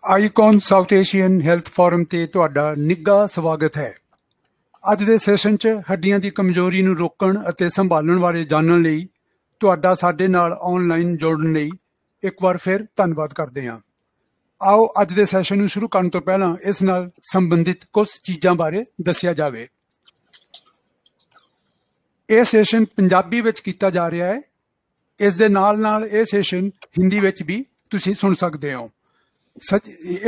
Icon South Asian Health Forum ਤੇ ਤੁਹਾਡਾ ਨਿੱਘਾ ਸਵਾਗਤ ਹੈ। ਅੱਜ ਦੇ ਸੈਸ਼ਨ 'ਚ ਹੱਡੀਆਂ ਦੀ ਕਮਜ਼ੋਰੀ ਨੂੰ ਰੋਕਣ ਅਤੇ ਸੰਭਾਲਣ ਬਾਰੇ ਜਾਣਨ ਲਈ ਤੁਹਾਡਾ ਸਾਡੇ ਨਾਲ ਆਨਲਾਈਨ ਜੁੜਨ ਲਈ ਇੱਕ ਵਾਰ ਫਿਰ ਧੰਨਵਾਦ ਕਰਦੇ ਹਾਂ। ਆਓ ਅੱਜ ਦੇ ਸੈਸ਼ਨ ਨੂੰ ਸ਼ੁਰੂ ਕਰਨ ਤੋਂ ਪਹਿਲਾਂ ਇਸ ਨਾਲ ਸੰਬੰਧਿਤ ਕੁਝ ਚੀਜ਼ਾਂ ਬਾਰੇ ਦੱਸਿਆ ਜਾਵੇ। ਇਹ ਸੈਸ਼ਨ ਪੰਜਾਬੀ ਵਿੱਚ ਕੀਤਾ ਜਾ ਰਿਹਾ ਹੈ। ਇਸ ਦੇ ਨਾਲ ਇਹ ਸੈਸ਼ਨ ਹਿੰਦੀ ਵਿੱਚ ਵੀ ਤੁਸੀਂ ਸੁਣ ਸਕਦੇ ਹੋ।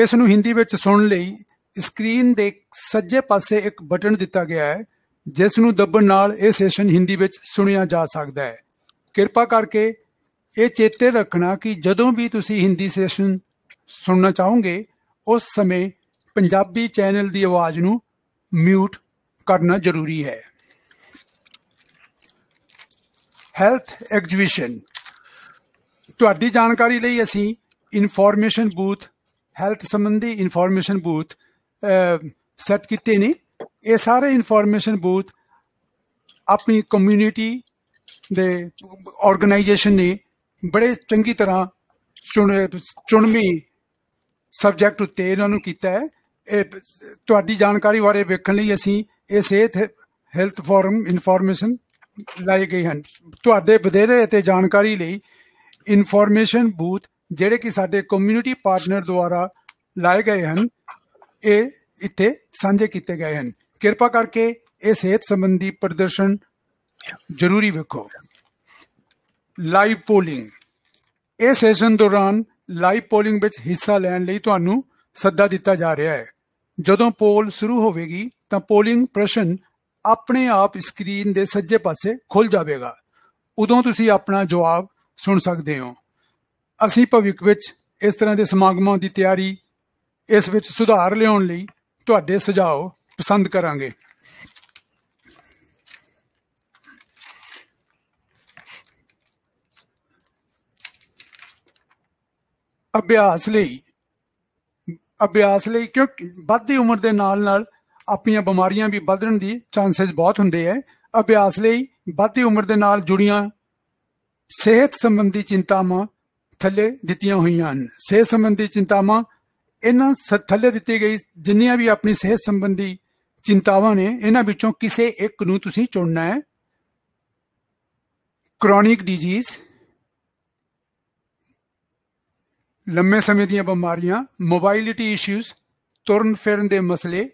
ਇਸ ਨੂੰ ਹਿੰਦੀ ਵਿੱਚ ਸੁਣਨ ਲਈ ਸਕਰੀਨ ਦੇ ਸੱਜੇ ਪਾਸੇ ਇੱਕ ਬਟਨ ਦਿੱਤਾ ਗਿਆ ਹੈ, ਜਿਸ ਨੂੰ ਦੱਬਣ ਨਾਲ ਇਹ ਸੈਸ਼ਨ ਹਿੰਦੀ ਵਿੱਚ ਸੁਣਿਆ ਜਾ ਸਕਦਾ ਹੈ। ਕਿਰਪਾ ਕਰਕੇ ਇਹ ਚੇਤੇ ਰੱਖਣਾ ਕਿ ਜਦੋਂ ਵੀ ਤੁਸੀਂ ਹਿੰਦੀ ਸੈਸ਼ਨ ਸੁਣਨਾ ਚਾਹੋਗੇ ਉਸ ਸਮੇਂ ਪੰਜਾਬੀ ਚੈਨਲ ਦੀ ਆਵਾਜ਼ ਨੂੰ ਮਿਊਟ ਕਰਨਾ ਜ਼ਰੂਰੀ ਹੈ। ਹੈਲਥ ਐਗਜ਼ੀਬਿਸ਼ਨ, ਤੁਹਾਡੀ ਜਾਣਕਾਰੀ ਲਈ ਅਸੀਂ ਇਨਫੋਰਮੇਸ਼ਨ ਬੂਥ, ਹੈਲਥ ਸੰਬੰਧੀ ਇਨਫੋਰਮੇਸ਼ਨ ਬੂਥ ਸੈੱਟ ਕੀਤੇ ਨੇ। ਇਹ ਸਾਰੇ ਇਨਫੋਰਮੇਸ਼ਨ ਬੂਥ ਆਪਣੀ ਕਮਿਊਨਿਟੀ ਦੇ ਆਰਗੇਨਾਈਜੇਸ਼ਨ ਨੇ ਬੜੇ ਚੰਗੀ ਤਰ੍ਹਾਂ ਚੁਣਵੀਂ ਸਬਜੈਕਟ ਉੱਤੇ ਇਹਨਾਂ ਨੂੰ ਕੀਤਾ ਹੈ। ਇਹ ਤੁਹਾਡੀ ਜਾਣਕਾਰੀ ਬਾਰੇ ਵੇਖਣ ਲਈ ਅਸੀਂ ਇਹ ਸਿਹਤ ਹੈਲਥ ਫੋਰਮ ਇਨਫੋਰਮੇਸ਼ਨ ਲਾਏ ਗਏ ਹਨ। ਤੁਹਾਡੇ ਵਧੇਰੇ ਅਤੇ ਜਾਣਕਾਰੀ ਲਈ ਇਨਫੋਰਮੇਸ਼ਨ ਬੂਥ ਜਿਹੜੇ ਕਿ ਸਾਡੇ ਕਮਿਊਨਿਟੀ ਪਾਰਟਨਰ ਦੁਆਰਾ ਲਾਏ ਗਏ ਹਨ, ਇਹ ਇੱਥੇ ਸਾਂਝੇ ਕੀਤੇ ਗਏ ਹਨ। ਕਿਰਪਾ ਕਰਕੇ ਇਹ ਸਿਹਤ ਸੰਬੰਧੀ ਪ੍ਰਦਰਸ਼ਨ ਜ਼ਰੂਰੀ ਵੇਖੋ। ਲਾਈਵ ਪੋਲਿੰਗ, ਇਹ ਸੈਸ਼ਨ ਦੌਰਾਨ ਲਾਈਵ ਪੋਲਿੰਗ ਵਿੱਚ ਹਿੱਸਾ ਲੈਣ ਲਈ ਤੁਹਾਨੂੰ ਸੱਦਾ ਦਿੱਤਾ ਜਾ ਰਿਹਾ ਹੈ। ਜਦੋਂ ਪੋਲ ਸ਼ੁਰੂ ਹੋਵੇਗੀ ਤਾਂ ਪੋਲਿੰਗ ਪ੍ਰਸ਼ਨ ਆਪਣੇ ਆਪ ਸਕਰੀਨ ਦੇ ਸੱਜੇ ਪਾਸੇ ਖੁੱਲ੍ਹ ਜਾਵੇਗਾ। ਉਦੋਂ ਤੁਸੀਂ ਆਪਣਾ ਜਵਾਬ ਸੁਣ ਸਕਦੇ ਹੋ। ਅਸੀਂ ਭਵਿੱਖ ਵਿੱਚ ਇਸ ਤਰ੍ਹਾਂ ਦੇ ਸਮਾਗਮਾਂ ਦੀ ਤਿਆਰੀ, ਇਸ ਵਿੱਚ ਸੁਧਾਰ ਲਿਆਉਣ ਲਈ ਤੁਹਾਡੇ ਸੁਝਾਅ ਪਸੰਦ ਕਰਾਂਗੇ। ਅਭਿਆਸ ਲਈ ਕਿਉਂਕਿ ਵੱਧਦੀ ਉਮਰ ਦੇ ਨਾਲ ਆਪਣੀਆਂ ਬਿਮਾਰੀਆਂ ਵੀ ਵਧਣ ਦੀ ਚਾਂਸਸ ਬਹੁਤ ਹੁੰਦੇ ਹੈ। ਅਭਿਆਸ ਲਈ ਵੱਧਦੀ ਉਮਰ ਦੇ ਨਾਲ ਜੁੜੀਆਂ ਸਿਹਤ ਸੰਬੰਧੀ ਚਿੰਤਾਵਾਂ ਥੱਲੇ ਦਿੱਤੀਆਂ ਹੋਈਆਂ ਹਨ। ਸਿਹਤ ਸੰਬੰਧੀ ਚਿੰਤਾਵਾਂ ਇਹਨਾਂ ਥੱਲੇ ਦਿੱਤੀ ਗਈ ਜਿੰਨੀਆਂ ਵੀ ਆਪਣੀ ਸਿਹਤ ਸੰਬੰਧੀ ਚਿੰਤਾਵਾਂ ਨੇ, ਇਹਨਾਂ ਵਿੱਚੋਂ ਕਿਸੇ ਇੱਕ ਨੂੰ ਤੁਸੀਂ ਚੁਣਨਾ ਹੈ। ਕ੍ਰੋਨਿਕ ਡਿਜ਼ੀਜ਼, ਲੰਮੇ ਸਮੇਂ ਦੀਆਂ ਬਿਮਾਰੀਆਂ, ਮੋਬਾਈਲਿਟੀ ਇਸ਼ੂਜ਼, ਤੁਰਨ ਫਿਰਨ ਦੇ ਮਸਲੇ,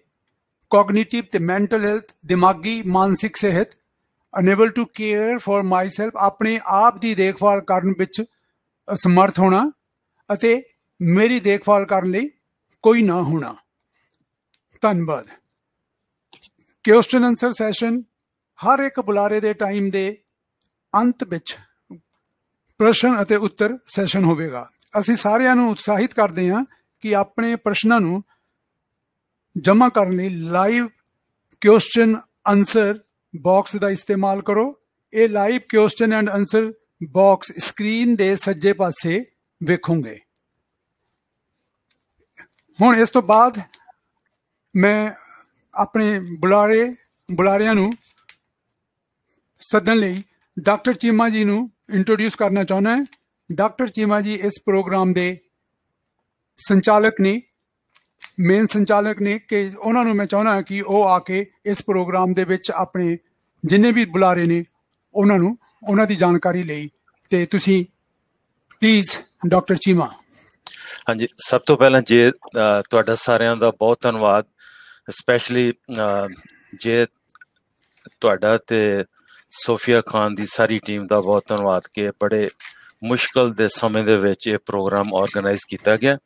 ਕੋਗਨੀਟਿਵ ਤੇ ਮੈਂਟਲ ਹੈਲਥ, ਦਿਮਾਗੀ ਮਾਨਸਿਕ ਸਿਹਤ, enable to care for myself, ਆਪਣੇ ਆਪ ਦੀ ਦੇਖਭਾਲ ਕਰਨ ਵਿੱਚ ਅਸਮਰਥ ਹੋਣਾ ਅਤੇ ਮੇਰੀ ਦੇਖਭਾਲ ਕਰਨ ਲਈ ਕੋਈ ਨਾ ਹੋਣਾ। ਧੰਨਵਾਦ। ਕੁਐਸਚਨ ਆਨਸਰ ਸੈਸ਼ਨ ਹਰ ਇੱਕ ਬੁਲਾਰੇ ਦੇ ਟਾਈਮ ਦੇ ਅੰਤ ਵਿੱਚ ਪ੍ਰਸ਼ਨ ਅਤੇ ਉੱਤਰ ਸੈਸ਼ਨ ਹੋਵੇਗਾ। ਅਸੀਂ ਸਾਰਿਆਂ ਨੂੰ ਉਤਸ਼ਾਹਿਤ ਕਰਦੇ ਹਾਂ ਕਿ ਆਪਣੇ ਪ੍ਰਸ਼ਨਾਂ ਨੂੰ ਜਮ੍ਹਾਂ ਕਰਨ ਲਈ ਲਾਈਵ ਕੁਐਸਚਨ ਆਨਸਰ ਬਾਕਸ ਦਾ ਇਸਤੇਮਾਲ ਕਰੋ। ਇਹ live question and answer box screen ਦੇ ਸੱਜੇ ਪਾਸੇ ਵੇਖੋਗੇ। ਹੁਣ ਇਸ ਤੋਂ ਬਾਅਦ ਮੈਂ ਆਪਣੇ ਬੁਲਾਰਿਆਂ ਨੂੰ ਸੱਦਣ ਲਈ ਡਾਕਟਰ ਚੀਮਾ ਜੀ ਨੂੰ ਇੰਟਰੋਡਿਊਸ ਕਰਨਾ ਚਾਹੁੰਦਾ ਹਾਂ। ਡਾਕਟਰ ਚੀਮਾ ਜੀ ਇਸ ਪ੍ਰੋਗਰਾਮ ਦੇ ਸੰਚਾਲਕ ਨੇ, ਮੇਨ ਸੰਚਾਲਕ ਨੇ, ਕਿ ਉਹਨਾਂ ਨੂੰ ਮੈਂ ਚਾਹੁੰਦਾ ਕਿ ਉਹ ਆ ਕੇ ਇਸ ਪ੍ਰੋਗਰਾਮ ਦੇ ਵਿੱਚ ਆਪਣੇ ਜਿੰਨੇ ਵੀ ਬੁਲਾਰੇ ਨੇ ਉਹਨਾਂ ਦੀ ਜਾਣਕਾਰੀ ਲਈ। ਤੇ ਤੁਸੀਂ ਪਲੀਜ਼ ਡਾਕਟਰ ਚੀਮਾ। ਹਾਂਜੀ, ਸਭ ਤੋਂ ਪਹਿਲਾਂ ਜੇ ਤੁਹਾਡਾ ਸਾਰਿਆਂ ਦਾ ਬਹੁਤ ਧੰਨਵਾਦ, ਸਪੈਸ਼ਲੀ ਜੇ ਤੁਹਾਡਾ ਤੇ ਸੋਫੀਆ ਖਾਨ ਦੀ ਸਾਰੀ ਟੀਮ ਦਾ ਬਹੁਤ ਧੰਨਵਾਦ ਕਿ ਬੜੇ ਮੁਸ਼ਕਲ ਦੇ ਸਮੇਂ ਦੇ ਵਿੱਚ ਇਹ ਪ੍ਰੋਗਰਾਮ ਆਰਗੇਨਾਈਜ਼ ਕੀਤਾ ਗਿਆ।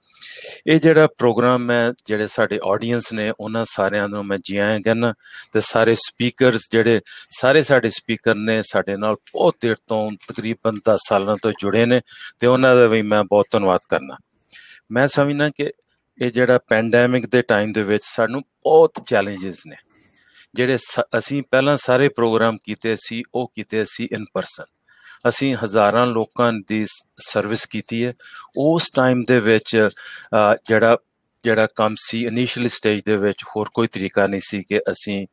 ਇਹ ਜਿਹੜਾ ਪ੍ਰੋਗਰਾਮ ਹੈ, ਜਿਹੜੇ ਸਾਡੇ ਆਡੀਅנס ਨੇ ਉਹਨਾਂ ਸਾਰਿਆਂ ਨੂੰ ਮੈਂ ਜੀ ਆਇਆਂ ਕਹਿੰਦਾ, ਤੇ ਸਾਰੇ ਸਪੀਕਰਸ ਜਿਹੜੇ ਸਾਰੇ ਸਾਡੇ ਸਪੀਕਰ ਨੇ ਸਾਡੇ ਨਾਲ ਬਹੁਤ ਦੇਰ ਤੋਂ ਤਕਰੀਬਨ 10 ਸਾਲਾਂ ਤੋਂ ਜੁੜੇ ਨੇ, ਤੇ ਉਹਨਾਂ ਦਾ ਵੀ ਮੈਂ ਬਹੁਤ ਧੰਨਵਾਦ ਕਰਨਾ। ਮੈਂ ਸਮਝਦਾ ਕਿ ਇਹ ਜਿਹੜਾ ਪੈਂਡੈਮਿਕ ਦੇ ਟਾਈਮ ਦੇ ਵਿੱਚ ਸਾਨੂੰ ਬਹੁਤ ਚੈਲੰਜਸ ਨੇ। ਜਿਹੜੇ ਅਸੀਂ ਪਹਿਲਾਂ ਸਾਰੇ ਪ੍ਰੋਗਰਾਮ ਕੀਤੇ ਸੀ ਉਹ ਕੀਤੇ ਸੀ ਇਨ ਪਰਸਨ। ਅਸੀਂ ਹਜ਼ਾਰਾਂ ਲੋਕਾਂ ਦੀ ਸਰਵਿਸ ਕੀਤੀ ਹੈ। ਉਸ ਟਾਈਮ ਦੇ ਵਿੱਚ ਜਿਹੜਾ ਜਿਹੜਾ ਕੰਮ ਸੀ ਇਨੀਸ਼ੀਅਲ ਸਟੇਜ ਦੇ ਵਿੱਚ ਹੋਰ ਕੋਈ ਤਰੀਕਾ ਨਹੀਂ ਸੀ ਕਿ ਅਸੀਂ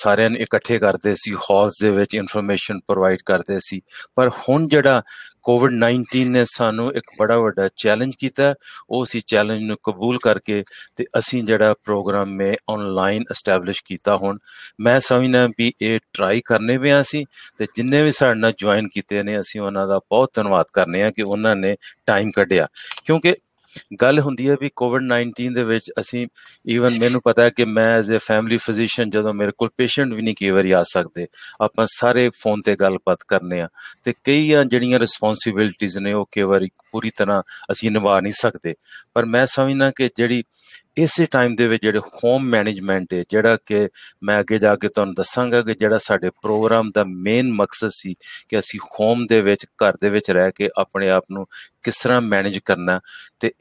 ਸਾਰਿਆਂ ਨੂੰ ਇਕੱਠੇ ਕਰਦੇ ਸੀ, ਹਾਲਸ ਦੇ ਵਿੱਚ ਇਨਫੋਰਮੇਸ਼ਨ ਪ੍ਰੋਵਾਈਡ ਕਰਦੇ ਸੀ। ਪਰ ਹੁਣ ਜਿਹੜਾ ਕੋਵਿਡ-19 ਨੇ ਸਾਨੂੰ ਇੱਕ ਬੜਾ ਵੱਡਾ ਚੈਲੰਜ ਕੀਤਾ, ਉਹ ਅਸੀਂ ਚੈਲੰਜ ਨੂੰ ਕਬੂਲ ਕਰਕੇ ਤੇ ਅਸੀਂ ਜਿਹੜਾ ਪ੍ਰੋਗਰਾਮ ਮੈਂ ਆਨਲਾਈਨ ਐਸਟੈਬਲਿਸ਼ ਕੀਤਾ। ਹੁਣ ਮੈਂ ਸਮਝਦਾ ਵੀ ਇਹ ਟਰਾਈ ਕਰਨੇ ਪਿਆ ਅਸੀਂ, ਤੇ ਜਿੰਨੇ ਵੀ ਸਾਡੇ ਨਾਲ ਜੁਆਇਨ ਕੀਤੇ ਨੇ ਅਸੀਂ ਉਹਨਾਂ ਦਾ ਬਹੁਤ ਧੰਨਵਾਦ ਕਰਨੇ ਆ ਕਿ ਉਹਨਾਂ ਨੇ ਟਾਈਮ ਕੱਢਿਆ। ਕਿਉਂਕਿ ਗੱਲ ਹੁੰਦੀ ਹੈ ਵੀ ਕੋਵਿਡ-19 ਦੇ ਵਿੱਚ ਅਸੀਂ ਈਵਨ ਮੈਨੂੰ ਪਤਾ ਹੈ ਕਿ ਮੈਂ ਐਜ਼ ਏ ਫੈਮਿਲੀ ਫਿਜ਼ੀਸ਼ੀਅਨ ਜਦੋਂ ਮੇਰੇ ਕੋਲ ਪੇਸ਼ੈਂਟ ਵੀ ਨਹੀਂ ਕਈ ਵਾਰੀ ਆ ਸਕਦੇ, ਆਪਾਂ ਸਾਰੇ ਫੋਨ ਤੇ ਗੱਲਬਾਤ ਕਰਨੇ ਆ, ਤੇ ਕਈ ਜਿਹੜੀਆਂ ਰਿਸਪੌਂਸਿਬਿਲਿਟੀਜ਼ ਨੇ ਉਹ ਕਈ ਵਾਰੀ ਪੂਰੀ ਤਰ੍ਹਾਂ ਅਸੀਂ ਨਿਭਾ ਨਹੀਂ ਸਕਦੇ। ਪਰ ਮੈਂ ਸਮਝਦਾ ਕਿ ਜਿਹੜੀ ਇਸੇ ਟਾਈਮ ਦੇ ਵਿੱਚ ਜਿਹੜੇ ਹੋਮ ਮੈਨੇਜਮੈਂਟ ਹੈ, ਜਿਹੜਾ ਕਿ ਮੈਂ ਅੱਗੇ ਜਾ ਕੇ ਤੁਹਾਨੂੰ ਦੱਸਾਂਗਾ ਕਿ ਜਿਹੜਾ ਸਾਡੇ ਪ੍ਰੋਗਰਾਮ ਦਾ ਮੇਨ ਮਕਸਦ ਸੀ ਕਿ ਅਸੀਂ ਹੋਮ ਦੇ ਵਿੱਚ ਘਰ ਦੇ ਵਿੱਚ ਰਹਿ ਕੇ ਆਪਣੇ ਆਪ ਨੂੰ ਕਿਸ ਤਰ੍ਹਾਂ ਮੈਨੇਜ ਕਰਨਾ। ਤੇ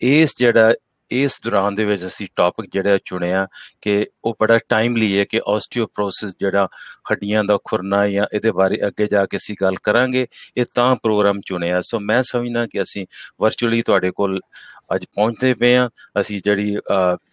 ਇਸ ਦੌਰਾਨ ਦੇ ਵਿੱਚ ਅਸੀਂ ਟੌਪਿਕ ਜਿਹੜਾ ਚੁਣਿਆ ਕਿ ਉਹ ਬੜਾ ਟਾਈਮਲੀ ਹੈ ਕਿ ਆਸਟੀਓਪਰੋਸਿਸ ਜਿਹੜਾ ਹੱਡੀਆਂ ਦਾ ਖੁਰਨਾ ਜਾਂ ਇਹਦੇ ਬਾਰੇ ਅੱਗੇ ਜਾ ਕੇ ਅਸੀਂ ਗੱਲ ਕਰਾਂਗੇ, ਇਹ ਤਾਂ ਪ੍ਰੋਗਰਾਮ ਚੁਣਿਆ। ਸੋ ਮੈਂ ਸਮਝਦਾ ਕਿ ਅਸੀਂ ਵਰਚੁਅਲੀ ਤੁਹਾਡੇ ਕੋਲ ਅੱਜ ਪਹੁੰਚਦੇ ਪਏ ਹਾਂ। ਅਸੀਂ ਜਿਹੜੀ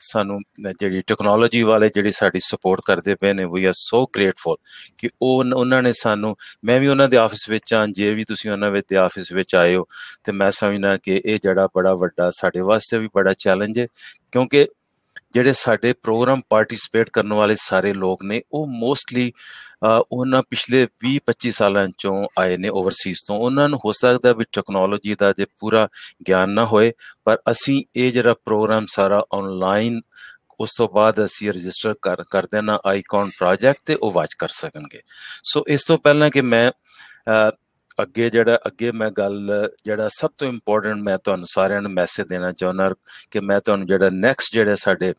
ਸਾਨੂੰ ਜਿਹੜੀ ਟੈਕਨੋਲੋਜੀ ਵਾਲੇ ਜਿਹੜੀ ਸਾਡੀ ਸਪੋਰਟ ਕਰਦੇ ਪਏ ਨੇ, ਵੀ ਆਰ ਸੋ ਗ੍ਰੇਟਫੁਲ ਕਿ ਉਹਨਾਂ ਨੇ ਸਾਨੂੰ, ਮੈਂ ਵੀ ਉਹਨਾਂ ਦੇ ਆਫਿਸ ਵਿੱਚ ਹਾਂ, ਜੇ ਵੀ ਤੁਸੀਂ ਉਹਨਾਂ ਦੇ ਆਫਿਸ ਵਿੱਚ ਆਏ ਹੋ, ਤੇ ਮੈਂ ਸਮਝਦਾ ਕਿ ਇਹ ਜਿਹੜਾ ਬੜਾ ਵੱਡਾ ਸਾਡੇ ਵਾਸਤੇ ਵੀ ਬੜਾ ਚੈਲੰਜ ਹੈ। ਕਿਉਂਕਿ ਜਿਹੜੇ ਸਾਡੇ ਪ੍ਰੋਗਰਾਮ ਪਾਰਟਿਸਿਪੇਟ ਕਰਨ ਵਾਲੇ ਸਾਰੇ ਲੋਕ ਨੇ ਉਹ ਮੋਸਟਲੀ ਉਹਨਾਂ ਪਿਛਲੇ 20-25 ਸਾਲਾਂ ਚੋਂ ਆਏ ਨੇ ਓਵਰਸੀਜ਼ ਤੋਂ। ਉਹਨਾਂ ਨੂੰ ਹੋ ਸਕਦਾ ਵੀ ਟੈਕਨੋਲੋਜੀ ਦਾ ਜੇ ਪੂਰਾ ਗਿਆਨ ਨਾ ਹੋਏ, ਪਰ ਅਸੀਂ ਇਹ ਜਿਹੜਾ ਪ੍ਰੋਗਰਾਮ ਸਾਰਾ ਆਨਲਾਈਨ ਉਸ ਤੋਂ ਬਾਅਦ ਅਸੀਂ ਰਜਿਸਟਰ ਕਰ ਦੇਣਾ ਆਈਕਨ ਪ੍ਰੋਜੈਕਟ ਤੇ ਉਹ ਵਾਚ ਕਰ ਸਕਣਗੇ। ਸੋ ਇਸ ਤੋਂ ਪਹਿਲਾਂ ਕਿ ਮੈਂ ਅੱਗੇ ਮੈਂ ਗੱਲ ਜਿਹੜਾ ਸਭ ਤੋਂ ਇੰਪੋਰਟੈਂਟ ਮੈਂ ਤੁਹਾਨੂੰ ਸਾਰਿਆਂ ਨੂੰ ਮੈਸੇਜ ਦੇਣਾ ਚਾਹੁੰਦਾ ਕਿ ਮੈਂ ਤੁਹਾਨੂੰ ਜਿਹੜਾ ਨੈਕਸਟ ਜਿਹੜੇ ਸਾਡੇ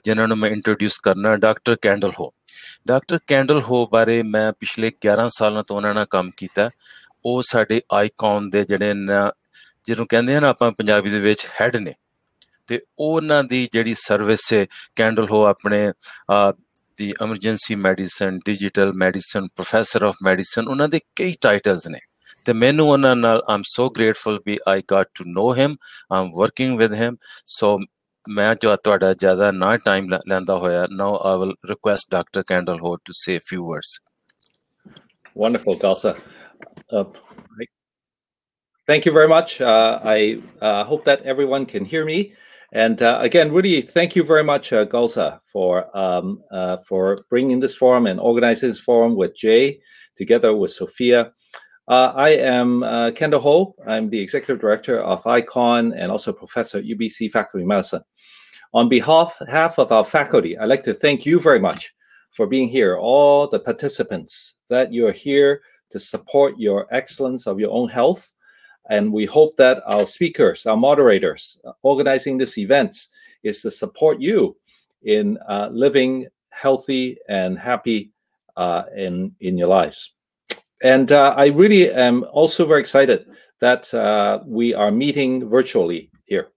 ਜਿਨ੍ਹਾਂ ਨੂੰ ਮੈਂ ਇੰਟਰੋਡਿਊਸ ਕਰਨਾ, ਡਾਕਟਰ ਕੈਂਡਲ ਹੋ ਬਾਰੇ ਮੈਂ ਪਿਛਲੇ 11 ਸਾਲਾਂ ਤੋਂ ਉਹਨਾਂ ਨਾਲ ਕੰਮ ਕੀਤਾ। ਉਹ ਸਾਡੇ ਆਈਕਨ ਦੇ ਜਿਹੜੇ ਜਿਹਨੂੰ ਕਹਿੰਦੇ ਆ ਨਾ ਆਪਾਂ ਪੰਜਾਬੀ ਦੇ ਵਿੱਚ ਹੈਡ ਨੇ, ਤੇ ਉਹਨਾਂ ਦੀ ਜਿਹੜੀ ਸਰਵਿਸ ਹੈ ਕੈਂਡਲ ਹੋ ਆਪਣੇ ਦੀ emergency medicine, digital medicine, professor of medicine, ਉਹਨਾਂ ਦੇ ਕਈ ਟਾਈਟਲਸ ਨੇ। ਤੇ ਮੈਨੂੰ ਉਹਨਾਂ ਨਾਲ ਆਮ ਸੋ ਗ੍ਰੇਟਫੁਲ ਵੀ I got to know him, um working with him. So ਮੈਂ ਜੋ ਤੁਹਾਡਾ ਜ਼ਿਆਦਾ ਨਾ ਟਾਈਮ ਲੈਂਦਾ ਹੋਇਆ, now I will request doctor Kendall Ho to say few words. Wonderful, Galsa. Thank you very much. I hope that everyone can hear me. And again, really, thank you very much, Galsa, for bringing this forum and organizing this forum with Jay, together with Sophia. I am Kendall Ho. I'm the Executive Director of ICON and also Professor at UBC Faculty of Medicine. On behalf of our faculty, I'd like to thank you very much for being here, all the participants, that you're here to support your excellence of your own health. And we hope that our speakers, our moderators, organizing this event is to support you in living healthy and happy in your lives. And I really am also very excited that we are meeting virtually here.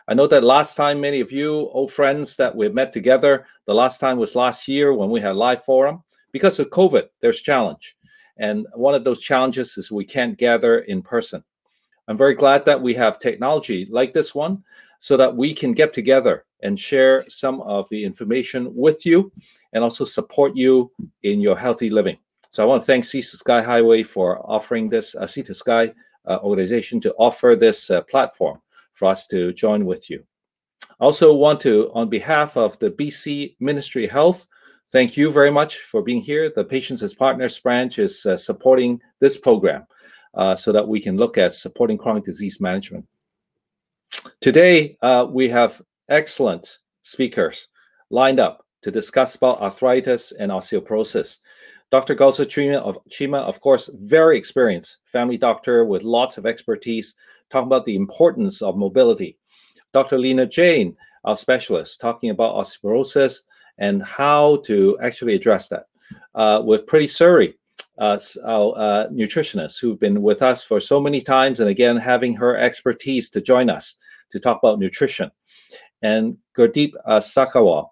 I know that last time, many of you old friends that we've met together, the last time was last year when we had live forum. Because of COVID, there's challenge. And one of those challenges is we can't gather in person. I'm very glad that we have technology like this one so that we can get together and share some of the information with you and also support you in your healthy living. So I want to thank Seas to Sky Highway for offering this, Sea to Sky organization to offer this platform for us to join with you. I also want to, on behalf of the BC Ministry of Health, thank you very much for being here. The Patients as Partners branch is supporting this program. So that we can look at supporting chronic disease management. Today, we have excellent speakers lined up to discuss about arthritis and osteoporosis. Dr. Galsa Chima, of course, very experienced family doctor with lots of expertise, talking about the importance of mobility. Dr. Lena Jane, our specialist, talking about osteoporosis and how to actually address that. With Pretty Suri, our nutritionist who've been with us for so many times, and again having her expertise to join us to talk about nutrition. And Gurdeep Sakawal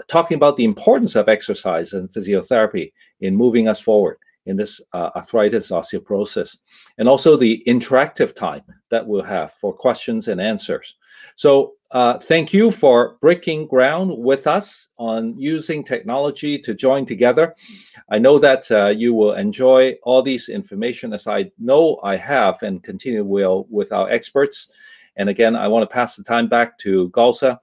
talking about the importance of exercise and physiotherapy in moving us forward. in this arthritis osteoporosis, and also the interactive time that we'll have for questions and answers. So thank you for breaking ground with us on using technology to join together. I know that you will enjoy all these information, as I know I have, and continue will with our experts. And again, I want to pass the time back to Galsa.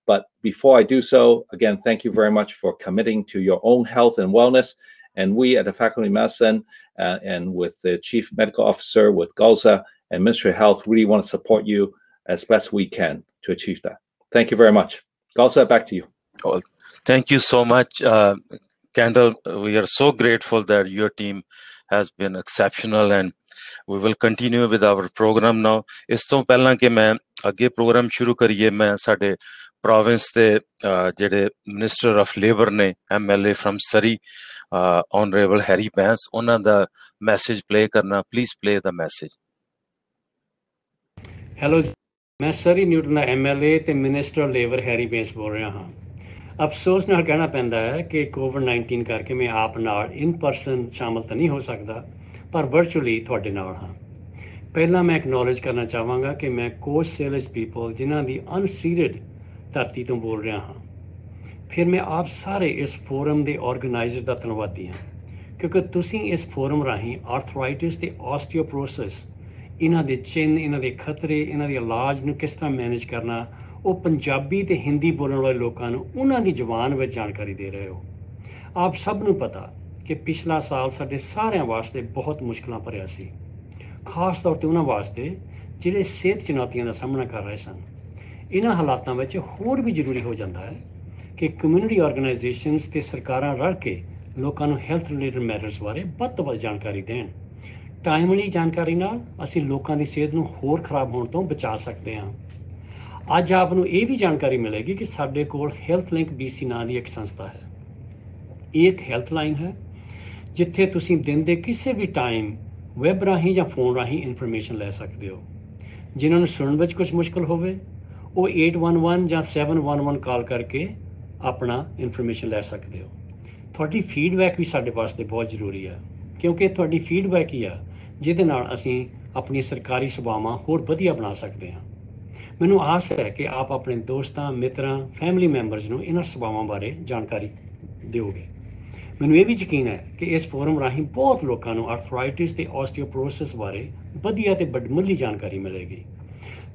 But before I do so, again, thank you very much for committing to your own health and wellness. And we at the Faculty of Medicine and with the Chief Medical Officer, with Galsa and Ministry of Health, really want to support you as best we can to achieve that. Thank you very much. Galsa, back to you. Well, thank you so much, Kendall. We are so grateful that your team has been exceptional, and we will continue with our program now. ਇਸ ਤੋਂ ਪਹਿਲਾਂ ਕਿ ਮੈਂ ਅੱਗੇ programme ਸ਼ੁਰੂ ਕਰੀਏ, ਮੈਂ ਸਾਡੇ ਪ੍ਰੋਵਿੰਸ ਦੇ ਜਿਹੜੇ ਮਿਨਿਸਟਰ ਆਫ ਲੇਬਰ ਨੇ, MLA ਫਰਮ ਸਰੀ, ਆਨਰੇਬਲ ਹੈਰੀ ਬੈਂਸ, ਉਹਨਾਂ ਦਾ ਮੈਸੇਜ ਪਲੇ ਕਰਨਾ। Please play the message. Hello, ਮੈਂ ਸਰੀ ਨਿਊਟਨ ਦਾ MLA ਤੇ ਮਿਨਿਸਟਰ ਲੇਬਰ ਹੈਰੀ ਬੈਂਸ ਬੋਲ ਰਿਹਾ ਹਾਂ। ਅਫਸੋਸ ਨਾਲ ਕਹਿਣਾ ਪੈਂਦਾ ਹੈ ਕਿ COVID-19 ਕਰਕੇ ਮੈਂ ਆਪ ਨਾਲ ਇਨ ਪਰਸਨ ਸ਼ਾਮਲ ਤਾਂ ਨਹੀਂ ਹੋ ਸਕਦਾ, ਪਰ ਵਰਚੁਅਲੀ ਤੁਹਾਡੇ ਨਾਲ ਹਾਂ। ਪਹਿਲਾਂ ਮੈਂ ਐਕਨੋਲੇਜ ਕਰਨਾ ਚਾਹਾਂਗਾ ਕਿ ਮੈਂ ਕੋਚ ਸੇਲਜ ਪੀਪਲ ਜਿਨ੍ਹਾਂ ਦੀ ਅਨਸੀਡਡ ਧਰਤੀ ਤੋਂ ਬੋਲ ਰਿਹਾ ਹਾਂ। ਫਿਰ ਮੈਂ ਆਪ ਸਾਰੇ ਇਸ ਫੋਰਮ ਦੇ ਆਰਗੇਨਾਈਜ਼ਰ ਦਾ ਧੰਨਵਾਦੀ ਹਾਂ, ਕਿਉਂਕਿ ਤੁਸੀਂ ਇਸ ਫੋਰਮ ਰਾਹੀਂ ਆਰਥਰਾਈਟਿਸ ਤੇ ਆਸਟੀਓਪਰੋਸਿਸ, ਇਹਨਾਂ ਦੇ ਚਿੰਨ੍ਹ, ਇਹਨਾਂ ਦੇ ਖਤਰੇ, ਇਹਨਾਂ ਦੇ ਇਲਾਜ ਨੂੰ ਕਿਸ ਤਰ੍ਹਾਂ ਮੈਨੇਜ ਕਰਨਾ, ਉਹ ਪੰਜਾਬੀ ਤੇ ਹਿੰਦੀ ਬੋਲਣ ਵਾਲੇ ਲੋਕਾਂ ਨੂੰ ਉਹਨਾਂ ਦੀ ਜ਼ੁਬਾਨ ਵਿੱਚ ਜਾਣਕਾਰੀ ਦੇ ਰਹੇ ਹੋ। ਆਪ ਸਭ ਨੂੰ ਪਤਾ ਕਿ ਪਿਛਲਾ ਸਾਲ ਸਾਡੇ ਸਾਰਿਆਂ ਵਾਸਤੇ ਬਹੁਤ ਮੁਸ਼ਕਲਾਂ ਭਰਿਆ ਸੀ, ਖਾਸ ਤੌਰ 'ਤੇ ਉਹਨਾਂ ਵਾਸਤੇ ਜਿਹੜੇ ਸਿਹਤ ਚੁਣੌਤੀਆਂ ਦਾ ਸਾਹਮਣਾ ਕਰ ਰਹੇ ਸਨ। ਇਹਨਾਂ ਹਾਲਾਤਾਂ ਵਿੱਚ ਹੋਰ ਵੀ ਜ਼ਰੂਰੀ ਹੋ ਜਾਂਦਾ ਹੈ ਕਿ ਕਮਿਊਨਿਟੀ ਆਰਗੇਨਾਈਜੇਸ਼ਨਸ ਅਤੇ ਸਰਕਾਰਾਂ ਰਲ ਕੇ ਲੋਕਾਂ ਨੂੰ ਹੈਲਥ ਰਿਲੇਟਡ ਮੈਟਰਸ ਬਾਰੇ ਵੱਧ ਤੋਂ ਵੱਧ ਜਾਣਕਾਰੀ ਦੇਣ। ਟਾਈਮਲੀ ਜਾਣਕਾਰੀ ਨਾਲ ਅਸੀਂ ਲੋਕਾਂ ਦੀ ਸਿਹਤ ਨੂੰ ਹੋਰ ਖਰਾਬ ਹੋਣ ਤੋਂ ਬਚਾ ਸਕਦੇ ਹਾਂ। ਅੱਜ ਆਪ ਨੂੰ ਇਹ ਵੀ ਜਾਣਕਾਰੀ ਮਿਲੇਗੀ ਕਿ ਸਾਡੇ ਕੋਲ ਹੈਲਥ ਲਿੰਕ BC ਨਾਂ ਦੀ ਇੱਕ ਸੰਸਥਾ ਹੈ। ਇਹ ਇੱਕ ਹੈਲਥ ਲਾਈਨ ਹੈ ਜਿੱਥੇ ਤੁਸੀਂ ਦਿਨ ਦੇ ਕਿਸੇ ਵੀ ਟਾਈਮ ਵੈਬ ਰਾਹੀਂ ਜਾਂ ਫੋਨ ਰਾਹੀਂ ਇਨਫੋਰਮੇਸ਼ਨ ਲੈ ਸਕਦੇ ਹੋ। ਜਿਨ੍ਹਾਂ ਨੂੰ ਸੁਣਨ ਵਿੱਚ ਕੁਝ ਮੁਸ਼ਕਲ ਹੋਵੇ, ਉਹ 811 ਜਾਂ 711 ਕਾਲ ਕਰਕੇ ਆਪਣਾ ਇਨਫੋਰਮੇਸ਼ਨ ਲੈ ਸਕਦੇ ਹੋ। ਤੁਹਾਡੀ ਫੀਡਬੈਕ ਵੀ ਸਾਡੇ ਵਾਸਤੇ ਬਹੁਤ ਜ਼ਰੂਰੀ ਹੈ, ਕਿਉਂਕਿ ਤੁਹਾਡੀ ਫੀਡਬੈਕ ਹੀ ਆ ਜਿਹਦੇ ਨਾਲ ਅਸੀਂ ਆਪਣੀ ਸਰਕਾਰੀ ਸੇਵਾਵਾਂ ਹੋਰ ਵਧੀਆ ਬਣਾ ਸਕਦੇ ਹਾਂ। ਮੈਨੂੰ ਆਸ ਹੈ ਕਿ ਆਪ ਆਪਣੇ ਦੋਸਤਾਂ, ਮਿੱਤਰਾਂ, ਫੈਮਿਲੀ ਮੈਂਬਰਸ ਨੂੰ ਇਹਨਾਂ ਸੇਵਾਵਾਂ ਬਾਰੇ ਜਾਣਕਾਰੀ ਦਿਓਗੇ। ਮੈਨੂੰ ਇਹ ਵੀ ਯਕੀਨ ਹੈ ਕਿ ਇਸ ਫੋਰਮ ਰਾਹੀਂ ਬਹੁਤ ਲੋਕਾਂ ਨੂੰ ਆਰਥਰਾਈਟਿਸ ਤੇ ਆਸਟੀਓਪਰੋਸਿਸ ਬਾਰੇ ਵਧੀਆ ਤੇ ਵੱਡਮੁੱਲੀ ਜਾਣਕਾਰੀ ਮਿਲੇਗੀ।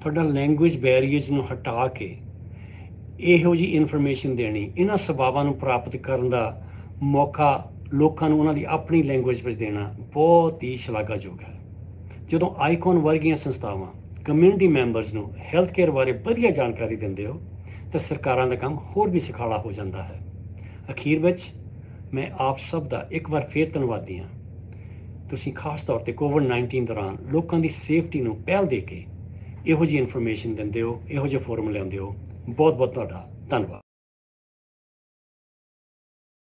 ਤੁਹਾਡਾ ਲੈਂਗੁਏਜ ਬੈਰੀਅਰਸ ਨੂੰ ਹਟਾ ਕੇ ਇਹੋ ਜਿਹੀ ਇਨਫੋਰਮੇਸ਼ਨ ਦੇਣੀ, ਇਹਨਾਂ ਸੇਵਾਵਾਂ ਨੂੰ ਪ੍ਰਾਪਤ ਕਰਨ ਦਾ ਮੌਕਾ ਲੋਕਾਂ ਨੂੰ ਉਹਨਾਂ ਦੀ ਆਪਣੀ ਲੈਂਗੁਏਜ ਵਿੱਚ ਦੇਣਾ ਬਹੁਤ ਹੀ ਸ਼ਲਾਘਾਯੋਗ ਹੈ। ਜਦੋਂ ਆਈਕਨ ਵਰਗੀਆਂ ਸੰਸਥਾਵਾਂ ਕਮਿਊਨਿਟੀ ਮੈਂਬਰਸ ਨੂੰ ਹੈਲਥ ਕੇਅਰ ਬਾਰੇ ਵਧੀਆ ਜਾਣਕਾਰੀ ਦਿੰਦੇ ਹੋ ਤਾਂ ਸਰਕਾਰਾਂ ਦਾ ਕੰਮ ਹੋਰ ਵੀ ਸੁਖਾਲਾ ਹੋ ਜਾਂਦਾ ਹੈ। ਅਖੀਰ ਵਿੱਚ ਮੈਂ ਆਪ ਸਭ ਦਾ ਇੱਕ ਵਾਰ ਫੇਰ ਧੰਨਵਾਦੀ ਹਾਂ। ਤੁਸੀਂ ਖਾਸ ਤੌਰ 'ਤੇ COVID-19 ਦੌਰਾਨ ਲੋਕਾਂ ਦੀ ਸੇਫਟੀ ਨੂੰ ਪਹਿਲ ਦੇ ਕੇ ਇਹੋ ਜਿਹੀ ਇਨਫੋਰਮੇਸ਼ਨ ਦਿੰਦੇ ਹੋ, ਇਹੋ ਜਿਹੇ ਫੋਰਮ ਲਿਆਉਂਦੇ ਹੋ। ਬਹੁਤ ਬਹੁਤ ਤੁਹਾਡਾ ਧੰਨਵਾਦ।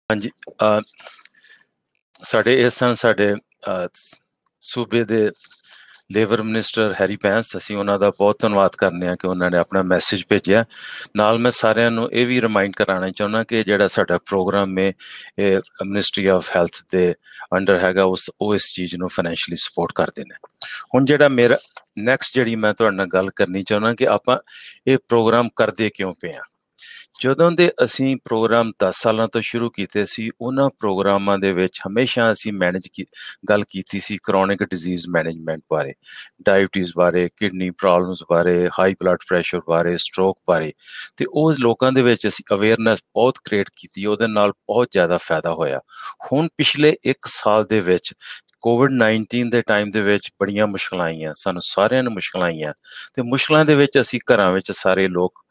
ਹਾਂਜੀ, ਸਾਡੇ ਇਸ ਸਨ ਸਾਡੇ ਸੂਬੇ ਦੇ ਲੇਬਰ ਮਿਨਿਸਟਰ ਹੈਰੀ ਬੈਂਸ। ਅਸੀਂ ਉਹਨਾਂ ਦਾ ਬਹੁਤ ਧੰਨਵਾਦ ਕਰਦੇ ਹਾਂ ਕਿ ਉਹਨਾਂ ਨੇ ਆਪਣਾ ਮੈਸੇਜ ਭੇਜਿਆ। ਨਾਲ ਮੈਂ ਸਾਰਿਆਂ ਨੂੰ ਇਹ ਵੀ ਰਿਮਾਈਂਡ ਕਰਾਉਣਾ ਚਾਹੁੰਦਾ ਕਿ ਜਿਹੜਾ ਸਾਡਾ ਪ੍ਰੋਗਰਾਮ ਹੈ ਇਹ ਮਿਨਿਸਟਰੀ ਆਫ ਹੈਲਥ ਦੇ ਅੰਡਰ ਹੈਗਾ, ਉਹ ਇਸ ਚੀਜ਼ ਨੂੰ ਫਾਈਨੈਂਸ਼ੀਅਲੀ ਸਪੋਰਟ ਕਰਦੇ ਨੇ। ਹੁਣ ਜਿਹੜਾ ਮੇਰਾ ਨੈਕਸਟ ਜਿਹੜੀ ਮੈਂ ਤੁਹਾਡੇ ਨਾਲ ਗੱਲ ਕਰਨੀ ਚਾਹੁੰਦਾ ਕਿ ਆਪਾਂ ਇਹ ਪ੍ਰੋਗਰਾਮ ਕਰਦੇ ਕਿਉਂ ਪਏ ਹਾਂ। ਜਦੋਂ ਦੇ ਅਸੀਂ ਪ੍ਰੋਗਰਾਮ 10 ਸਾਲਾਂ ਤੋਂ ਸ਼ੁਰੂ ਕੀਤੇ ਸੀ, ਉਹਨਾਂ ਪ੍ਰੋਗਰਾਮਾਂ ਦੇ ਵਿੱਚ ਹਮੇਸ਼ਾ ਅਸੀਂ ਗੱਲ ਕੀਤੀ ਸੀ ਕਰੋਨਿਕ ਡਿਜ਼ੀਜ਼ ਮੈਨੇਜਮੈਂਟ ਬਾਰੇ, ਡਾਇਬਟੀਜ਼ ਬਾਰੇ, ਕਿਡਨੀ ਪ੍ਰੋਬਲਮਸ ਬਾਰੇ, ਹਾਈ ਬਲੱਡ ਪ੍ਰੈਸ਼ਰ ਬਾਰੇ, ਸਟ੍ਰੋਕ ਬਾਰੇ, ਅਤੇ ਉਹ ਲੋਕਾਂ ਦੇ ਵਿੱਚ ਅਸੀਂ ਅਵੇਅਰਨੈਸ ਬਹੁਤ ਕ੍ਰੀਏਟ ਕੀਤੀ। ਉਹਦੇ ਨਾਲ ਬਹੁਤ ਜ਼ਿਆਦਾ ਫਾਇਦਾ ਹੋਇਆ। ਹੁਣ ਪਿਛਲੇ 1 ਸਾਲ ਦੇ ਵਿੱਚ COVID-19 ਦੇ ਟਾਈਮ ਦੇ ਵਿੱਚ ਬੜੀਆਂ ਮੁਸ਼ਕਲਾਂ ਆਈਆਂ, ਸਾਨੂੰ ਸਾਰਿਆਂ ਨੂੰ ਮੁਸ਼ਕਲਾਂ ਆਈਆਂ, ਅਤੇ ਮੁਸ਼ਕਲਾਂ ਦੇ ਵਿੱਚ ਅਸੀਂ ਘਰਾਂ ਵਿੱਚ ਸਾਰੇ ਲੋਕ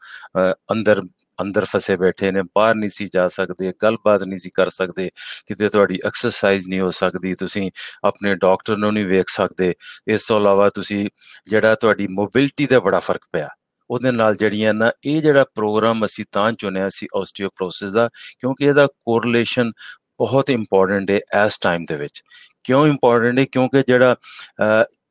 ਅੰਦਰ ਫਸੇ ਬੈਠੇ ਨੇ, ਬਾਹਰ ਨਹੀਂ ਸੀ ਜਾ ਸਕਦੇ, ਗੱਲਬਾਤ ਨਹੀਂ ਸੀ ਕਰ ਸਕਦੇ, ਕਿਤੇ ਤੁਹਾਡੀ ਐਕਸਰਸਾਈਜ਼ ਨਹੀਂ ਹੋ ਸਕਦੀ, ਤੁਸੀਂ ਆਪਣੇ ਡਾਕਟਰ ਨੂੰ ਨਹੀਂ ਵੇਖ ਸਕਦੇ। ਇਸ ਤੋਂ ਇਲਾਵਾ ਤੁਸੀਂ ਜਿਹੜਾ ਤੁਹਾਡੀ ਮੋਬਿਲਿਟੀ ਦਾ ਬੜਾ ਫਰਕ ਪਿਆ। ਉਹਦੇ ਨਾਲ ਜਿਹੜੀਆਂ ਨਾ ਇਹ ਜਿਹੜਾ ਪ੍ਰੋਗਰਾਮ ਅਸੀਂ ਤਾਂ ਚੁਣਿਆ ਸੀ ਆਸਟੀਓਪਰੋਸਿਸ ਦਾ, ਕਿਉਂਕਿ ਇਹਦਾ ਕੋਰਿਲੇਸ਼ਨ ਬਹੁਤ ਇੰਪੋਰਟੈਂਟ ਹੈ ਇਸ ਟਾਈਮ ਦੇ ਵਿੱਚ। ਕਿਉਂ ਇੰਪੋਰਟੈਂਟ ਹੈ? ਕਿਉਂਕਿ ਜਿਹੜਾ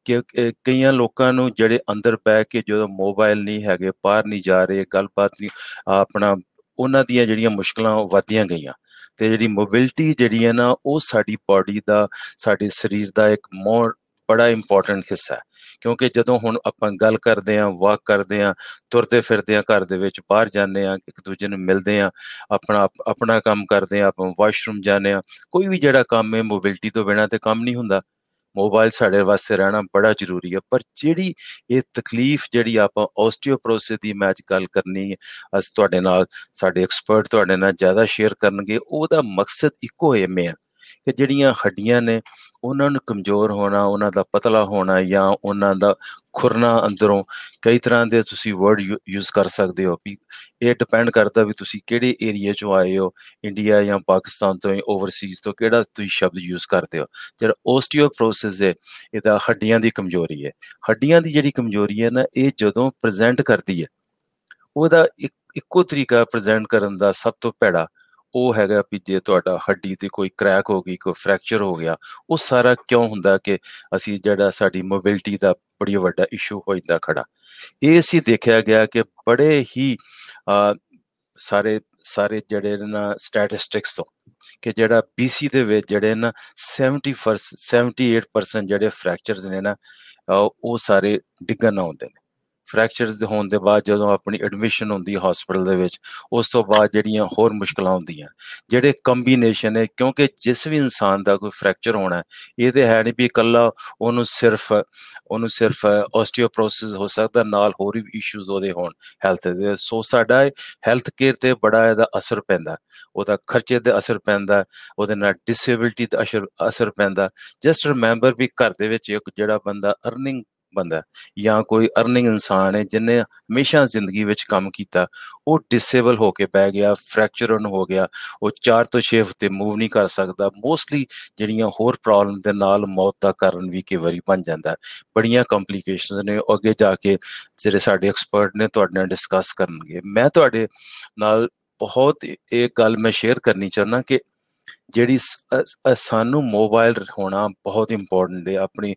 ਕਿ ਕਈਆਂ ਲੋਕਾਂ ਨੂੰ ਜਿਹੜੇ ਅੰਦਰ ਬਹਿ ਕੇ ਜਦੋਂ ਮੋਬਾਈਲ ਨਹੀਂ ਹੈਗੇ, ਬਾਹਰ ਨਹੀਂ ਜਾ ਰਹੇ, ਗੱਲਬਾਤ ਨਹੀਂ, ਆਪਣਾ ਉਹਨਾਂ ਦੀਆਂ ਜਿਹੜੀਆਂ ਮੁਸ਼ਕਲਾਂ ਉਹ ਵੱਧਦੀਆਂ ਗਈਆਂ। ਤੇ ਜਿਹੜੀ ਮੋਬਿਲਿਟੀ ਜਿਹੜੀ ਹੈ ਨਾ ਉਹ ਸਾਡੀ ਬਾਡੀ ਦਾ, ਸਾਡੇ ਸਰੀਰ ਦਾ ਇੱਕ ਬੜਾ ਇੰਪੋਰਟੈਂਟ ਹਿੱਸਾ ਹੈ। ਕਿਉਂਕਿ ਜਦੋਂ ਹੁਣ ਆਪਾਂ ਗੱਲ ਕਰਦੇ ਹਾਂ, ਵਾਕ ਕਰਦੇ ਹਾਂ, ਤੁਰਦੇ ਫਿਰਦੇ ਹਾਂ, ਘਰ ਦੇ ਵਿੱਚ ਬਾਹਰ ਜਾਂਦੇ ਹਾਂ, ਇੱਕ ਦੂਜੇ ਨੂੰ ਮਿਲਦੇ ਹਾਂ, ਆਪਣਾ ਕੰਮ ਕਰਦੇ ਹਾਂ, ਆਪਾਂ ਵਾਸ਼ਰੂਮ ਜਾਂਦੇ ਹਾਂ, ਕੋਈ ਵੀ ਜਿਹੜਾ ਕੰਮ ਹੈ ਮੋਬਿਲਿਟੀ ਤੋਂ ਬਿਨਾਂ ਤੇ ਕੰਮ ਨਹੀਂ ਹੁੰਦਾ। ਮੋਬਾਈਲ ਸਾਡੇ ਵਾਸਤੇ ਰਹਿਣਾ ਬੜਾ ਜ਼ਰੂਰੀ ਹੈ। ਪਰ ਜਿਹੜੀ ਇਹ ਤਕਲੀਫ ਜਿਹੜੀ ਆਪਾਂ ਓਸਟੀਓਪਰੋਸਿਸ ਦੀ ਮੈਂ ਅੱਜ ਗੱਲ ਕਰਨੀ ਹੈ, ਅੱਜ ਤੁਹਾਡੇ ਨਾਲ ਸਾਡੇ ਐਕਸਪਰਟ ਤੁਹਾਡੇ ਨਾਲ ਜ਼ਿਆਦਾ ਸ਼ੇਅਰ ਕਰਨਗੇ। ਉਹਦਾ ਮਕਸਦ ਇੱਕੋ ਐਵੇਂ ਆ ਕਿ ਜਿਹੜੀਆਂ ਹੱਡੀਆਂ ਨੇ ਉਹਨਾਂ ਨੂੰ ਕਮਜ਼ੋਰ ਹੋਣਾ, ਉਹਨਾਂ ਦਾ ਪਤਲਾ ਹੋਣਾ, ਜਾਂ ਉਹਨਾਂ ਦਾ ਖੁਰਨਾ ਅੰਦਰੋਂ, ਕਈ ਤਰ੍ਹਾਂ ਦੇ ਤੁਸੀਂ ਵਰਡ ਯੂਜ਼ ਕਰ ਸਕਦੇ ਹੋ। ਵੀ ਇਹ ਡਿਪੈਂਡ ਕਰਦਾ ਵੀ ਤੁਸੀਂ ਕਿਹੜੇ ਏਰੀਏ 'ਚੋਂ ਆਏ ਹੋ, ਇੰਡੀਆ ਜਾਂ ਪਾਕਿਸਤਾਨ ਤੋਂ, ਓਵਰਸੀਜ਼ ਤੋਂ, ਕਿਹੜਾ ਤੁਸੀਂ ਸ਼ਬਦ ਯੂਜ਼ ਕਰਦੇ ਹੋ। ਜਿਹੜਾ ਓਸਟੀਓਪਰੋਸਿਸ ਹੈ ਇਹਦਾ ਹੱਡੀਆਂ ਦੀ ਕਮਜ਼ੋਰੀ ਹੈ। ਹੱਡੀਆਂ ਦੀ ਜਿਹੜੀ ਕਮਜ਼ੋਰੀ ਹੈ ਨਾ, ਇਹ ਜਦੋਂ ਪ੍ਰੈਜ਼ੈਂਟ ਕਰਦੀ ਹੈ, ਉਹਦਾ ਇੱਕੋ ਤਰੀਕਾ ਪ੍ਰੈਜ਼ੈਂਟ ਕਰਨ ਦਾ ਸਭ ਤੋਂ ਭੈੜਾ ਉਹ ਹੈਗਾ ਵੀ ਜੇ ਤੁਹਾਡਾ ਹੱਡੀ ਤੇ ਕੋਈ ਕ੍ਰੈਕ ਹੋ ਗਈ, ਕੋਈ ਫ੍ਰੈਕਚਰ ਹੋ ਗਿਆ। ਉਹ ਸਾਰਾ ਕਿਉਂ ਹੁੰਦਾ ਕਿ ਅਸੀਂ ਜਿਹੜਾ ਸਾਡੀ ਮੋਬਿਲਿਟੀ ਦਾ ਬੜੀ ਵੱਡਾ ਇਸ਼ੂ ਹੋ ਜਾਂਦਾ ਖੜਾ। ਇਹ ਅਸੀਂ ਦੇਖਿਆ ਗਿਆ ਕਿ ਬੜੇ ਹੀ ਸਾਰੇ ਜਿਹੜੇ ਨਾ ਸਟੈਟਿਸਟਿਕਸ ਤੋਂ, ਕਿ ਜਿਹੜਾ BC ਦੇ ਵਿੱਚ ਜਿਹੜੇ ਨਾ 78% ਜਿਹੜੇ ਫ੍ਰੈਕਚਰਸ ਨੇ ਨਾ, ਉਹ ਸਾਰੇ ਡਿੱਗਣ ਨਾਲ ਹੁੰਦੇ ਨੇ। ਫ੍ਰੈਕਚਰਸ ਹੋਣ ਦੇ ਬਾਅਦ ਜਦੋਂ ਆਪਣੀ ਐਡਮਿਸ਼ਨ ਹੁੰਦੀ ਹਸਪੀਟਲ ਦੇ ਵਿੱਚ, ਉਸ ਤੋਂ ਬਾਅਦ ਜਿਹੜੀਆਂ ਹੋਰ ਮੁਸ਼ਕਲਾਂ ਹੁੰਦੀਆਂ, ਜਿਹੜੇ ਕੰਬੀਨੇਸ਼ਨ ਹੈ। ਕਿਉਂਕਿ ਜਿਸ ਵੀ ਇਨਸਾਨ ਦਾ ਕੋਈ ਫ੍ਰੈਕਚਰ ਹੋਣਾ, ਇਹ ਤੇ ਹੈ ਨਹੀਂ ਵੀ ਇਕੱਲਾ ਉਹਨੂੰ ਸਿਰਫ ਓਸਟੀਓਪਰੋਸਿਸ ਹੋ ਸਕਦਾ, ਨਾਲ ਹੋਰ ਵੀ ਇਸ਼ੂਜ਼ ਉਹਦੇ ਹੋਣ ਹੈਲਥ ਦੇ। ਸੋ ਸਾਡਾ ਹੈਲਥ ਕੇਅਰ ਤੇ ਬੜਾ ਇਹਦਾ ਅਸਰ ਪੈਂਦਾ, ਉਹਦਾ ਖਰਚੇ ਤੇ ਅਸਰ ਪੈਂਦਾ, ਉਹਦੇ ਨਾਲ ਡਿਸੇਬਿਲਿਟੀ ਤੇ ਅਸਰ ਪੈਂਦਾ। ਜਸਟ ਰਿਮੈਂਬਰ ਵੀ ਘਰ ਦੇ ਵਿੱਚ ਇੱਕ ਜਿਹੜਾ ਅਰਨਿੰਗ ਬੰਦਾ ਜਾਂ ਕੋਈ ਅਰਨਿੰਗ ਇਨਸਾਨ ਹੈ ਜਿਹਨੇ ਹਮੇਸ਼ਾ ਜ਼ਿੰਦਗੀ ਵਿੱਚ ਕੰਮ ਕੀਤਾ, ਉਹ ਡਿਸੇਬਲ ਹੋ ਕੇ ਬਹਿ ਗਿਆ, ਫ੍ਰੈਕਚਰ ਉਹਨੂੰ ਹੋ ਗਿਆ, ਉਹ 4 ਤੋਂ 6 ਹਫ਼ਤੇ ਮੂਵ ਨਹੀਂ ਕਰ ਸਕਦਾ। ਮੋਸਟਲੀ ਜਿਹੜੀਆਂ ਹੋਰ ਪ੍ਰੋਬਲਮ ਦੇ ਨਾਲ ਮੌਤ ਦਾ ਕਾਰਨ ਵੀ ਕਈ ਵਾਰੀ ਬਣ ਜਾਂਦਾ। ਬੜੀਆਂ ਕੰਪਲੀਕੇਸ਼ਨਸ ਨੇ, ਅੱਗੇ ਜਾ ਕੇ ਜਿਹੜੇ ਸਾਡੇ ਐਕਸਪਰਟ ਨੇ ਤੁਹਾਡੇ ਨਾਲ ਡਿਸਕਸ ਕਰਨਗੇ। ਮੈਂ ਤੁਹਾਡੇ ਨਾਲ ਬਹੁਤ ਇਹ ਗੱਲ ਮੈਂ ਸ਼ੇਅਰ ਕਰਨੀ ਚਾਹੁੰਦਾ ਕਿ ਜਿਹੜੀ ਸਾਨੂੰ ਮੋਬਾਈਲ ਹੋਣਾ ਬਹੁਤ ਇੰਪੋਰਟੈਂਟ ਹੈ। ਆਪਣੀ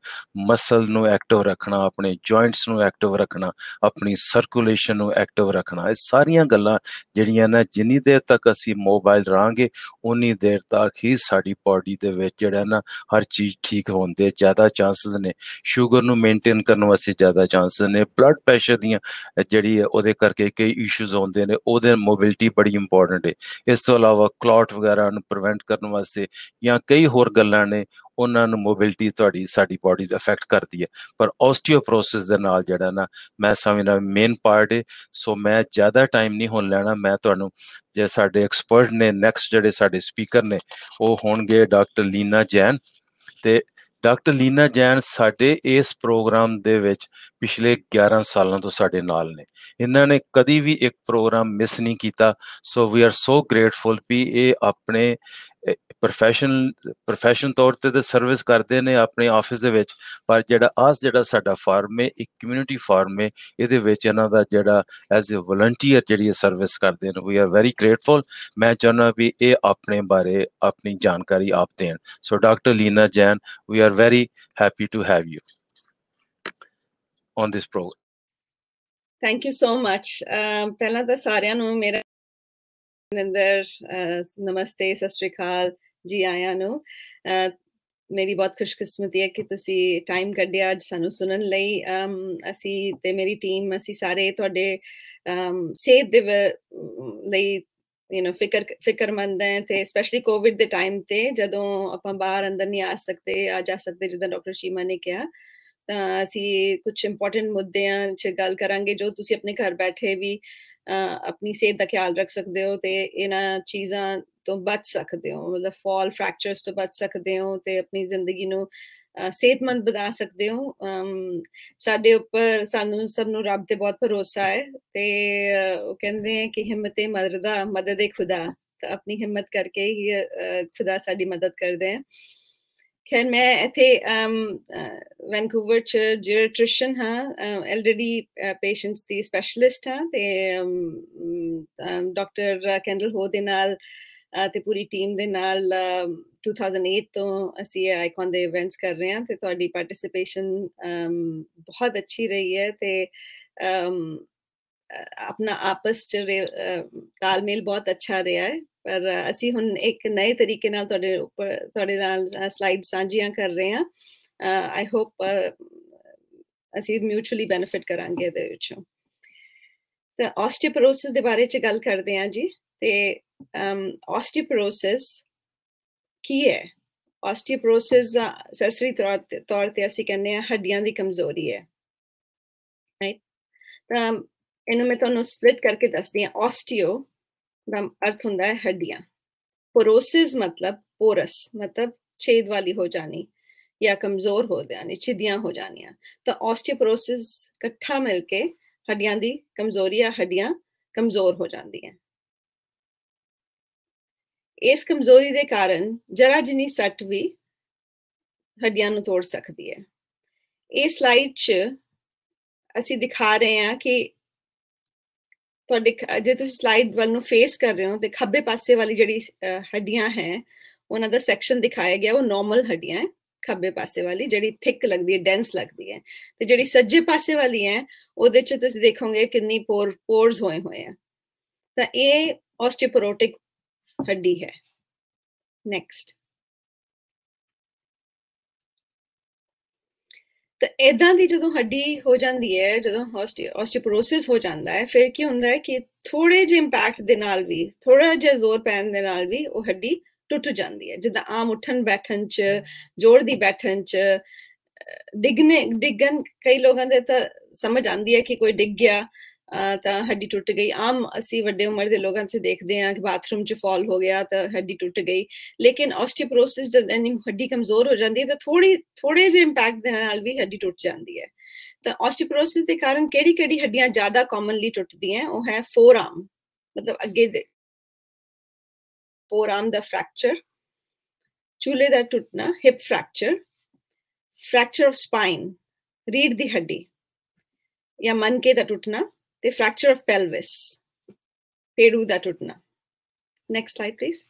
ਮਸਲ ਨੂੰ ਐਕਟਿਵ ਰੱਖਣਾ, ਆਪਣੇ ਜੁਆਇੰਟਸ ਨੂੰ ਐਕਟਿਵ ਰੱਖਣਾ, ਆਪਣੀ ਸਰਕੂਲੇਸ਼ਨ ਨੂੰ ਐਕਟਿਵ ਰੱਖਣਾ, ਇਹ ਸਾਰੀਆਂ ਗੱਲਾਂ ਜਿਹੜੀਆਂ ਨਾ, ਜਿੰਨੀ ਦੇਰ ਤੱਕ ਅਸੀਂ ਮੋਬਾਈਲ ਰਹਾਂਗੇ ਉਨੀ ਦੇਰ ਤੱਕ ਹੀ ਸਾਡੀ ਬਾਡੀ ਦੇ ਵਿੱਚ ਜਿਹੜਾ ਨਾ ਹਰ ਚੀਜ਼ ਠੀਕ ਹੋਣ ਦੇ ਜ਼ਿਆਦਾ ਚਾਂਸਸ ਨੇ। ਸ਼ੂਗਰ ਨੂੰ ਮੇਨਟੇਨ ਕਰਨ ਵਾਸਤੇ ਜ਼ਿਆਦਾ ਚਾਂਸਸ ਨੇ। ਬਲੱਡ ਪ੍ਰੈਸ਼ਰ ਦੀਆਂ ਜਿਹੜੀ ਹੈ ਉਹਦੇ ਕਰਕੇ ਕਈ ਇਸ਼ੂਜ਼ ਆਉਂਦੇ ਨੇ, ਉਹਦੇ ਮੋਬਿਲਿਟੀ ਬੜੀ ਇੰਪੋਰਟੈਂਟ ਹੈ। ਇਸ ਤੋਂ ਇਲਾਵਾ ਕਲੌਟ ਵਗੈਰਾ ਨੂੰ ਪ੍ਰੀਵੈਂਟ ਕਰਨ ਵਾਸਤੇ ਜਾਂ ਕਈ ਹੋਰ ਗੱਲਾਂ ਨੇ, ਉਹਨਾਂ ਨੂੰ ਮੋਬਿਲਿਟੀ ਸਾਡੀ ਬਾਡੀ ਦਾ ਅਫੈਕਟ ਕਰਦੀ ਹੈ। ਪਰ ਓਸਟੀਓਪਰੋਸਿਸ ਦੇ ਨਾਲ ਜਿਹੜਾ ਨਾ, ਮੈਂ ਸਮਝਦਾ ਮੇਨ ਪਾਰਟ ਹੈ। ਸੋ ਮੈਂ ਜ਼ਿਆਦਾ ਟਾਈਮ ਨਹੀਂ ਹੁਣ ਲੈਣਾ। ਮੈਂ ਤੁਹਾਨੂੰ ਜੇ ਸਾਡੇ ਐਕਸਪਰਟ ਨੇ, ਨੈਕਸਟ ਜਿਹੜੇ ਸਾਡੇ ਸਪੀਕਰ ਨੇ ਉਹ ਹੋਣਗੇ ਡਾਕਟਰ ਲੀਨਾ ਜੈਨ। ਤੇ ਡਾਕਟਰ ਲੀਨਾ ਜੈਨ ਸਾਡੇ ਇਸ ਪ੍ਰੋਗਰਾਮ ਦੇ ਵਿੱਚ ਪਿਛਲੇ 11 ਸਾਲਾਂ ਤੋਂ ਸਾਡੇ ਨਾਲ ਨੇ। ਇਹਨਾਂ ਨੇ ਕਦੀ ਵੀ ਇੱਕ ਪ੍ਰੋਗਰਾਮ ਮਿਸ ਨਹੀਂ ਕੀਤਾ। ਸੋ ਵੀ ਆਰ ਸੋ ਗ੍ਰੇਟਫੁਲ ਵੀ ਇਹ ਆਪਣੇ ਪ੍ਰੋਫੈਸ਼ਨ ਤੌਰ ਤੇ ਸਰਵਿਸ ਕਰਦੇ ਨੇ ਆਪਣੇ ਆਫਿਸ ਦੇ ਵਿੱਚ, ਪਰ ਜਿਹੜਾ ਸਾਡਾ ਫਾਰਮ ਹੈ, ਇੱਕ ਕਮਿਊਨਿਟੀ ਫਾਰਮ ਹੈ, ਇਹਦੇ ਵਿੱਚ ਇਹਨਾਂ ਦਾ ਜਿਹੜਾ ਐਜ਼ ਏ ਵਲੰਟੀਅਰ ਜਿਹੜੀ ਸਰਵਿਸ ਕਰਦੇ ਨੇ। We are very grateful. ਮੈਂ ਚਾਹੁੰਦਾ ਵੀ ਇਹ ਆਪਣੇ ਬਾਰੇ ਆਪਣੀ ਜਾਣਕਾਰੀ ਆਪ ਦੇਣ। So doctor Leena Jain, we are very happy to have you on this program. Thank you so much. ਪਹਿਲਾਂ ਤਾਂ ਸਾਰਿਆਂ ਨੂੰ ਮੇਰਾ ਨਿੰਦਰ ਨਮਸਤੇ, ਸਤਿ ਸ਼੍ਰੀ ਅਕਾਲ, ਜੀ ਆਇਆਂ ਨੂੰ। ਮੇਰੀ ਬਹੁਤ ਖੁਸ਼ਕਿਸਮਤੀ ਹੈ ਕਿ ਤੁਸੀਂ ਟਾਈਮ ਕੱਢਿਆ ਅੱਜ ਸਾਨੂੰ ਸੁਣਨ ਲਈ। ਅਸੀਂ ਤੇ ਮੇਰੀ ਟੀਮ, ਅਸੀਂ ਸਾਰੇ ਤੁਹਾਡੇ ਸਿਹਤ ਦੇ ਲਈ ਫਿਕਰਮੰਦ ਹੈ। ਤੇ ਸਪੈਸ਼ਲੀ ਕੋਵਿਡ ਦੇ ਟਾਈਮ ਤੇ ਜਦੋਂ ਆਪਾਂ ਬਾਹਰ ਅੰਦਰ ਨਹੀਂ ਆ ਸਕਦੇ, ਜਿੱਦਾਂ ਡਾਕਟਰ ਸ਼ੀਮਾ ਨੇ ਕਿਹਾ, ਤਾਂ ਅਸੀਂ ਕੁਝ ਇੰਪੋਰਟੈਂਟ ਮੁੱਦਿਆਂ 'ਚ ਗੱਲ ਕਰਾਂਗੇ ਜੋ ਤੁਸੀਂ ਆਪਣੇ ਘਰ ਬੈਠੇ ਵੀ ਆਪਣੀ ਸਿਹਤ ਦਾ ਖਿਆਲ ਰੱਖ ਸਕਦੇ ਹੋ ਤੇ ਇਹਨਾਂ ਚੀਜ਼ਾਂ ਤੋਂ ਬਚ ਸਕਦੇ ਹੋ, ਮਤਲਬ ਫਾਲ, ਫ੍ਰੈਕਚਰਸ ਤੋਂ ਬਚ ਸਕਦੇ ਹੋ ਤੇ ਆਪਣੀ ਜ਼ਿੰਦਗੀ ਨੂੰ ਸਿਹਤਮੰਦ ਬਣਾ ਸਕਦੇ ਹੋ। ਸਾਡੇ ਉੱਪਰ, ਸਾਨੂੰ ਸਭ ਨੂੰ ਰੱਬ ਤੇ ਬਹੁਤ ਭਰੋਸਾ ਹੈ ਤੇ ਉਹ ਕਹਿੰਦੇ ਹੈ ਕਿ ਹਿੰਮਤੇ ਮਰਦਾ ਮਦਦ ਖੁਦਾ, ਤਾਂ ਆਪਣੀ ਹਿੰਮਤ ਕਰਕੇ ਹੀ ਖੁਦਾ ਸਾਡੀ ਮਦਦ ਕਰਦੇ ਹੈ। ਖੈਰ, ਮੈਂ ਇੱਥੇ ਵੈਨਕੂਵਰ 'ਚ ਜੀਰੀਟ੍ਰੀਸ਼ਨ ਹਾਂ, ਐਲਡਰਲੀ ਪੇਸ਼ੈਂਟਸ ਦੀ ਸਪੈਸ਼ਲਿਸਟ ਹਾਂ ਤੇ ਡਾਕਟਰ ਕੈਂਡਲ ਹੋ ਦੇ ਨਾਲ ਤੇ ਪੂਰੀ ਟੀਮ ਦੇ ਨਾਲ 2008 ਤੋਂ ਅਸੀਂ ਆਈਕਨ ਦੇ ਇਵੈਂਟਸ ਕਰ ਰਹੇ ਹਾਂ ਤੇ ਤੁਹਾਡੀ ਪਾਰਟਿਸਿਪੇਸ਼ਨ ਬਹੁਤ ਅੱਛੀ ਰਹੀ ਹੈ ਤੇ ਆਪਣਾ ਆਪਸ 'ਚ ਤਾਲਮੇਲ ਬਹੁਤ ਅੱਛਾ ਰਿਹਾ ਹੈ। ਪਰ ਅਸੀਂ ਹੁਣ ਇੱਕ ਨਵੇਂ ਤਰੀਕੇ ਨਾਲ ਤੁਹਾਡੇ ਨਾਲ ਸਲਾਈਡ ਸਾਂਝੀਆਂ ਕਰ ਰਹੇ ਹਾਂ। ਆਈ ਹੋਪ ਅਸੀਂ ਮਿਊਚੁਅਲੀ ਬੈਨੀਫਿਟ ਕਰਾਂਗੇ ਇਹਦੇ ਵਿੱਚੋਂ। ਤਾਂ ਆਸਟੀਓਪੋਰੋਸਿਸ ਦੇ ਬਾਰੇ ਚ ਗੱਲ ਕਰਦੇ ਹਾਂ ਜੀ। ਤੇ ਆਸਟੀਓਪੋਰੋਸਿਸ ਕੀ ਹੈ? ਆਸਟੀਓਪੋਰੋਸਿਸ ਸਰਸਰੀ ਤੌਰ ਤੇ ਅਸੀਂ ਕਹਿੰਦੇ ਹਾਂ ਹੱਡੀਆਂ ਦੀ ਕਮਜ਼ੋਰੀ ਹੈ, ਰਾਈਟ? ਤਾਂ ਇਹਨੂੰ ਮੈਂ ਤੁਹਾਨੂੰ ਸਪਲਿਟ ਕਰਕੇ ਦੱਸਦੀ ਹਾਂ। ਆਸਟੀਓ ਦਾ ਅਰਥ ਹੁੰਦਾ ਹੈ ਹੱਡੀਆਂ, ਪੋਰੋਸਿਸ ਮਤਲਬ ਪੋਰਸ ਮਤਲਬ ਛੇਦ ਵਾਲੀ ਹੋ ਜਾਣੀ ਜਾਂ ਕਮਜ਼ੋਰ ਹੋ ਜਾਣੀ, ਛਿਦੀਆਂ ਹੋ ਜਾਣੀਆਂ। ਤਾਂ ਆਸਟੀਓਪੋਰੋਸਿਸ ਇਕੱਠਾ ਮਿਲ ਕੇ ਹੱਡੀਆਂ ਦੀ ਕਮਜ਼ੋਰੀ ਜਾਂ ਹੱਡੀਆਂ ਕਮਜ਼ੋਰ ਹੋ ਜਾਂਦੀਆਂ। ਇਸ ਕਮਜ਼ੋਰੀ ਦੇ ਕਾਰਨ ਜਰਾ ਜਿੰਨੀ ਸੱਟ ਵੀ ਹੱਡੀਆਂ ਨੂੰ ਤੋੜ ਸਕਦੀ ਹੈ। ਇਹ ਸਲਾਈਡ 'ਚ ਅਸੀਂ ਦਿਖਾ ਰਹੇ ਹਾਂ ਕਿ ਤੁਹਾਡੇ ਜੇ ਤੁਸੀਂ ਸਲਾਈਡ ਵੱਲ ਨੂੰ ਫੇਸ ਕਰ ਰਹੇ ਹੋ ਤੇ ਖੱਬੇ ਪਾਸੇ ਵਾਲੀ ਜਿਹੜੀ ਹੱਡੀਆਂ ਹੈ ਉਹਨਾਂ ਦਾ ਸੈਕਸ਼ਨ ਦਿਖਾਇਆ ਗਿਆ, ਉਹ ਨਾਰਮਲ ਹੱਡੀਆਂ ਹੈ। ਖੱਬੇ ਪਾਸੇ ਵਾਲੀ ਜਿਹੜੀ ਥਿਕ ਲੱਗਦੀ ਹੈ, ਡੈਂਸ ਲੱਗਦੀ ਹੈ। ਤੇ ਜਿਹੜੀ ਸੱਜੇ ਪਾਸੇ ਵਾਲੀ ਹੈ ਉਹਦੇ 'ਚ ਤੁਸੀਂ ਦੇਖੋਗੇ ਕਿੰਨੀ ਪੋਰਸ ਹੋਏ ਆ। ਤਾਂ ਇਹ ਆਸਟੀਓਪੋਰੋਟਿਕ ਹੱਡੀ ਹੈ। ਨੈਕਸਟ, ਤਾਂ ਏਦਾਂ ਦੀ ਜਦੋਂ ਹੱਡੀ ਹੋ ਜਾਂਦੀ ਹੈ, ਜਦੋਂ ਆਸਟੀਓਪੋਰੋਸਿਸ ਹੋ ਜਾਂਦਾ ਹੈ, ਫਿਰ ਕੀ ਹੁੰਦਾ ਹੈ ਕਿ ਥੋੜੇ ਜਿਹੇ ਇੰਪੈਕਟ ਦੇ ਨਾਲ ਵੀ, ਥੋੜਾ ਜਿਹਾ ਜ਼ੋਰ ਪੈਣ ਦੇ ਨਾਲ ਵੀ ਉਹ ਹੱਡੀ ਟੁੱਟ ਜਾਂਦੀ ਹੈ। ਜਿੱਦਾਂ ਆਮ ਉੱਠਣ ਬੈਠਣ 'ਚ, ਜੋੜ ਦੀ ਬੈਠਣ 'ਚ, ਡਿੱਗਣ, ਕਈ ਲੋਕਾਂ ਦੇ ਤਾਂ ਸਮਝ ਆਉਂਦੀ ਹੈ ਕਿ ਕੋਈ ਡਿੱਗ ਗਿਆ ਤਾਂ ਹੱਡੀ ਟੁੱਟ ਗਈ। ਆਮ ਅਸੀਂ ਵੱਡੇ ਉਮਰ ਦੇ ਲੋਕਾਂ 'ਚ ਦੇਖਦੇ ਹਾਂ ਕਿ ਬਾਥਰੂਮ 'ਚ ਫਾਲ ਹੋ ਗਿਆ ਤਾਂ ਹੱਡੀ ਟੁੱਟ ਗਈ। ਲੇਕਿਨ ਆਸਟੀਓਪੋਰੋਸਿਸ ਜਦ ਹੱਡੀ ਕਮਜ਼ੋਰ ਹੋ ਜਾਂਦੀ ਹੈ ਤਾਂ ਥੋੜੇ ਜਿਹੇ ਇੰਪੈਕਟ ਦੇ ਨਾਲ ਵੀ ਹੱਡੀ ਟੁੱਟ ਜਾਂਦੀ ਹੈ। ਤਾਂ ਆਸਟੀਓਪੋਰੋਸਿਸ ਦੇ ਕਾਰਨ ਕਿਹੜੀ ਹੱਡੀਆਂ ਜ਼ਿਆਦਾ ਕਾਮਨਲੀ ਟੁੱਟਦੀਆਂ? ਉਹ ਹੈ ਫੋਰਆਰਮ, ਮਤਲਬ ਅੱਗੇ ਦੇ ਫੋਰਆਰਮ ਦਾ ਫ੍ਰੈਕਚਰ, ਚੂਲੇ ਦਾ ਟੁੱਟਣਾ, hip fracture, fracture of spine, ਰੀੜ ਦੀ ਹੱਡੀ ਜਾਂ ਮਣਕੇ ਦਾ ਟੁੱਟਣਾ, ਤੇ ਫ੍ਰੈਕਚਰ ਆਫ ਪੈਲਵਿਸ, ਪੇੜੂ ਦਾ ਟੁੱਟਣਾ। Next slide please.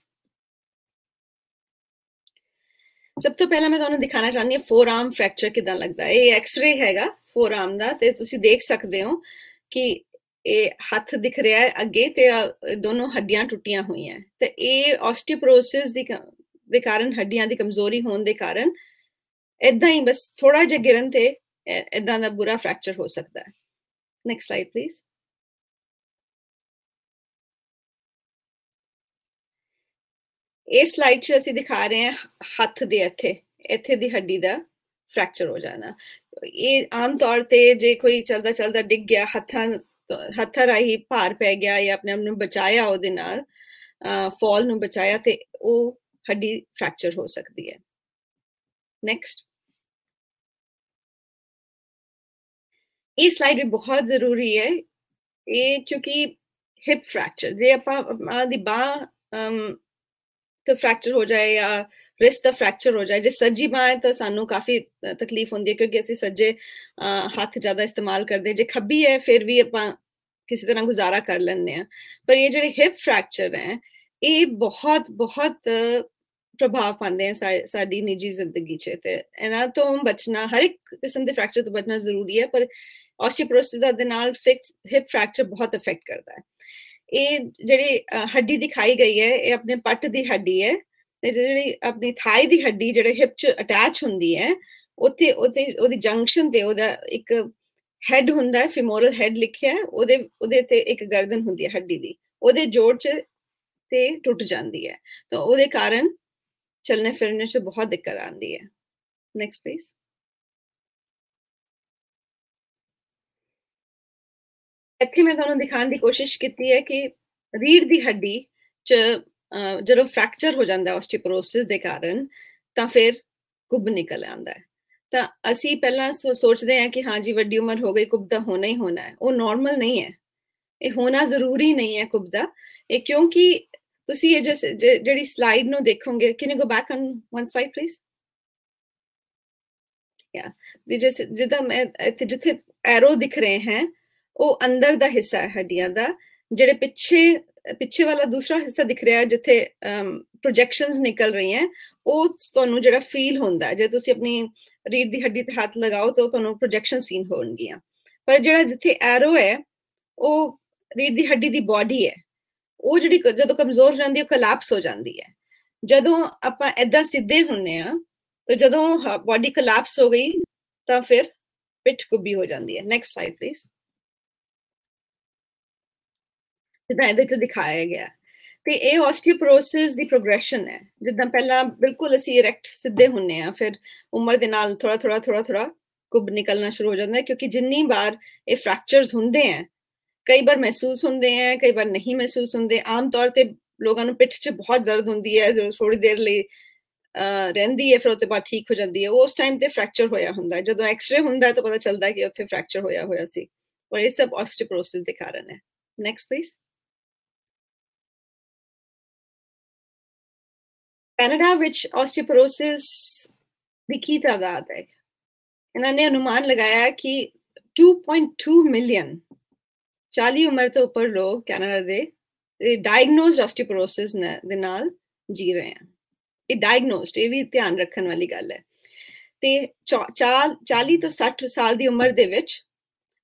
ਸਭ ਤੋਂ ਪਹਿਲਾਂ ਮੈਂ ਤੁਹਾਨੂੰ ਦਿਖਾਣਾ ਚਾਹੁੰਦੀ ਹਾਂ ਫੋਰਆਰਮ ਫ੍ਰੈਕਚਰ ਕਿਦਾਂ ਲੱਗਦਾ ਹੈ। ਇਹ ਐਕਸ-ਰੇ ਹੈਗਾ ਫੋਰਆਰਮ ਦਾ, ਤੇ ਤੁਸੀਂ ਦੇਖ ਸਕਦੇ ਹੋ ਕਿ ਇਹ ਹੱਥ ਦਿਖ ਰਿਹਾ ਹੈ ਅੱਗੇ ਤੇ ਦੋਨੋਂ ਹੱਡੀਆਂ ਟੁੱਟੀਆਂ ਹੋਈਆਂ। ਤੇ ਇਹ ਆਸਟੀਓਪੋਰੋਸਿਸ ਦੇ ਕਾਰਨ, ਹੱਡੀਆਂ ਦੀ ਕਮਜ਼ੋਰੀ ਹੋਣ ਦੇ ਕਾਰਨ ਏਦਾਂ ਹੀ ਬਸ ਥੋੜਾ ਜਿਹਾ ਗਿਰਨ ਤੇ ਏਦਾਂ ਦਾ ਬੁਰਾ ਫ੍ਰੈਕਚਰ ਹੋ ਸਕਦਾ ਹੈ। Next slide please. ਇਸ ਸਲਾਈਡ 'ਚ ਅਸੀਂ ਦਿਖਾ ਰਹੇ ਹਾਂ ਹੱਥ ਦੇ ਇੱਥੇ ਦੀ ਹੱਡੀ ਦਾ ਫ੍ਰੈਕਚਰ ਹੋ ਜਾਣਾ। ਇਹ ਆਮ ਤੌਰ ਤੇ ਜੇ ਕੋਈ ਚਲਦਾ ਡਿੱਗ ਗਿਆ, ਹੱਥਾਂ ਰਾਹੀਂ ਭਾਰ ਪੈ ਗਿਆ ਜਾਂ ਆਪਣੇ ਆਪ ਨੂੰ ਬਚਾਇਆ, ਉਹਦੇ ਨਾਲ ਫਾਲ ਨੂੰ ਬਚਾਇਆ, ਤੇ ਉਹ ਹੱਡੀ ਫ੍ਰੈਕਚਰ ਹੋ ਸਕਦੀ ਹੈ। ਨੈਕਸਟ, ਇਹ ਸਲਾਈਡ ਵੀ ਬਹੁਤ ਜ਼ਰੂਰੀ ਹੈ ਇਹ, ਕਿਉਂਕਿ ਹਿਪ ਫ੍ਰੈਕਚਰ, ਜੇ ਆਪਾਂ ਦੀ ਬਾਂਹ ਤਾਂ ਫ੍ਰੈਕਚਰ ਹੋ ਜਾਏ ਜਾਂ ਰਿਸਟ ਦਾ ਫ੍ਰੈਕਚਰ ਹੋ ਜਾਏ, ਜੇ ਸੱਜੀ ਬਾਂਹ ਹੈ ਤਾਂ ਸਾਨੂੰ ਕਾਫੀ ਤਕਲੀਫ ਹੁੰਦੀ ਹੈ ਕਿਉਂਕਿ ਅਸੀਂ ਸੱਜੇ ਹੱਥ ਜ਼ਿਆਦਾ ਇਸਤੇਮਾਲ ਕਰਦੇ। ਜੇ ਖੱਬੀ ਹੈ ਫਿਰ ਵੀ ਆਪਾਂ ਕਿਸੇ ਤਰ੍ਹਾਂ ਗੁਜ਼ਾਰਾ ਕਰ ਲੈਂਦੇ ਹਾਂ। ਪਰ ਇਹ ਜਿਹੜੇ ਹਿਪ ਫ੍ਰੈਕਚਰ ਹੈ ਇਹ ਬਹੁਤ ਪ੍ਰਭਾਵ ਪਾਉਂਦੇ ਆ ਸਾਡੀ ਨਿੱਜੀ ਜ਼ਿੰਦਗੀ 'ਚ, ਤੇ ਇਹਨਾਂ ਤੋਂ ਬਚਣਾ, ਹਰ ਇੱਕ ਕਿਸਮ ਦੇ ਫ੍ਰੈਕਚਰ ਤੋਂ ਬਚਣਾ ਜ਼ਰੂਰੀ ਹੈ। ਪਰ ਆਸਟੀਓਪੋਰੋਸਿਸ ਦੇ ਨਾਲ ਹਿਪ ਫ੍ਰੈਕਚਰ ਬਹੁਤ ਇਫੈਕਟ ਕਰਦਾ ਹੈ। ਇਹ ਜਿਹੜੀ ਹੱਡੀ ਦਿਖਾਈ ਗਈ ਹੈ ਇਹ ਆਪਣੇ ਪੱਟ ਦੀ ਹੱਡੀ ਹੈ, ਤੇ ਜਿਹੜੀ ਆਪਣੀ ਥਾਈ ਦੀ ਹੱਡੀ ਜਿਹੜੇ ਹਿਪ 'ਚ ਅਟੈਚ ਹੁੰਦੀ ਹੈ, ਉੱਥੇ ਉਹਦੀ ਜੰਕਸ਼ਨ ਤੇ ਉਹਦਾ ਇੱਕ ਹੈਡ ਹੁੰਦਾ ਹੈ, ਫੀਮੋਰਲ ਹੈਡ ਲਿਖਿਆ ਹੈ, ਉਹਦੇ ਤੇ ਇੱਕ ਗਰਦਨ ਹੁੰਦੀ ਹੈ ਹੱਡੀ ਦੀ, ਉਹਦੇ ਜੋੜ 'ਚ ਤੇ ਟੁੱਟ ਜਾਂਦੀ ਹੈ, ਤਾਂ ਉਹਦੇ ਕਾਰਨ ਚਲਨੇ ਫਿਰਨੇ 'ਚ ਬਹੁਤ ਦਿੱਕਤ ਆਉਂਦੀ ਹੈ। Next please. ਇੱਥੇ ਮੈਂ ਤੁਹਾਨੂੰ ਦਿਖਾਉਣ ਦੀ ਕੋਸ਼ਿਸ਼ ਕੀਤੀ ਹੈ ਕਿ ਰੀੜ ਦੀ ਹੱਡੀ 'ਚ ਜਦੋਂ ਫ੍ਰੈਕਚਰ ਹੋ ਜਾਂਦਾ ਆਸਟੀਓਪੋਰੋਸਿਸ ਦੇ ਕਾਰਨ ਤਾਂ ਫਿਰ ਕੁੱਬ ਨਿਕਲ ਆਉਂਦਾ ਹੈ। ਤਾਂ ਅਸੀਂ ਪਹਿਲਾਂ ਸੋਚਦੇ ਹਾਂ ਕਿ ਹਾਂਜੀ ਵੱਡੀ ਉਮਰ ਹੋ ਗਈ, ਕੁੱਬ ਤਾਂ ਹੋਣਾ ਹੀ ਹੋਣਾ ਹੈ। ਉਹ ਨਾਰਮਲ ਨਹੀਂ ਹੈ, ਇਹ ਹੋਣਾ ਜ਼ਰੂਰੀ ਨਹੀਂ ਹੈ ਕੁੱਬ ਦਾ। ਇਹ ਕਿਉਂਕਿ ਤੁਸੀਂ ਇਹ ਜਿਹੜੀ ਸਲਾਈਡ ਨੂੰ ਦੇਖੋਗੇ, can you go back on one slide please. ਜਿੱਦਾਂ ਮੈਂ ਇੱਥੇ ਜਿੱਥੇ ਐਰੋ ਦਿਖ ਰਹੇ ਹੈ ਉਹ ਅੰਦਰ ਦਾ ਹਿੱਸਾ ਹੈ ਹੱਡੀਆਂ ਦਾ। ਜਿਹੜੇ ਪਿੱਛੇ ਵਾਲਾ ਦੂਸਰਾ ਹਿੱਸਾ ਦਿਖ ਰਿਹਾ ਜਿੱਥੇ ਪ੍ਰੋਜੈਕਸ਼ਨਸ ਨਿਕਲ ਰਹੀਆਂ, ਉਹ ਤੁਹਾਨੂੰ ਜਿਹੜਾ ਫੀਲ ਹੁੰਦਾ, ਜੇ ਤੁਸੀਂ ਆਪਣੀ ਰੀੜ ਦੀ ਹੱਡੀ ਤੇ ਹੱਥ ਲਗਾਓ ਤਾਂ ਤੁਹਾਨੂੰ ਪ੍ਰੋਜੈਕਸ਼ਨਸ ਫੀਲ ਹੋਣਗੀਆਂ। ਪਰ ਜਿਹੜਾ ਜਿੱਥੇ ਐਰੋ ਹੈ ਉਹ ਰੀੜ ਦੀ ਹੱਡੀ ਦੀ ਬੋਡੀ ਹੈ, ਉਹ ਜਿਹੜੀ ਜਦੋਂ ਕਮਜ਼ੋਰ ਹੋ ਜਾਂਦੀ ਹੈ ਕੋਲੈਪਸ ਹੋ ਜਾਂਦੀ ਹੈ। ਜਦੋਂ ਆਪਾਂ ਏਦਾਂ ਸਿੱਧੇ ਹੁੰਨੇ ਆ ਤੇ ਜਦੋਂ ਬਾਡੀ ਕੋਲੈਪਸ ਹੋ ਗਈ ਤਾਂ ਫਿਰ ਪਿੱਠ ਕੁੱਬੀ ਹੋ ਜਾਂਦੀ ਹੈ। Next slide please. ਜਿੱਦਾਂ ਇਹਦੇ 'ਚ ਦਿਖਾਇਆ ਗਿਆ ਤੇ ਇਹ ਆਸਟੀਓਪੋਰੋਸਿਸ ਦੀ ਪ੍ਰੋਗਰੈਸ਼ਨ ਹੈ। ਜਿੱਦਾਂ ਪਹਿਲਾਂ ਬਿਲਕੁਲ ਅਸੀਂ ਇਰੈਕਟ ਸਿੱਧੇ ਹੁੰਨੇ ਆ, ਫਿਰ ਉਮਰ ਦੇ ਨਾਲ ਥੋੜਾ ਕੁੱਬ ਨਿਕਲਣਾ ਸ਼ੁਰੂ ਹੋ ਜਾਂਦਾ ਹੈ, ਕਿਉਂਕਿ ਜਿੰਨੀ ਵਾਰ ਇਹ ਫ੍ਰੈਕਚਰਸ ਹੁੰਦੇ ਆ, ਕਈ ਵਾਰ ਮਹਿਸੂਸ ਹੁੰਦੇ ਆ, ਕਈ ਵਾਰ ਨਹੀਂ ਮਹਿਸੂਸ ਹੁੰਦੇ। ਆਮ ਤੌਰ ਤੇ ਲੋਕਾਂ ਨੂੰ ਪਿੱਠ 'ਚ ਬਹੁਤ ਦਰਦ ਹੁੰਦੀ ਹੈ, ਥੋੜੀ ਦੇਰ ਲਈ ਰਹਿੰਦੀ ਹੈ, ਫਿਰ ਉਹ ਤੋਂ ਬਾਅਦ ਠੀਕ ਹੋ ਜਾਂਦੀ ਹੈ। ਉਸ ਟਾਈਮ ਤੇ ਫ੍ਰੈਕਚਰ ਹੋਇਆ ਹੁੰਦਾ। ਜਦੋਂ ਐਕਸ-ਰੇ ਹੁੰਦਾ ਤਾਂ ਪਤਾ ਚੱਲਦਾ ਕਿ ਉੱਥੇ ਫ੍ਰੈਕਚਰ ਹੋਇਆ ਸੀ, ਔਰ ਇਹ ਸਭ ਆਸਟੀਓਪੋਰੋਸਿਸ ਦੇ ਕਾਰਨ ਹੈ। Next please. ਕੈਨੇਡਾ ਵਿੱਚ ਆਸਟੀਓਪੋਰੋਸਿਸ ਦੀ ਕੀ ਤਾਦਾਦ ਹੈ? ਇਹਨਾਂ ਨੇ ਅਨੁਮਾਨ ਲਗਾਇਆ ਕਿ 2.2 ਮਿਲੀਅਨ 40 ਉਮਰ ਤੋਂ ਉੱਪਰ ਲੋਕ ਕੈਨੇਡਾ ਦੇ ਡਾਇਗਨੋਜ਼ਡ ਆਸਟੀਓਪੋਰੋਸਿਸ ਦੇ ਨਾਲ ਜੀ ਰਹੇ ਹਨ। ਇਹ ਡਾਇਗਨੋਜ਼ਡ, ਇਹ ਵੀ ਧਿਆਨ ਰੱਖਣ ਵਾਲੀ ਗੱਲ ਹੈ। ਤੇ 40 ਤੋਂ 60 ਸਾਲ ਦੀ ਉਮਰ ਦੇ ਵਿੱਚ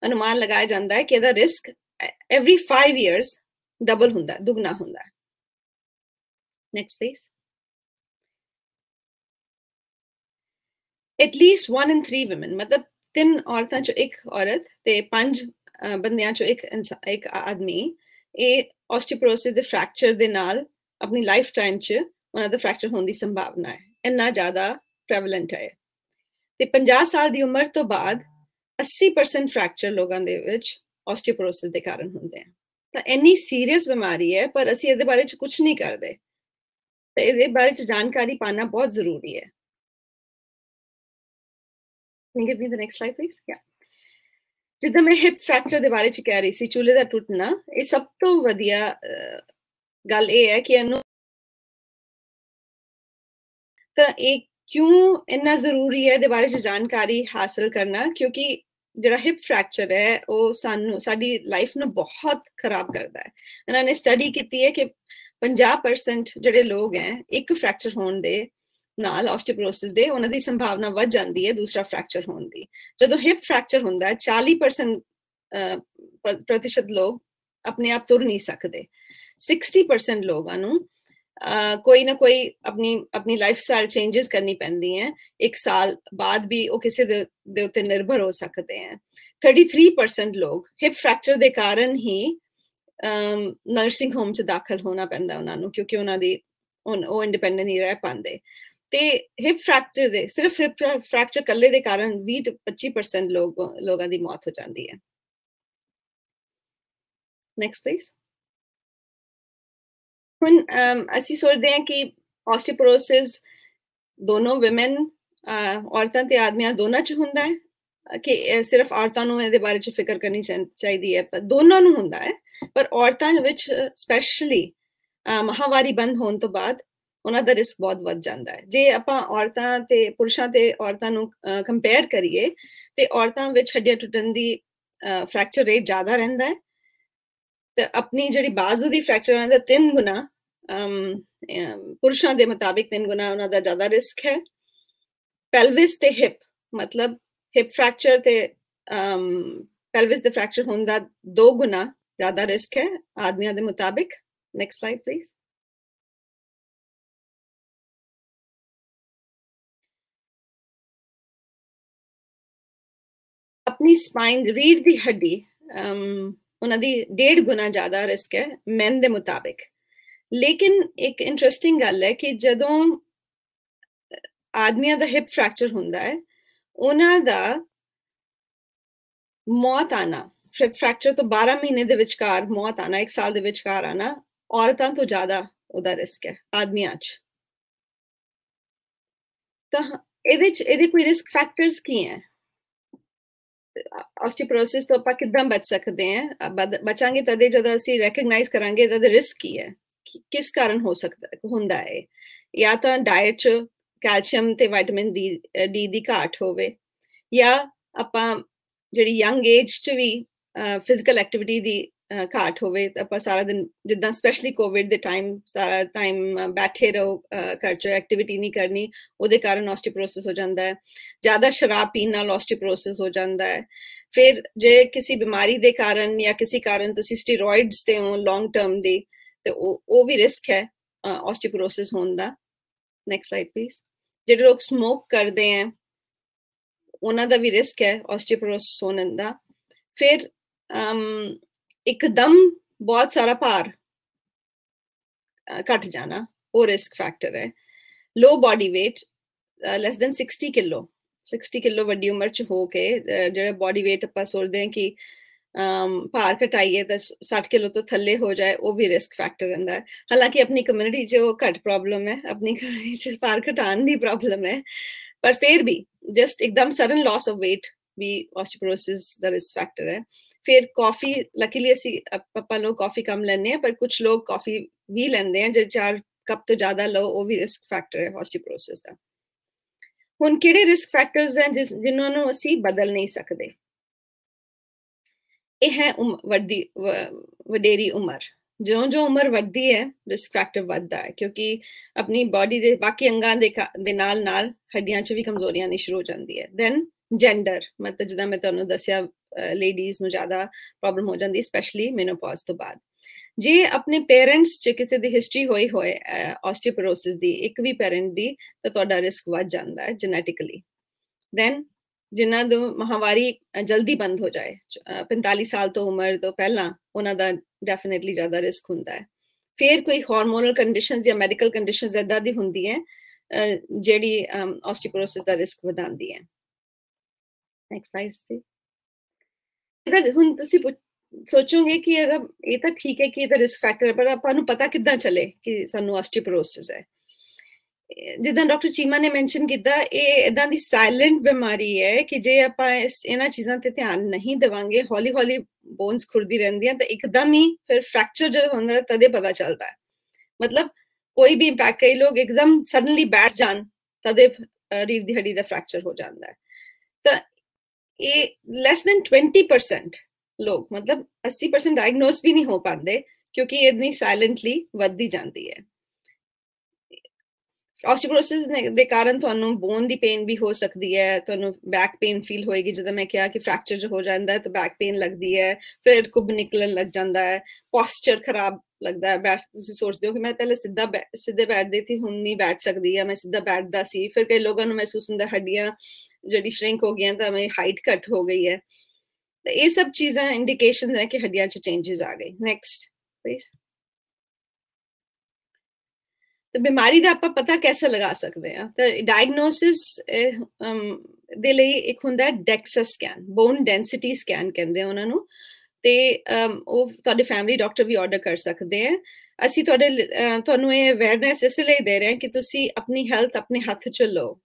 ਅਨੁਮਾਨ ਲਗਾਇਆ ਜਾਂਦਾ ਹੈ ਕਿ ਇਹਦਾ ਰਿਸਕ ਐਵਰੀ 5 ਇਅਰਸ ਡਬਲ ਹੁੰਦਾ, ਦੁੱਗਣਾ ਹੁੰਦਾ। Next please. at least 1 in 3 women, मतलब 3 औरतां चो एक औरत ते 5 ਬੰਦਿਆਂ ਚੋਂ ਇੱਕ ਆਦਮੀ ਇਹ ਆਸਟੀਓਪੋਰੋਸਿਸ ਦੇ ਫ੍ਰੈਕਚਰ ਦੇ ਨਾਲ ਆਪਣੀ ਲਾਈਫ ਟਾਈਮ 'ਚ ਉਹਨਾਂ ਦਾ ਫ੍ਰੈਕਚਰ ਹੋਣ ਦੀ ਸੰਭਾਵਨਾ ਹੈ। ਇੰਨਾ ਜ਼ਿਆਦਾ ਪ੍ਰੈਵਲੈਂਟ ਹੈ। ਤੇ 50 ਸਾਲ ਦੀ ਉਮਰ ਤੋਂ ਬਾਅਦ 80% ਫ੍ਰੈਕਚਰ ਲੋਕਾਂ ਦੇ ਵਿੱਚ ਆਸਟੀਓਪੋਰੋਸਿਸ ਦੇ ਕਾਰਨ ਹੁੰਦੇ ਆ। ਤਾਂ ਇੰਨੀ ਸੀਰੀਅਸ ਬਿਮਾਰੀ ਹੈ, ਪਰ ਅਸੀਂ ਇਹਦੇ ਬਾਰੇ 'ਚ ਕੁਝ ਨਹੀਂ ਕਰਦੇ। ਤੇ ਇਹਦੇ ਬਾਰੇ 'ਚ ਜਾਣਕਾਰੀ ਪਾਣਾ ਬਹੁਤ ਜ਼ਰੂਰੀ ਹੈ। Can you give me the next slide, please? Yeah. ਜਿੱਦਾਂ ਮੈਂ ਹਿਪ ਫ੍ਰੈਕਚਰ ਦੇ ਬਾਰੇ 'ਚ ਕਹਿ ਰਹੀ ਸੀ, ਚੂਲੇ ਦਾ ਟੁੱਟਣਾ, ਇਹ ਸਭ ਤੋਂ ਵਧੀਆ ਗੱਲ ਇਹ ਹੈ ਕਿ ਇਹਨੂੰ ਤਾਂ ਇਹ ਕਿਉਂ ਇੰਨਾ ਜ਼ਰੂਰੀ ਹੈ ਇਹਦੇ ਬਾਰੇ 'ਚ ਜਾਣਕਾਰੀ ਹਾਸਲ ਕਰਨਾ, ਕਿਉਂਕਿ ਜਿਹੜਾ ਹਿਪ ਫ੍ਰੈਕਚਰ ਹੈ ਉਹ ਸਾਡੀ ਲਾਈਫ ਨੂੰ ਬਹੁਤ ਖਰਾਬ ਕਰਦਾ ਹੈ। ਇਹਨਾਂ ਨੇ ਸਟੱਡੀ ਕੀਤੀ ਹੈ ਕਿ 50% ਜਿਹੜੇ ਲੋਕ ਹੈ ਇੱਕ ਫ੍ਰੈਕਚਰ ਹੋਣ ਦੇ ਨਾਲ ਆਸਟੀਓਪੋਰੋਸਿਸ ਦੇ ਉਹਨਾਂ ਦੀ ਸੰਭਾਵਨਾ ਵੱਧ ਜਾਂਦੀ ਹੈ ਦੂਸਰਾ ਫ੍ਰੈਕਚਰ ਹੋਣ ਦੀ। ਜਦੋਂ ਹਿਪ ਫ੍ਰੈਕਚਰ ਹੁੰਦਾ ਹੈ 40% ਲੋਕ ਆਪਣੇ ਆਪ ਤੁਰ ਨਹੀਂ ਸਕਦੇ। 60% ਲੋਕਾਂ ਨੂੰ ਕੋਈ ਨਾ ਕੋਈ ਆਪਣੀ ਲਾਈਫ ਸਟਾਈਲ ਚੇਂਜਸ ਕਰਨੀ ਪੈਂਦੀ ਹੈ। 1 ਸਾਲ ਬਾਅਦ ਵੀ ਉਹ ਕਿਸੇ ਦੇ ਉੱਤੇ ਨਿਰਭਰ ਹੋ ਸਕਦੇ ਹੈ। 33% ਲੋਕ ਹਿਪ ਫ੍ਰੈਕਚਰ ਦੇ ਕਾਰਨ ਹੀ ਨਰਸਿੰਗ ਹੋਮ 'ਚ ਦਾਖਲ ਹੋਣਾ ਪੈਂਦਾ ਉਹਨਾਂ ਨੂੰ, ਕਿਉਂਕਿ ਉਹਨਾਂ ਦੀ ਉਹ ਇੰਡੀਪੈਂਡੈਂਟ ਨਹੀਂ ਰਹਿ ਪਾਉਂਦੇ। ਤੇ ਹਿਪ ਫ੍ਰੈਕਚਰ ਦੇ ਸਿਰਫ ਹਿਪ ਫ੍ਰੈਕਚਰ ਕੱਲੇ ਦੇ ਕਾਰਨ 20 ਤੋਂ 25% ਲੋਕਾਂ ਦੀ ਮੌਤ ਹੋ ਜਾਂਦੀ ਹੈ। Next please. ਹੁਣ ਅਸੀਂ ਸੋਚਦੇ ਹਾਂ ਕਿ ਆਸਟੀਓਪੋਰੋਸਿਸ ਦੋਨੋਂ ਵਿਮਨ ਔਰਤਾਂ ਤੇ ਆਦਮੀਆਂ ਦੋਨਾਂ 'ਚ ਹੁੰਦਾ ਹੈ ਕਿ ਸਿਰਫ ਔਰਤਾਂ ਨੂੰ ਇਹਦੇ ਬਾਰੇ 'ਚ ਫਿਕਰ ਕਰਨੀ ਚਾਹੀਦੀ ਹੈ? ਪਰ ਦੋਨਾਂ ਨੂੰ ਹੁੰਦਾ ਹੈ, ਪਰ ਔਰਤਾਂ ਵਿੱਚ ਸਪੈਸ਼ਲੀ ਮਾਹਵਾਰੀ ਬੰਦ ਹੋਣ ਤੋਂ ਬਾਅਦ ਉਹਨਾਂ ਦਾ ਰਿਸਕ ਬਹੁਤ ਵੱਧ ਜਾਂਦਾ ਹੈ। ਜੇ ਆਪਾਂ ਔਰਤਾਂ ਤੇ ਪੁਰਸ਼ਾਂ ਤੇ ਔਰਤਾਂ ਨੂੰ ਕੰਪੇਅਰ ਕਰੀਏ ਤੇ ਔਰਤਾਂ ਵਿੱਚ ਹੱਡੀਆਂ ਟੁੱਟਣ ਦੀ ਫ੍ਰੈਕਚਰ ਰੇਟ ਜ਼ਿਆਦਾ ਰਹਿੰਦਾ ਹੈ ਤੇ ਆਪਣੀ ਜਿਹੜੀ ਬਾਜ਼ੂ ਦੀ ਫ੍ਰੈਕਚਰ ਉਹਨਾਂ ਦਾ 3 ਗੁਣਾ ਪੁਰਸ਼ਾਂ ਦੇ ਮੁਤਾਬਿਕ 3 ਗੁਣਾ ਉਹਨਾਂ ਦਾ ਜ਼ਿਆਦਾ ਰਿਸਕ ਹੈ। ਪੈਲਵਿਸ ਤੇ ਹਿਪ, ਮਤਲਬ ਹਿਪ ਫ੍ਰੈਕਚਰ ਤੇ ਪੈਲਵਿਸ ਦੇ ਫ੍ਰੈਕਚਰ ਹੋਣ ਦਾ 2 ਗੁਣਾ ਜ਼ਿਆਦਾ ਰਿਸਕ ਹੈ ਆਦਮੀਆਂ ਦੇ ਮੁਤਾਬਿਕ। Next slide please. ਆਪਣੀ ਸਪਾਈਨ, ਰੀੜ ਦੀ ਹੱਡੀ, ਉਹਨਾਂ ਦੀ 1.5 ਗੁਣਾ ਜ਼ਿਆਦਾ ਰਿਸਕ ਹੈ ਮੈਨ ਦੇ ਮੁਤਾਬਿਕ। ਲੇਕਿਨ ਇੱਕ ਇੰਟਰਸਟਿੰਗ ਗੱਲ ਹੈ ਕਿ ਜਦੋਂ ਆਦਮੀਆਂ ਦਾ ਹਿਪ ਫ੍ਰੈਕਚਰ ਹੁੰਦਾ ਹੈ ਉਹਨਾਂ ਦਾ ਮੌਤ ਆਣਾ, ਫ੍ਰੈਕਚਰ ਤੋਂ 12 ਮਹੀਨੇ ਦੇ ਵਿਚਕਾਰ ਮੌਤ ਆਣਾ, 1 ਸਾਲ ਦੇ ਵਿਚਕਾਰ ਆਣਾ, ਔਰਤਾਂ ਤੋਂ ਜ਼ਿਆਦਾ ਉਹਦਾ ਰਿਸਕ ਹੈ ਆਦਮੀਆਂ 'ਚ। ਤਾਂ ਇਹਦੇ ਕੋਈ ਰਿਸਕ ਫੈਕਟਰਸ ਕੀ ਹੈ? ਆਸਟੀਓਪੋਰੋਸਿਸ ਤੋਂ ਆਪਾਂ ਕਿੱਦਾਂ ਬਚ ਸਕਦੇ ਹਾਂ? ਬਚਾਂਗੇ ਤਦੇ ਜਦੋਂ ਅਸੀਂ ਰੈਕਗਨਾਈਜ਼ ਕਰਾਂਗੇ ਇਹਦਾ ਰਿਸਕ ਕੀ ਹੈ, ਕਿਸ ਕਾਰਨ ਹੋ ਸਕਦਾ ਹੁੰਦਾ ਹੈ। ਜਾਂ ਤਾਂ ਡਾਇਟ 'ਚ ਕੈਲਸ਼ੀਅਮ ਤੇ ਵਿਟਾਮਿਨ ਡੀ ਦੀ ਘਾਟ ਹੋਵੇ, ਜਾਂ ਆਪਾਂ ਜਿਹੜੀ ਯੰਗ ਏਜ 'ਚ ਵੀ ਫਿਜ਼ੀਕਲ ਐਕਟੀਵਿਟੀ ਦੀ ਘਾਟ ਹੋਵੇ। ਤਾਂ ਆਪਾਂ ਸਾਰਾ ਦਿਨ, ਜਿੱਦਾਂ ਸਪੈਸ਼ਲੀ ਕੋਵਿਡ ਦੇ ਟਾਈਮ ਸਾਰਾ ਟਾਈਮ ਬੈਠੇ ਰਹੋ ਘਰ 'ਚ, ਐਕਟੀਵਿਟੀ ਨਹੀਂ ਕਰਨੀ, ਉਹਦੇ ਕਾਰਨ ਆਸਟੀਓਪੋਰੋਸਿਸ ਹੋ ਜਾਂਦਾ ਹੈ। ਜ਼ਿਆਦਾ ਸ਼ਰਾਬ ਪੀਣ ਨਾਲ ਆਸਟੀਓਪੋਰੋਸਿਸ ਹੋ ਜਾਂਦਾ ਹੈ। ਫਿਰ ਜੇ ਕਿਸੇ ਬਿਮਾਰੀ ਦੇ ਕਾਰਨ ਜਾਂ ਕਿਸੇ ਕਾਰਨ ਤੁਸੀਂ ਸਟੀਰੋਇਡਸ ਤੇ ਹੋ ਲੌਂਗ ਟਰਮ ਦੀ, ਤੇ ਉਹ ਵੀ ਰਿਸਕ ਹੈ ਆਸਟੀਓਪੋਰੋਸਿਸ ਹੋਣ ਦਾ। Next slide please. ਜਿਹੜੇ ਲੋਕ ਸਮੋਕ ਕਰਦੇ ਹੈ ਉਹਨਾਂ ਦਾ ਵੀ ਰਿਸਕ ਹੈ ਆਸਟੀਓਪੋਰੋਸਿਸ ਹੋਣ ਦਾ। ਫਿਰ ਇੱਕਦਮ ਬਹੁਤ ਸਾਰਾ ਭਾਰ ਘਟ ਜਾਣਾ, ਉਹ ਰਿਸਕ ਫੈਕਟਰ ਹੈ। Low body weight, less than 60 kilo ਵੱਡੀ ਉਮਰ ਚ ਹੋ ਕੇ ਜਿਹੜਾ ਬਾਡੀ weight ਆਪਾਂ ਸੋਚਦੇ ਹਾਂ ਕਿ ਭਾਰ ਘਟਾਈਏ ਤਾਂ 60 ਕਿਲੋ ਤੋਂ ਥੱਲੇ ਹੋ ਜਾਏ, ਉਹ ਵੀ ਰਿਸਕ ਫੈਕਟਰ ਰਹਿੰਦਾ ਹੈ। ਹਾਲਾਂਕਿ ਆਪਣੀ ਕਮਿਊਨਿਟੀ 'ਚ ਉਹ ਘੱਟ ਪ੍ਰੋਬਲਮ ਹੈ, ਆਪਣੀ ਕਮਿਊਨਿਟੀ 'ਚ ਭਾਰ ਘਟਾਉਣ ਦੀ ਪ੍ਰੋਬਲਮ ਹੈ, ਪਰ ਫਿਰ ਵੀ ਜਸਟ ਇੱਕਦਮ ਸਡਨ ਲਾਸ ਆਫ weight ਵੀ ਆਸਟੀਓਪੋਰੋਸਿਸ ਦਾ ਰਿਸਕ ਫੈਕਟਰ ਹੈ। ਫਿਰ ਕਾਫੀ, ਲੱਕੀਲੀ ਅਸੀਂ ਆਪਾਂ ਲੋਕ ਕਾਫੀ ਕਮ ਲੈਂਦੇ ਹਾਂ, ਪਰ ਕੁਝ ਲੋਕ ਕਾਫੀ ਵੀ ਲੈਂਦੇ ਆ ਜੇ 4 ਕੱਪ ਤੋਂ ਜ਼ਿਆਦਾ ਲਓ, ਉਹ ਵੀ ਰਿਸਕ ਫੈਕਟਰ ਹੈ ਆਸਟੀਓਪੋਰੋਸਿਸ ਦਾ। ਹੁਣ ਕਿਹੜੇ ਰਿਸਕ ਫੈਕਟਰਸ ਹੈ ਜਿਨ੍ਹਾਂ ਨੂੰ ਅਸੀਂ ਬਦਲ ਨਹੀਂ ਸਕਦੇ? ਇਹ ਹੈ ਵਡੇਰੀ ਉਮਰ। ਜਿਉਂ ਉਮਰ ਵੱਧਦੀ ਹੈ ਰਿਸਕ ਫੈਕਟਰ ਵੱਧਦਾ ਹੈ, ਕਿਉਂਕਿ ਆਪਣੀ ਬਾਡੀ ਦੇ ਬਾਕੀ ਅੰਗਾਂ ਦੇ ਨਾਲ ਨਾਲ ਹੱਡੀਆਂ 'ਚ ਵੀ ਕਮਜ਼ੋਰੀ ਆਉਣੀ ਸ਼ੁਰੂ ਹੋ ਜਾਂਦੀ ਹੈ। ਦੈਨ ਜੈਂਡਰ, ਮਤਲਬ ਜਿੱਦਾਂ ਮੈਂ ਤੁਹਾਨੂੰ ਦੱਸਿਆ ਲੇਡੀਜ਼ ਨੂੰ ਜ਼ਿਆਦਾ ਪ੍ਰੋਬਲਮ ਹੋ ਜਾਂਦੀ, ਸਪੈਸ਼ਲੀ ਮੈਨੋਪੌਜ਼ ਤੋਂ ਬਾਅਦ। ਜੇ ਆਪਣੇ ਪੇਰੈਂਟਸ 'ਚ ਕਿਸੇ ਦੀ ਹਿਸਟਰੀ ਹੋਏ ਆਸਟੀਓਪੋਰੋਸਿਸ ਦੀ, ਇੱਕ ਵੀ ਪੇਰੈਂਟ ਦੀ, ਤਾਂ ਤੁਹਾਡਾ ਰਿਸਕ ਵੱਧ ਜਾਂਦਾ ਹੈ ਜੈਨੇਟਿਕਲੀ। ਦੈਨ ਜਿਨ੍ਹਾਂ ਨੂੰ ਮਾਹਵਾਰੀ ਜਲਦੀ ਬੰਦ ਹੋ ਜਾਏ 45 ਸਾਲ ਤੋਂ ਉਮਰ ਤੋਂ ਪਹਿਲਾਂ, ਉਹਨਾਂ ਦਾ ਡੈਫੀਨੇਟਲੀ ਜ਼ਿਆਦਾ ਰਿਸਕ ਹੁੰਦਾ ਹੈ। ਫਿਰ ਕੋਈ ਹਾਰਮੋਨਲ ਕੰਡੀਸ਼ਨਸ ਜਾਂ ਮੈਡੀਕਲ ਕੰਡੀਸ਼ਨਸ ਏਦਾਂ ਦੀ ਹੁੰਦੀ ਹੈ ਜਿਹੜੀ ਆਸਟੀਓਪੋਰੋਸਿਸ ਦਾ ਰਿਸਕ ਵਧਾਉਂਦੀ ਹੈ। Next slide. ਹੁਣ ਤੁਸੀਂ ਸੋਚੋਗੇ ਕਿ ਇਹ ਤਾਂ ਠੀਕ ਹੈ ਕਿ ਇਹਦਾ ਰਿਸਕ ਫੈਕਟਰ ਹੈ, ਪਰ ਆਪਾਂ ਨੂੰ ਪਤਾ ਕਿੱਦਾਂ ਚੱਲੇ ਕਿ ਸਾਨੂੰ ਆਸਟੀਓਪੋਰੋਸਿਸ ਹੈ? ਜਿੱਦਾਂ ਡਾਕਟਰ ਚੀਮਾ ਨੇ ਮੈਂਸ਼ਨ ਕੀਤਾ, ਇਹ ਇਦਾਂ ਦੀ ਸਾਇਲੈਂਟ ਬਿਮਾਰੀ ਹੈ ਕਿ ਜੇ ਆਪਾਂ ਇਹਨਾਂ ਚੀਜ਼ਾਂ ਤੇ ਧਿਆਨ ਨਹੀਂ ਦੇਵਾਂਗੇ, ਹੌਲੀ ਹੌਲੀ ਬੋਨਸ ਖੁਰਦੀ ਰਹਿੰਦੀਆਂ, ਤਾਂ ਇੱਕਦਮ ਹੀ ਫਿਰ ਫ੍ਰੈਕਚਰ ਜਦੋਂ ਹੁੰਦਾ ਤਦੇ ਪਤਾ ਚੱਲਦਾ ਹੈ। ਮਤਲਬ ਕੋਈ ਵੀ ਇੰਪੈਕਟ, ਕਈ ਲੋਕ ਇੱਕਦਮ ਸਡਨਲੀ ਬੈਠ ਜਾਣ ਤਦੇ ਰੀੜ੍ਹ ਦੀ ਹੱਡੀ ਦਾ ਫ੍ਰੈਕਚਰ ਹੋ ਜਾਂਦਾ ਹੈ। ਤਾਂ ਇਹ ਲੈਸ ਦੈਨ 20% ਲੋਕ, ਮਤਲਬ 80% ਡਾਇਗਨੋਸ ਵੀ ਨਹੀਂ ਹੋ ਪਾਉਂਦੇ, ਕਿਉਂਕਿ ਇਹ ਇਤਨੀ ਸਾਇਲੈਂਟਲੀ ਵੱਧਦੀ ਜਾਂਦੀ ਹੈ। ਆਸਟੀਓਪੋਰੋਸਿਸ ਦੇ ਕਾਰਨ ਤੁਹਾਨੂੰ ਬੋਨ ਦੀ ਪੇਨ ਵੀ ਹੋ ਸਕਦੀ ਹੈ, ਤੁਹਾਨੂੰ ਬੈਕ ਪੇਨ ਫੀਲ ਹੋਏਗੀ। ਜਦੋਂ ਮੈਂ ਕਿਹਾ ਕਿ ਫ੍ਰੈਕਚਰ ਹੋ ਜਾਂਦਾ ਹੈ ਤਾਂ ਬੈਕ ਪੇਨ ਲੱਗਦੀ ਹੈ, ਫਿਰ ਕੁੱਬ ਨਿਕਲਣ ਲੱਗ ਜਾਂਦਾ ਹੈ, ਪੋਸਚਰ ਖਰਾਬ ਲੱਗਦਾ ਹੈ। ਤੁਸੀਂ ਸੋਚਦੇ ਹੋ ਕਿ ਮੈਂ ਪਹਿਲੇ ਸਿੱਧੇ ਬੈਠਦੀ ਸੀ, ਹੁਣ ਨਹੀਂ ਬੈਠ ਸਕਦੀ, ਜਾਂ ਮੈਂ ਸਿੱਧਾ ਬੈਠਦਾ ਸੀ। ਫਿਰ ਕਈ ਲੋਕਾਂ ਨੂੰ ਮਹਿਸੂਸ ਹੁੰਦਾ ਹੱਡੀਆਂ ਜਿਹੜੀ ਸ਼ਰਿੰਕ ਹੋ ਗਈਆਂ, ਤਾਂ ਮੇਰੀ ਹਾਈਟ ਘੱਟ ਹੋ ਗਈ ਹੈ। ਇਹ ਸਭ ਚੀਜ਼ਾਂ ਇੰਡੀਕੇਸ਼ਨ ਹੈ ਕਿ ਹੱਡੀਆਂ 'ਚ ਚੇਂਜਸ ਆ ਗਏ। Next please. ਤੇ ਬਿਮਾਰੀ ਦਾ ਆਪਾਂ ਪਤਾ ਕਿਵੇਂ ਲਗਾ ਸਕਦੇ ਹਾਂ? ਤਾਂ ਡਾਇਗਨੋਸਿਸ ਦੇ ਲਈ ਇੱਕ ਹੁੰਦਾ DEXA scan, bone density scan ਕਹਿੰਦੇ ਆ ਉਹਨਾਂ ਨੂੰ, ਤੇ ਉਹ ਤੁਹਾਡੇ ਫੈਮਿਲੀ ਡਾਕਟਰ ਵੀ ਆਰਡਰ ਕਰ ਸਕਦੇ ਆ। ਅਸੀਂ ਤੁਹਾਨੂੰ ਇਹ ਅਵੇਅਰਨੈਸ ਇਸ ਲਈ ਦੇ ਰਹੇ ਹਾਂ ਕਿ ਤੁਸੀਂ ਆਪਣੀ ਹੈਲਥ ਆਪਣੇ ਹੱਥ 'ਚ ਲਓ।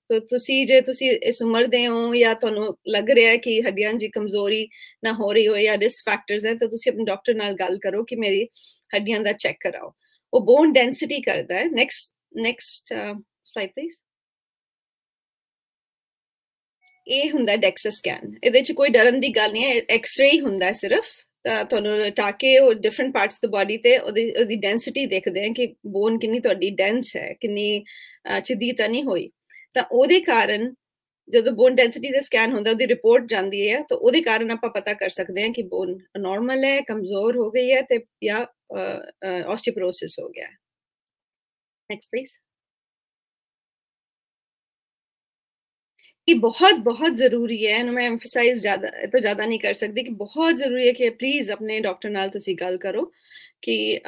ਜੇ ਤੁਸੀਂ ਇਸ ਉਮਰ ਦੇ ਹੋ ਜਾਂ ਤੁਹਾਨੂੰ ਲੱਗ ਰਿਹਾ ਕਿ ਹੱਡੀਆਂ ਦੀ ਕਮਜ਼ੋਰੀ ਨਾ ਹੋ ਰਹੀ ਹੋਏ ਜਾਂ ਰਿਸਕ ਫੈਕਟਰਸ ਹੈ, ਤਾਂ ਤੁਸੀਂ ਆਪਣੇ ਡਾਕਟਰ ਨਾਲ ਗੱਲ ਕਰੋ ਕਿ ਮੇਰੀ ਹੱਡੀਆਂ ਦਾ ਚੈੱਕ ਕਰਾਓ। ਉਹ ਬੋਨ ਡੈਂਸਿਟੀ ਕਰਦਾ ਹੈ। Next slide please. ਇਹ ਹੁੰਦਾ DEXA ਸਕੈਨ। ਇਹਦੇ 'ਚ ਕੋਈ ਡਰਨ ਦੀ ਗੱਲ ਨਹੀਂ ਹੈ, ਐਕਸ-ਰੇ ਹੀ ਹੁੰਦਾ ਸਿਰਫ। ਤਾਂ ਤੁਹਾਨੂੰ ਲਟਾ ਕੇ ਉਹ ਡਿਫਰੈਂਟ ਪਾਰਟਸ ਆਫ ਬਾਡੀ ਤੇ ਉਹਦੀ ਡੈਂਸਿਟੀ ਦੇਖਦੇ ਆ ਕਿ ਬੋਨ ਕਿੰਨੀ ਤੁਹਾਡੀ ਡੈਂਸ ਹੈ, ਕਿੰਨੀ ਸਿੱਧੀ ਤਾਂ ਨਹੀਂ ਹੋਈ। ਤਾਂ ਉਹਦੇ ਕਾਰਨ ਜਦੋਂ ਬੋਨ ਡੈਂਸਿਟੀ ਦਾ ਸਕੈਨ ਹੁੰਦਾ, ਉਹਦੀ ਰਿਪੋਰਟ ਜਾਂਦੀ ਹੈ, ਤਾਂ ਉਹਦੇ ਕਾਰਨ ਆਪਾਂ ਪਤਾ ਕਰ ਸਕਦੇ ਹਾਂ ਕਿ ਬੋਨ ਨਾਰਮਲ ਹੈ, ਕਮਜ਼ੋਰ ਹੋ ਗਈ ਹੈ, ਤੇ ਜਾਂ ਆਸਟੀਓਪੋਰੋਸਿਸ ਹੋ ਗਿਆ ਹੈ। Next please. ਇਹ ਬਹੁਤ ਜ਼ਰੂਰੀ ਹੈ, ਇਹਨੂੰ ਮੈਂ ਐਮਫਸਾਈਜ਼ ਜ਼ਿਆਦਾ ਨਹੀਂ ਕਰ ਸਕਦੀ ਕਿ ਬਹੁਤ ਜ਼ਰੂਰੀ ਹੈ ਕਿ ਪਲੀਜ਼ ਆਪਣੇ ਡਾਕਟਰ ਨਾਲ ਤੁਸੀਂ ਗੱਲ ਕਰੋ ਕਿ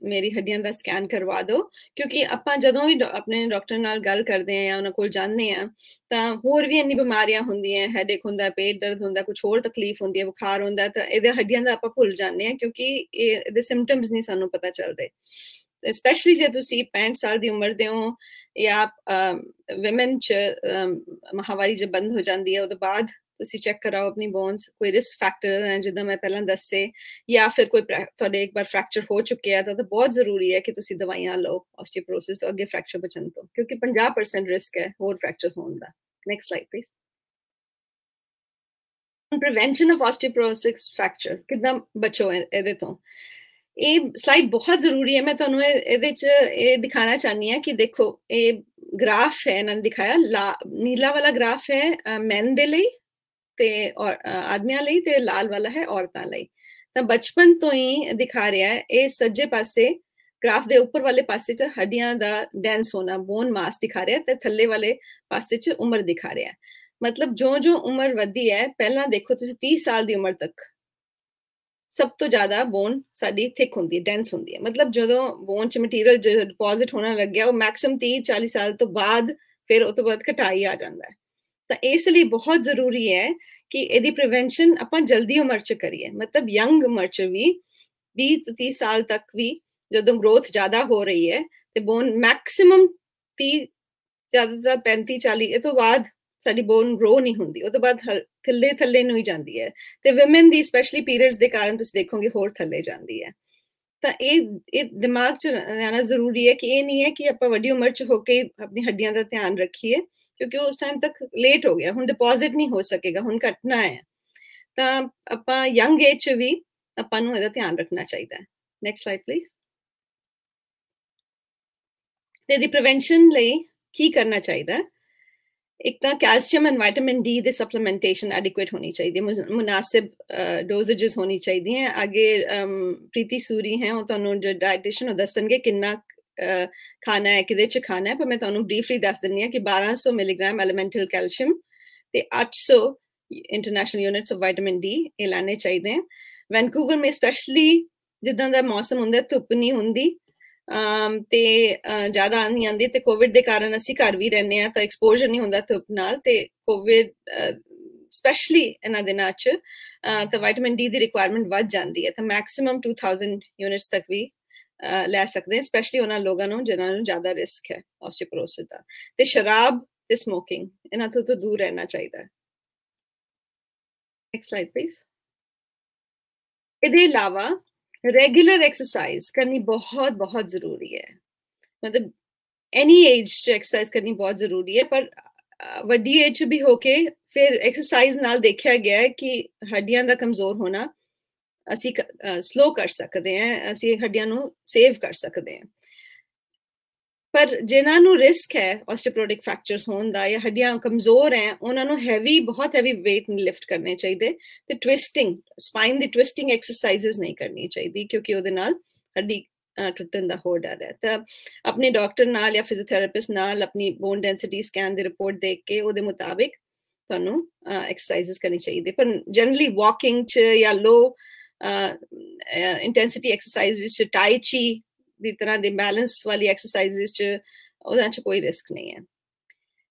ਮੇਰੀ ਹੱਡੀਆਂ ਦਾ ਸਕੈਨ ਕਰਵਾ ਦਿਓ। ਕਿਉਂਕਿ ਆਪਾਂ ਜਦੋਂ ਵੀ ਆਪਣੇ ਡਾਕਟਰ ਨਾਲ ਗੱਲ ਕਰਦੇ ਹਾਂ ਜਾਂ ਉਹਨਾਂ ਕੋਲ ਜਾਂਦੇ ਹਾਂ, ਤਾਂ ਹੋਰ ਵੀ ਇੰਨੀ ਬਿਮਾਰੀਆਂ ਹੁੰਦੀਆਂ, ਹੈਡੇਕ ਹੁੰਦਾ, ਪੇਟ ਦਰਦ ਹੁੰਦਾ, ਕੁਝ ਹੋਰ ਤਕਲੀਫ ਹੁੰਦੀ ਹੈ, ਬੁਖਾਰ ਹੁੰਦਾ, ਤਾਂ ਇਹਦੇ ਹੱਡੀਆਂ ਦਾ ਆਪਾਂ ਭੁੱਲ ਜਾਂਦੇ ਹਾਂ ਕਿਉਂਕਿ ਇਹਦੇ ਸਿੰਪਟਮਸ ਨਹੀਂ ਸਾਨੂੰ ਪਤਾ ਚੱਲਦੇ। ਸਪੈਸ਼ਲੀ ਜੇ ਤੁਸੀਂ 65 ਸਾਲ ਦੀ ਉਮਰ ਦੇ ਹੋ ਜਾਂ ਵਿਮਨ 'ਚ ਮਾਹਵਾਰੀ ਜੇ ਬੰਦ ਹੋ ਜਾਂਦੀ ਹੈ, ਉਹਦੇ ਬਾਅਦ ਤੁਸੀਂ ਚੈੱਕ ਕਰਾਓ ਆਪਣੀ ਬੋਨਸ, ਕੋਈ ਰਿਸਕ ਫੈਕਟਰ ਹੈ ਜਿੱਦਾਂ ਮੈਂ ਪਹਿਲਾਂ ਦੱਸੇ, ਜਾਂ ਫਿਰ ਕੋਈ ਤੁਹਾਡੇ ਇੱਕ ਵਾਰ ਫ੍ਰੈਕਚਰ ਹੋ ਚੁੱਕਿਆ ਤਾਂ ਬਹੁਤ ਜ਼ਰੂਰੀ ਹੈ ਕਿ ਤੁਸੀਂ ਦਵਾਈਆਂ ਲਓ ਆਸਟੀਓਪੋਰੋਸਿਸ ਤੋਂ ਅੱਗੇ ਫ੍ਰੈਕਚਰ ਬਚਣ ਤੋਂ, ਕਿਉਂਕਿ 50% ਰਿਸਕ ਹੈ ਹੋਰ ਫ੍ਰੈਕਚਰਸ ਹੋਣ ਦਾ। Next slide please. Prevention of osteoporosis fracture, ਕਿੱਦਾਂ ਬਚੋ ਇਹਦੇ ਤੋਂ? ਇਹ ਸਲਾਈਡ ਬਹੁਤ ਜ਼ਰੂਰੀ ਹੈ। ਮੈਂ ਤੁਹਾਨੂੰ ਇਹਦੇ 'ਚ ਇਹ ਦਿਖਾਣਾ ਚਾਹੁੰਦੀ ਹਾਂ ਕਿ ਦੇਖੋ, ਇਹ ਗ੍ਰਾਫ ਹੈ, ਇਹਨਾਂ ਨੇ ਦਿਖਾਇਆ, ਨੀਲਾ ਵਾਲਾ ਗ੍ਰਾਫ ਹੈ ਮੈਨ ਦੇ ਲਈ ਤੇ ਆਦਮੀਆਂ ਲਈ, ਤੇ ਲਾਲ ਵਾਲਾ ਹੈ ਔਰਤਾਂ ਲਈ। ਤਾਂ ਬਚਪਨ ਤੋਂ ਹੀ ਦਿਖਾ ਰਿਹਾ ਹੈ, ਇਹ ਸੱਜੇ ਪਾਸੇ ਗ੍ਰਾਫ ਦੇ ਉੱਪਰ ਵਾਲੇ ਪਾਸੇ 'ਚ ਹੱਡੀਆਂ ਦਾ ਡੈਂਸ ਹੋਣਾ, ਬੋਨ ਮਾਸ ਦਿਖਾ ਰਿਹਾ, ਤੇ ਥੱਲੇ ਵਾਲੇ ਪਾਸੇ 'ਚ ਉਮਰ ਦਿਖਾ ਰਿਹਾ। ਮਤਲਬ ਜੋ ਉਮਰ ਵਧਦੀ ਹੈ, ਪਹਿਲਾਂ ਦੇਖੋ ਤੁਸੀਂ 30 ਸਾਲ ਦੀ ਉਮਰ ਤੱਕ ਸਭ ਤੋਂ ਜ਼ਿਆਦਾ ਬੋਨ ਸਾਡੀ ਥਿਕ ਹੁੰਦੀ ਹੈ, ਡੈਂਸ ਹੁੰਦੀ ਹੈ। ਮਤਲਬ ਜਦੋਂ ਬੋਨ 'ਚ ਮਟੀਰੀਅਲ ਡਿਪੋਜ਼ਿਟ ਹੋਣਾ ਲੱਗਿਆ, ਉਹ ਮੈਕਸਿਮਮ 30-40 ਸਾਲ ਤੋਂ ਬਾਅਦ ਫਿਰ ਉਹ ਤੋਂ ਬਾਅਦ ਘਟਾਈ ਆ ਜਾਂਦਾ ਹੈ। ਤਾਂ ਇਸ ਲਈ ਬਹੁਤ ਜ਼ਰੂਰੀ ਹੈ ਕਿ ਇਹਦੀ ਪ੍ਰੀਵੈਂਸ਼ਨ ਆਪਾਂ ਜਲਦੀ ਉਮਰ 'ਚ ਕਰੀਏ। ਮਤਲਬ ਯੰਗ ਉਮਰ 'ਚ ਵੀ 20 ਤੋਂ 30 ਸਾਲ ਤੱਕ ਵੀ ਜਦੋਂ ਗਰੋਥ ਜ਼ਿਆਦਾ ਹੋ ਰਹੀ ਹੈ ਤੇ ਬੋਨ ਮੈਕਸਿਮਮ 30 ਜ਼ਿਆਦਾਤਰ 35-40 ਇਹ ਤੋਂ ਬਾਅਦ ਸਾਡੀ ਬੋਨ ਗਰੋ ਨਹੀਂ ਹੁੰਦੀ, ਉਹ ਤੋਂ ਬਾਅਦ ਥੱਲੇ ਨੂੰ ਹੀ ਜਾਂਦੀ ਹੈ। ਤੇ ਵਿਮਨ ਦੀ ਸਪੈਸ਼ਲੀ ਪੀਰੀਅਡਸ ਦੇ ਕਾਰਨ ਤੁਸੀਂ ਦੇਖੋਗੇ ਹੋਰ ਥੱਲੇ ਜਾਂਦੀ ਹੈ। ਤਾਂ ਇਹ ਦਿਮਾਗ 'ਚ ਰਹਿਣਾ ਜ਼ਰੂਰੀ ਹੈ ਕਿ ਇਹ ਨਹੀਂ ਹੈ ਕਿ ਆਪਾਂ ਵੱਡੀ ਉਮਰ 'ਚ ਹੋ ਕੇ ਆਪਣੀ ਹੱਡੀਆਂ ਦਾ ਧਿਆਨ ਰੱਖੀਏ, ਕਿਉਂਕਿ ਉਸ ਟਾਈਮ ਤੱਕ ਲੇਟ ਹੋ ਗਿਆ, ਹੁਣ ਡਿਪੋਜ਼ਿਟ ਨਹੀਂ ਹੋ ਸਕੇਗਾ, ਹੁਣ ਘਟਣਾ ਹੈ। ਤਾਂ ਆਪਾਂ ਯੰਗ ਏਜ 'ਚ ਵੀ ਆਪਾਂ ਨੂੰ ਇਹਦਾ ਧਿਆਨ ਰੱਖਣਾ ਚਾਹੀਦਾ ਹੈ। Next slide please. ਇਹਦੀ ਪ੍ਰੀਵੈਂਸ਼ਨ ਲਈ ਕੀ ਕਰਨਾ ਚਾਹੀਦਾ? ਇੱਕ ਤਾਂ calcium and vitamin D the ਸਪਲੀਮੈਂਟੇਸ਼ਨ adequate ਹੋਣੀ ਚਾਹੀਦੀ ਹੈ, ਮੁਨਾਸਿਬ ਡੋਜ਼ੇजेस ਹੋਣੀ ਚਾਹੀਦੀਆਂ। ਅੱਗੇ ਪ੍ਰੀਤੀ ਸੂਰੀ ਹੈ, ਉਹ ਤੁਹਾਨੂੰ ਜੋ ਡਾਇਟੀਸ਼ੀਅਨ ਉਹ ਦੱਸਣਗੇ ਕਿੰਨਾ ਖਾਣਾ ਹੈ, ਕਿਹਦੇ 'ਚ ਖਾਣਾ ਹੈ, ਪਰ ਮੈਂ ਤੁਹਾਨੂੰ ਬਰੀਫਲੀ ਦੱਸ ਦਿੰਦੀ ਹਾਂ ਕਿ 1200 ਮਿਲੀਗ੍ਰਾਮ ਐਲੀਮੈਂਟਲ ਕੈਲਸ਼ੀਅਮ ਤੇ 800 international units of vitamin D ਇਹ ਲੈਣੇ ਚਾਹੀਦੇ ਹੈ। ਵੈਨਕੂਵਰ में ਸਪੈਸ਼ਲੀ ਜਿੱਦਾਂ ਦਾ ਮੌਸਮ ਹੁੰਦਾ, ਧੁੱਪ ਨਹੀਂ ਹੁੰਦੀ ਤੇ ਜ਼ਿਆਦਾ ਨਹੀਂ ਆਉਂਦੀ, ਤੇ ਕੋਵਿਡ ਦੇ ਕਾਰਨ ਅਸੀਂ ਘਰ ਵੀ ਰਹਿੰਦੇ ਹਾਂ ਤਾਂ ਐਕਸਪੋਜ਼ਰ ਨਹੀਂ ਹੁੰਦਾ ਧੁੱਪ ਨਾਲ, ਤੇ ਕੋਵਿਡ ਸਪੈਸ਼ਲੀ ਇਹਨਾਂ ਦਿਨਾਂ 'ਚ ਤਾਂ ਵਿਟਾਮਿਨ ਡੀ ਦੀ ਰਿਕੁਆਇਰਮੈਂਟ ਵੱਧ ਜਾਂਦੀ ਹੈ। ਤਾਂ ਮੈਕਸਿਮਮ 2000 ਯੂਨਿਟਸ ਤੱਕ ਵੀ ਲੈ ਸਕਦੇ ਹਾਂ, ਸਪੈਸ਼ਲੀ ਉਹਨਾਂ ਲੋਕਾਂ ਨੂੰ ਜਿਨ੍ਹਾਂ ਨੂੰ ਜ਼ਿਆਦਾ ਰਿਸਕ ਹੈ ਆਸਟੀਓਪੋਰੋਸਿਸ ਦਾ। ਤੇ ਸ਼ਰਾਬ ਤੇ ਸਮੋਕਿੰਗ ਇਹਨਾਂ ਤੋਂ ਦੂਰ ਰਹਿਣਾ ਚਾਹੀਦਾ ਹੈ। Next slide please. ਇਹਦੇ ਇਲਾਵਾ रेगुलर एक्सरसाइज करनी बहुत बहुत जरूरी है। मतलब एनी एज एक्सरसाइज करनी बहुत जरूरी है, पर वड्डी एज भी होके फिर एक्सरसाइज नाल देखा गया है कि हड्डियां दा कमजोर होना असी स्लो कर सकते हैं, असी हड्डियां नू सेव कर सकते हैं। पर जिन्हां नू रिस्क है ऑस्टियोपोरोटिक फ्रैक्चर्स होने दा या हड्डियां कमजोर हैं, उन्हां नू बहुत हैवी वेट नहीं लिफ्ट करने चाहिए, ते ट्विस्टिंग स्पाइन दी ट्विस्टिंग एक्सरसाइजेस नहीं करनी चाहिए, क्योंकि उहदे नाल हड्डी टुटन दा हो डर है। तो अपने डॉक्टर नाल या फिजियोथेरेपिस्ट नाल अपनी बोन डेंसिटी स्कैन दी रिपोर्ट देख के उहदे मुताबिक तुहानू एक्सरसाइजेस करनी चाहिए। पर जनरली वॉकिंग च या लो इंटेंसिटी एक्सरसाइजेस च, टाई ची ਦੀ ਤਰ੍ਹਾਂ ਦੇ ਬੈਲੈਂਸ ਵਾਲੀ ਐਕਸਰਸਾਈਜ਼ਸ 'ਚ ਉਹਦੇ 'ਚ ਕੋਈ ਰਿਸਕ ਨਹੀਂ ਹੈ।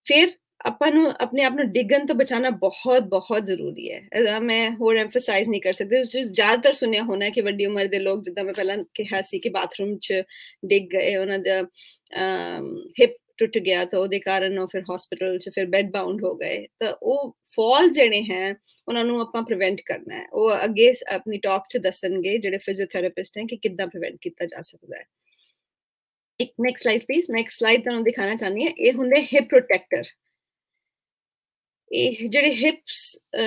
ਫਿਰ ਆਪਾਂ ਨੂੰ ਆਪਣੇ ਆਪ ਨੂੰ ਡਿੱਗਣ ਤੋਂ ਬਚਾਉਣਾ ਬਹੁਤ ਬਹੁਤ ਜ਼ਰੂਰੀ ਹੈ। ਇਹਦਾ ਮੈਂ ਹੋਰ ਐਮਫਸਾਈਜ਼ ਨਹੀਂ ਕਰ ਸਕਦੀ। ਜ਼ਿਆਦਾਤਰ ਸੁਣਿਆ ਹੋਣਾ ਕਿ ਵੱਡੀ ਉਮਰ ਦੇ ਲੋਕ, ਜਿੱਦਾਂ ਮੈਂ ਪਹਿਲਾਂ ਕਿਹਾ ਸੀ ਕਿ ਬਾਥਰੂਮ 'ਚ ਡਿੱਗ ਗਏ, ਉਹਨਾਂ ਦਾ ਹਿਪ ਟੁੱਟ ਗਿਆ ਤਾਂ ਉਹਦੇ ਕਾਰਨ ਉਹ ਫਿਰ ਹਸਪੀਟਲ 'ਚ ਫਿਰ ਬੈੱਡ ਬਾਉਂਡ ਹੋ ਗਏ। ਤਾਂ ਉਹ ਫਾਲ ਜਿਹੜੇ ਹੈ ਉਹਨਾਂ ਨੂੰ ਆਪਾਂ ਪ੍ਰੀਵੈਂਟ ਕਰਨਾ ਹੈ। ਉਹ ਅੱਗੇ ਆਪਣੀ ਟਾਕ 'ਚ ਦੱਸਣਗੇ ਜਿਹੜੇ ਫਿਜ਼ੀਓਥੈਰੇਪਿਸਟ ਹੈ ਕਿ ਕਿੱਦਾਂ ਪ੍ਰੀਵੈਂਟ ਕੀਤਾ ਜਾ ਸਕਦਾ ਹੈ। ਇੱਕ next slide please. Next slide ਤੁਹਾਨੂੰ ਦਿਖਾਣਾ ਚਾਹੁੰਦੀ ਹਾਂ, ਇਹ ਹੁੰਦੇ ਹਿਪ ਪ੍ਰੋਟੈਕਟਰ। ਇਹ ਜਿਹੜੇ ਹਿਪਸ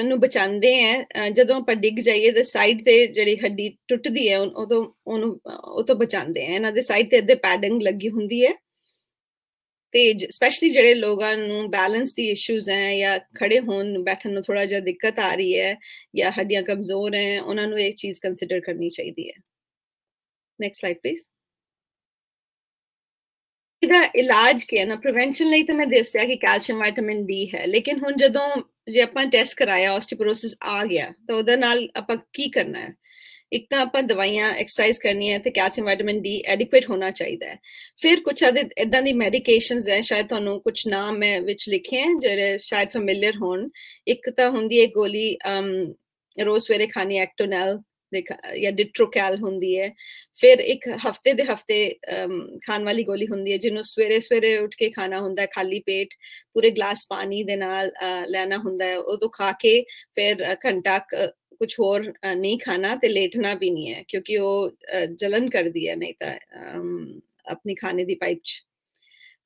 ਨੂੰ ਬਚਾਉਂਦੇ ਹੈ, ਜਦੋਂ ਆਪਾਂ ਡਿੱਗ ਜਾਈਏ ਤੇ ਸਾਈਡ ਤੇ ਜਿਹੜੀ ਹੱਡੀ ਟੁੱਟਦੀ ਹੈ ਉਹ ਤੋਂ ਬਚਾਉਂਦੇ ਹੈ। ਇਹਨਾਂ ਦੇ ਸਾਈਡ ਤੇ ਅੱਧੇ ਪੈਡਿੰਗ ਲੱਗੀ ਹੁੰਦੀ ਹੈ, ਤੇ ਸਪੈਸ਼ਲੀ ਜਿਹੜੇ ਲੋਕਾਂ ਨੂੰ ਬੈਲੈਂਸ ਦੀ ਇਸ਼ੂਜ਼ ਹੈ ਜਾਂ ਖੜੇ ਹੋਣ ਬੈਠਣ ਨੂੰ ਥੋੜਾ ਜਿਹਾ ਦਿੱਕਤ ਆ ਰਹੀ ਹੈ ਜਾਂ ਹੱਡੀਆਂ ਕਮਜ਼ੋਰ ਹੈ, ਉਹਨਾਂ ਨੂੰ ਇਹ ਚੀਜ਼ ਕੰਸੀਡਰ ਕਰਨੀ ਚਾਹੀਦੀ ਹੈ। Next slide please. ਇਹਦਾ ਇਲਾਜ ਕੀ ਹੈ ਨਾ, ਪ੍ਰੀਵੈਂਸ਼ਨ ਲਈ ਤਾਂ ਮੈਂ ਦੱਸਿਆ ਕਿ ਕੈਲਸ਼ੀਅਮ ਵਿਟਾਮਿਨ ਡੀ ਹੈ, ਲੇਕਿਨ ਹੁਣ ਜਦੋਂ ਜੇ ਆਪਾਂ ਟੈਸਟ ਕਰਾਇਆ ਆਸਟੀਓਪੋਰੋਸਿਸ ਆ ਗਿਆ ਤਾਂ ਉਹਦੇ ਨਾਲ ਆਪਾਂ ਕੀ ਕਰਨਾ ਹੈ? ਇੱਕ ਤਾਂ ਆਪਾਂ ਦਵਾਈਆਂ ਐਕਸਰਸਾਈਜ਼ ਕਰਨੀ ਹੈ ਤੇ ਕੈਲਸ਼ੀਅਮ ਵਿਟਾਮਿਨ ਡੀ ਐਡਿਕੁਏਟ ਹੋਣਾ ਚਾਹੀਦਾ ਹੈ। ਫਿਰ ਕੁਛ ਇਦਾਂ ਦੀ ਮੈਡੀਕੇਸ਼ਨਸ ਹੈ, ਸ਼ਾਇਦ ਤੁਹਾਨੂੰ ਕੁਛ ਨਾਮ ਮੈਂ ਵਿੱਚ ਲਿਖੇ ਹੈ ਜਿਹੜੇ ਸ਼ਾਇਦ ਫੈਮਿਲੀਅਰ ਹੋਣ। ਇੱਕ ਤਾਂ ਹੁੰਦੀ ਹੈ ਗੋਲੀ ਰੋਜ਼ ਸਵੇਰੇ ਖਾਣੀ, ਐਕਟੋਨੈਲ ਜਾਂ ਡਿਟਰੋਕੈਲ ਹੁੰਦੀ ਹੈ। ਫਿਰ ਇੱਕ ਹਫਤੇ ਦੇ ਹਫਤੇ ਖਾਣ ਵਾਲੀ ਗੋਲੀ ਹੁੰਦੀ ਹੈ ਜਿਹਨੂੰ ਸਵੇਰੇ ਸਵੇਰੇ ਉੱਠ ਕੇ ਖਾਣਾ ਹੁੰਦਾ ਹੈ, ਖਾਲੀ ਪੇਟ ਪੂਰੇ ਗਲਾਸ ਪਾਣੀ ਦੇ ਨਾਲ ਲੈਣਾ ਹੁੰਦਾ ਹੈ। ਉਦੋਂ ਖਾ ਕੇ ਫਿਰ ਘੰਟਾ ਕੁਛ ਹੋਰ ਨਹੀਂ ਖਾਣਾ ਤੇ ਲੇਟਣਾ ਵੀ ਨਹੀਂ ਹੈ, ਕਿਉਂਕਿ ਉਹ ਜਲਨ ਕਰਦੀ ਹੈ ਨਹੀਂ ਤਾਂ ਆਪਣੀ ਖਾਣੇ ਦੀ ਪਾਈਪ 'ਚ।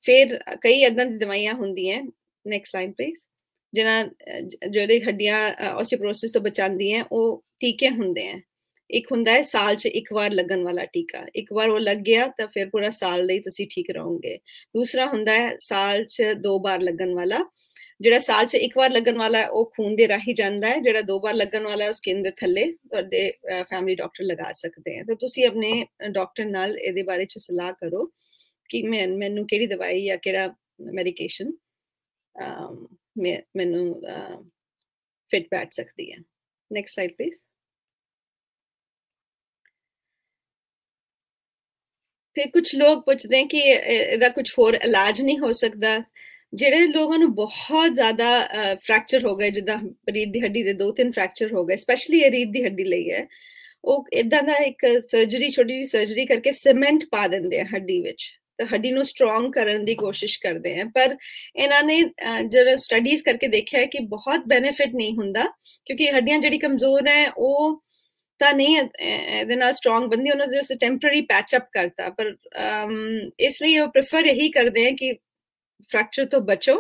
ਫਿਰ ਕਈ ਏਦਾਂ ਦੀ ਦਵਾਈਆਂ ਹੁੰਦੀਆਂ, ਨੈਕਸਟ ਲਾਈਨ ਪਲੀਜ਼, ਜਿਹੜੇ ਹੱਡੀਆਂ ਆਸਟੀਓਪੋਰੋਸਿਸ ਤੋਂ ਬਚਾਉਂਦੀਆਂ, ਉਹ ਟੀਕੇ ਹੁੰਦੇ ਹੈ। ਇੱਕ ਹੁੰਦਾ ਹੈ ਸਾਲ 'ਚ ਇੱਕ ਵਾਰ ਲੱਗਣ ਵਾਲਾ ਟੀਕਾ, ਇੱਕ ਵਾਰ ਉਹ ਲੱਗ ਗਿਆ ਤਾਂ ਫਿਰ ਪੂਰਾ ਸਾਲ ਲਈ ਤੁਸੀਂ ਠੀਕ ਰਹੋਗੇ। ਦੂਸਰਾ ਹੁੰਦਾ ਹੈ ਸਾਲ 'ਚ 2 ਵਾਰ ਲੱਗਣ ਵਾਲਾ, ਜਿਹੜਾ ਸਾਲ 'ਚ ਇੱਕ ਵਾਰ ਲੱਗਣ ਵਾਲਾ ਹੈ ਉਹ ਖੂਨ ਦੇ ਰਾਹੀਂ ਜਾਂਦਾ ਹੈ, ਜਿਹੜਾ 2 ਵਾਰ ਲੱਗਣ ਵਾਲਾ ਹੈ ਉਹ ਸਕਿਨ ਦੇ ਥੱਲੇ ਤੁਹਾਡੇ ਫੈਮਿਲੀ ਡਾਕਟਰ ਲਗਾ ਸਕਦੇ ਹੈ। ਤਾਂ ਤੁਸੀਂ ਆਪਣੇ ਡਾਕਟਰ ਨਾਲ ਇਹਦੇ ਬਾਰੇ 'ਚ ਸਲਾਹ ਕਰੋ ਕਿ ਮੈਨੂੰ ਕਿਹੜੀ ਦਵਾਈ ਜਾਂ ਕਿਹੜਾ ਮੈਡੀਕੇਸ਼ਨ ਮੈਨੂੰ ਫਿਟ ਬੈਠ ਸਕਦੀ ਹੈ। Next slide please. ਫਿਰ ਕੁਝ ਲੋਕ ਪੁੱਛਦੇ ਹੈ ਕਿ ਇਹਦਾ ਕੁਝ ਹੋਰ ਇਲਾਜ ਨਹੀਂ ਹੋ ਸਕਦਾ। ਜਿਹੜੇ ਲੋਕਾਂ ਨੂੰ ਬਹੁਤ ਜ਼ਿਆਦਾ ਫ੍ਰੈਕਚਰ ਹੋ ਗਏ, ਜਿੱਦਾਂ ਰੀੜ ਦੀ ਹੱਡੀ ਦੇ 2-3 ਫ੍ਰੈਕਚਰ ਹੋ ਗਏ, ਸਪੈਸ਼ਲੀ ਇਹ ਰੀੜ ਦੀ ਹੱਡੀ ਲਈ ਹੈ, ਉਹ ਇਦਾਂ ਦਾ ਇੱਕ ਸਰਜਰੀ, ਛੋਟੀ ਜਿਹੀ ਸਰਜਰੀ ਕਰਕੇ ਸੀਮੈਂਟ ਪਾ ਦਿੰਦੇ ਆ ਹੱਡੀ ਵਿੱਚ, ਤੇ ਹੱਡੀ ਨੂੰ ਸਟਰੋਂਗ ਕਰਨ ਦੀ ਕੋਸ਼ਿਸ਼ ਕਰਦੇ ਆ। ਪਰ ਇਹਨਾਂ ਨੇ ਜਿਹੜਾ ਸਟੱਡੀਜ਼ ਕਰਕੇ ਦੇਖਿਆ ਕਿ ਬਹੁਤ ਬੈਨੀਫਿਟ ਨਹੀਂ ਹੁੰਦਾ, ਕਿਉਂਕਿ ਹੱਡੀਆਂ ਜਿਹੜੀ ਕਮਜ਼ੋਰ ਹੈ ਉਹ ਤਾਂ ਨਹੀਂ ਇਹਦੇ ਨਾਲ ਸਟਰੋਂਗ ਬੰਦੀ, ਉਹਨਾਂ ਦੇ ਉਸ ਟੈਂਪਰਰੀ ਪੈਚ ਅਪ ਕਰਤਾ। ਪਰ ਇਸ ਲਈ ਉਹ ਪ੍ਰੈਫਰ ਇਹੀ ਕਰਦੇ ਆ ਕਿ ਫ੍ਰੈਕਚਰ ਤੋਂ ਬਚੋ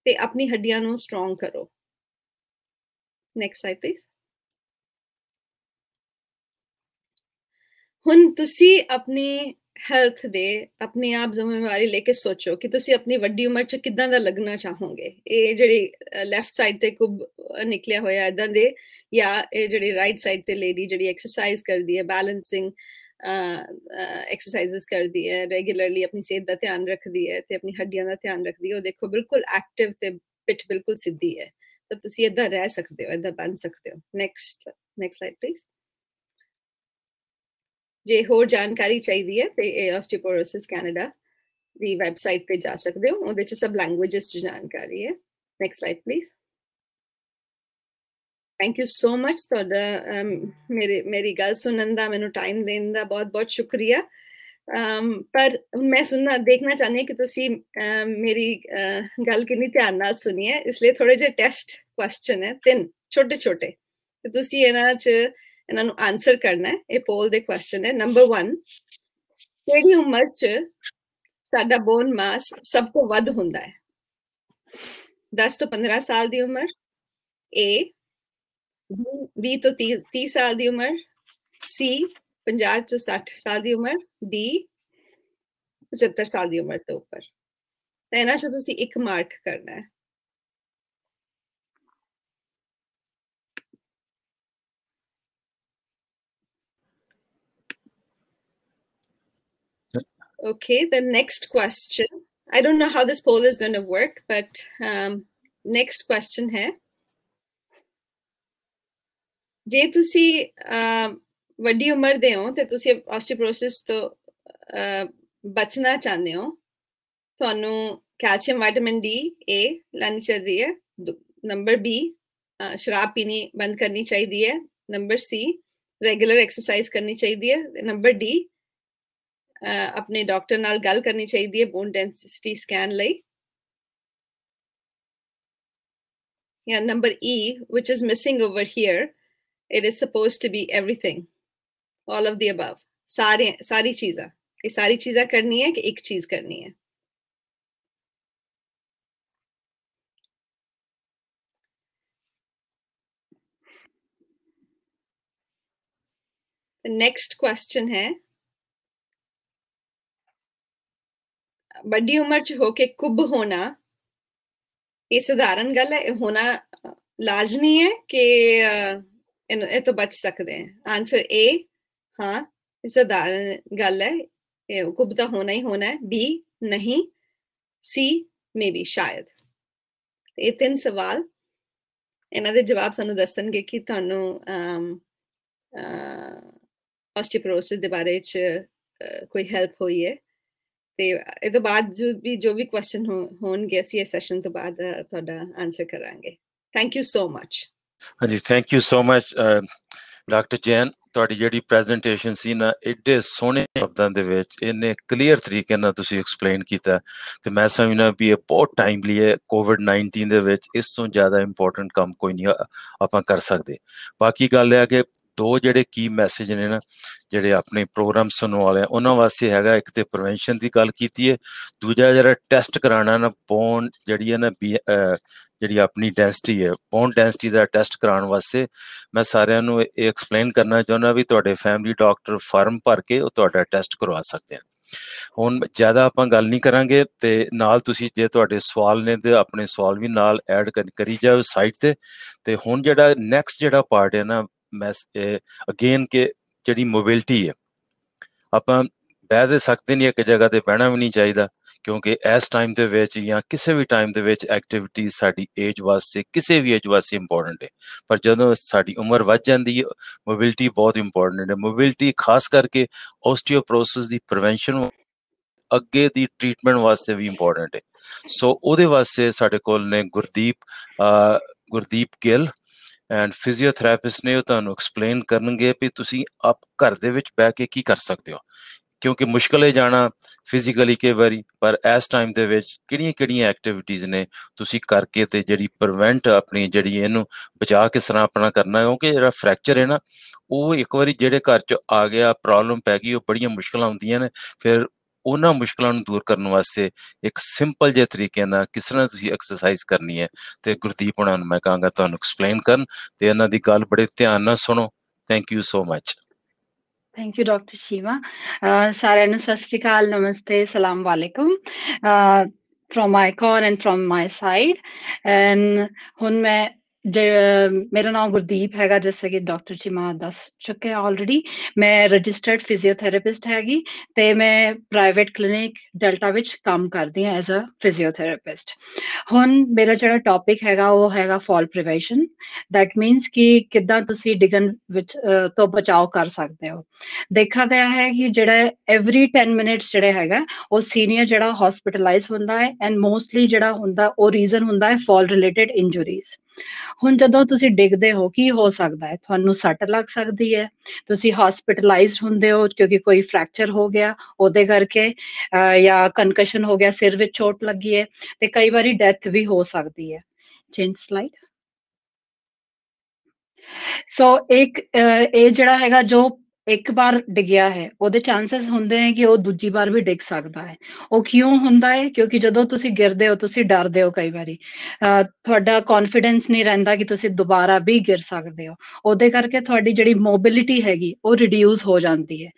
ਤੇ ਆਪਣੀ ਹੱਡੀਆਂ ਨੂੰ ਸਟਰੋਂਗ ਕਰੋ। Next slide please. ਹੁਣ ਤੁਸੀਂ ਆਪਣੀ ਹੈਲਥ ਦੇ ਆਪਣੀ ਆਪ ਜ਼ਿੰਮੇਵਾਰੀ ਲੈ ਕੇ ਸੋਚੋ ਕਿ ਤੁਸੀਂ ਆਪਣੀ ਵੱਡੀ ਉਮਰ 'ਚ ਕਿੱਦਾਂ ਦਾ ਲੱਗਣਾ ਚਾਹੋਗੇ। ਇਹ ਜਿਹੜੀ ਲੈਫਟ ਸਾਈਡ ਤੇ ਕੁੱਬ ਨਿਕਲਿਆ ਹੋਇਆ ਇਦਾਂ ਦੇ, ਜਾਂ ਇਹ ਜਿਹੜੀ ਰਾਈਟ ਸਾਈਡ ਤੇ ਲੇਡੀ ਜਿਹੜੀ ਐਕਸਰਸਾਈਜ਼ ਕਰਦੀ ਹੈ, ਬੈਲੈਂਸਿੰਗ ਐਕਸਰਸਾਈਜ਼ਸ ਕਰਦੀ ਹੈ, ਰੈਗੂਲਰਲੀ ਆਪਣੀ ਸਿਹਤ ਦਾ ਧਿਆਨ ਰੱਖਦੀ ਹੈ ਤੇ ਆਪਣੀ ਹੱਡੀਆਂ ਦਾ ਧਿਆਨ ਰੱਖਦੀ ਹੈ, ਉਹ ਦੇਖੋ ਬਿਲਕੁਲ ਐਕਟਿਵ ਤੇ ਪਿੱਠ ਬਿਲਕੁਲ ਸਿੱਧੀ ਹੈ। ਤਾਂ ਤੁਸੀਂ ਏਦਾਂ ਰਹਿ ਸਕਦੇ ਹੋ, ਏਦਾਂ ਬਣ ਸਕਦੇ ਹੋ। Next slide please. ਜੇ ਹੋਰ ਜਾਣਕਾਰੀ ਚਾਹੀਦੀ ਹੈ ਤੇ ਇਹ ਆਸਟੀਓਪੋਰੋਸਿਸ ਕੈਨੇਡਾ ਦੀ ਵੈਬਸਾਈਟ ਤੇ ਜਾ ਸਕਦੇ ਹੋ, ਉਹਦੇ 'ਚ ਸਭ ਲੈਂਗੁਏਜਸ 'ਚ ਜਾਣਕਾਰੀ ਹੈ। Next slide please. Thank you so much ਤੁਹਾਡਾ ਮੇਰੀ ਗੱਲ ਸੁਣਨ ਦਾ, ਮੈਨੂੰ ਟਾਈਮ ਦੇਣ ਦਾ ਬਹੁਤ ਬਹੁਤ ਸ਼ੁਕਰੀਆ। ਪਰ ਮੈਂ ਦੇਖਣਾ ਚਾਹੁੰਦੀ ਹਾਂ ਕਿ ਤੁਸੀਂ ਮੇਰੀ ਗੱਲ ਕਿੰਨੀ ਧਿਆਨ ਨਾਲ ਸੁਣੀ ਹੈ, ਇਸ ਲਈ ਥੋੜੇ ਜਿਹੇ ਟੈਸਟ ਕੁਐਸਚਨ ਹੈ, 3 ਛੋਟੇ ਛੋਟੇ, ਤੇ ਤੁਸੀਂ ਇਹਨਾਂ ਨੂੰ ਆਨਸਰ ਕਰਨਾ ਹੈ। ਇਹ ਪੋਲ ਦੇ ਕੁਐਸਚਨ ਹੈ। ਨੰਬਰ 1, ਕਿਹੜੀ ਉਮਰ 'ਚ ਸਾਡਾ ਬੋਨ ਮਾਸ ਸਭ ਤੋਂ ਵੱਧ ਹੁੰਦਾ ਹੈ? 10 ਤੋਂ 15 ਸਾਲ ਦੀ ਉਮਰ, A 20 ਤੋਂ 30 ਸਾਲ ਦੀ ਉਮਰ, C 50 ਤੋਂ 60 ਸਾਲ ਦੀ ਉਮਰ, D 75 ਸਾਲ ਦੀ ਉਮਰ ਤੋਂ ਉੱਪਰ। ਤਾਂ ਇਹਨਾਂ 'ਚ ਤੁਸੀਂ ਇੱਕ ਮਾਰਕ ਕਰਨਾ ਹੈ। Okay, the next question. I don't know how this poll is going to work, but next question है, ਜੇ ਤੁਸੀਂ ਵੱਡੀ ਉਮਰ ਦੇ ਹੋ ਤੇ ਤੁਸੀਂ ਆਸਟੀਓਪੋਰੋਸਿਸ ਤੋਂ ਬਚਣਾ ਚਾਹੁੰਦੇ ਹੋ, ਤੁਹਾਨੂੰ ਕੈਲਸ਼ੀਅਮ, ਵਿਟਾਮਿਨ ਡੀ A ਲੈਣੀ ਚਾਹੀਦੀ ਹੈ। ਨੰਬਰ B, ਸ਼ਰਾਬ ਪੀਣੀ ਬੰਦ ਕਰਨੀ ਚਾਹੀਦੀ ਹੈ। ਨੰਬਰ C, ਰੈਗੂਲਰ ਐਕਸਰਸਾਈਜ਼ ਕਰਨੀ ਚਾਹੀਦੀ ਹੈ। ਨੰਬਰ D, ਆਪਣੇ ਡਾਕਟਰ ਨਾਲ ਗੱਲ ਕਰਨੀ ਚਾਹੀਦੀ ਹੈ ਬੋਨ ਡੈਂਸਿਟੀ ਸਕੈਨ ਲਈ। ਜਾਂ number E, which is missing over here, it is supposed to be everything, all of the above, ਸਾਰੀ ਚੀਜ਼ਾਂ। ਇਹ ਸਾਰੀ ਚੀਜ਼ਾਂ ਕਰਨੀ ਹੈ ਕਿ ਇੱਕ ਚੀਜ਼ ਕਰਨੀ ਹੈ? ਨੈਕਸਟ ਕੁਐਸਚਨ ਹੈ, ਵੱਡੀ ਉਮਰ 'ਚ ਹੋ ਕੇ ਕੁੱਬ ਹੋਣਾ ਇਹ ਸਧਾਰਨ ਗੱਲ ਹੈ? ਇਹ ਹੋਣਾ ਲਾਜ਼ਮੀ ਹੈ ਕਿ ਇਹ ਤੋਂ ਬਚ ਸਕਦੇ हैं? आंसर A, हाँ सधारण गल है, कुब तो होना ही होना है। B, नहीं। C, मे बी, शायद। ये 3 सवाल, ਇਹਨਾਂ ਦੇ ਜਵਾਬ ਸਾਨੂੰ ਦੱਸਣਗੇ ਕਿ ਤੁਹਾਨੂੰ ਆਸਟੀਓਪੋਰੋਸਿਸ ਦੇ ਬਾਰੇ 'ਚ ਕੋਈ ਹੈਲਪ ਹੋਈ ਹੈ। ਤੇ ਇਹ ਤੋਂ ਬਾਅਦ ਜੋ ਵੀ ਕੁਐਸਚਨ ਹੋਣਗੇ ਅਸੀਂ ਇਸ ਸੈਸ਼ਨ ਤੋਂ ਬਾਅਦ ਤੁਹਾਡਾ ਆਨਸਰ ਕਰਾਂਗੇ। Thank you so much. ਹਾਂਜੀ, thank you so much doctor Jain. ਤੁਹਾਡੀ ਜਿਹੜੀ ਪ੍ਰੈਜੈਂਟੇਸ਼ਨ ਸੀ ਨਾ, ਏਡੇ ਸੋਹਣੇ ਸ਼ਬਦਾਂ ਦੇ ਵਿੱਚ ਇਹਨੇ ਕਲੀਅਰ ਤਰੀਕੇ ਨਾਲ ਤੁਸੀਂ ਐਕਸਪਲੇਨ ਕੀਤਾ, ਤੇ ਮੈਂ ਸਮਝਦਾ ਵੀ ਇਹ ਬਹੁਤ ਟਾਈਮਲੀ ਹੈ। COVID-19 ਦੇ ਵਿੱਚ ਇਸ ਤੋਂ ਜ਼ਿਆਦਾ ਇੰਪੋਰਟੈਂਟ ਕੰਮ ਕੋਈ ਨਹੀਂ ਆਪਾਂ ਕਰ ਸਕਦੇ। ਬਾਕੀ ਗੱਲ ਇਹ ਆ ਕਿ 2 ਜਿਹੜੇ ਕੀ ਮੈਸੇਜ ਨੇ ਨਾ, ਜਿਹੜੇ ਆਪਣੇ ਪ੍ਰੋਗਰਾਮ ਸੁਣਨ ਵਾਲੇ ਆ ਉਹਨਾਂ ਵਾਸਤੇ ਹੈਗਾ, ਇੱਕ ਤੇ ਪ੍ਰੀਵੈਂਸ਼ਨ ਦੀ ਗੱਲ ਕੀਤੀ ਹੈ, ਦੂਜਾ ਜਿਹੜਾ ਟੈਸਟ ਕਰਾਉਣਾ ਨਾ, ਬੋਨ ਜਿਹੜੀ ਹੈ ਨਾ, ਜਿਹੜੀ ਆਪਣੀ ਡੈਂਸਿਟੀ ਹੈ, ਬੋਨ ਡੈਂਸਿਟੀ ਦਾ ਟੈਸਟ ਕਰਾਉਣ ਵਾਸਤੇ ਮੈਂ ਸਾਰਿਆਂ ਨੂੰ ਇਹ ਐਕਸਪਲੇਨ ਕਰਨਾ ਚਾਹੁੰਦਾ ਵੀ ਤੁਹਾਡੇ ਫੈਮਿਲੀ ਡਾਕਟਰ ਫਾਰਮ ਭਰ ਕੇ ਉਹ ਤੁਹਾਡਾ ਟੈਸਟ ਕਰਵਾ ਸਕਦੇ ਆ। ਹੁਣ ਜ਼ਿਆਦਾ ਆਪਾਂ ਗੱਲ ਨਹੀਂ ਕਰਾਂਗੇ, ਤੇ ਨਾਲ ਤੁਸੀਂ ਜੇ ਤੁਹਾਡੇ ਸਵਾਲ ਨੇ ਤੇ ਆਪਣੇ ਸਵਾਲ ਵੀ ਨਾਲ ਐਡ ਕਰੀ ਜਾਓ ਸਾਈਟ ਤੇ ਹੁਣ ਜਿਹੜਾ ਨੈਕਸਟ ਜਿਹੜਾ ਪਾਰਟ ਹੈ ਨਾ, ਮੈਂ ਅਗੇਨ ਕਿ ਜਿਹੜੀ ਮੋਬਿਲਿਟੀ ਹੈ, ਆਪਾਂ ਬਹਿ ਦੇ ਸਕਦੇ ਨਹੀਂ, ਇੱਕ ਜਗ੍ਹਾ ਤੇ ਬਹਿਣਾ ਵੀ ਨਹੀਂ ਚਾਹੀਦਾ, ਕਿਉਂਕਿ ਇਸ ਟਾਈਮ ਦੇ ਵਿੱਚ ਜਾਂ ਕਿਸੇ ਵੀ ਟਾਈਮ ਦੇ ਵਿੱਚ ਐਕਟੀਵਿਟੀ ਸਾਡੀ ਏਜ ਵਾਸਤੇ, ਕਿਸੇ ਵੀ ਏਜ ਵਾਸਤੇ ਇੰਪੋਰਟੈਂਟ ਹੈ। ਪਰ ਜਦੋਂ ਸਾਡੀ ਉਮਰ ਵੱਧ ਜਾਂਦੀ ਹੈ, ਮੋਬਿਲਿਟੀ ਬਹੁਤ ਇੰਪੋਰਟੈਂਟ ਹੈ। ਮੋਬਿਲਿਟੀ ਖਾਸ ਕਰਕੇ ਆਸਟੀਓਪਰੋਸਿਸ ਦੀ ਪ੍ਰੀਵੈਂਸ਼ਨ, ਅੱਗੇ ਦੀ ਟ੍ਰੀਟਮੈਂਟ ਵਾਸਤੇ ਵੀ ਇੰਪੋਰਟੈਂਟ ਹੈ। ਸੋ ਉਹਦੇ ਵਾਸਤੇ ਸਾਡੇ ਕੋਲ ਨੇ ਗੁਰਦੀਪ ਗਿੱਲ ਐਂਡ ਫਿਜ਼ੀਓਥੈਰੇਪਿਸਟ ਨੇ, ਉਹ ਤੁਹਾਨੂੰ ਐਕਸਪਲੇਨ ਕਰਨਗੇ ਵੀ ਤੁਸੀਂ ਆਪ ਘਰ ਦੇ ਵਿੱਚ ਬਹਿ ਕੇ ਕੀ ਕਰ ਸਕਦੇ ਹੋ, ਕਿਉਂਕਿ ਮੁਸ਼ਕਿਲ ਹੈ ਜਾਣਾ ਫਿਜ਼ੀਕਲੀ ਕਈ ਵਾਰੀ, ਪਰ ਇਸ ਟਾਈਮ ਦੇ ਵਿੱਚ ਕਿਹੜੀਆਂ ਐਕਟੀਵਿਟੀਜ਼ ਨੇ ਤੁਸੀਂ ਕਰਕੇ ਤੇ ਜਿਹੜੀ ਪ੍ਰੀਵੈਂਟ ਆਪਣੀ ਜਿਹੜੀ ਇਹਨੂੰ ਬਚਾ ਕਿਸ ਤਰ੍ਹਾਂ ਆਪਣਾ ਕਰਨਾ, ਕਿਉਂਕਿ ਜਿਹੜਾ ਫ੍ਰੈਕਚਰ ਹੈ ਨਾ, ਉਹ ਇੱਕ ਵਾਰੀ ਜਿਹੜੇ ਘਰ 'ਚ ਆ ਗਿਆ, ਪ੍ਰੋਬਲਮ ਪੈ ਗਈ, ਉਹ ਬੜੀਆਂ ਮੁਸ਼ਕਿਲਾਂ ਹੁੰਦੀਆਂ ਨੇ। ਫਿਰ ਉਹਨਾਂ ਮੁਸ਼ਕਿਲਾਂ ਨੂੰ ਦੂਰ ਕਰਨ ਵਾਸਤੇ ਇੱਕ ਸਿੰਪਲ ਜਿਹੇ ਤਰੀਕੇ ਨਾਲ ਕਿਸ ਤਰ੍ਹਾਂ ਤੁਸੀਂ ਐਕਸਰਸਾਈਜ਼ ਕਰਨੀ ਹੈ, ਤੇ ਗੁਰਦੀਪ ਹੋਣਾ ਨੂੰ ਮੈਂ ਕਹਾਂਗਾ ਤੁਹਾਨੂੰ ਐਕਸਪਲੇਨ ਕਰਨ, ਤੇ ਇਹਨਾਂ ਦੀ ਗੱਲ ਬੜੇ ਧਿਆਨ ਨਾਲ ਸੁਣੋ। Thank you so much. Thank you, Dr. Shiva. ਸਾਰਿਆਂ ਨੂੰ ਸਤਿ ਸ਼੍ਰੀ ਅਕਾਲ, ਨਮਸਤੇ, ਸਲਾਮ ਵਾਲੇਕੁਮ from my corner and from my side. And ਹੁਣ ਮੈਂ ਮੇਰਾ ਨਾਮ ਗੁਰਦੀਪ ਹੈਗਾ, ਜਿਵੇਂ ਕਿ ਡਾਕਟਰ ਚੀਮਾ ਦੱਸ ਚੁੱਕੇ ਆਲਰੇਡੀ। ਮੈਂ ਰਜਿਸਟਰਡ ਫਿਜ਼ੀਓਥੈਰੇਪਿਸਟ ਹੈਗੀ, ਤੇ ਮੈਂ ਪ੍ਰਾਈਵੇਟ ਕਲੀਨਿਕ ਡੈਲਟਾ ਵਿੱਚ ਕੰਮ ਕਰਦੀ ਹਾਂ ਐਜ਼ ਅ ਫਿਜ਼ੀਓਥੈਰੇਪਿਸਟ। ਹੁਣ ਮੇਰਾ ਜਿਹੜਾ ਟੌਪਿਕ ਹੈਗਾ ਉਹ ਹੈਗਾ ਫਾਲ ਪ੍ਰੀਵੈਂਸ਼ਨ। ਦੈਟ ਮੀਨਸ ਕਿ ਕਿੱਦਾਂ ਤੁਸੀਂ ਡਿੱਗਣ ਵਿੱਚ ਤੋਂ ਬਚਾਓ ਕਰ ਸਕਦੇ ਹੋ। ਦੇਖਿਆ ਗਿਆ ਹੈ ਕਿ ਜਿਹੜਾ ਐਵਰੀ 10 ਮਿੰਟਸ ਜਿਹੜਾ ਹੈਗਾ ਉਹ ਸੀਨੀਅਰ ਜਿਹੜਾ ਹਸਪੀਟਲਾਈਜ਼ ਹੁੰਦਾ ਹੈ, ਐਂਡ ਮੋਸਟਲੀ ਜਿਹੜਾ ਹੁੰਦਾ ਉਹ ਰੀਜ਼ਨ ਹੁੰਦਾ ਹੈ ਫਾਲ ਰਿਲੇਟਡ ਇੰਜਰੀਜ਼। ਹੁਣ ਜਦੋਂ ਤੁਸੀਂ ਡਿੱਗਦੇ ਹੋ, ਕੀ ਹੋ ਸਕਦਾ ਹੈ? ਤੁਹਾਨੂੰ ਸੱਟ ਲੱਗ ਸਕਦੀ ਹੈ, ਤੁਸੀਂ ਹਸਪੀਟਲਾਈਜ਼ਡ ਹੁੰਦੇ ਹੋ ਕਿਉਂਕਿ ਕੋਈ ਫ੍ਰੈਕਚਰ ਹੋ ਗਿਆ ਉਹਦੇ ਕਰਕੇ, ਜਾਂ ਕਨਕਸ਼ਨ ਹੋ ਗਿਆ, ਸਿਰ ਵਿੱਚ ਚੋਟ ਲੱਗੀ ਹੈ, ਤੇ ਕਈ ਵਾਰੀ ਡੈਥ ਵੀ ਹੋ ਸਕਦੀ ਹੈ। Change slide. ਸੋ ਇਹ ਜਿਹੜਾ ਹੈਗਾ ਜੋ ਇੱਕ ਵਾਰ ਡਿੱਗਿਆ ਹੈ, ਉਹਦੇ ਚਾਂਸਸ ਹੁੰਦੇ ਨੇ ਕਿ ਉਹ ਦੂਜੀ ਵਾਰ ਵੀ ਡਿੱਗ ਸਕਦਾ ਹੈ। ਉਹ ਕਿਉਂ ਹੁੰਦਾ ਹੈ? ਕਿਉਂਕਿ ਜਦੋਂ ਤੁਸੀਂ ਗਿਰਦੇ ਹੋ, ਤੁਸੀਂ ਡਰਦੇ ਹੋ, ਕਈ ਵਾਰੀ ਤੁਹਾਡਾ ਕੌਨਫੀਡੈਂਸ ਨਹੀਂ ਰਹਿੰਦਾ ਕਿ ਤੁਸੀਂ ਦੁਬਾਰਾ ਵੀ ਗਿਰ ਸਕਦੇ ਹੋ। ਉਹਦੇ ਕਰਕੇ ਤੁਹਾਡੀ ਜਿਹੜੀ ਮੋਬਿਲਿਟੀ ਹੈਗੀ ਉਹ ਰਿਡਿਊਸ ਹੋ ਜਾਂਦੀ ਹੈ।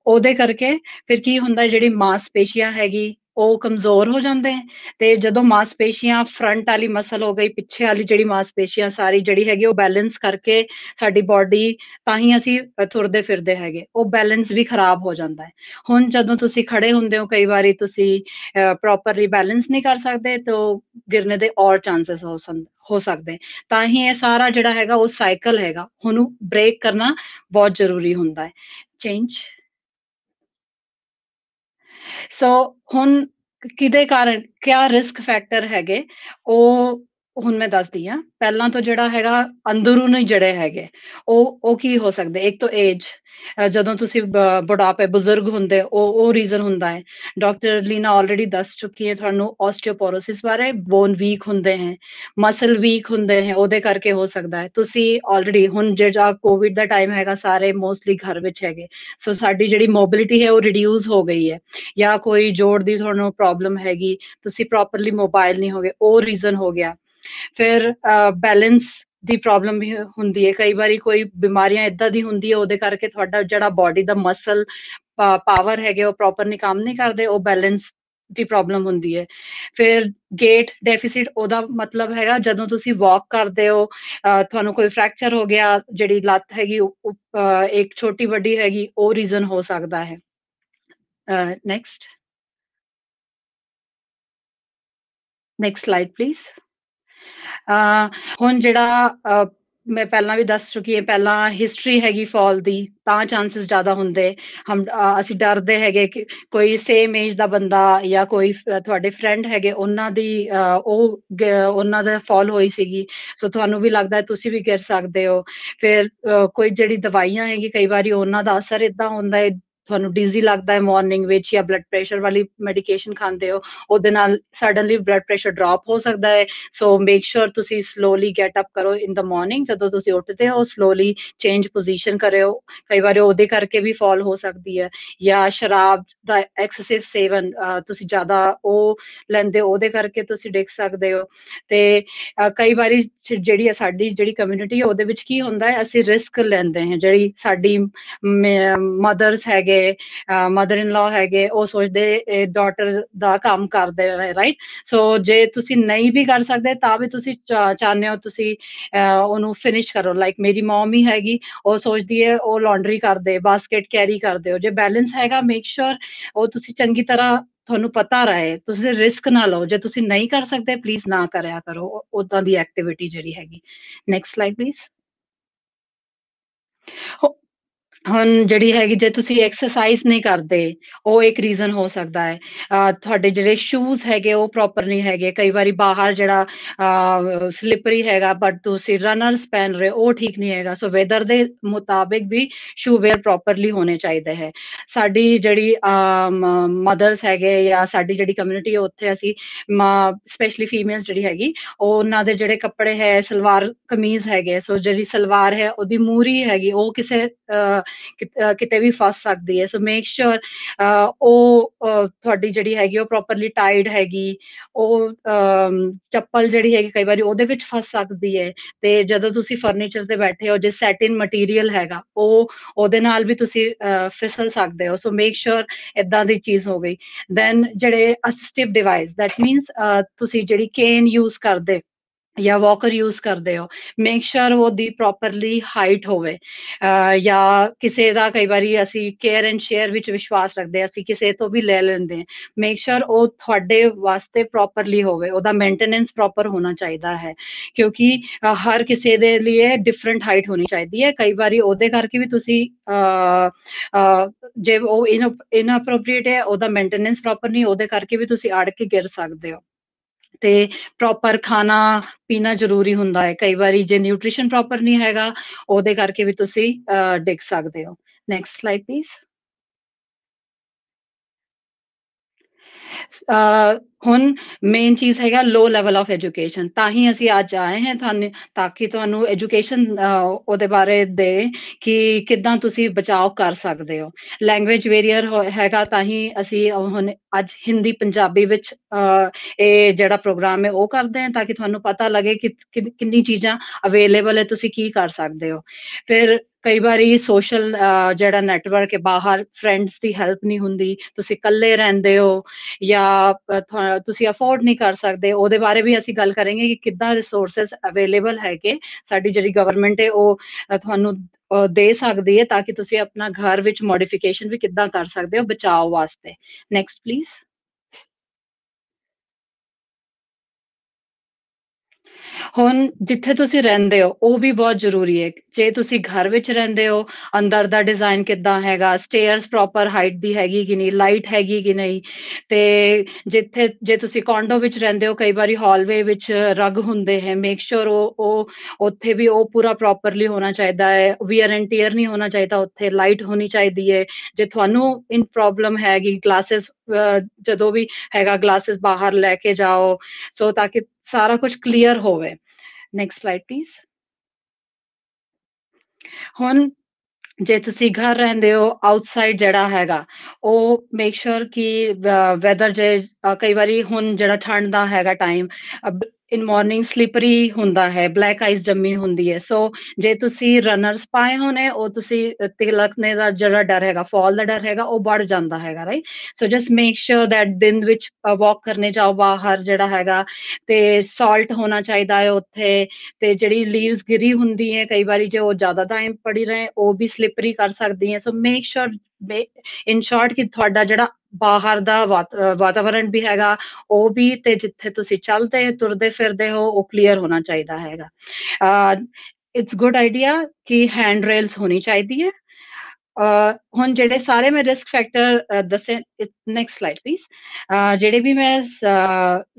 ਉਹਦੇ ਕਰਕੇ ਫਿਰ ਕੀ ਹੁੰਦਾ, ਜਿਹੜੀ ਮਾਸਪੇਸ਼ੀਆਂ ਹੈਗੀ ਉਹ ਕਮਜ਼ੋਰ ਹੋ ਜਾਂਦੇ ਹੈ, ਤੇ ਜਦੋਂ ਮਾਸਪੇਸ਼ੀਆਂ ਫਰੰਟ ਵਾਲੀ ਮਸਲ ਹੋ ਗਈ, ਪਿੱਛੇ ਵਾਲੀ ਜਿਹੜੀ ਮਾਸਪੇਸ਼ੀਆਂ ਸਾਰੀ ਜਿਹੜੀ ਹੈਗੀ ਉਹ ਬੈਲੈਂਸ ਕਰਕੇ ਸਾਡੀ ਬਾਡੀ, ਤਾਂ ਹੀ ਅਸੀਂ ਤੁਰਦੇ ਫਿਰਦੇ ਹੈਗੇ, ਉਹ ਬੈਲੈਂਸ ਵੀ ਖਰਾਬ ਹੋ ਜਾਂਦਾ ਹੈ। ਹੁਣ ਜਦੋਂ ਤੁਸੀਂ ਖੜੇ ਹੁੰਦੇ ਹੋ, ਕਈ ਵਾਰੀ ਤੁਸੀਂ ਪ੍ਰੋਪਰਲੀ ਬੈਲੈਂਸ ਨਹੀਂ ਕਰ ਸਕਦੇ, ਤਾਂ ਗਿਰਨੇ ਦੇ ਔਰ ਚਾਂਸਸ ਹੋ ਸਕਦੇ। ਤਾਂ ਹੀ ਇਹ ਸਾਰਾ ਜਿਹੜਾ ਹੈਗਾ ਉਹ ਸਾਈਕਲ ਹੈਗਾ, ਉਹਨੂੰ ਬ੍ਰੇਕ ਕਰਨਾ ਬਹੁਤ ਜ਼ਰੂਰੀ ਹੁੰਦਾ ਹੈ। ਚੇਂਜ। ਸੋ ਹੁਣ ਕਿਹਦੇ ਕਾਰਨ ਕਿਆ ਰਿਸਕ ਫੈਕਟਰ ਹੈਗੇ, ਉਹ ਹੁਣ ਮੈਂ ਦੱਸਦੀ ਹਾਂ। ਪਹਿਲਾਂ ਤੋਂ ਜਿਹੜਾ ਹੈਗਾ ਅੰਦਰੂਨੀ ਜਿਹੜੇ ਹੈਗੇ ਉਹ ਕੀ ਹੋ ਸਕਦੇ? ਇੱਕ ਤਾਂ ਏਜ, ਜਦੋਂ ਤੁਸੀਂ ਬੁਢਾਪੇ ਬਜ਼ੁਰਗ ਹੁੰਦੇ, ਉਹ ਰੀਜ਼ਨ ਹੁੰਦਾ ਹੈ। ਡਾਕਟਰ ਲੀਨਾ ਆਲਰੇਡੀ ਦੱਸ ਚੁੱਕੀ ਹੈ ਤੁਹਾਨੂੰ ਆਸਟੀਓਪੋਰੋਸਿਸ ਬਾਰੇ। ਬੋਨ ਵੀਕ ਹੁੰਦੇ ਹੈ, ਮਸਲ ਵੀਕ ਹੁੰਦੇ ਹੈ, ਉਹਦੇ ਕਰਕੇ ਹੋ ਸਕਦਾ ਹੈ। ਤੁਸੀਂ ਆਲਰੇਡੀ ਹੁਣ ਜਿਹੜਾ ਕੋਵਿਡ ਦਾ ਟਾਈਮ ਹੈਗਾ, ਸਾਰੇ ਮੋਸਟਲੀ ਘਰ ਵਿੱਚ ਹੈਗੇ, ਸੋ ਸਾਡੀ ਜਿਹੜੀ ਮੋਬਿਲਿਟੀ ਹੈ ਉਹ ਰਿਡਿਊਸ ਹੋ ਗਈ ਹੈ। ਜਾਂ ਕੋਈ ਜੋੜ ਦੀ ਤੁਹਾਨੂੰ ਪ੍ਰੋਬਲਮ ਹੈਗੀ, ਤੁਸੀਂ ਪ੍ਰੋਪਰਲੀ ਮੋਬਾਈਲ ਨਹੀਂ ਹੋਗੇ, ਉਹ ਰੀਜ਼ਨ ਹੋ ਗਿਆ। ਫਿਰ ਬੈਲੈਂਸ ਦੀ ਪ੍ਰੋਬਲਮ ਵੀ ਹੁੰਦੀ ਹੈ, ਕਈ ਵਾਰੀ ਕੋਈ ਬਿਮਾਰੀਆਂ ਏਦਾਂ ਦੀ ਹੁੰਦੀ ਹੈ, ਉਹਦੇ ਕਰਕੇ ਤੁਹਾਡਾ ਜਿਹੜਾ ਬਾਡੀ ਦਾ ਮਸਲ ਪਾਵਰ ਹੈਗੇ ਉਹ ਪ੍ਰੋਪਰਲੀ ਕੰਮ ਨਹੀਂ ਕਰਦੇ, ਉਹ ਬੈਲੈਂਸ ਦੀ ਪ੍ਰੋਬਲਮ ਹੁੰਦੀ ਹੈ। ਫਿਰ ਗੇਟ ਡੈਫੀਸਿਟ, ਉਹਦਾ ਮਤਲਬ ਹੈਗਾ ਜਦੋਂ ਤੁਸੀਂ ਵਾਕ ਕਰਦੇ ਹੋ, ਤੁਹਾਨੂੰ ਕੋਈ ਫ੍ਰੈਕਚਰ ਹੋ ਗਿਆ, ਜਿਹੜੀ ਲੱਤ ਹੈਗੀ ਇੱਕ ਛੋਟੀ ਵੱਡੀ ਹੈਗੀ, ਉਹ ਰੀਜ਼ਨ ਹੋ ਸਕਦਾ ਹੈ। Next slide please. ਹੁਣ ਜਿਹੜਾ ਮੈਂ ਪਹਿਲਾਂ ਵੀ ਦੱਸ ਚੁੱਕੀ ਹਾਂ, ਪਹਿਲਾਂ ਹਿਸਟਰੀ ਹੈਗੀ ਫਾਲ ਦੀ, ਤਾਂ ਚਾਂਸਸ ਜ਼ਿਆਦਾ ਹੁੰਦੇ। ਅਸੀਂ ਡਰਦੇ ਹੈਗੇ ਕਿ ਕੋਈ ਸੇਮ ਏਜ ਦਾ ਬੰਦਾ ਜਾਂ ਕੋਈ ਤੁਹਾਡੇ ਫਰੈਂਡ ਹੈਗੇ, ਉਹਨਾਂ ਦਾ ਫਾਲ ਹੋਈ ਸੀਗੀ, ਸੋ ਤੁਹਾਨੂੰ ਵੀ ਲੱਗਦਾ ਤੁਸੀਂ ਵੀ ਗਿਰ ਸਕਦੇ ਹੋ। ਫਿਰ ਕੋਈ ਜਿਹੜੀ ਦਵਾਈਆਂ ਹੈਗੀ, ਕਈ ਵਾਰੀ ਉਹਨਾਂ ਦਾ ਅਸਰ ਏਦਾਂ ਹੁੰਦਾ ਹੈ, ਤੁਹਾਨੂੰ ਡੀਜ਼ੀ ਲੱਗਦਾ ਹੈ ਮਾਰਨਿੰਗ ਵਿੱਚ, ਜਾਂ ਬਲੱਡ ਪ੍ਰੈਸ਼ਰ ਵਾਲੀ ਮੈਡੀਕੇਸ਼ਨ ਖਾਂਦੇ ਹੋ, ਉਹਦੇ ਨਾਲ ਸਡਨਲੀ ਬਲੱਡ ਪ੍ਰੈਸ਼ਰ ਡ੍ਰੌਪ ਹੋ ਸਕਦਾ ਹੈ। ਸੋ ਮੇਕ ਸ਼ੋਰ ਤੁਸੀਂ ਸਲੋਲੀ ਗੈਟ ਅਪ ਕਰੋ ਇਨ ਦ ਮਾਰਨਿੰਗ, ਜਦੋਂ ਤੁਸੀਂ ਉੱਠਦੇ ਹੋ ਸਲੋਲੀ ਚੇਂਜ ਪੋਜੀਸ਼ਨ ਕਰਿਓ। ਕਈ ਵਾਰੀ ਉਹਦੇ ਕਰਕੇ ਵੀ ਫਾਲ ਹੋ ਸਕਦੀ ਹੈ। ਜਾਂ ਸ਼ਰਾਬ ਦਾ ਐਕਸੈਸਿਵ ਸੇਵਨ, ਤੁਸੀਂ ਜ਼ਿਆਦਾ ਉਹ ਲੈਂਦੇ ਹੋ, ਉਹਦੇ ਕਰਕੇ ਤੁਸੀਂ ਡਿੱਗ ਸਕਦੇ ਹੋ। ਤੇ ਕਈ ਵਾਰੀ ਸਾਡੀ ਜਿਹੜੀ ਕਮਿਊਨਿਟੀ ਹੈ ਉਹਦੇ ਵਿੱਚ ਕੀ ਹੁੰਦਾ ਹੈ, ਅਸੀਂ ਰਿਸਕ ਲੈਂਦੇ ਹਾਂ। ਜਿਹੜੀ ਸਾਡੀ ਮਦਰਸ ਹੈਗੇ ਹੈਗੇ, ਮਦਰ ਇਨ ਲਾ ਹੈਗੇ, ਉਹ ਸੋਚਦੇ ਡਾਟਰ ਦਾ ਕੰਮ ਕਰਦੇ ਰਾਈਟ। ਸੋ ਜੇ ਤੁਸੀਂ ਨਹੀਂ ਵੀ ਕਰ ਸਕਦੇ ਤਾਂ ਵੀ ਤੁਸੀਂ ਚਾਹੁੰਦੇ ਹੋ ਤੁਸੀਂ ਉਹਨੂੰ ਫਿਨਿਸ਼ ਕਰੋ। ਲਾਈਕ ਮੇਰੀ ਮਮ ਹੀ ਹੈਗੀ, ਉਹ ਸੋਚਦੀ ਹੈ ਉਹ ਲਾਂਡਰੀ ਕਰਦੇ, ਬਾਸਕਟ ਕੈਰੀ ਕਰਦੇ ਹੋ। ਜੇ ਬੈਲੈਂਸ ਹੈਗਾ ਮੇਕ ਸ਼ੋਰ ਉਹ ਤੁਸੀਂ ਚੰਗੀ ਤਰ੍ਹਾਂ ਤੁਹਾਨੂੰ ਪਤਾ ਰਹੇ, ਤੁਸੀਂ ਰਿਸਕ ਨਾ ਲਓ। ਜੇ ਤੁਸੀਂ ਨਹੀਂ ਕਰ ਸਕਦੇ ਪਲੀਜ਼ ਨਾ ਕਰਿਆ ਕਰੋ ਉਦਾਂ ਦੀ ਐਕਟੀਵਿਟੀ ਜਿਹੜੀ ਹੈਗੀ। Next slide please. ਹੁਣ ਜਿਹੜੀ ਹੈਗੀ ਜੇ ਤੁਸੀਂ ਐਕਸਰਸਾਈਜ਼ ਨਹੀਂ ਕਰਦੇ ਉਹ ਇੱਕ ਰੀਜ਼ਨ ਹੋ ਸਕਦਾ ਹੈ। ਤੁਹਾਡੇ ਜਿਹੜੇ ਸ਼ੂਜ਼ ਹੈਗੇ ਉਹ ਪ੍ਰੋਪਰ ਨਹੀਂ ਹੈਗੇ, ਕਈ ਵਾਰੀ ਬਾਹਰ ਜਿਹੜਾ ਸਲਿਪਰੀ ਹੈਗਾ ਬਟ ਤੁਸੀਂ ਰਨਰਸ ਪਹਿਨ ਰਹੇ ਉਹ ਠੀਕ ਨਹੀਂ ਹੈਗਾ। ਸੋ ਵੈਦਰ ਦੇ ਮੁਤਾਬਿਕ ਵੀ ਸ਼ੂ ਵੇਅਰ ਪ੍ਰੋਪਰਲੀ ਹੋਣੇ ਚਾਹੀਦੇ ਹੈ। ਸਾਡੀ ਜਿਹੜੀ ਮਦਰਸ ਹੈਗੇ ਜਾਂ ਸਾਡੀ ਜਿਹੜੀ ਕਮਿਊਨਿਟੀ ਉੱਥੇ ਅਸੀਂ ਸਪੈਸ਼ਲੀ ਫੀਮੇਲਸ ਜਿਹੜੀ ਹੈਗੀ ਉਹਨਾਂ ਦੇ ਜਿਹੜੇ ਕੱਪੜੇ ਹੈ ਸਲਵਾਰ ਕਮੀਜ਼ ਹੈਗੇ, ਸੋ ਜਿਹੜੀ ਸਲਵਾਰ ਹੈ ਉਹਦੀ ਮੂਰੀ ਹੈਗੀ ਉਹ ਕਿਸੇ ਕਿਤੇ ਵੀ ਫਸ ਸਕਦੀ ਹੈ। ਸੋ ਮੇਕ ਸ਼ੋਰ ਉਹ ਤੁਹਾਡੀ ਜਿਹੜੀ ਹੈਗੀ ਉਹ ਪ੍ਰੋਪਰਲੀ ਟਾਈਡ ਹੈਗੀ। ਉਹ ਚੱਪਲ ਜਿਹੜੀ ਹੈਗੀ ਕਈ ਵਾਰੀ ਉਹਦੇ ਵਿੱਚ ਫਸ ਸਕਦੀ ਹੈ, ਤੇ ਜਦੋਂ ਤੁਸੀਂ ਫਰਨੀਚਰ ਤੇ ਬੈਠੇ ਹੋ ਜੇ ਸੈਟਿਨ ਮਟੀਰੀਅਲ ਹੈਗਾ ਉਹਦੇ ਨਾਲ ਵੀ ਤੁਸੀਂ ਫਿਸਲ ਸਕਦੇ ਹੋ। ਸੋ ਮੇਕ ਸ਼ੋਰ ਏਦਾਂ ਦੀ ਚੀਜ਼ ਹੋ ਗਈ। ਦੈਨ ਜਿਹੜੇ ਅਸਿਸਟਿਵ ਡਿਵਾਈਸ ਦੈਟ ਮੀਨਸ ਤੁਸੀਂ ਜਿਹੜੀ ਕੇਨ ਯੂਜ਼ ਕਰਦੇ ਜਾਂ ਵਾਕਰ ਯੂਜ਼ ਕਰਦੇ ਹੋ ਮੇਕ ਸ਼ੋਰ ਉਹਦੀ ਪ੍ਰੋਪਰਲੀ ਹਾਈਟ ਹੋਵੇ। ਜਾਂ ਕਿਸੇ ਦਾ ਕਈ ਵਾਰੀ ਅਸੀਂ ਕੇਅਰ ਐਂਡ ਸ਼ੇਅਰ ਵਿੱਚ ਵਿਸ਼ਵਾਸ ਰੱਖਦੇ, ਅਸੀਂ ਕਿਸੇ ਤੋਂ ਵੀ ਲੈ ਲੈਂਦੇ ਹਾਂ, ਮੇਕ ਸ਼ੋਰ ਉਹ ਤੁਹਾਡੇ ਵਾਸਤੇ ਪ੍ਰੋਪਰਲੀ ਹੋਵੇ, ਉਹਦਾ ਮੇਨਟੇਨੈਂਸ ਪ੍ਰੋਪਰ ਹੋਣਾ ਚਾਹੀਦਾ ਹੈ। ਕਿਉਂਕਿ ਹਰ ਕਿਸੇ ਦੇ ਲਈ ਡਿਫਰੈਂਟ ਹਾਈਟ ਹੋਣੀ ਚਾਹੀਦੀ ਹੈ। ਕਈ ਵਾਰੀ ਉਹਦੇ ਕਰਕੇ ਵੀ ਤੁਸੀਂ ਜੇ ਉਹ ਇਨਅਪਰੋਪਰੀਏਟ ਹੈ ਉਹਦਾ ਮੇਨਟੇਨੈਂਸ ਪ੍ਰੋਪਰ ਨਹੀਂ, ਉਹਦੇ ਕਰਕੇ ਵੀ ਤੁਸੀਂ ਅੜ ਕੇ ਗਿਰ ਸਕਦੇ ਹੋ। ਤੇ ਪ੍ਰੋਪਰ ਖਾਣਾ ਪੀਣਾ ਜ਼ਰੂਰੀ ਹੁੰਦਾ ਹੈ। ਕਈ ਵਾਰੀ ਜੇ ਨਿਊਟ੍ਰੀਸ਼ਨ ਪ੍ਰੋਪਰ ਨਹੀਂ ਹੈਗਾ ਉਹਦੇ ਕਰਕੇ ਵੀ ਤੁਸੀਂ ਡਿੱਗ ਸਕਦੇ ਹੋ। Next slide please. ਹੁਣ ਮੇਨ ਚੀਜ਼ ਹੈਗਾ ਲੋ ਲੈਵਲ ਆਫ ਐਜੂਕੇਸ਼ਨ, ਤਾਂ ਹੀ ਅਸੀਂ ਅੱਜ ਆਏ ਹਾਂ ਤਾਂ ਕਿ ਤੁਹਾਨੂੰ ਐਜੂਕੇਸ਼ਨ ਉਹਦੇ ਬਾਰੇ ਦੇ ਕਿ ਕਿੱਦਾਂ ਤੁਸੀਂ ਬਚਾਓ ਕਰ ਸਕਦੇ ਹੋ। ਲੈਂਗੁਏਜ ਵੇਰੀਅਰ ਹੈਗਾ ਤਾਂ ਹੀ ਅਸੀਂ ਹੁਣ ਅੱਜ ਹਿੰਦੀ ਪੰਜਾਬੀ ਵਿੱਚ ਇਹ ਜਿਹੜਾ ਪ੍ਰੋਗਰਾਮ ਹੈ ਉਹ ਕਰਦੇ ਹਾਂ ਤਾਂ ਕਿ ਤੁਹਾਨੂੰ ਪਤਾ ਲੱਗੇ ਕਿ ਕਿੰਨੀ ਚੀਜ਼ਾਂ ਅਵੇਲੇਬਲ ਹੈ, ਤੁਸੀਂ ਕੀ ਕਰ ਸਕਦੇ ਹੋ। ਫਿਰ ਕਈ ਵਾਰੀ ਸੋਸ਼ਲ ਜਿਹੜਾ ਨੈਟਵਰਕ ਹੈ ਬਾਹਰ ਫਰੈਂਡਸ ਦੀ ਹੈਲਪ ਨਹੀਂ ਹੁੰਦੀ, ਤੁਸੀਂ ਇਕੱਲੇ ਰਹਿੰਦੇ ਹੋ ਜਾਂ ਤੁਸੀਂ ਅਫੋਰਡ ਨਹੀਂ ਕਰ ਸਕਦੇ, ਉਹਦੇ ਬਾਰੇ ਵੀ ਅਸੀਂ ਗੱਲ ਕਰਾਂਗੇ ਕਿ ਕਿੱਦਾਂ ਰਿਸੋਰਸਿਸ ਅਵੇਲੇਬਲ ਹੈਗੇ ਸਾਡੀ ਜਿਹੜੀ ਗਵਰਨਮੈਂਟ ਹੈ ਉਹ ਤੁਹਾਨੂੰ ਦੇ ਸਕਦੀ ਹੈ ਤਾਂ ਕਿ ਤੁਸੀਂ ਆਪਣਾ ਘਰ ਵਿੱਚ ਮੋਡੀਫਿਕੇਸ਼ਨ ਵੀ ਕਿੱਦਾਂ ਕਰ ਸਕਦੇ ਹੋ ਬਚਾਓ ਵਾਸਤੇ। Next please. ਹੁਣ ਜਿੱਥੇ ਤੁਸੀਂ ਰਹਿੰਦੇ ਹੋ ਉਹ ਵੀ ਬਹੁਤ ਜ਼ਰੂਰੀ ਹੈ। ਜੇ ਤੁਸੀਂ ਘਰ ਵਿੱਚ ਰਹਿੰਦੇ ਹੋ ਅੰਦਰ ਦਾ ਡਿਜ਼ਾਈਨ ਕਿੱਦਾਂ ਹੈਗਾ, ਸਟੇਅਰਸ ਪ੍ਰੋਪਰ ਹਾਈਟ ਦੀ ਹੈਗੀ ਕਿ ਨਹੀਂ, ਲਾਈਟ ਹੈਗੀ ਕਿ ਨਹੀਂ। ਤੇ ਜੇ ਤੁਸੀਂ ਕੌਂਡੋ ਵਿੱਚ ਰਹਿੰਦੇ ਹੋ ਕਈ ਵਾਰੀ ਹਾਲਵੇ ਵਿੱਚ ਰਗ ਹੁੰਦੇ ਹੈ, ਮੇਕ ਸ਼ੋਰ ਉਹ ਉੱਥੇ ਵੀ ਉਹ ਪੂਰਾ ਪ੍ਰੋਪਰਲੀ ਹੋਣਾ ਚਾਹੀਦਾ ਹੈ, ਵੀਅਰ ਐਂਡ ਟੀਅਰ ਨਹੀਂ ਹੋਣਾ ਚਾਹੀਦਾ, ਉੱਥੇ ਲਾਈਟ ਹੋਣੀ ਚਾਹੀਦੀ ਹੈ। ਜੇ ਤੁਹਾਨੂੰ ਇਨ ਪ੍ਰੋਬਲਮ ਹੈਗੀ ਗਲਾਸਿਸ ਜਦੋਂ ਵੀ ਹੈਗਾ ਗਲਾਸਿਸ ਬਾਹਰ ਲੈ ਕੇ ਜਾਓ ਸੋ ਤਾਂ ਕਿ ਸਾਰਾ ਕੁਝ ਕਲੀਅਰ ਹੋਵੇ। Next slide please. ਹੁਣ ਜੇ ਤੁਸੀਂ ਘਰ ਰਹਿੰਦੇ ਹੋ ਆਊਟਸਾਈਡ ਜਿਹੜਾ ਹੈਗਾ ਉਹ ਮੇਕ ਸ਼ੋਰ ਕਿ ਵੈਦਰ ਜੇ ਕਈ ਵਾਰੀ ਹੁਣ ਜਿਹੜਾ ਠੰਡ ਦਾ ਹੈਗਾ ਟਾਈਮ ਇਨ ਮਾਰਨਿੰਗ ਸਲਿਪਰੀ ਹੁੰਦਾ ਹੈ, ਬਲੈਕ ਆਈਸ ਜੰਮੀ ਹੁੰਦੀ ਹੈ। ਸੋ ਜੇ ਤੁਸੀਂ ਰਨਰਸ ਪਾਏ ਹੋਣੇ ਉਹ ਤੁਸੀਂ ਤਿਲਕਣੇ ਦਾ ਜਿਹੜਾ ਡਰ ਹੈਗਾ ਫਾਲ ਦਾ ਡਰ ਹੈਗਾ ਉਹ ਵੱਧ ਜਾਂਦਾ ਹੈਗਾ right. So just make sure that ਦਿਨ ਵਿੱਚ ਵਾਕ ਕਰਨੇ ਜਾਓ ਬਾਹਰ ਜਿਹੜਾ ਹੈਗਾ ਤੇ ਸਾਲਟ ਹੋਣਾ ਚਾਹੀਦਾ ਹੈ ਉੱਥੇ। ਤੇ ਜਿਹੜੀ ਲੀਵਸ ਗਿਰੀ ਹੁੰਦੀ ਹੈ ਕਈ ਵਾਰੀ ਜੇ ਉਹ ਜ਼ਿਆਦਾ ਟਾਈਮ ਪੜੀ ਰਹੇ ਉਹ ਵੀ ਸਲਿਪਰੀ ਕਰ ਸਕਦੀ ਹੈ। ਸੋ ਮੇਕ ਸ਼ੋਰ ਇਨ ਸ਼ਾਰਟ ਕਿ ਤੁਹਾਡਾ ਜਿਹੜਾ ਬਾਹਰ ਦਾ ਵਾਤਾਵਰਣ ਵੀ ਹੈਗਾ ਉਹ ਵੀ ਤੇ ਜਿੱਥੇ ਤੁਸੀਂ ਚੱਲਦੇ ਤੁਰਦੇ ਫਿਰਦੇ ਹੋ ਉਹ ਕਲੀਅਰ ਹੋਣਾ ਚਾਹੀਦਾ ਹੈਗਾ। ਇਟਸ ਗੁੱਡ ਆਈਡੀਆ ਕਿ ਹੈਂਡ ਰੇਲਸ ਹੋਣੀ ਚਾਹੀਦੀ ਹੈ। ਹੁਣ ਜਿਹੜੇ ਸਾਰੇ ਮੈਂ ਰਿਸਕ ਫੈਕਟਰ ਦੱਸੇ, ਨੈਕਸਟ ਸਲਾਈਡ ਪਲੀਜ਼। ਜਿਹੜੇ ਵੀ ਮੈਂ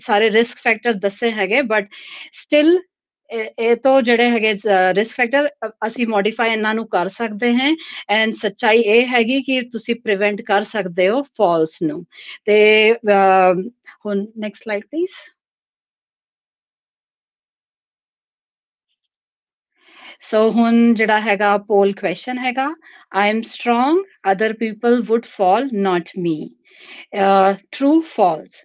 ਸਾਰੇ ਰਿਸਕ ਫੈਕਟਰ ਦੱਸੇ ਹੈਗੇ ਬਟ ਸਟਿਲ ਇਹ ਤੋਂ ਜਿਹੜੇ ਹੈਗੇ ਰਿਸਕ ਫੈਕਟਰ ਅਸੀਂ ਮੋਡੀਫਾਈ ਇਹਨਾਂ ਨੂੰ ਕਰ ਸਕਦੇ ਹਾਂ ਐਂਡ ਸੱਚਾਈ ਇਹ ਹੈਗੀ ਕਿ ਤੁਸੀਂ ਪ੍ਰੀਵੈਂਟ ਕਰ ਸਕਦੇ ਹੋ ਫਾਲਸ ਨੂੰ। ਤੇ ਹੁਣ ਨੈਕਸਟ ਸਲਾਈਡ ਪਲੀਜ਼। ਸੋ ਹੁਣ ਜਿਹੜਾ ਹੈਗਾ ਪੋਲ ਕੁਐਸਚਨ ਹੈਗਾ I am strong, other people would fall, not me. True, false.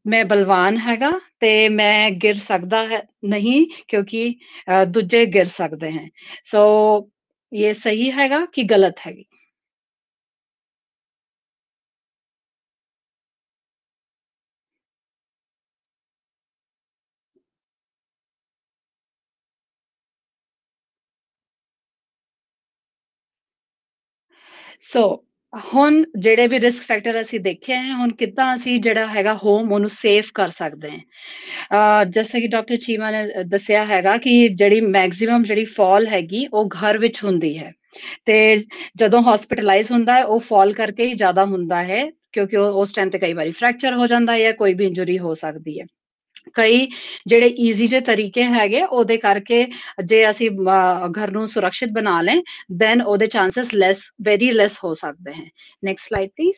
ਮੈਂ ਬਲਵਾਨ ਹੈਗਾ ਤੇ ਮੈਂ ਗਿਰ ਸਕਦਾ ਹੈ ਨਹੀਂ ਕਿਉਂਕਿ ਦੂਜੇ ਗਿਰ ਸਕਦੇ हैं। ਸੋ ਇਹ ਸਹੀ ਹੈਗਾ ਕਿ ਗਲਤ ਹੈਗੀ। ਸੋ ਹੁਣ ਜਿਹੜੇ ਵੀ ਰਿਸਕ ਫੈਕਟਰ ਅਸੀਂ ਦੇਖੇ ਹੈ, ਹੁਣ ਕਿੱਦਾਂ ਅਸੀਂ ਜਿਹੜਾ ਹੈਗਾ ਹੋਮ ਉਹਨੂੰ ਸੇਫ ਕਰ ਸਕਦੇ ਹਾਂ। ਜੈਸੇ ਕਿ ਡਾਕਟਰ ਚੀਮਾ ਨੇ ਦੱਸਿਆ ਹੈਗਾ ਕਿ ਜਿਹੜੀ ਮੈਕਸਿਮਮ ਜਿਹੜੀ ਫਾਲ ਹੈਗੀ ਉਹ ਘਰ ਵਿੱਚ ਹੁੰਦੀ ਹੈ, ਤੇ ਜਦੋਂ ਹਸਪੀਟਲਾਈਜ਼ ਹੁੰਦਾ ਹੈ ਉਹ ਫਾਲ ਕਰਕੇ ਹੀ ਜ਼ਿਆਦਾ ਹੁੰਦਾ ਹੈ, ਕਿਉਂਕਿ ਉਸ ਟਾਈਮ ਤੇ ਕਈ ਵਾਰੀ ਫ੍ਰੈਕਚਰ ਹੋ ਜਾਂਦਾ ਹੈ, ਕੋਈ ਵੀ ਇੰਜਰੀ ਹੋ ਸਕਦੀ ਹੈ। ਕਈ ਜਿਹੜੇ ਈਜ਼ੀ ਜਿਹੇ ਤਰੀਕੇ ਹੈਗੇ ਉਹਦੇ ਕਰਕੇ ਜੇ ਅਸੀਂ ਘਰ ਨੂੰ ਸੁਰੱਖਿਅਤ ਬਣਾ ਲੈ, ਦੈਨ ਉਹਦੇ ਚਾਂਸਸ ਵੈਰੀ ਲੈਸ ਹੋ ਸਕਦੇ ਹੈ। Next slide please.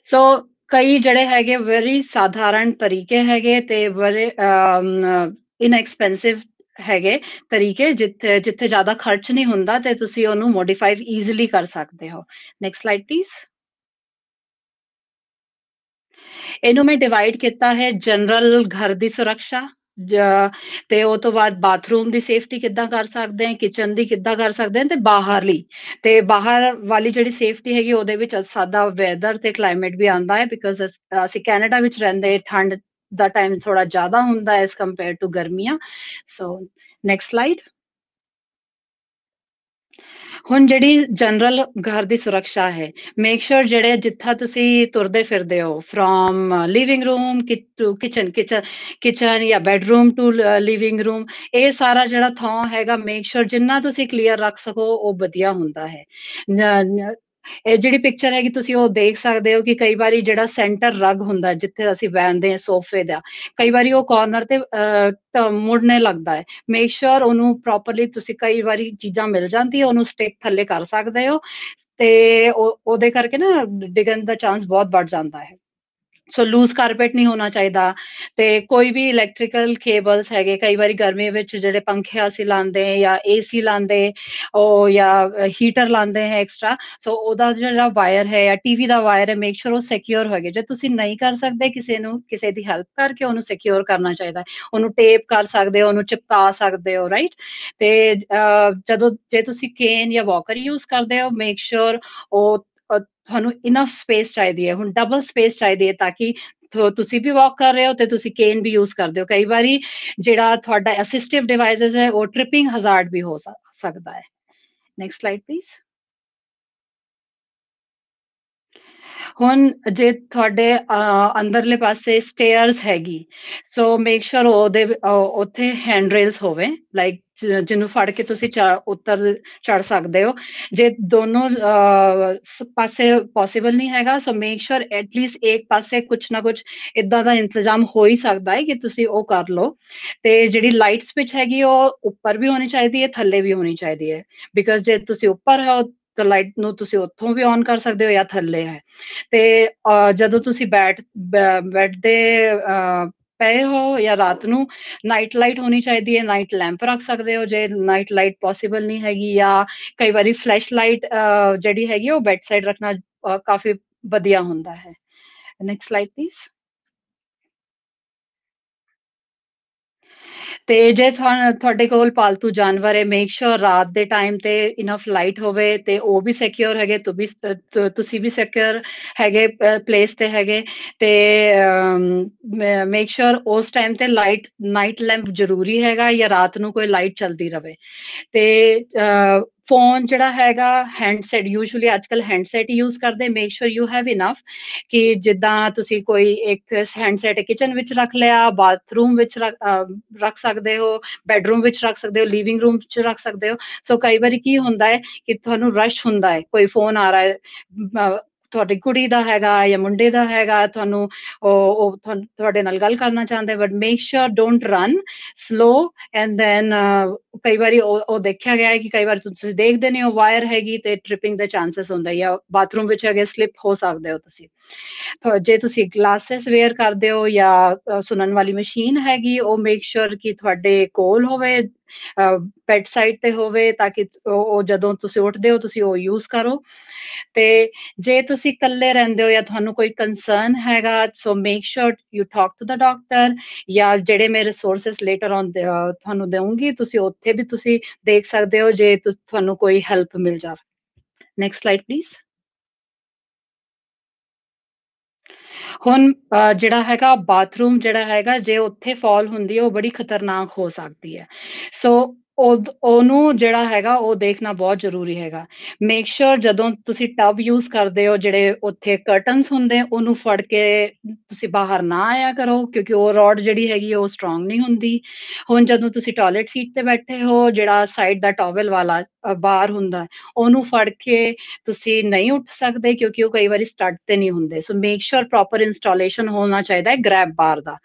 ਸੋ ਕਈ ਜਿਹੜੇ ਹੈਗੇ ਵੈਰੀ ਸਾਧਾਰਨ ਤਰੀਕੇ ਹੈਗੇ ਤੇ ਬੜੇ ਇਨਐਕਸਪੈਂਸਿਵ ਹੈਗੇ ਤਰੀਕੇ, ਜਿੱਥੇ ਜ਼ਿਆਦਾ ਖਰਚ ਨਹੀਂ ਹੁੰਦਾ ਤੇ ਤੁਸੀਂ ਉਹਨੂੰ ਮੋਡੀਫਾਈ ਈਜ਼ੀਲੀ ਕਰ ਸਕਦੇ ਹੋ। Next slide please. ਇਹਨੂੰ ਮੈਂ ਡਿਵਾਈਡ ਕੀਤਾ ਹੈ ਜਨਰਲ ਘਰ ਦੀ ਸੁਰੱਖਿਆ, ਤੇ ਉਹ ਤੋਂ ਬਾਅਦ ਬਾਥਰੂਮ ਦੀ ਸੇਫਟੀ ਕਿੱਦਾਂ ਕਰ ਸਕਦੇ ਹਾਂ, ਕਿਚਨ ਦੀ ਕਿੱਦਾਂ ਕਰ ਸਕਦੇ ਹਾਂ, ਤੇ ਬਾਹਰਲੀ ਤੇ ਬਾਹਰ ਵਾਲੀ ਜਿਹੜੀ ਸੇਫਟੀ ਹੈਗੀ ਉਹਦੇ ਵਿੱਚ ਸਾਡਾ ਵੈਦਰ ਤੇ ਕਲਾਈਮੇਟ ਵੀ ਆਉਂਦਾ ਹੈ, ਬਿਕਾਜ਼ ਅਸੀਂ ਕੈਨੇਡਾ ਵਿੱਚ ਰਹਿੰਦੇ, ਠੰਡ ਦਾ ਟਾਈਮ ਥੋੜਾ ਜ਼ਿਆਦਾ ਹੁੰਦਾ ਐਸ ਕੰਪੇਅਰ ਟੂ ਗਰਮੀਆਂ। So next slide. ਹੁਣ ਜਿਹੜੀ ਜਨਰਲ ਘਰ ਦੀ ਸੁਰੱਖਿਆ ਹੈ, ਮੇਕ ਸ਼ੋਰ ਜਿਹੜੇ ਜਿੱਥਾ ਤੁਸੀਂ ਤੁਰਦੇ ਫਿਰਦੇ ਹੋ, from living room to kitchen ਜਾਂ ਬੈਡਰੂਮ ਟੂ ਲਿਵਿੰਗ ਰੂਮ, ਇਹ ਸਾਰਾ ਜਿਹੜਾ ਥਾਂ ਹੈਗਾ ਮੇਕ ਸ਼ੋਰ ਜਿੰਨਾ ਤੁਸੀਂ ਕਲੀਅਰ ਰੱਖ ਸਕੋ ਉਹ ਵਧੀਆ ਹੁੰਦਾ ਹੈ। ਇਹ ਜਿਹੜੀ ਪਿਕਚਰ ਹੈਗੀ ਤੁਸੀਂ ਉਹ ਦੇਖ ਸਕਦੇ ਹੋ ਕਿ ਕਈ ਵਾਰੀ ਜਿਹੜਾ ਸੈਂਟਰ ਰਗ ਹੁੰਦਾ ਜਿੱਥੇ ਅਸੀਂ ਬਹਿੰਦੇ ਹਾਂ ਸੋਫੇ ਦਾ, ਕਈ ਵਾਰੀ ਉਹ ਕਾਰਨਰ ਤੇ ਮੁੜਨੇ ਲੱਗਦਾ ਹੈ। ਮੇਕ ਸ਼ੋਰ ਉਹਨੂੰ ਪ੍ਰੋਪਰਲੀ ਤੁਸੀਂ, ਕਈ ਵਾਰੀ ਚੀਜ਼ਾਂ ਮਿਲ ਜਾਂਦੀ ਉਹਨੂੰ ਸਟਿਕ ਥੱਲੇ ਕਰ ਸਕਦੇ ਹੋ, ਤੇ ਉਹਦੇ ਕਰਕੇ ਨਾ ਡਿੱਗਣ ਦਾ ਚਾਂਸ ਬਹੁਤ ਵੱਧ ਜਾਂਦਾ ਹੈ। ਸੋ ਲੂਜ਼ ਕਾਰਪੇਟ ਨਹੀਂ ਹੋਣਾ ਚਾਹੀਦਾ, ਤੇ ਕੋਈ ਵੀ ਇਲੈਕਟ੍ਰੀਕਲ ਕੇਬਲਸ ਹੈਗੇ, ਕਈ ਵਾਰੀ ਗਰਮੀ ਵਿੱਚ ਜਿਹੜੇ ਪੰਖੇ ਅਸੀਂ ਲਾਉਂਦੇ ਜਾਂ ਏਸੀ ਲਾਉਂਦੇ ਉਹ ਜਾਂ ਹੀਟਰ ਲਾਉਂਦੇ ਹੈ ਐਕਸਟਰਾ, ਸੋ ਉਹਦਾ ਜਿਹੜਾ ਵਾਇਰ ਹੈ ਜਾਂ ਟੀਵੀ ਦਾ ਵਾਇਰ ਹੈ ਮੇਕ ਸ਼ੋਰ ਉਹ ਸਿਕਿਉਰ ਹੋਏਗਾ। ਜੇ ਤੁਸੀਂ ਨਹੀਂ ਕਰ ਸਕਦੇ ਕਿਸੇ ਦੀ ਹੈਲਪ ਕਰਕੇ ਉਹਨੂੰ ਸਿਕਿਉਰ ਕਰਨਾ ਚਾਹੀਦਾ, ਉਹਨੂੰ ਟੇਪ ਕਰ ਸਕਦੇ ਹੋ, ਉਹਨੂੰ ਚਿਪਕਾ ਸਕਦੇ ਹੋ, ਰਾਈਟ। ਤੇ ਜੇ ਤੁਸੀਂ ਕੇਨ ਜਾਂ ਵਾਕਰ ਯੂਜ਼ ਕਰਦੇ ਹੋ, ਮੇਕ ਸ਼ੋਰ ਉਹ ਤੁਹਾਨੂੰ ਇਨਫ ਸਪੇਸ ਚਾਹੀਦੀ ਹੈ। ਹੁਣ ਡਬਲ ਸਪੇਸ ਚਾਹੀਦੀ ਹੈ ਤਾਂ ਕਿ ਤੁਸੀਂ ਵੀ ਵਾਕ ਕਰ ਰਹੇ ਹੋ ਤੇ ਤੁਸੀਂ ਕੇਨ ਵੀ ਯੂਜ਼ ਕਰਦੇ ਹੋ। ਕਈ ਵਾਰੀ ਜਿਹੜਾ ਤੁਹਾਡਾ ਅਸਿਸਟਿਵ ਡਿਵਾਈਸਸ ਹੈ ਉਹ ਟ੍ਰਿਪਿੰਗ ਹਜ਼ਾਰਡ ਵੀ ਹੋ ਸਕਦਾ ਹੈ। Next slide please. ਹੁਣ ਜੇ ਤੁਹਾਡੇ ਅੰਦਰਲੇ ਪਾਸੇ ਸਟੇਅਰਸ ਹੈਗੀ, ਸੋ ਮੇਕ ਸ਼ੋਰ ਉਹਦੇ ਉੱਥੇ ਹੈਂਡ ਰੇਲਸ ਹੋਵੇ, ਲਾਈਕ ਜਿਹਨੂੰ ਫੜ ਕੇ ਤੁਸੀਂ ਉੱਤਰ ਚੜ ਸਕਦੇ ਹੋ। ਜੇ ਦੋਨੋਂ ਪਾਸੇ ਪੋਸੀਬਲ ਨਹੀਂ ਹੈਗਾ, ਸੋ ਮੇਕ ਸ਼ੋਰ ਐਟਲੀਸਟ ਇੱਕ ਪਾਸੇ ਕੁਛ ਨਾ ਕੁਛ ਇਦਾਂ ਦਾ ਇੰਤਜ਼ਾਮ ਹੋ ਹੀ ਸਕਦਾ ਹੈ ਕਿ ਤੁਸੀਂ ਉਹ ਕਰ ਲਓ। ਤੇ ਜਿਹੜੀ ਲਾਈਟ ਸਵਿਚ ਹੈਗੀ ਉਹ ਉੱਪਰ ਵੀ ਹੋਣੀ ਚਾਹੀਦੀ ਹੈ, ਥੱਲੇ ਵੀ ਹੋਣੀ ਚਾਹੀਦੀ ਹੈ, ਬਿਕਾਜ਼ ਜੇ ਤੁਸੀਂ ਉੱਪਰ ਹੋ ਤਾਂ ਲਾਈਟ ਨੂੰ ਤੁਸੀਂ ਉੱਥੋਂ ਵੀ ਔਨ ਕਰ ਸਕਦੇ ਹੋ ਜਾਂ ਥੱਲੇ ਹੈ। ਤੇ ਜਦੋਂ ਤੁਸੀਂ ਬੈੱਡ ਦੇ ਪਏ ਹੋ ਜਾਂ ਰਾਤ ਨੂੰ, ਨਾਈਟ ਲਾਈਟ ਹੋਣੀ ਚਾਹੀਦੀ ਹੈ, ਨਾਈਟ ਲੈਂਪ ਰੱਖ ਸਕਦੇ ਹੋ ਜੇ ਨਾਈਟ ਲਾਈਟ ਪੋਸੀਬਲ ਨਹੀਂ ਹੈਗੀ, ਜਾਂ ਕਈ ਵਾਰੀ ਫਲੈਸ਼ ਲਾਈਟ ਜਿਹੜੀ ਹੈਗੀ ਉਹ ਬੈਡ ਸਾਈਡ ਰੱਖਣਾ ਕਾਫੀ ਵਧੀਆ ਹੁੰਦਾ ਹੈ। Next slide please. ਤੇ ਜੇ ਤੁਹਾਡੇ ਕੋਲ ਪਾਲਤੂ ਜਾਨਵਰ ਹੈ, ਮੇਕ ਸ਼ੋਰ ਰਾਤ ਦੇ ਟਾਈਮ ਤੇ ਇਨਫ ਲਾਈਟ ਹੋਵੇ ਤੇ ਉਹ ਵੀ ਸਿਕਿਉਰ ਹੈਗੇ, ਤੁਸੀਂ ਵੀ ਸਿਕਿਉਰ ਹੈਗੇ ਪਲੇਸ ਤੇ ਹੈਗੇ। ਤੇ ਮੇਕ ਸ਼ੋਰ ਉਸ ਟਾਈਮ ਤੇ ਨਾਈਟ ਲੈਂਪ ਜ਼ਰੂਰੀ ਹੈਗਾ ਜਾਂ ਰਾਤ ਨੂੰ ਕੋਈ ਲਾਈਟ ਚੱਲਦੀ ਰਵੇ। ਤੇ ਫੋਨ ਜਿਹੜਾ ਹੈਗਾ ਹੈਂਡਸੈਟ, ਯੂਜੂਅਲੀ ਅੱਜ ਕੱਲ੍ਹ ਹੈਂਡਸੈਟ ਯੂਜ਼ ਕਰਦੇ, make sure you have enough ਕਿ ਜਿੱਦਾਂ ਤੁਸੀਂ ਕੋਈ ਇੱਕ ਹੈਂਡਸੈਟ ਕਿਚਨ ਵਿੱਚ ਰੱਖ ਲਿਆ, ਬਾਥਰੂਮ ਵਿੱਚ ਰੱਖ ਸਕਦੇ ਹੋ, ਬੈਡਰੂਮ ਵਿੱਚ ਰੱਖ ਸਕਦੇ ਹੋ, ਲਿਵਿੰਗ ਰੂਮ ਵਿੱਚ ਰੱਖ ਸਕਦੇ ਹੋ। ਸੋ ਕਈ ਵਾਰੀ ਕੀ ਹੁੰਦਾ ਹੈ ਕਿ ਤੁਹਾਨੂੰ ਰਸ਼ ਹੁੰਦਾ ਹੈ, ਕੋਈ ਫੋਨ ਆ ਰਿਹਾ ਹੈ, ਤੁਹਾਡੀ ਕੁੜੀ ਦਾ ਹੈਗਾ ਜਾਂ ਮੁੰਡੇ ਦਾ ਹੈਗਾ, ਤੁਹਾਡੇ ਨਾਲ ਗੱਲ ਕਰਨਾ ਚਾਹੁੰਦੇ, but make sure don't run, slow and then ਕਈ ਵਾਰੀ ਉਹ ਦੇਖਿਆ ਗਿਆ ਹੈ ਕਿ ਕਈ ਵਾਰ ਤੁਸੀਂ ਦੇਖਦੇ ਨਹੀਂ ਹੋ ਵਾਇਰ ਹੈਗੀ ਤੇ ਟ੍ਰਿਪਿੰਗ ਦੇ ਚਾਂਸਸ ਹੁੰਦਾ, ਜਾਂ ਬਾਥਰੂਮ ਵਿੱਚ ਹੈਗੇ ਸਲਿਪ ਹੋ ਸਕਦੇ ਹੋ ਤੁਸੀਂ। ਜੇ ਤੁਸੀਂ ਗਲਾਸਿਸ ਵੇਅਰ ਕਰਦੇ ਹੋ ਜਾਂ ਸੁਣਨ ਵਾਲੀ ਮਸ਼ੀਨ ਹੈਗੀ, ਉਹ ਮੇਕ ਸ਼ੋਰ ਕਿ ਤੁਹਾਡੇ ਕੋਲ ਹੋਵੇ, ਬੈਡ ਸਾਈਡ ਤੇ ਹੋਵੇ, ਤਾਂ ਕਿ ਉਹ ਜਦੋਂ ਤੁਸੀਂ ਉੱਠਦੇ ਹੋ ਤੁਸੀਂ ਉਹ ਯੂਜ਼ ਕਰੋ। ਤੇ ਜੇ ਤੁਸੀਂ ਇਕੱਲੇ ਰਹਿੰਦੇ ਹੋ ਜਾਂ ਤੁਹਾਨੂੰ ਕੋਈ ਕੰਸਰਨ ਹੈਗਾ, so make sure you talk to the doctor, ਜਾਂ ਜਿਹੜੇ ਮੈਂ ਰਿਸੋਰਸਿਸ ਲੇਟਰ ਔਨ ਤੁਹਾਨੂੰ ਦੇਵਾਂਗੀ ਤੁਸੀਂ ਉੱਥੇ ਵੀ ਤੁਸੀਂ ਦੇਖ ਸਕਦੇ ਹੋ ਜੇ ਤੁਹਾਨੂੰ ਕੋਈ ਹੈਲਪ ਮਿਲ ਜਾਵੇ। Next slide please. ਹੁਣ ਜਿਹੜਾ ਹੈਗਾ ਬਾਥਰੂਮ ਜਿਹੜਾ ਹੈਗਾ, ਜੇ ਉੱਥੇ ਫਾਲ ਹੁੰਦੀ ਹੈ ਉਹ ਬੜੀ ਖਤਰਨਾਕ ਹੋ ਸਕਦੀ ਹੈ। ਸੋ ਉਹਨੂੰ ਜਿਹੜਾ ਹੈਗਾ ਉਹ ਦੇਖਣਾ ਬਹੁਤ ਜ਼ਰੂਰੀ ਹੈਗਾ। ਮੇਕ ਸ਼ੋਰ ਜਦੋਂ ਤੁਸੀਂ ਟਬ ਯੂਜ਼ ਕਰਦੇ ਹੋ, ਜਿਹੜੇ ਉੱਥੇ ਕਰਟਨਸ ਹੁੰਦੇ ਉਹਨੂੰ ਫੜ ਕੇ ਤੁਸੀਂ ਬਾਹਰ ਨਾ ਆਇਆ ਕਰੋ, ਕਿਉਂਕਿ ਉਹ ਰੋਡ ਜਿਹੜੀ ਹੈਗੀ ਉਹ ਸਟਰੋਂਗ ਨਹੀਂ ਹੁੰਦੀ। ਹੁਣ ਜਦੋਂ ਤੁਸੀਂ ਟਾਇਲਟ ਸੀਟ ਤੇ ਬੈਠੇ ਹੋ, ਜਿਹੜਾ ਸਾਈਡ ਦਾ ਟਾਵਲ ਵਾਲਾ ਬਾਰ ਹੁੰਦਾ, ਉਹਨੂੰ ਫੜ ਕੇ ਤੁਸੀਂ ਨਹੀਂ ਉੱਠ ਸਕਦੇ, ਕਿਉਂਕਿ ਉਹ ਕਈ ਵਾਰੀ ਸਟੱਡ ਤੇ ਨਹੀਂ ਹੁੰਦੇ। ਸੋ ਮੇਕ ਸ਼ੋਰ ਪ੍ਰੋਪਰ ਇੰਸਟਾਲੇਸ਼ਨ ਹੋਣਾ ਚਾਹੀਦਾ ਹੈ ਗ੍ਰੈਬ ਬਾਰ ਦਾ।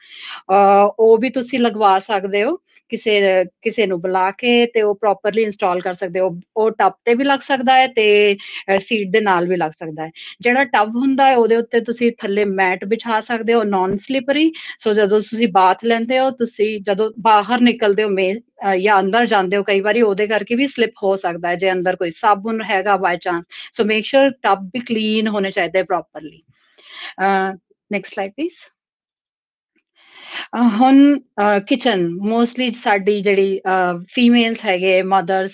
ਉਹ ਵੀ ਤੁਸੀਂ ਲਗਵਾ ਸਕਦੇ ਹੋ ਕਿਸੇ ਨੂੰ ਬੁਲਾ ਕੇ, ਤੇ ਉਹ ਪ੍ਰੋਪਰਲੀ ਇੰਸਟਾਲ ਕਰ ਸਕਦੇ ਹੋ। ਉਹ ਟਬ ਤੇ ਵੀ ਲੱਗ ਸਕਦਾ ਹੈ ਤੇ ਸੀਟ ਦੇ ਨਾਲ ਵੀ ਲੱਗ ਸਕਦਾ ਹੈ। ਜਿਹੜਾ ਟਬ ਹੁੰਦਾ ਹੈ ਉਹਦੇ ਉੱਤੇ ਤੁਸੀਂ ਥੱਲੇ ਮੈਟ ਵਿਛਾ ਸਕਦੇ ਹੋ, ਨਾਨ ਸਲਿਪਰੀ। ਸੋ ਜਦੋਂ ਤੁਸੀਂ ਬਾਥ ਲੈਂਦੇ ਹੋ, ਤੁਸੀਂ ਜਦੋਂ ਬਾਹਰ ਨਿਕਲਦੇ ਹੋ ਜਾਂ ਅੰਦਰ ਜਾਂਦੇ ਹੋ, ਕਈ ਵਾਰੀ ਉਹਦੇ ਕਰਕੇ ਵੀ ਸਲਿਪ ਹੋ ਸਕਦਾ ਹੈ ਜੇ ਅੰਦਰ ਕੋਈ ਸਾਬੁਨ ਹੈਗਾ by chance. So make sure tub ਵੀ ਕਲੀਨ ਹੋਣੇ ਚਾਹੀਦੇ ਪ੍ਰੋਪਰਲੀ। Next slide please. ਹੁਣ ਕਿਚਨ ਮੋਸਟਲੀ ਸਾਡੀ ਜਿਹੜੀ ਫੀਮੇਲਸ ਹੈਗੇ, ਮਦਰ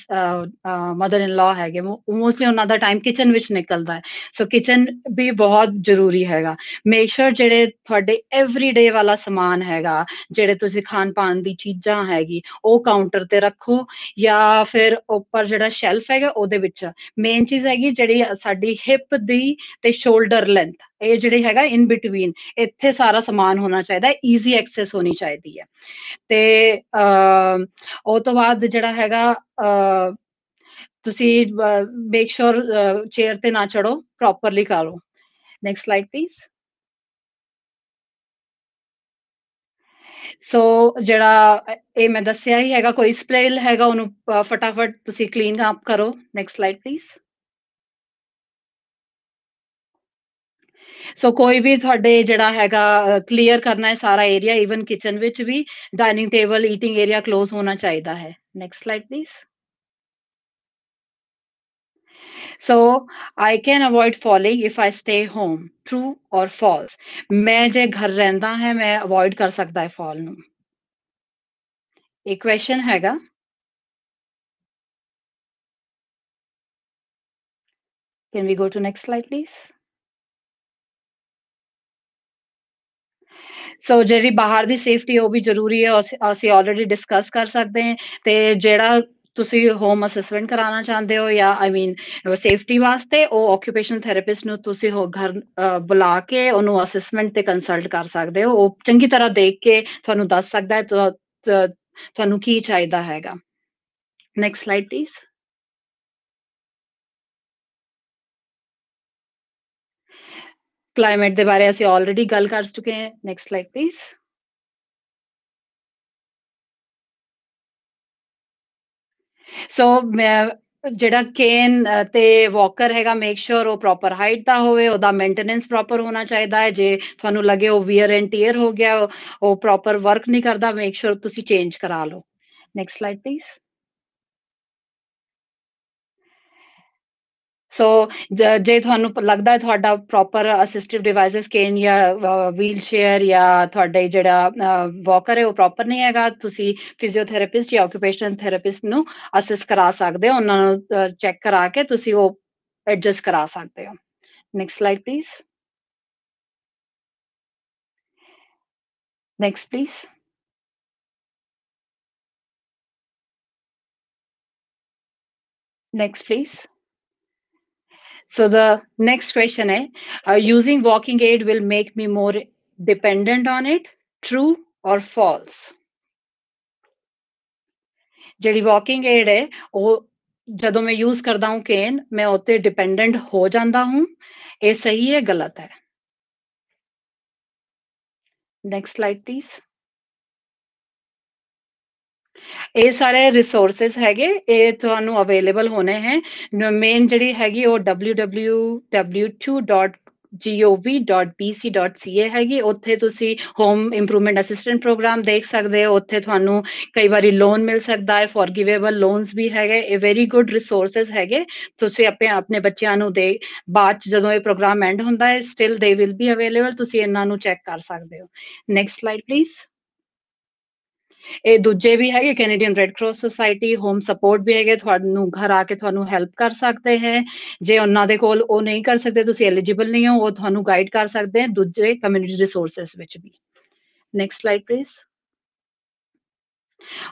ਇਨ ਲਾ ਹੈਗੇ, ਮੋਸਟਲੀ ਉਹਨਾਂ ਦਾ ਟਾਈਮ ਕਿਚਨ ਵਿੱਚ ਨਿਕਲਦਾ ਹੈ। ਸੋ ਕਿਚਨ ਵੀ ਬਹੁਤ ਜ਼ਰੂਰੀ ਹੈਗਾ। ਮੇਕ ਸ਼ੋਰ ਜਿਹੜੇ ਤੁਹਾਡੇ ਐਵਰੀਡੇ ਵਾਲਾ ਸਮਾਨ ਹੈਗਾ, ਜਿਹੜੇ ਤੁਸੀਂ ਖਾਣ ਪਾਣ ਦੀ ਚੀਜ਼ਾਂ ਹੈਗੀ, ਉਹ ਕਾਊਂਟਰ ਤੇ ਰੱਖੋ, ਜਾਂ ਫਿਰ ਉੱਪਰ ਜਿਹੜਾ ਸ਼ੈਲਫ ਹੈਗਾ ਉਹਦੇ ਵਿੱਚ। ਮੇਨ ਚੀਜ਼ ਹੈਗੀ ਜਿਹੜੀ ਸਾਡੀ ਹਿਪ ਦੀ ਤੇ ਸ਼ੋਲਡਰ ਲੈਂਥ, ਇਹ ਜਿਹੜੀ ਹੈਗਾ ਇਨ ਬਿਟਵੀਨ, ਇੱਥੇ ਸਾਰਾ ਸਮਾਨ ਹੋਣਾ ਚਾਹੀਦਾ, ਈਜ਼ੀ ਐਕਸੈਸ ਹੋਣੀ ਚਾਹੀਦੀ ਹੈ। ਤੇ ਉਹ ਤੋਂ ਬਾਅਦ ਜਿਹੜਾ ਹੈਗਾ ਤੁਸੀਂ ਮੇਕ ਸ਼ੋਰ ਚੇਅਰ ਤੇ ਨਾ ਚੜੋ, ਪ੍ਰੋਪਰਲੀ ਕਰੋ। Next slide please. ਸੋ ਜਿਹੜਾ ਇਹ ਮੈਂ ਦੱਸਿਆ ਹੀ ਹੈਗਾ, ਕੋਈ ਸਪਿਲ ਹੈਗਾ ਉਹਨੂੰ ਫਟਾਫਟ ਤੁਸੀਂ ਕਲੀਨ ਅਪ ਕਰੋ। Next slide please. ਸੋ ਕੋਈ ਵੀ ਤੁਹਾਡੇ ਜਿਹੜਾ ਹੈਗਾ ਕਲੀਅਰ ਕਰਨਾ ਹੈ ਸਾਰਾ ਏਰੀਆ, ਈਵਨ ਕਿਚਨ ਵਿੱਚ ਵੀ dining table, eating area close ਹੋਣਾ ਚਾਹੀਦਾ ਹੈ। Next slide please. So I can avoid falling if I stay home. True or false? ਮੈਂ ਜੇ ਘਰ ਰਹਿੰਦਾ ਹੈ ਮੈਂ ਅਵੋਇਡ ਕਰ ਸਕਦਾ ਹੈ ਫਾਲ ਨੂੰ। ਇਹ ਕੁਐਸਚਨ ਹੈਗਾ। Can we go to next slide please? ਸੋ ਜਿਹੜੀ ਬਾਹਰ ਦੀ ਸੇਫਟੀ ਉਹ ਵੀ ਜ਼ਰੂਰੀ ਹੈ, ਅਸੀਂ ਆਲਰੇਡੀ ਡਿਸਕਸ ਕਰ ਸਕਦੇ ਹਾਂ। ਤੇ ਜਿਹੜਾ ਤੁਸੀਂ ਹੋਮ ਅਸੈਸਮੈਂਟ ਕਰਾਉਣਾ ਚਾਹੁੰਦੇ ਹੋ, ਜਾਂ ਆਈ ਮੀਨ ਸੇਫਟੀ ਵਾਸਤੇ, ਉਹ ਆਕੂਪੇਸ਼ਨਲ ਥੈਰੇਪਿਸਟ ਨੂੰ ਤੁਸੀਂ ਘਰ ਬੁਲਾ ਕੇ ਉਹਨੂੰ ਅਸੈਸਮੈਂਟ ਤੇ ਕੰਸਲਟ ਕਰ ਸਕਦੇ ਹੋ। ਉਹ ਚੰਗੀ ਤਰ੍ਹਾਂ ਦੇਖ ਕੇ ਤੁਹਾਨੂੰ ਦੱਸ ਸਕਦਾ ਹੈ ਤੁਹਾਨੂੰ ਕੀ ਚਾਹੀਦਾ ਹੈਗਾ। Next slide please. ਕਲਾਈਮੇਟ ਦੇ ਬਾਰੇ ਅਸੀਂ ਆਲਰੇਡੀ ਗੱਲ ਕਰ ਚੁੱਕੇ ਹਾਂ। Next slide please. ਸੋ ਜਿਹੜਾ ਕੇਨ ਤੇ ਵਾਕਰ ਹੈਗਾ, ਮੇਕ ਸ਼ੋਰ ਉਹ ਪ੍ਰੋਪਰ ਹਾਈਟ ਦਾ ਹੋਵੇ, ਉਹਦਾ ਮੇਨਟੇਨੈਂਸ ਪ੍ਰੋਪਰ ਹੋਣਾ ਚਾਹੀਦਾ ਹੈ। ਜੇ ਤੁਹਾਨੂੰ ਲੱਗੇ ਉਹ ਵੀਅਰ ਐਂਡ ਟੀਅਰ ਹੋ ਗਿਆ, ਉਹ ਪ੍ਰੋਪਰ ਵਰਕ ਨਹੀਂ ਕਰਦਾ, ਮੇਕ ਸ਼ੋਰ ਤੁਸੀਂ ਚੇਂਜ ਕਰਾ ਲਓ। Next slide please. ਸੋ ਜੇ ਤੁਹਾਨੂੰ ਲੱਗਦਾ ਹੈ ਤੁਹਾਡਾ ਪ੍ਰੋਪਰ ਅਸਿਸਟਿਵ ਡਿਵਾਈਸਿਸ, ਕੇਨ ਜਾਂ ਵੀਲ ਚੇਅਰ ਜਾਂ ਤੁਹਾਡੇ ਜਿਹੜਾ ਵਾਕਰ ਹੈ ਉਹ ਪ੍ਰੋਪਰ ਨਹੀਂ ਹੈਗਾ, ਤੁਸੀਂ ਫਿਜ਼ੀਓਥੈਰੇਪਿਸਟ ਜਾਂ ਆਕੂਪੇਸ਼ਨਲ ਥੈਰੇਪਿਸਟ ਨੂੰ ਅਸਿਸ ਕਰਾ ਸਕਦੇ ਹੋ। ਉਹਨਾਂ ਨੂੰ ਚੈੱਕ ਕਰਾ ਕੇ ਤੁਸੀਂ ਉਹ ਐਡਜਸਟ ਕਰਾ ਸਕਦੇ ਹੋ। Next slide please. Next please. Next please. So the next question is, using walking aid will make me more dependent on it. True or false? ਜਿਹੜੀ walking aid ਹੈ ਉਹ ਜਦੋਂ ਮੈਂ यूज करता हूँ केन, मैं उते डिपेंडेंट हो जाता हूँ। ये सही है गलत है? Next slide please. ਇਹ ਸਾਰੇ ਰਿਸੋਰਸਸ ਹੈਗੇ, ਇਹ ਤੁਹਾਨੂੰ ਅਵੇਲੇਬਲ ਹੋਣੇ ਹੈ। ਮੇਨ ਜਿਹੜੀ ਹੈਗੀ ਉਹ www.gov.bc.ca ਹੈਗੀ। ਉੱਥੇ ਤੁਸੀਂ ਹੋਮ ਇੰਪਰੂਵਮੈਂਟ ਅਸਿਸਟੈਂਟ ਪ੍ਰੋਗਰਾਮ ਦੇਖ ਸਕਦੇ ਹੋ। ਉੱਥੇ ਤੁਹਾਨੂੰ ਕਈ ਵਾਰੀ ਲੋਨ ਮਿਲ ਸਕਦਾ ਹੈ, ਫੋਰਗਿਵੇਬਲ ਲੋਨਸ ਵੀ ਹੈਗੇ। ਇਹ ਵੈਰੀ ਗੁੱਡ ਰਿਸੋਰਸਸ ਹੈਗੇ। ਤੁਸੀਂ ਆਪਣੇ ਬੱਚਿਆਂ ਨੂੰ ਬਾਅਦ ਚ ਜਦੋਂ ਇਹ ਪ੍ਰੋਗਰਾਮ ਐਂਡ ਹੁੰਦਾ ਹੈ, still they will be available, ਤੁਸੀਂ ਇਹਨਾਂ ਨੂੰ ਚੈੱਕ ਕਰ ਸਕਦੇ ਹੋ। Next slide please. ਇਹ ਦੂਜੇ ਵੀ ਹੈਗੇ, Canadian Red Cross society home support ਵੀ ਹੈਗੇ, ਤੁਹਾਨੂੰ ਘਰ ਆ ਕੇ ਤੁਹਾਨੂੰ ਹੈਲਪ ਕਰ ਸਕਦੇ ਹੈ। ਜੇ ਉਹਨਾਂ ਦੇ ਕੋਲ ਉਹ ਨਹੀਂ ਕਰ ਸਕਦੇ, ਤੁਸੀਂ ਐਲੀਜੀਬਲ ਨਹੀਂ ਹੋ, ਉਹ ਤੁਹਾਨੂੰ ਗਾਈਡ ਕਰ ਸਕਦੇ ਹੈ ਦੂਜੇ ਕਮਿਊਨਿਟੀ ਰਿਸੋਰਸਸ ਵਿੱਚ ਵੀ। Next slide please.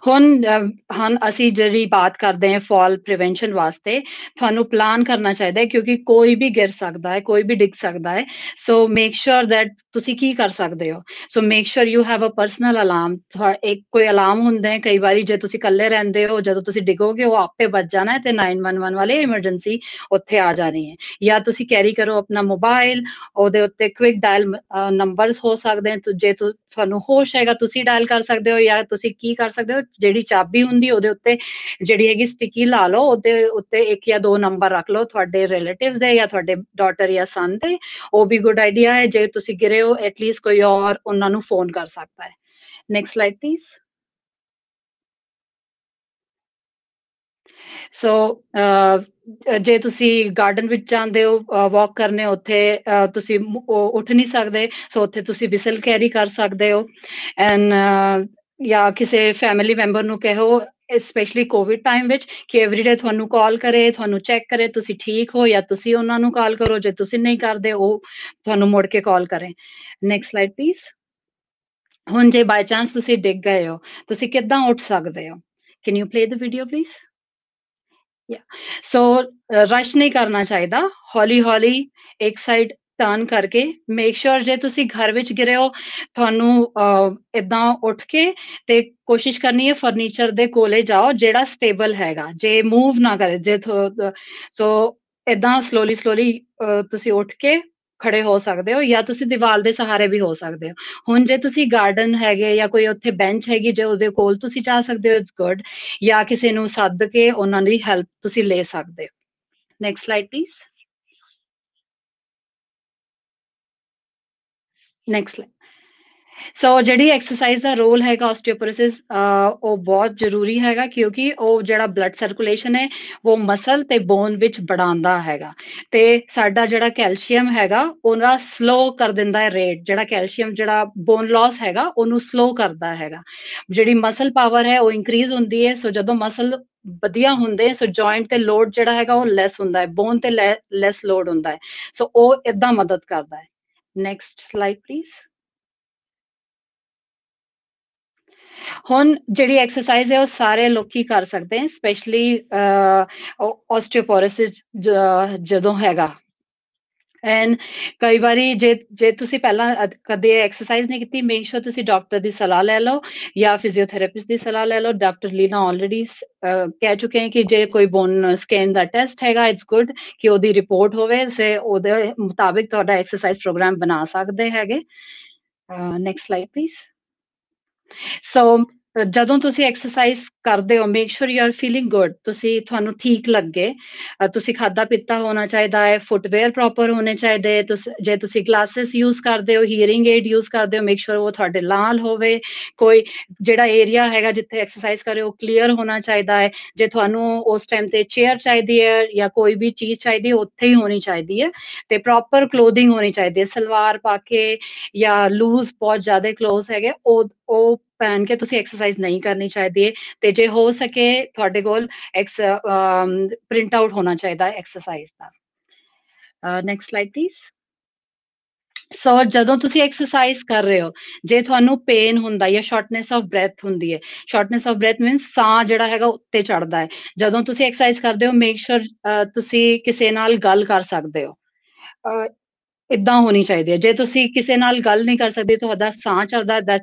ਹੁਣ ਅਸੀਂ ਜਿਹੜੀ ਬਾਤ ਕਰਦੇ ਹਾਂ ਫਾਲ ਪ੍ਰੀਵੈਂਸ਼ਨ ਵਾਸਤੇ, ਤੁਹਾਨੂੰ ਪਲਾਨ ਕਰਨਾ ਚਾਹੀਦਾ ਹੈ ਕਿਉਂਕਿ ਕੋਈ ਵੀ ਗਿਰ ਸਕਦਾ ਹੈ, ਕੋਈ ਵੀ ਡਿੱਗ ਸਕਦਾ ਹੈ। ਸੋ ਮੇਕ ਸ਼ੋਰ ਦੈਟ ਤੁਸੀਂ ਕੀ ਕਰ ਸਕਦੇ ਹੋ। So make sure you have a personal alarm. ਇੱਕ ਕੋਈ ਅਲਾਰਮ ਹੁੰਦਾ ਹੈ, ਕਈ ਵਾਰੀ ਜੇ ਤੁਸੀਂ ਇਕੱਲੇ ਰਹਿੰਦੇ ਹੋ, ਜਦੋਂ ਤੁਸੀਂ ਡਿੱਗੋਗੇ ਉਹ ਆਪੇ ਵੱਜ ਜਾਣਾ ਹੈ ਤੇ 911 ਵਾਲੇ ਐਮਰਜੈਂਸੀ ਉੱਥੇ ਆ ਜਾਣੀ ਹੈ। ਜਾਂ ਤੁਸੀਂ ਕੈਰੀ ਕਰੋ ਆਪਣਾ ਮੋਬਾਈਲ, ਉਹਦੇ ਉੱਤੇ ਕੁਇਕ ਡਾਇਲ ਨੰਬਰਸ ਹੋ ਸਕਦੇ ਨੇ, ਜੇ ਤੁਹਾਨੂੰ ਹੋਸ਼ ਹੈਗਾ ਤੁਸੀਂ ਡਾਇਲ ਕਰ ਸਕਦੇ ਹੋ। ਜਾਂ ਤੁਸੀਂ ਕੀ ਕਰ ਸਕਦੇ ਹੋ, ਜਿਹੜੀ ਚਾਬੀ ਹੁੰਦੀ ਉਹਦੇ ਉੱਤੇ ਜਿਹੜੀ ਹੈਗੀ ਸਟਿੱਕੀ ਲਾ ਲਓ, ਉਹਦੇ ਉੱਤੇ 1 ਜਾਂ 2 ਨੰਬਰ ਰੱਖ ਲਓ ਤੁਹਾਡੇ ਰਿਲੇਟਿਵਸ ਦੇ ਜਾਂ ਤੁਹਾਡੇ ਡਾਟਰ ਜਾਂ ਸਨ ਦੇ। ਉਹ ਵੀ ਗੁੱਡ ਆਈਡੀਆ ਹੈ। ਜੇ ਤੁਸੀਂ ਗਿਰੇ ਹੋ ਐਟਲੀਸਟ ਕੋਈ ਔਰ ਉਹਨਾਂ ਨੂੰ ਫੋਨ ਕਰ ਸਕਦਾ ਹੈ। Next slide please. ਸੋ ਜੇ ਤੁਸੀਂ ਗਾਰਡਨ ਵਿੱਚ ਜਾਂਦੇ ਹੋ ਵਾਕ ਕਰਨੇ, ਉੱਥੇ ਤੁਸੀਂ ਉੱਠ ਨਹੀਂ ਸਕਦੇ, ਸੋ ਉੱਥੇ ਤੁਸੀਂ ਵਿਸਲ ਕੈਰੀ ਕਰ ਸਕਦੇ ਹੋ। ਐਂਡ ਜਾਂ ਕਿਸੇ ਫੈਮਿਲੀ ਮੈਂਬਰ ਨੂੰ ਕਹੋ, ਸਪੈਸ਼ਲੀ ਕੋਵਿਡ ਟਾਈਮ ਵਿੱਚ, ਕਿ ਐਵਰੀਡੇ ਤੁਹਾਨੂੰ ਕਾਲ ਕਰੇ, ਤੁਹਾਨੂੰ ਚੈੱਕ ਕਰੇ ਤੁਸੀਂ ਠੀਕ ਹੋ, ਜਾਂ ਤੁਸੀਂ ਉਹਨਾਂ ਨੂੰ ਕਾਲ ਕਰੋ। ਜੇ ਤੁਸੀਂ ਨਹੀਂ ਕਰਦੇ ਉਹ ਤੁਹਾਨੂੰ ਮੁੜ ਕੇ ਕਾਲ ਕਰੇ। Next slide please. ਹੁਣ ਜੇ ਬਾਈ ਚਾਂਸ ਤੁਸੀਂ ਡਿੱਗ ਗਏ ਹੋ, ਤੁਸੀਂ ਕਿੱਦਾਂ ਉੱਠ ਸਕਦੇ ਹੋ? Can you play the video please? So rush ਨਹੀਂ ਕਰਨਾ ਚਾਹੀਦਾ, ਹੌਲੀ ਹੌਲੀ ਇੱਕ ਸਾਈਡ ਟਰਨ ਕਰਕੇ। ਮੇਕ ਸ਼ੋਰ ਜੇ ਤੁਸੀਂ ਘਰ ਵਿੱਚ ਗਿਰੇ ਹੋ, ਤੁਹਾਨੂੰ ਏਦਾਂ ਉੱਠ ਕੇ ਤੇ ਕੋਸ਼ਿਸ਼ ਕਰਨੀ ਹੈ ਫਰਨੀਚਰ ਦੇ ਕੋਲੇ ਜਾਓ ਜਿਹੜਾ ਸਟੇਬਲ ਹੈਗਾ, ਜੇ ਮੂਵ ਨਾ ਕਰੇ। ਜੇ ਸੋ ਏਦਾਂ ਸਲੋਲੀ ਤੁਸੀਂ ਉੱਠ ਕੇ ਖੜੇ ਹੋ ਸਕਦੇ ਹੋ, ਜਾਂ ਤੁਸੀਂ ਦੀਵਾਰ ਦੇ ਸਹਾਰੇ ਵੀ ਹੋ ਸਕਦੇ ਹੋ। ਹੁਣ ਜੇ ਤੁਸੀਂ ਗਾਰਡਨ ਹੈਗੇ ਜਾਂ ਕੋਈ ਉੱਥੇ ਬੈਂਚ ਹੈਗੀ ਜੇ ਉਹਦੇ ਕੋਲ ਤੁਸੀਂ ਜਾ ਸਕਦੇ ਹੋ, ਇਟਸ ਗੁੱਡ। ਜਾਂ ਕਿਸੇ ਨੂੰ ਸੱਦ ਕੇ ਉਹਨਾਂ ਦੀ ਹੈਲਪ ਤੁਸੀਂ ਲੈ ਸਕਦੇ ਹੋ। Next slide please. Next slide. So ਜਿਹੜੀ ਐਕਸਰਸਾਈਜ਼ ਦਾ ਰੋਲ ਹੈਗਾ ਆਸਟੀਓਪੋਰੋਸਿਸ, ਉਹ ਬਹੁਤ ਜ਼ਰੂਰੀ ਹੈਗਾ ਕਿਉਂਕਿ ਉਹ ਜਿਹੜਾ ਬਲੱਡ ਸਰਕੂਲੇਸ਼ਨ ਹੈ ਉਹ ਮਸਲ ਤੇ ਬੋਨ ਵਿੱਚ बढ़ाਉਂਦਾ ਹੈਗਾ, ਤੇ ਸਾਡਾ ਜਿਹੜਾ ਕੈਲਸ਼ੀਅਮ ਹੈਗਾ ਉਹਦਾ ਸਲੋ ਕਰ ਦਿੰਦਾ ਹੈ ਰੇਟ। ਜਿਹੜਾ ਕੈਲਸ਼ੀਅਮ ਜਿਹੜਾ ਬੋਨ ਲਾਸ ਹੈਗਾ ਉਹਨੂੰ ਸਲੋ ਕਰਦਾ ਹੈਗਾ। ਜਿਹੜੀ ਮਸਲ ਪਾਵਰ ਹੈ ਉਹ ਇਨਕਰੀਜ਼ ਹੁੰਦੀ ਹੈ। ਸੋ ਜਦੋਂ ਮਸਲ ਵਧੀਆ ਹੁੰਦੇ, ਸੋ ਜੁਆਇੰਟ ਤੇ ਲੋਡ ਜਿਹੜਾ ਹੈਗਾ ਉਹ ਲੈਸ ਹੁੰਦਾ ਹੈ, ਬੋਨ ਤੇ ਲੈਸ ਲੋਡ ਹੁੰਦਾ ਹੈ। ਸੋ ਉਹ ਏਦਾਂ ਮਦਦ ਕਰਦਾ ਹੈ। Next slide please. ਹੁਣ ਜਿਹੜੀ ਐਕਸਰਸਾਈਜ਼ ਹੈ ਉਹ ਸਾਰੇ ਲੋਕੀ ਕਰ ਸਕਦੇ ਹੈ, ਸਪੈਸ਼ਲੀ ਆਸਟੀਓਪੋਰੋਸਿਸ ਜਦੋਂ ਹੈਗਾ। ਐਂਡ ਕਈ ਵਾਰੀ ਜੇ ਤੁਸੀਂ ਪਹਿਲਾਂ ਕਦੇ ਐਕਸਰਸਾਈਜ਼ ਨਹੀਂ ਕੀਤੀ, ਮੇਕ ਸ਼ੋਰ ਤੁਸੀਂ ਡਾਕਟਰ ਦੀ ਸਲਾਹ ਲੈ ਲਓ ਜਾਂ ਫਿਜ਼ੀਓਥੈਰੇਪਿਸਟ ਦੀ ਸਲਾਹ ਲੈ ਲਓ। ਡਾਕਟਰ ਲੀਨਾ ਆਲਰੇਡੀ ਕਹਿ ਚੁੱਕੇ ਹੈ ਕਿ ਜੇ ਕੋਈ ਬੋਨ ਸਕੈਨ ਦਾ ਟੈਸਟ ਹੈਗਾ, ਇਟਸ ਗੁੱਡ ਕਿ ਉਹਦੀ ਰਿਪੋਰਟ ਹੋਵੇ, ਸੇ ਉਹਦੇ ਮੁਤਾਬਿਕ ਤੁਹਾਡਾ ਐਕਸਰਸਾਈਜ਼ ਪ੍ਰੋਗਰਾਮ ਬਣਾ ਸਕਦੇ ਹੈਗੇ। Next slide please. ਸੋ ਜਦੋਂ ਤੁਸੀਂ ਐਕਸਰਸਾਈਜ਼ ਕਰਦੇ ਹੋ, make sure you are feeling good, ਤੁਹਾਨੂੰ ਠੀਕ ਲੱਗੇ। ਤੁਸੀਂ ਖਾਦਾ ਪੀਤਾ ਹੋਣਾ ਚਾਹੀਦਾ ਹੈ, ਫੁੱਟਵੇਅਰ ਪ੍ਰੋਪਰ ਹੋਣੇ ਚਾਹੀਦੇ। ਜੇ ਤੁਸੀਂ ਗਲਾਸਿਸ ਯੂਜ਼ ਕਰਦੇ ਹੋ, ਹੀਅਰਿੰਗ ਏਡ ਯੂਜ਼ ਕਰਦੇ ਹੋ, ਮੇਕ ਸ਼ੋਰ ਉਹ ਤੁਹਾਡੇ ਨਾਲ ਹੋਵੇ। ਕੋਈ ਜਿਹੜਾ ਏਰੀਆ ਹੈਗਾ ਜਿੱਥੇ ਐਕਸਰਸਾਈਜ਼ ਕਰ ਰਹੇ ਹੋ ਕਲੀਅਰ ਹੋਣਾ ਚਾਹੀਦਾ ਹੈ। ਜੇ ਤੁਹਾਨੂੰ ਉਸ ਟਾਈਮ ਤੇ ਚੇਅਰ ਚਾਹੀਦੀ ਹੈ ਜਾਂ ਕੋਈ ਵੀ ਚੀਜ਼ ਚਾਹੀਦੀ ਹੈ, ਉੱਥੇ ਹੀ ਹੋਣੀ ਚਾਹੀਦੀ ਹੈ। ਤੇ ਪ੍ਰੋਪਰ ਕਲੋਥਿੰਗ ਹੋਣੀ ਚਾਹੀਦੀ ਹੈ, ਸਲਵਾਰ ਪਾ ਕੇ ਜਾਂ ਲੂਜ਼ ਬਹੁਤ ਜ਼ਿਆਦਾ ਕਲੋਥ ਹੈਗੇ ਉਹ ਪਹਿਨ ਕੇ ਤੁਸੀਂ ਐਕਸਰਸਾਈਜ਼ ਨਹੀਂ ਕਰਨੀ ਚਾਹੀਦੀ ਹੈ। ਤੇ ਜੇ ਹੋ ਸਕੇ ਤੁਹਾਡੇ ਕੋਲ ਪ੍ਰਿੰਟ ਆਊਟ ਹੋਣਾ ਚਾਹੀਦਾ ਐਕਸਰਸਾਈਜ਼ ਦਾ। Next slide please. ਸੋ ਜਦੋਂ ਤੁਸੀਂ ਐਕਸਰਸਾਈਜ਼ ਕਰ ਰਹੇ ਹੋ, ਜੇ ਤੁਹਾਨੂੰ ਪੇਨ ਹੁੰਦਾ ਜਾਂ ਸ਼ਾਰਟਨੈਸ ਆਫ ਬ੍ਰੈਥ ਹੁੰਦੀ ਹੈ, ਸ਼ਾਰਟਨੈਸ ਆਫ ਬ੍ਰੈਥ ਮੀਨਸ ਸਾਹ ਜਿਹੜਾ ਹੈਗਾ ਉੱਤੇ ਚੜਦਾ ਹੈ। ਜਦੋਂ ਤੁਸੀਂ ਐਕਸਰਸਾਈਜ਼ ਕਰਦੇ ਹੋ, ਮੇਕ ਸ਼ੋਰ ਤੁਸੀਂ ਕਿਸੇ ਨਾਲ ਗੱਲ ਕਰ ਸਕਦੇ ਹੋ। ਇੱਦਾਂ ਹੋਣੀ ਚਾਹੀਦੀ ਹੈ। ਜੇ ਤੁਸੀਂ ਕਿਸੇ ਨਾਲ ਗੱਲ ਨਹੀਂ ਕਰ ਸਕਦੇ, ਤੁਹਾਡਾ ਸਾਹ ਚੜਦਾ,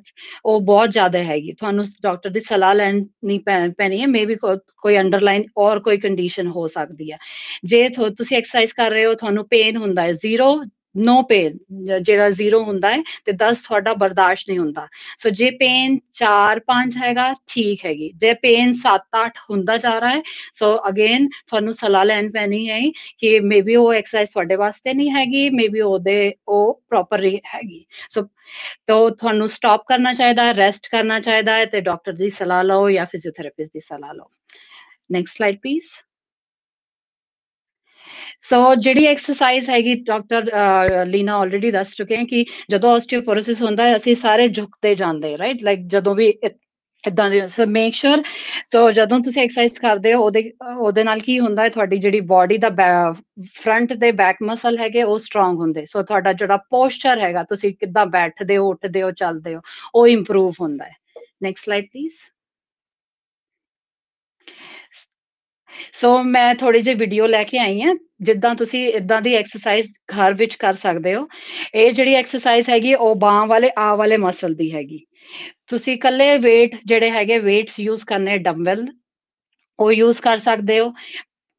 ਉਹ ਬਹੁਤ ਜ਼ਿਆਦਾ ਹੈਗੀ, ਤੁਹਾਨੂੰ ਡਾਕਟਰ ਦੀ ਸਲਾਹ ਲੈਣੀ ਪੈਣੀ ਹੈ। ਮੇ ਬੀ ਕੋਈ ਅੰਡਰਲਾਈਨ ਔਰ ਕੋਈ ਕੰਡੀਸ਼ਨ ਹੋ ਸਕਦੀ ਹੈ। ਜੇ ਤੁਸੀਂ ਐਕਸਰਸਾਈਜ਼ ਕਰ ਰਹੇ ਹੋ, ਤੁਹਾਨੂੰ ਪੇਨ ਹੁੰਦਾ ਹੈ, 0 ਨੋ ਪੇਨ, ਜਿਹੜਾ 0 ਹੁੰਦਾ ਹੈ ਤੇ 10 ਤੁਹਾਡਾ ਬਰਦਾਸ਼ਤ ਨਹੀਂ ਹੁੰਦਾ। ਸੋ ਜੇ ਪੇਨ 4-5 ਹੈਗਾ, ਠੀਕ ਹੈਗੀ। ਜੇ ਪੇਨ 7-8 ਹੁੰਦਾ ਜਾ ਰਿਹਾ ਹੈ, ਸੋ ਅਗੇਨ ਤੁਹਾਨੂੰ ਸਲਾਹ ਲੈਣ ਪੈਣੀ ਹੈ ਕਿ ਮੇ ਬੀ ਉਹ ਐਕਸਰਸਾਈਜ਼ ਤੁਹਾਡੇ ਵਾਸਤੇ ਨਹੀਂ ਹੈਗੀ, ਮੇ ਬੀ ਉਹ ਪ੍ਰੋਪਰ ਹੈਗੀ। ਸੋ ਤੁਹਾਨੂੰ ਸਟਾਪ ਕਰਨਾ ਚਾਹੀਦਾ ਹੈ, ਰੈਸਟ ਕਰਨਾ ਚਾਹੀਦਾ ਹੈ ਤੇ ਡਾਕਟਰ ਦੀ ਸਲਾਹ ਲਓ ਜਾਂ ਫਿਜ਼ੀਓਥੈਰੇਪਿਸਟ ਦੀ ਸਲਾਹ ਲਓ। Next slide please. ਸੋ ਜਿਹੜੀ ਐਕਸਰਸਾਈਜ਼ ਹੈਗੀ, ਡਾਕਟਰ ਲੀਨਾ ਆਲਰੇਡੀ ਦੱਸ ਚੁੱਕੇ ਹੈ ਕਿ ਜਦੋਂ ਆਸਟੀਓਪੋਰੋਸਿਸ ਹੁੰਦਾ ਹੈ ਅਸੀਂ ਸਾਰੇ ਝੁਕਦੇ ਜਾਂਦੇ, ਰਾਈਟ, ਲਾਈਕ ਜਦੋਂ ਵੀ ਇਦਾਂ ਦੇ। ਸੋ ਮੇਕ ਸ਼ੋਰ, ਸੋ ਜਦੋਂ ਤੁਸੀਂ ਐਕਸਰਸਾਈਜ਼ ਕਰਦੇ ਹੋ ਉਹਦੇ ਨਾਲ ਕੀ ਹੁੰਦਾ ਹੈ, ਤੁਹਾਡੀ ਜਿਹੜੀ ਬਾਡੀ ਦਾ ਫਰੰਟ ਤੇ ਬੈਕ ਮਸਲ ਹੈਗੇ ਉਹ ਸਟਰੋਂਗ ਹੁੰਦੇ। ਸੋ ਤੁਹਾਡਾ ਜਿਹੜਾ ਪੋਸਚਰ ਹੈਗਾ, ਤੁਸੀਂ ਕਿੱਦਾਂ ਬੈਠਦੇ ਹੋ, ਉੱਠਦੇ ਹੋ, ਚੱਲਦੇ ਹੋ, ਉਹ ਇੰਪਰੂਵ ਹੁੰਦਾ ਹੈ। Next slide please. ਸੋ ਮੈਂ ਥੋੜੀ ਜਿਹੀ ਵੀਡੀਓ ਲੈ ਕੇ ਆਈ ਹਾਂ ਜਿੱਦਾਂ ਤੁਸੀਂ ਇਦਾਂ ਦੀ ਐਕਸਰਸਾਈਜ਼ ਘਰ ਵਿੱਚ ਕਰ ਸਕਦੇ ਹੋ। ਇਹ ਜਿਹੜੀ ਐਕਸਰਸਾਈਜ਼ ਹੈਗੀ ਉਹ ਬਾਹਾਂ ਵਾਲੇ ਆ ਵਾਲੇ ਮਸਲ ਦੀ ਹੈਗੀ। ਤੁਸੀਂ ਇਕੱਲੇ weight ਜਿਹੜੇ ਹੈਗੇ weights use ਕਰਨੇ ਡੰਬਲ ਉਹ use ਕਰ ਸਕਦੇ ਹੋ।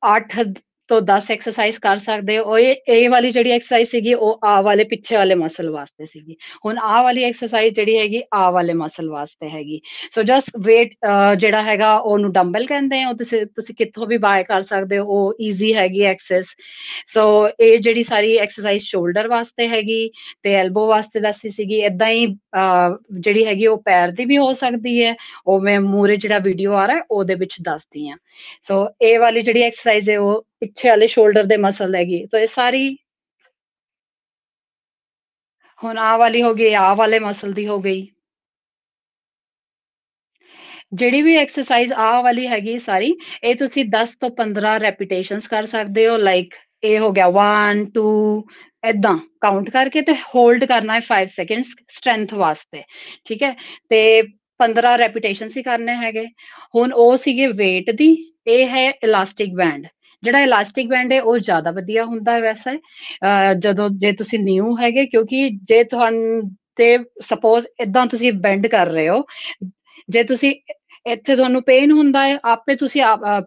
8 ਤੋਂ 10 ਐਕਸਰਸਾਈਜ਼ ਕਰ ਸਕਦੇ ਹੋ। ਇਹ ਵਾਲੀ ਜਿਹੜੀ ਐਕਸਰਸਾਈਜ਼ ਸੀਗੀ ਉਹ ਆ ਵਾਲੇ ਪਿੱਛੇ ਵਾਲੇ ਮਸਲ ਵਾਸਤੇ ਸੀਗੀ। ਹੁਣ ਆ ਵਾਲੀ ਐਕਸਰਸਾਈਜ਼ ਜਿਹੜੀ ਹੈਗੀ ਆ ਵਾਲੇ ਮਸਲ ਵਾਸਤੇ ਹੈਗੀ। ਸੋ ਜਸਟ weight ਜਿਹੜਾ ਹੈਗਾ ਉਹਨੂੰ ਡੰਬਲ ਕਹਿੰਦੇ ਆ। ਉਹ ਤੁਸੀਂ ਕਿੱਥੋਂ ਵੀ ਬਾਏ ਕਰ ਸਕਦੇ ਹੋ। ਉਹ ਈਜ਼ੀ ਹੈਗੀ ਐਕਸੈਸ। ਸੋ ਇਹ ਜਿਹੜੀ ਸਾਰੀ ਐਕਸਰਸਾਈਜ਼ ਸ਼ੋਲਡਰ ਵਾਸਤੇ ਹੈਗੀ ਤੇ ਐਲਬੋ ਵਾਸਤੇ ਦੱਸੀ ਸੀਗੀ। ਏਦਾਂ ਹੀ ਜਿਹੜੀ ਹੈਗੀ ਉਹ ਪੈਰ ਦੀ ਵੀ ਹੋ ਸਕਦੀ ਹੈ। ਉਹ ਮੈਂ ਮੂਰੇ ਜਿਹੜਾ ਵੀਡੀਓ ਆ ਰਿਹਾ ਉਹਦੇ ਵਿੱਚ ਦੱਸਦੀ ਹਾਂ। ਸੋ ਇਹ ਵਾਲੀ ਜਿਹੜੀ ਐਕਸਰਸਾਈਜ਼ ਹੈ ਉਹ ਪਿੱਛੇ ਵਾਲੇ ਸ਼ੋਲਡਰ ਦੇ ਮਸਲ ਹੈਗੀ। ਤਾਂ ਇਹ ਸਾਰੀ ਹੁਣ ਆਹ ਵਾਲੀ ਹੋ ਗਈ, ਆਹ ਵਾਲੇ ਮਸਲ ਦੀ ਹੋ ਗਈ। ਜਿਹੜੀ ਵੀ ਐਕਸਰਸਾਈਜ਼ ਆਹ ਵਾਲੀ ਹੈਗੀ ਸਾਰੀ ਇਹ ਤੁਸੀਂ 10 ਤੋਂ 15 ਰੈਪੀਟੇਸ਼ਨਸ ਕਰ ਸਕਦੇ ਹੋ। ਲਾਈਕ ਇਹ ਹੋ ਗਿਆ 1 2 ਏਦਾਂ ਕਾਊਂਟ ਕਰਕੇ ਤੇ ਹੋਲਡ ਕਰਨਾ ਹੈ 5 ਸੈਕਿੰਡਸ ਸਟਰੈਂਥ ਵਾਸਤੇ। ਠੀਕ ਹੈ ਤੇ 15 ਰੈਪੀਟੇਸ਼ਨਸ ਹੀ ਕਰਨੇ ਹੈਗੇ। ਹੁਣ ਉਹ ਸੀਗੇ weight ਦੀ। ਇਹ ਹੈ ਇਲਾਸਟਿਕ ਬੈਂਡ। ਜਿਹੜਾ ਇਲਾਸਟਿਕ ਬੈਂਡ ਹੈ ਉਹ ਜ਼ਿਆਦਾ ਵਧੀਆ ਹੁੰਦਾ ਹੈ ਵੈਸੇ ਜਦੋਂ ਜੇ ਤੁਸੀਂ ਨਿਊ ਹੈਗੇ ਕਿਉਂਕਿ ਜੇ ਤੁਹਾਨੂੰ ਤੇ ਸਪੋਜ਼ ਏਦਾਂ ਤੁਸੀਂ ਬੈਂਡ ਕਰ ਰਹੇ ਹੋ ਜੇ ਤੁਸੀਂ ਇੱਥੇ ਤੁਹਾਨੂੰ ਪੇਨ ਹੁੰਦਾ ਹੈ ਆਪੇ ਤੁਸੀਂ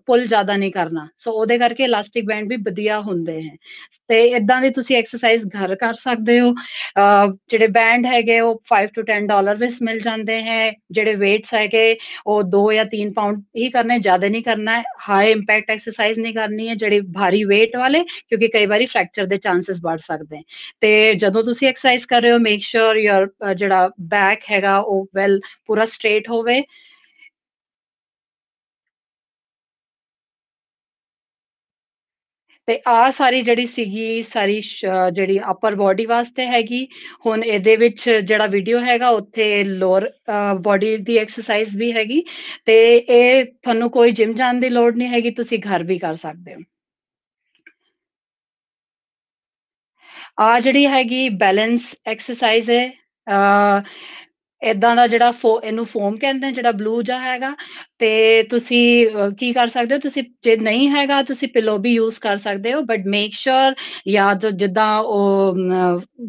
ਪੁੱਲ ਜ਼ਿਆਦਾ ਨਹੀਂ ਕਰਨਾ। ਸੋ ਉਹਦੇ ਕਰਕੇ ਇਲਾਸਟਿਕ ਬੈਂਡ ਵੀ ਵਧੀਆ ਹੁੰਦੇ ਹੈ ਤੇ ਏਦਾਂ ਦੀ ਤੁਸੀਂ ਐਕਸਰਸਾਈਜ਼ ਘਰ ਕਰ ਸਕਦੇ ਹੋ। ਜਿਹੜੇ ਬੈਂਡ ਹੈਗੇ ਉਹ $5 to $10 ਵਿੱਚ ਮਿਲ ਜਾਂਦੇ ਹੈ। ਜਿਹੜੇ weights ਹੈਗੇ ਉਹ 2 ਜਾਂ 3 ਪਾਊਂਡ ਹੀ ਕਰਨੇ, ਜ਼ਿਆਦਾ ਨਹੀਂ ਕਰਨਾ ਹੈ। ਹਾਈ ਇੰਪੈਕਟ ਐਕਸਰਸਾਈਜ਼ ਨਹੀਂ ਕਰਨੀ ਹੈ ਜਿਹੜੇ ਭਾਰੀ weight ਵਾਲੇ ਕਿਉਂਕਿ ਕਈ ਵਾਰੀ ਫ੍ਰੈਕਚਰ ਦੇ ਚਾਂਸਸ ਵੱਧ ਸਕਦੇ। ਤੇ ਜਦੋਂ ਤੁਸੀਂ ਐਕਸਰਸਾਈਜ਼ ਕਰ ਰਹੇ ਹੋ ਮੇਕ ਸ਼ੋਰ ਯੋਰ ਜਿਹੜਾ ਬੈਕ ਹੈਗਾ ਉਹ ਵੈਲ ਪੂਰਾ ਸਟ੍ਰੇਟ ਹੋਵੇ। ਤੇ ਆਹ ਸਾਰੀ ਜਿਹੜੀ ਸੀਗੀ ਸਾਰੀ ਜਿਹੜੀ ਅਪਰ ਬੋਡੀ ਵਾਸਤੇ ਹੈਗੀ। ਹੁਣ ਇਹਦੇ ਵਿੱਚ ਜਿਹੜਾ ਵੀਡੀਓ ਹੈਗਾ ਉੱਥੇ ਲੋਅਰ ਬੋਡੀ ਦੀ ਐਕਸਰਸਾਈਜ਼ ਵੀ ਹੈਗੀ ਤੇ ਇਹ ਤੁਹਾਨੂੰ ਕੋਈ ਜਿਮ ਜਾਣ ਦੀ ਲੋੜ ਨਹੀਂ ਹੈਗੀ, ਤੁਸੀਂ ਘਰ ਵੀ ਕਰ ਸਕਦੇ ਹੋ। ਆ ਜਿਹੜੀ ਹੈਗੀ ਬੈਲੈਂਸ ਐਕਸਰਸਾਈਜ਼ ਹੈ। ਏਦਾਂ ਦਾ ਜਿਹੜਾ ਇਹਨੂੰ ਫੋਮ ਕਹਿੰਦੇ ਜਿਹੜਾ ਬਲੂ ਜਿਹਾ ਹੈਗਾ ਤੇ ਤੁਸੀਂ ਕੀ ਕਰ ਸਕਦੇ ਹੋ ਤੁਸੀਂ ਜੇ ਨਹੀਂ ਹੈਗਾ ਤੁਸੀਂ ਪਿਲੋ ਵੀ ਯੂਜ਼ ਕਰ ਸਕਦੇ ਹੋ ਬਟ ਮੇਕ ਸ਼ੋਰ ਜਾਂ ਜਿੱਦਾਂ ਉਹ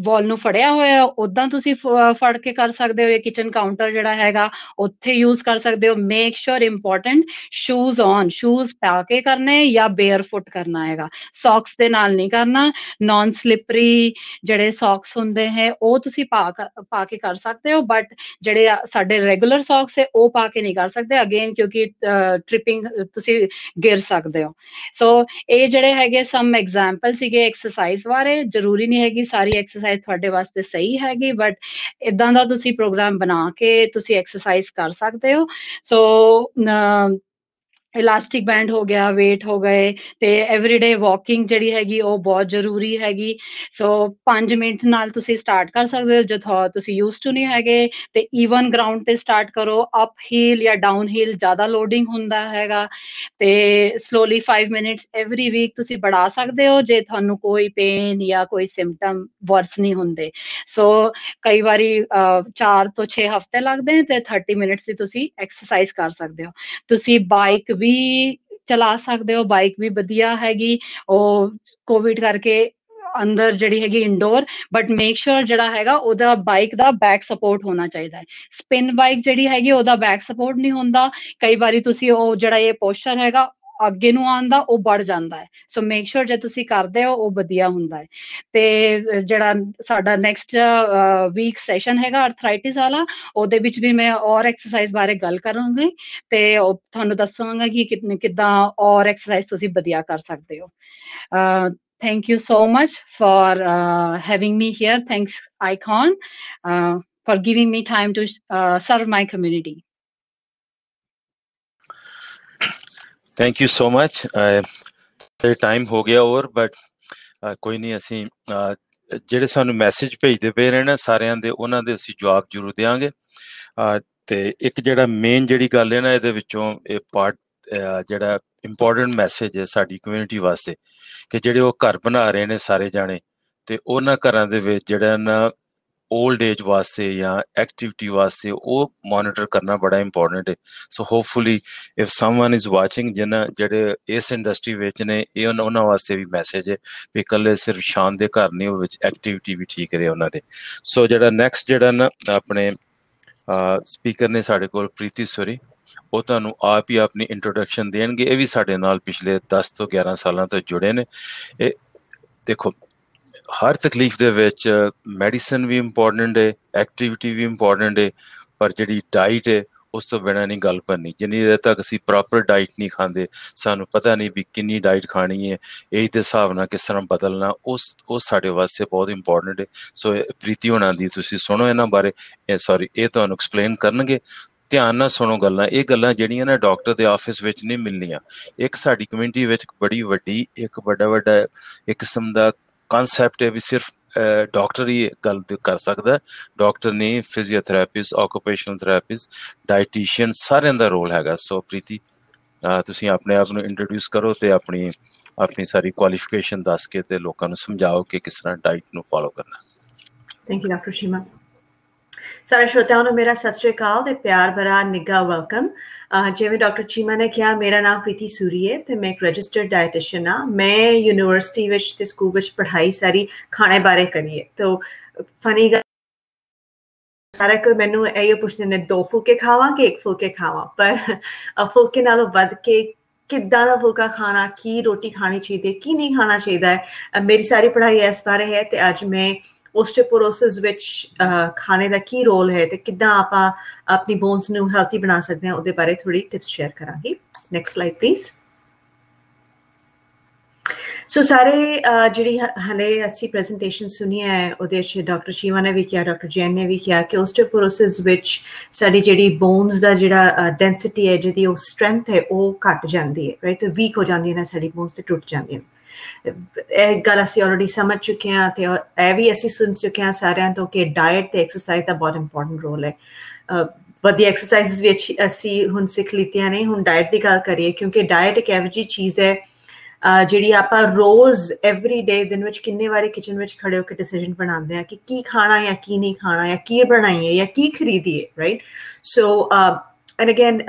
ਵਾਲ ਨੂੰ ਫੜਿਆ ਹੋਇਆ ਉਦਾਂ ਤੁਸੀਂ ਫੜ ਕੇ ਕਰ ਸਕਦੇ ਹੋ। ਕਿਚਨ ਕਾਊਂਟਰ ਜਿਹੜਾ ਹੈਗਾ ਉੱਥੇ ਯੂਜ਼ ਕਰ ਸਕਦੇ ਹੋ। Make sure important shoes on, shoes ਪਾ ਕੇ ਕਰਨੇ ਜਾਂ ਬੇਅਰ ਫੁੱਟ ਕਰਨਾ ਹੈਗਾ। ਸੌਕਸ ਦੇ ਨਾਲ ਨਹੀਂ ਕਰਨਾ। ਨॉन ਸਲਿਪਰੀ ਜਿਹੜੇ ਸੌਕਸ ਹੁੰਦੇ ਹੈ ਉਹ ਤੁਸੀਂ ਪਾ ਕੇ ਕਰ ਸਕਦੇ ਹੋ ਬਟ ਜਿਹੜੇ ਸਾਡੇ ਰੈਗੂਲਰ ਸੌਕਸ ਹੈ ਉਹ ਪਾ ਕੇ ਨਹੀਂ ਕਰ ਸਕਦੇ ਅਗੇਨ ਕਿਉਂਕਿ ਟ੍ਰਿਪਿੰਗ ਤੁਸੀਂ ਗਿਰ ਸਕਦੇ ਹੋ। ਸੋ ਇਹ ਜਿਹੜੇ ਹੈਗੇ ਸਮ ਐਗਜ਼ਾਮਪਲ ਸੀਗੇ ਐਕਸਰਸਾਈਜ਼ ਬਾਰੇ। ਜ਼ਰੂਰੀ ਨਹੀਂ ਹੈਗੀ ਸਾਰੀ ਐਕਸਰਸਾਈਜ਼ ਤੁਹਾਡੇ ਵਾਸਤੇ ਸਹੀ ਹੈਗੀ ਬਟ ਇਦਾਂ ਦਾ ਤੁਸੀਂ ਪ੍ਰੋਗਰਾਮ ਬਣਾ ਕੇ ਤੁਸੀਂ ਐਕਸਰਸਾਈਜ਼ ਕਰ ਸਕਦੇ ਹੋ। ਸੋ ਇਲਾਸਟਿਕ ਬੈਂਡ ਹੋ ਗਿਆ, weight ਹੋ ਗਏ ਤੇ ਐਵਰੀਡੇ ਵਾਕਿੰਗ ਜਿਹੜੀ ਹੈਗੀ ਉਹ ਬਹੁਤ ਜ਼ਰੂਰੀ ਹੈਗੀ। ਸੋ 5 ਮਿੰਟ ਨਾਲ ਤੁਸੀਂ ਸਟਾਰਟ ਕਰ ਸਕਦੇ ਹੋ ਜੇ ਤੁਸੀਂ ਯੂਜ਼ ਟੂ ਨਹੀਂ ਹੈਗੇ ਤੇ ਈਵਨ ਗਰਾਊਂਡ ਤੇ ਸਟਾਰਟ ਕਰੋ। ਅਪ ਹੀਲ ਜਾਂ ਡਾਊਨ ਹੀਲ ਜ਼ਿਆਦਾ ਲੋਡਿੰਗ ਹੁੰਦਾ ਹੈਗਾ ਤੇ ਸਲੋਲੀ 5 ਮਿੰਟਸ ਐਵਰੀ ਵੀਕ ਤੁਸੀਂ बढ़ा ਸਕਦੇ ਹੋ ਜੇ ਤੁਹਾਨੂੰ ਕੋਈ ਪੇਨ ਜਾਂ ਕੋਈ ਸਿੰਪਟਮ ਵਰਸ ਨਹੀਂ ਹੁੰਦੇ। ਸੋ ਕਈ ਵਾਰੀ 4 ਤੋਂ 6 ਹਫ਼ਤੇ ਲੱਗਦੇ ਨੇ ਤੇ 30 ਮਿੰਟਸ ਦੀ ਤੁਸੀਂ ਐਕਸਰਸਾਈਜ਼ ਕਰ ਸਕਦੇ ਹੋ। ਤੁਸੀਂ ਬਾਈਕ ਵੀ ਚਲਾ ਸਕਦੇ ਹੋ, ਬਾਈਕ ਵੀ ਵਧੀਆ ਹੈਗੀ। ਉਹ ਕੋਵਿਡ ਕਰਕੇ ਅੰਦਰ ਜਿਹੜੀ ਹੈਗੀ ਇੰਡੋਰ ਬਟ ਮੇਕ ਸ਼ੋਰ ਜਿਹੜਾ ਹੈਗਾ ਉਹਦਾ ਬਾਈਕ ਦਾ ਬੈਕ ਸਪੋਰਟ ਹੋਣਾ ਚਾਹੀਦਾ ਹੈ। ਸਪਿਨ ਬਾਈਕ ਜਿਹੜੀ ਹੈਗੀ ਉਹਦਾ ਬੈਕ ਸਪੋਰਟ ਨਹੀਂ ਹੁੰਦਾ। ਕਈ ਵਾਰੀ ਤੁਸੀਂ ਉਹ ਜਿਹੜਾ ਇਹ ਪੋਸਚਰ ਹੈਗਾ ਅੱਗੇ ਨੂੰ ਆਉਣ ਦਾ ਉਹ बढ़ ਜਾਂਦਾ ਹੈ। ਸੋ ਮੇਕ ਸ਼ੋਰ ਜੇ ਤੁਸੀਂ ਕਰਦੇ ਹੋ ਉਹ ਵਧੀਆ ਹੁੰਦਾ ਹੈ। ਤੇ ਜਿਹੜਾ ਸਾਡਾ ਨੈਕਸਟ ਵੀਕ ਸੈਸ਼ਨ ਹੈਗਾ ਆਰਥਰਾਈਟਿਸ ਵਾਲਾ ਉਹਦੇ ਵਿੱਚ ਵੀ ਮੈਂ ਔਰ ਐਕਸਰਸਾਈਜ਼ ਬਾਰੇ ਗੱਲ ਕਰਾਂਗੀ ਤੇ ਤੁਹਾਨੂੰ ਦੱਸਾਂਗਾ ਕਿ ਕਿੱਦਾਂ ਔਰ ਐਕਸਰਸਾਈਜ਼ ਤੁਸੀਂ ਵਧੀਆ ਕਰ ਸਕਦੇ ਹੋ। Thank you so much for having me here. Thanks Icon for giving me time to serve my community. Thank you so much. Time ਹੋ ਗਿਆ ਹੋਰ ਬਟ ਕੋਈ ਨਹੀਂ ਅਸੀਂ ਜਿਹੜੇ ਸਾਨੂੰ ਮੈਸੇਜ ਭੇਜਦੇ ਪਏ ਨੇ ਨਾ ਸਾਰਿਆਂ ਦੇ ਉਹਨਾਂ ਦੇ ਅਸੀਂ ਜਵਾਬ ਜ਼ਰੂਰ ਦੇਵਾਂਗੇ। ਤੇ ਇੱਕ ਜਿਹੜਾ ਮੇਨ ਜਿਹੜੀ ਗੱਲ ਹੈ ਨਾ ਇਹਦੇ ਵਿੱਚੋਂ ਇਹ ਪਾਰਟ ਜਿਹੜਾ ਇੰਪੋਰਟੈਂਟ ਮੈਸੇਜ ਹੈ ਸਾਡੀ ਕਮਿਊਨਿਟੀ ਵਾਸਤੇ ਕਿ ਜਿਹੜੇ ਉਹ ਘਰ ਬਣਾ ਰਹੇ ਨੇ ਸਾਰੇ ਜਾਣੇ ਤੇ ਉਹਨਾਂ ਘਰਾਂ ਦੇ ਵਿੱਚ ਜਿਹੜਾ ਨਾ ओल्ड एज वास्ते या एक्टिविटी वास्ते वो मॉनिटर करना बड़ा इंपॉर्टेंट है। So hopefully if someone is watching जिन्हें जेडे इस इंडस्ट्री विच ने ये उन्होंने वास्ते भी मैसेज है भी कल्ले सिर्फ शान दे घर नहीं विच एक्टिविटी भी ठीक रहे उन्होंने दे। सो जेड़ा नैक्सट जेड़ा ना अपने स्पीकर ने साढ़े कोल प्रीति सूरी वो तुहानू आप ही अपनी इंट्रोडक्शन देणगे। ये भी साढ़े नाल पिछले 10 तो 11 सालों तो जुड़े ने। देखो हर तकलीफ दे विच मैडिसन भी इंपॉर्टेंट है, एक्टिविटी भी इंपॉर्टेंट है, पर जिहड़ी डाइट है उस तो बिना नहीं गल बननी। जिन्नी देर तक असीं प्रॉपर डाइट नहीं खाते सानू पता नहीं भी किन्नी डाइट खानी है, एज के हिसाब नाल किस तरह बदलना, उस साडे वास्ते बहुत इंपॉर्टेंट है। सो प्रीति होना दी तुसीं सुनो इन्हां बारे, सॉरी ये तुहानू एक्सप्लेन करनगे। ध्यान नाल सुनो गल्लां, ये गल्लां जिहड़ियां ना डॉक्टर दे ऑफिस विच नहीं मिलनियां। एक साडी कम्यूनिटी विच बड़ी वड्डी एक बड़ा एक किस्म दा कॉन्सैप्ट है भी सिर्फ डॉक्टर ही गल कर सकता है। डॉक्टर नहीं, फिजियोथेरेपिस्ट, ऑक्यूपेशनल थेरेपिस्ट, डाइटिशियन सारे दा रोल हैगा। सो प्रीति तुसीं अपने आप नूं इंट्रोड्यूस करो ते अपनी सारी क्वालिफिकेशन दस के ते लोकां नूं समझाओ कि किस तरह डाइट नूं फॉलो करना। Thank you doctor शीमा। सारे श्रोताओं ने मेरा सत श्री अकाल ते प्यार भरा निग्घा वेलकम। जिवें डॉक्टर चीमा ने कहा, मेरा नाम प्रीति सूरी है ते मैं एक रजिस्टर्ड डाइटिशियन हाँ। मैं यूनिवर्सिटी विच ते स्कूल विच पढ़ाई सारी खाने बारे करी है। तो फनी गल सारा कोई मैनू इहो पुछदे ने 2 फुलके खावां कि 1 फुलके खावां, पर फुलके नालों वध के किद्दां दा फुलका खाना, की रोटी खानी चाहिए, की नहीं खाना चाहिए। मेरी सारी पढ़ाई इस बारे है ते अज मैं ओस्टियोपोरोसिस विच खाने का की रोल है ते किद्दां आपां अपनी बोन्स नूं हेल्थी बना सकते हैं उहदे बारे थोड़ी टिप्स शेयर करांगी। Next slide please. सो सारे जिहड़ी हले असी प्रेजेंटेशन सुनी है उहदे च डॉक्टर शीमा ने भी किया, डॉक्टर जैन ने भी किया कि ओस्टियोपोरोसिस विच साडी जिहड़ी बोन्स दा जिहड़ा डेंसिटी है, जिहदी वो स्ट्रेंथ है, वो घट जाती है, राइट। तो वीक हो जाती है साडी बोन्स ते टुट जाती है। एक गल असीं ऑलरेडी समझ चुके हैं ते यह भी असीं सुन चुके हैं सारिਆਂ तो कि डाइट ते एक्सरसाइज का बहुत इंपॉर्टेंट रोल है। वधिया एक्सरसाइज भी असीं हुण सिख लीतियां ने। हुण डाइट की गल करिए, क्योंकि डाइट एक एहो जी चीज़ है जिहड़ी आपां रोज़ एवरी डे दिन विच किन्ने वारी किचन विच खड़े होकर डिसीजन बनाते हैं कि की खाना या की नहीं खाना, या की बनाइए या की खरीदिए, right. So and again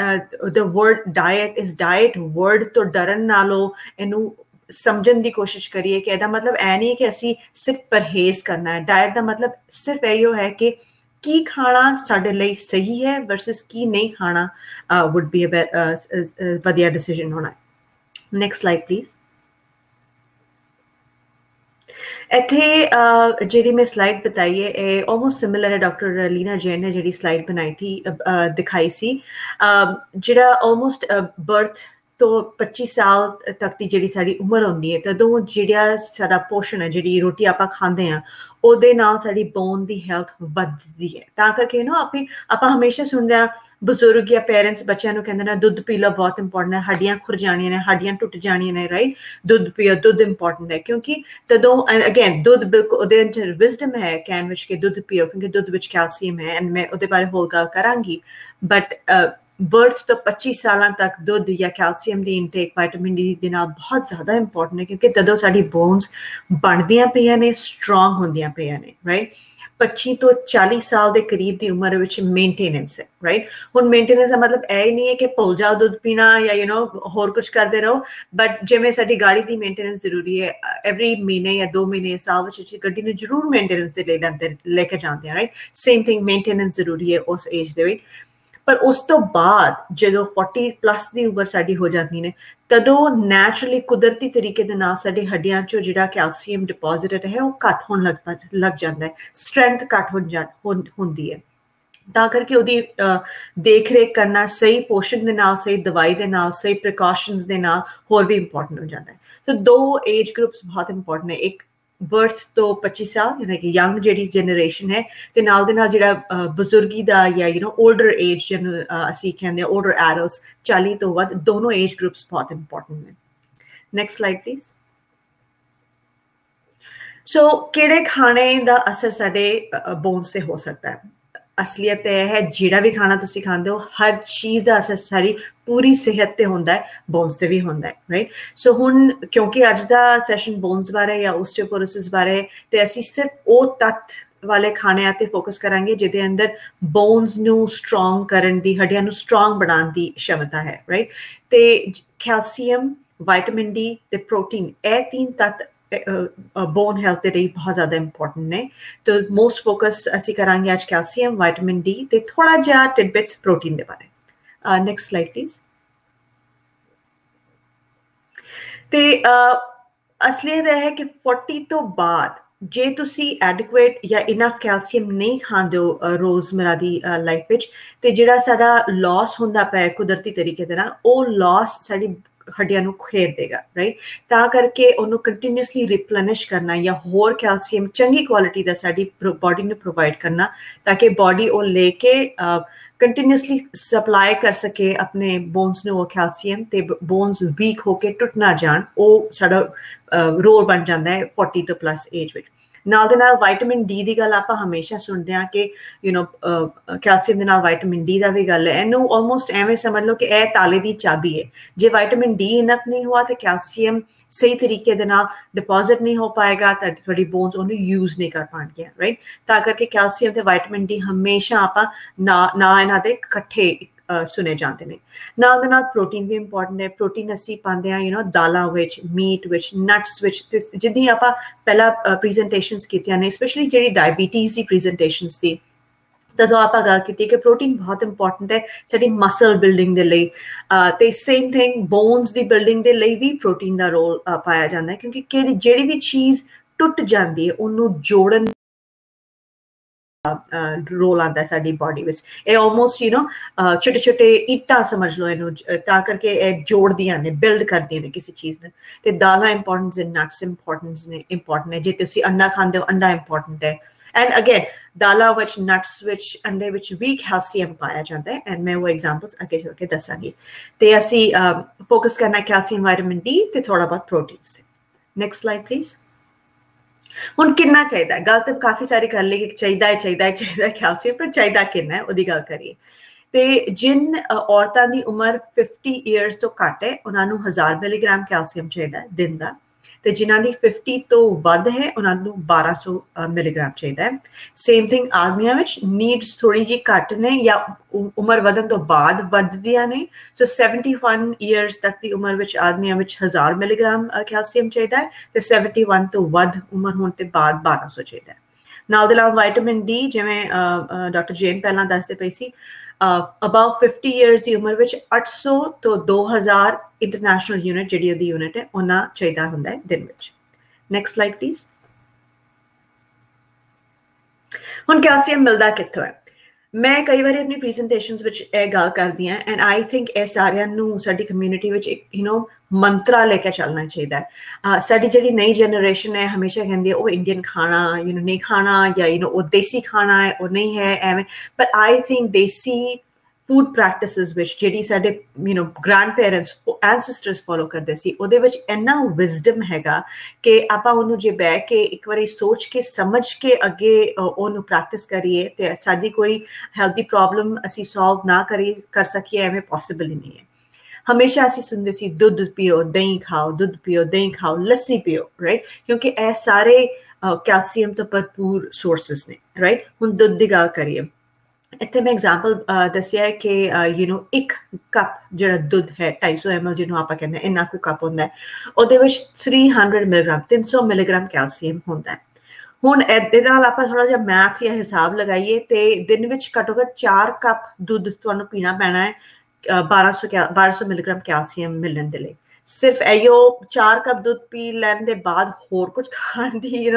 the word diet is diet word तो डरन नालों इनू समझण की कोशिश करिए कि ਇਹਦਾ मतलब ऐ नहीं कि असी सिर्फ परहेज करना है। डाइट का मतलब सिर्फ इहो है कि की खाना साडे लई सही है वर्सिस की नहीं खाना वुड बी वधिया डिसीजन होना है। Next slide please. इत्थे जी मैं स्लाइड बताई है ऑलमोस्ट सिमिलर है, डॉक्टर लीना जैन ने जी स्लाइड बनाई थी दिखाई सी, जिहड़ा ऑलमोस्ट बर्थ तो 25 साल तक की जी साड़ी उम्र होंगी है, तदों जिहड़ा साडा पोषण है, जी रोटी आपां खांदे हैं ਉਹਦੇ ਨਾਲ साड़ी बोन की हेल्थ ਵੱਧਦੀ है। तां करके ना आपां हमेशा सुनते हैं बजुर्ग या पेरेंट्स बच्चों को कहते हैं दुध पी लो, बहुत इंपॉर्टेंट है, हड्डियां खुर जानियां ने, हड्डियां टुट जानियां ने, राइट। दुध पियो, दुध इंपॉर्टेंट है, क्योंकि तदों अगेन दुध बिल्कुल ਉਹਦੇ अंदर विजडम है कैन विच के दुध पियो, क्योंकि दुध विच कैल्शियम है, एंड मैं ਉਹਦੇ बारे होर गल करांगी। बट बर्थ तो 25 साल तक दुध या कैल्शियम की इनटेक विटामिन डी के नाल बहुत ज़्यादा इंपॉर्टेंट है, क्योंकि तदों साडी बोन्स बनदियां पईयां ने, स्ट्रोंग होंदियां पईयां ने, राइट। 25 तो 40 साल के करीब की उम्र विच मेनटेनेंस है, राइट। हुण मेनटेनेंस का मतलब यह नहीं है कि भुल जाओ दुध पीना या होर कुछ करते रहो, बट जिवें साडी गाड़ी की मेनटेनेंस जरूरी है, एवरी महीने या 2 महीने साल विच गड्डी नूं जरूर मेनटेनेंस दे लेके जाते हैं, राइट। सेम थिंग मेनटेनेंस जरूरी है उस एज दे विच। पर उस तो बाद जो 40+ की उम्र साड़ी हो जाती है, तदों नैचुरली कुदरती तरीके दे नाल साडी हड्डियां चो जिहड़ा कैल्शियम डिपॉजिटेड है वो घट होने लग जाता है, स्ट्रेंथ घट होंदी है। तां करके उहदी देख रेख करना सही पोषण दे नाल, सही दवाई दे नाल, सही प्रिकॉशनस दे नाल होर भी इंपॉर्टेंट हो जाता है। तो 2 एज ग्रुप्स बहुत इंपॉर्टेंट है, एक बर्थ तो 25 साल यानी कि यंग जी जनरेशन है, ते नाल दे नाल जिहड़ा बुजुर्गी दा या ओल्डर एज जिहनूं असीं कहंदे ओल्डर एडल्ट्स 40 तो वध, दोनों एज ग्रुप्स बहुत इंपॉर्टेंट हैं। Next slide please. सो किहड़े खाने का असर साडे बोन्स से हो सकता है? असलियत यह है जिहड़ा भी खाना तुसीं खांदे हो हर चीज़ का असर सारी पूरी सेहत ते होंदा है, बोन्स से भी होंदा है, राइट। सो हुण क्योंकि अज दा सैशन बोन्स बारे या ओस्टियोपोरोसिस बारे ते असीं सिर्फ वो तत्थ ਵਾਲੇ ਖਾਣਿਆਂ ਤੇ ਫੋਕਸ ਕਰਾਂਗੇ ਜਿਹਦੇ ਅੰਦਰ ਬੋਨਸ ਨੂੰ ਸਟਰੋਂਗ ਕਰਨ ਦੀ, ਹੱਡੀਆਂ ਨੂੰ ਸਟਰੋਂਗ ਬਣਾਉਣ ਦੀ ਸ਼ਮਤਾ ਹੈ, ਰਾਈਟ। ਤੇ ਕੈਲਸ਼ੀਅਮ, ਵਿਟਾਮਿਨ ਡੀ ਤੇ ਪ੍ਰੋਟੀਨ, ਇਹ तीन तत्त ਬੋਨ ਹੈਲਥ ਦੇ ਲਈ ਬਹੁਤ ਜ਼ਿਆਦਾ ਇੰਪੋਰਟੈਂਟ ਨੇ। ਤੇ ਮੋਸਟ ਫੋਕਸ ਅਸੀਂ ਕਰਾਂਗੇ ਅੱਜ ਕੈਲਸ਼ੀਅਮ, ਵਿਟਾਮਿਨ ਡੀ ਤੇ ਥੋੜਾ ਜਿਹਾ ਟਿਡਬਿਟਸ ਪ੍ਰੋਟੀਨ ਦੇ ਬਾਰੇ। Next slide please. ਤੇ ਅਸਲੀਅਤ ਇਹ ਹੈ ਕਿ 40 ਤੋਂ ਬਾਅਦ ਜੇ ਤੁਸੀਂ ਐਡਿਕੁਏਟ ਜਾਂ ਇਨਫ ਕੈਲਸ਼ੀਅਮ ਨਹੀਂ ਖਾਂਦੇ ਹੋ ਰੋਜ਼ਮਰਾ ਦੀ ਲਾਈਫ ਵਿੱਚ, ਤੇ ਜਿਹੜਾ ਸਾਡਾ ਲਾਸ ਹੁੰਦਾ ਪਿਆ ਕੁਦਰਤੀ ਤਰੀਕੇ ਦੇ ਨਾਲ, ਉਹ ਲਾਸ ਸਾਡੀ ਹੱਡੀਆਂ ਨੂੰ ਖੇਡ ਦੇਗਾ, ਰਾਈਟ। ਤਾਂ ਕਰਕੇ ਉਹਨੂੰ ਕੰਟੀਨਿਊਸਲੀ ਰਿਪਲੈਨਿਸ਼ ਕਰਨਾ ਜਾਂ ਹੋਰ ਕੈਲਸ਼ੀਅਮ ਚੰਗੀ ਕੁਆਲਿਟੀ ਦਾ ਸਾਡੀ ਬੋਡੀ ਨੂੰ ਪ੍ਰੋਵਾਈਡ ਕਰਨਾ, ਤਾਂ ਕਿ ਬੋਡੀ ਉਹ ਲੈ ਕੇ ਕੰਟੀਨਿਊਸਲੀ ਸਪਲਾਈ ਕਰ ਸਕੇ ਆਪਣੇ ਬੋਨਸ ਨੂੰ ਉਹ ਕੈਲਸ਼ੀਅਮ, ਤੇ ਬੋਨਸ ਵੀਕ ਹੋ ਕੇ ਟੁੱਟ ਨਾ ਜਾਣ। ਉਹ ਸਾਡਾ ਰੋਲ ਬਣ ਜਾਂਦਾ ਹੈ 40 ਤੋਂ ਪਲੱਸ ਏਜ ਵਿੱਚ। ਨਾਲ ਦੇ ਨਾਲ ਵਿਟਾਮਿਨ ਡੀ ਦੀ ਗੱਲ ਆਪਾਂ ਹਮੇਸ਼ਾ ਸੁਣਦੇ ਹਾਂ ਕਿ ਕੈਲਸ਼ੀਅਮ ਦੇ ਨਾਲ ਵਿਟਾਮਿਨ ਡੀ ਦਾ ਵੀ ਗੱਲ ਹੈ। ਇਹਨੂੰ ਆਲਮੋਸਟ ਐਵੇਂ ਸਮਝ ਲਓ ਕਿ ਇਹ ਤਾਲੇ ਦੀ ਚਾਬੀ ਹੈ। ਜੇ ਵਿਟਾਮਿਨ ਡੀ ਇਨਫ ਨਹੀਂ ਹੁਆ ਤੇ ਕੈਲਸ਼ੀਅਮ ਸਹੀ ਤਰੀਕੇ ਦੇ ਨਾਲ ਡਿਪੋਜ਼ਿਟ ਨਹੀਂ ਹੋ ਪਾਏਗਾ, ਤਾਂ ਤੁਹਾਡੀ ਬੋਨਸ ਉਹਨੂੰ ਯੂਜ਼ ਨਹੀਂ ਕਰ ਪਾਉਣਗੀਆਂ, ਰਾਈਟ। ਤਾਂ ਕਰਕੇ ਕੈਲਸ਼ੀਅਮ ਤੇ ਵਿਟਾਮਿਨ ਡੀ ਹਮੇਸ਼ਾ ਆਪਾਂ ਨਾ ਇਹਨਾਂ ਦੇ ਇਕੱਠੇ ਸੁਣੇ ਜਾਂਦੇ ਨੇ। ਨਾਲ ਦੇ ਨਾਲ ਪ੍ਰੋਟੀਨ ਵੀ ਇੰਪੋਰਟੈਂਟ ਹੈ। ਪ੍ਰੋਟੀਨ ਅਸੀਂ ਪਾਉਂਦੇ ਹਾਂ ਦਾਲਾਂ ਵਿੱਚ, ਮੀਟ ਵਿੱਚ, ਨਟਸ ਵਿੱਚ। ਜਿੱਦਾਂ ਆਪਾਂ ਪਹਿਲਾਂ ਪ੍ਰੈਜੈਂਟੇਸ਼ਨਸ ਕੀਤੀਆਂ ਨੇ, ਸਪੈਸ਼ਲੀ ਜਿਹੜੀ ਡਾਇਬੀਟੀਜ਼ ਦੀ ਪ੍ਰੈਜੈਂਟੇਸ਼ਨਸ ਦੀ, ਤਦੋਂ ਆਪਾਂ ਗੱਲ ਕੀਤੀ ਕਿ ਪ੍ਰੋਟੀਨ ਬਹੁਤ ਇੰਪੋਰਟੈਂਟ ਹੈ ਸਾਡੀ ਮਸਲ ਬਿਲਡਿੰਗ ਦੇ ਲਈ। ਤੇ ਸੇਮ ਥਿੰਗ ਬੋਨਸ ਦੀ ਬਿਲਡਿੰਗ ਦੇ ਲਈ ਵੀ ਪ੍ਰੋਟੀਨ ਦਾ ਰੋਲ ਪਾਇਆ ਜਾਂਦਾ ਹੈ, ਕਿਉਂਕਿ ਜਿਹੜੀ ਵੀ ਚੀਜ਼ ਟੁੱਟ ਜਾਂਦੀ ਹੈ ਉਹਨੂੰ ਜੋੜਨ ਰੋਲ ਆਉਂਦਾ ਸਾਡੀ ਬੋਡੀ ਵਿੱਚ। ਇਹ ਆਲਮੋਸਟ ਛੋਟੇ ਛੋਟੇ ਇੱਟਾਂ ਸਮਝ ਲਓ ਇਹਨੂੰ, ਤਾਂ ਕਰਕੇ ਇਹ ਜੋੜਦੀਆਂ ਨੇ, ਬਿਲਡ ਕਰਦੀਆਂ ਨੇ ਕਿਸੇ ਚੀਜ਼ ਨੂੰ। ਤੇ ਦਾਲਾਂ ਇੰਪੋਰਟੈਂਟ ਨੇ, ਨਟਸ ਇੰਪੋਰਟੈਂਟ ਨੇ। ਜੇ ਤੁਸੀਂ ਅੰਡਾ ਖਾਂਦੇ ਹੋ, ਅੰਡਾ ਇੰਪੋਰਟੈਂਟ ਹੈ। ਐਂਡ ਅਗੇਨ ਦਾਲਾਂ ਵਿੱਚ, ਨਟਸ ਵਿੱਚ, ਅੰਡੇ ਵਿੱਚ ਵੀ ਕੈਲਸ਼ੀਅਮ ਪਾਇਆ ਜਾਂਦਾ ਹੈ। ਐਂਡ ਮੈਂ ਉਹ ਐਗਜ਼ਾਮਪਲਸ ਅੱਗੇ ਚੱਲ ਕੇ ਦੱਸਾਂਗੀ। ਤੇ ਅਸੀਂ ਫੋਕਸ ਕਰਨਾ ਕੈਲਸ਼ੀਅਮ, ਵਿਟਾਮਿਨ ਡੀ ਤੇ ਥੋੜਾ ਬਹੁਤ ਪ੍ਰੋਟੀਨ ਤੇ। Next slide please. ਹੁਣ ਕਿੰਨਾ ਚਾਹੀਦਾ? ਗੱਲ ਤਾਂ ਕਾਫੀ ਸਾਰੀ ਕਰ ਲਈ ਕਿ ਚਾਹੀਦਾ ਕੈਲਸ਼ੀਅਮ, ਪਰ ਚਾਹੀਦਾ ਕਿੰਨਾ ਹੈ ਉਹਦੀ ਗੱਲ ਕਰੀਏ। ਤੇ ਜਿਨ ਔਰਤਾਂ ਦੀ ਉਮਰ 50 ਇਅਰਸ ਤੋਂ ਘੱਟ ਹੈ, ਉਹਨਾਂ ਨੂੰ 1000 ਮਿਲੀਗ੍ਰਾਮ ਕੈਲਸ਼ੀਅਮ ਚਾਹੀਦਾ ਦਿਨ ਦਾ। ਤੇ ਜਿਨ੍ਹਾਂ ਦੀ 50 ਤੋਂ ਵੱਧ ਹੈ, ਉਹਨਾਂ ਨੂੰ 1200 ਮਿਲੀਗ੍ਰਾਮ ਚਾਹੀਦਾ ਹੈ। ਸੇਮ ਥਿੰਗ ਆਦਮੀਆਂ ਵਿੱਚ ਨੀਡਸ ਥੋੜੀ ਜਿਹੀ ਘੱਟ ਨੇ ਜਾਂ ਉਮਰ ਵਧਣ ਤੋਂ ਬਾਅਦ ਵੱਧਦੀਆਂ ਨੇ। ਸੋ 71 ਇਅਰਸ ਤੱਕ ਦੀ ਉਮਰ ਵਿੱਚ ਆਦਮੀਆਂ ਵਿੱਚ 1000 ਮਿਲੀਗ੍ਰਾਮ ਕੈਲਸ਼ੀਅਮ ਚਾਹੀਦਾ ਹੈ, ਤੇ 71 ਤੋਂ ਵੱਧ ਉਮਰ ਹੋਣ ਤੇ ਬਾਅਦ 1200 ਚਾਹੀਦਾ ਹੈ। ਨਾਲ ਦੇ ਨਾਲ ਵਿਟਾਮਿਨ ਡੀ, ਜਿਵੇਂ ਡਾਕਟਰ ਜੇਨ ਪਹਿਲਾਂ ਦੱਸਦੇ ਪਈ ਸੀ, ਅਬਾਊਟ 50 ਇਅਰਸ ਦੀ ਉਮਰ ਵਿੱਚ 800 ਤੋਂ 2000 ਇੰਟਰਨੈਸ਼ਨਲ ਯੂਨਿਟ, ਜਿਹੜੀ ਉਹਦੀ ਯੂਨਿਟ ਹੈ, ਉਹਨਾਂ ਚਾਹੀਦਾ ਹੁੰਦਾ ਹੈ ਦਿਨ ਵਿੱਚ। Next slide please. ਹੁਣ ਕੈਲਸ਼ੀਅਮ ਮਿਲਦਾ ਕਿੱਥੋਂ ਹੈ? ਮੈਂ ਕਈ ਵਾਰੀ ਆਪਣੀ ਪ੍ਰੈਜੈਂਟੇਸ਼ਨਸ ਵਿੱਚ ਇਹ ਗੱਲ ਕਰਦੀ ਹਾਂ, ਐਂਡ ਆਈ ਥਿੰਕ ਇਹ ਸਾਰਿਆਂ ਨੂੰ ਸਾਡੀ ਕਮਿਊਨਿਟੀ ਵਿੱਚ ਇੱਕ ਮੰਤਰਾ ਲੈ ਕੇ ਚੱਲਣਾ ਚਾਹੀਦਾ ਹੈ। ਸਾਡੀ ਜਿਹੜੀ ਨਈ ਜਨਰੇਸ਼ਨ ਹੈ ਹਮੇਸ਼ਾ ਕਹਿੰਦੀ ਹੈ ਉਹ ਇੰਡੀਅਨ ਖਾਣਾ ਨਹੀਂ ਖਾਣਾ, ਜਾਂ ਉਹ ਦੇਸੀ ਖਾਣਾ ਹੈ, ਉਹ ਨਹੀਂ ਹੈ ਐਵੇਂ। But I think desi food practices ਵਿੱਚ ਜਿਹੜੀ ਸਾਡੇ ਗ੍ਰੈਂਡ ਪੇਰੈਂਟਸ, ਐਂਸੈਸਟਰਸ ਫੋਲੋ ਕਰਦੇ ਸੀ, ਉਹਦੇ ਵਿੱਚ ਇੰਨਾ ਵਿਜ਼ਡਮ ਹੈਗਾ ਕਿ ਆਪਾਂ ਉਹਨੂੰ ਜੇ ਬਹਿ ਕੇ ਇੱਕ ਵਾਰੀ ਸੋਚ ਕੇ ਸਮਝ ਕੇ ਅੱਗੇ ਉਹਨੂੰ ਪ੍ਰੈਕਟਿਸ ਕਰੀਏ ਤੇ ਸਾਡੀ ਕੋਈ ਹੈਲਥੀ ਪ੍ਰੋਬਲਮ ਅਸੀਂ ਸੋਲਵ ਨਾ ਕਰ ਸਕੀਏ, ਐਵੇਂ ਪੋਸੀਬਲ ਹੀ ਨਹੀਂ ਹੈ। ਹਮੇਸ਼ਾ ਅਸੀਂ ਸੁਣਦੇ ਸੀ ਦੁੱਧ ਪੀਓ, ਦਹੀਂ ਖਾਓ, ਦੁੱਧ ਪੀਓ, ਦਹੀਂ ਖਾਓ, ਲੱਸੀ ਪੀਓ, ਰਾਈਟ, ਕਿਉਂਕਿ ਇਹ ਸਾਰੇ ਕੈਲਸ਼ੀਅਮ ਤੋਂ ਭਰਪੂਰ ਸੋਰਸਿਸ ਨੇ, ਰਾਈਟ। ਹੁਣ ਦੁੱਧ ਦੀ ਗੱਲ ਕਰੀਏ, ਇੱਥੇ ਮੈਂ ਐਗਜ਼ਾਮਪਲ ਦੱਸਿਆ ਹੈ ਕਿ ਇੱਕ ਕੱਪ ਜਿਹੜਾ ਦੁੱਧ ਹੈ 250 ml ਜਿਹਨੂੰ ਆਪਾਂ ਕਹਿੰਦੇ ਇੰਨਾ ਕੁ ਕੱਪ ਹੁੰਦਾ ਹੈ, ਉਹਦੇ ਵਿੱਚ 300 ਮਿਲੀਗ੍ਰਾਮ 300 ਮਿਲੀਗ੍ਰਾਮ ਕੈਲਸ਼ੀਅਮ ਹੁੰਦਾ ਹੈ। ਹੁਣ ਇਹਦੇ ਨਾਲ ਆਪਾਂ ਥੋੜਾ ਜਿਹਾ ਮੈਥ ਜਾਂ ਹਿਸਾਬ ਲਗਾਈਏ ਤੇ ਦਿਨ ਵਿੱਚ ਘੱਟੋ ਘੱਟ 4 ਕੱਪ ਦੁੱਧ ਤੁਹਾਨੂੰ ਪੀਣਾ ਪੈਣਾ ਹੈ 1200 ਮਿਲੀਗ੍ਰਾਮ ਕੈਲਸ਼ੀਅਮ ਮਿਲਣ ਦੇ ਲਈ। ਸਿਰਫ ਇਹੋ 4 ਕੱਪ ਦੁੱਧ ਪੀ ਲੈਣ ਦੇ ਬਾਅਦ ਹੋਰ ਕੁਝ ਖਾਣ ਦੀ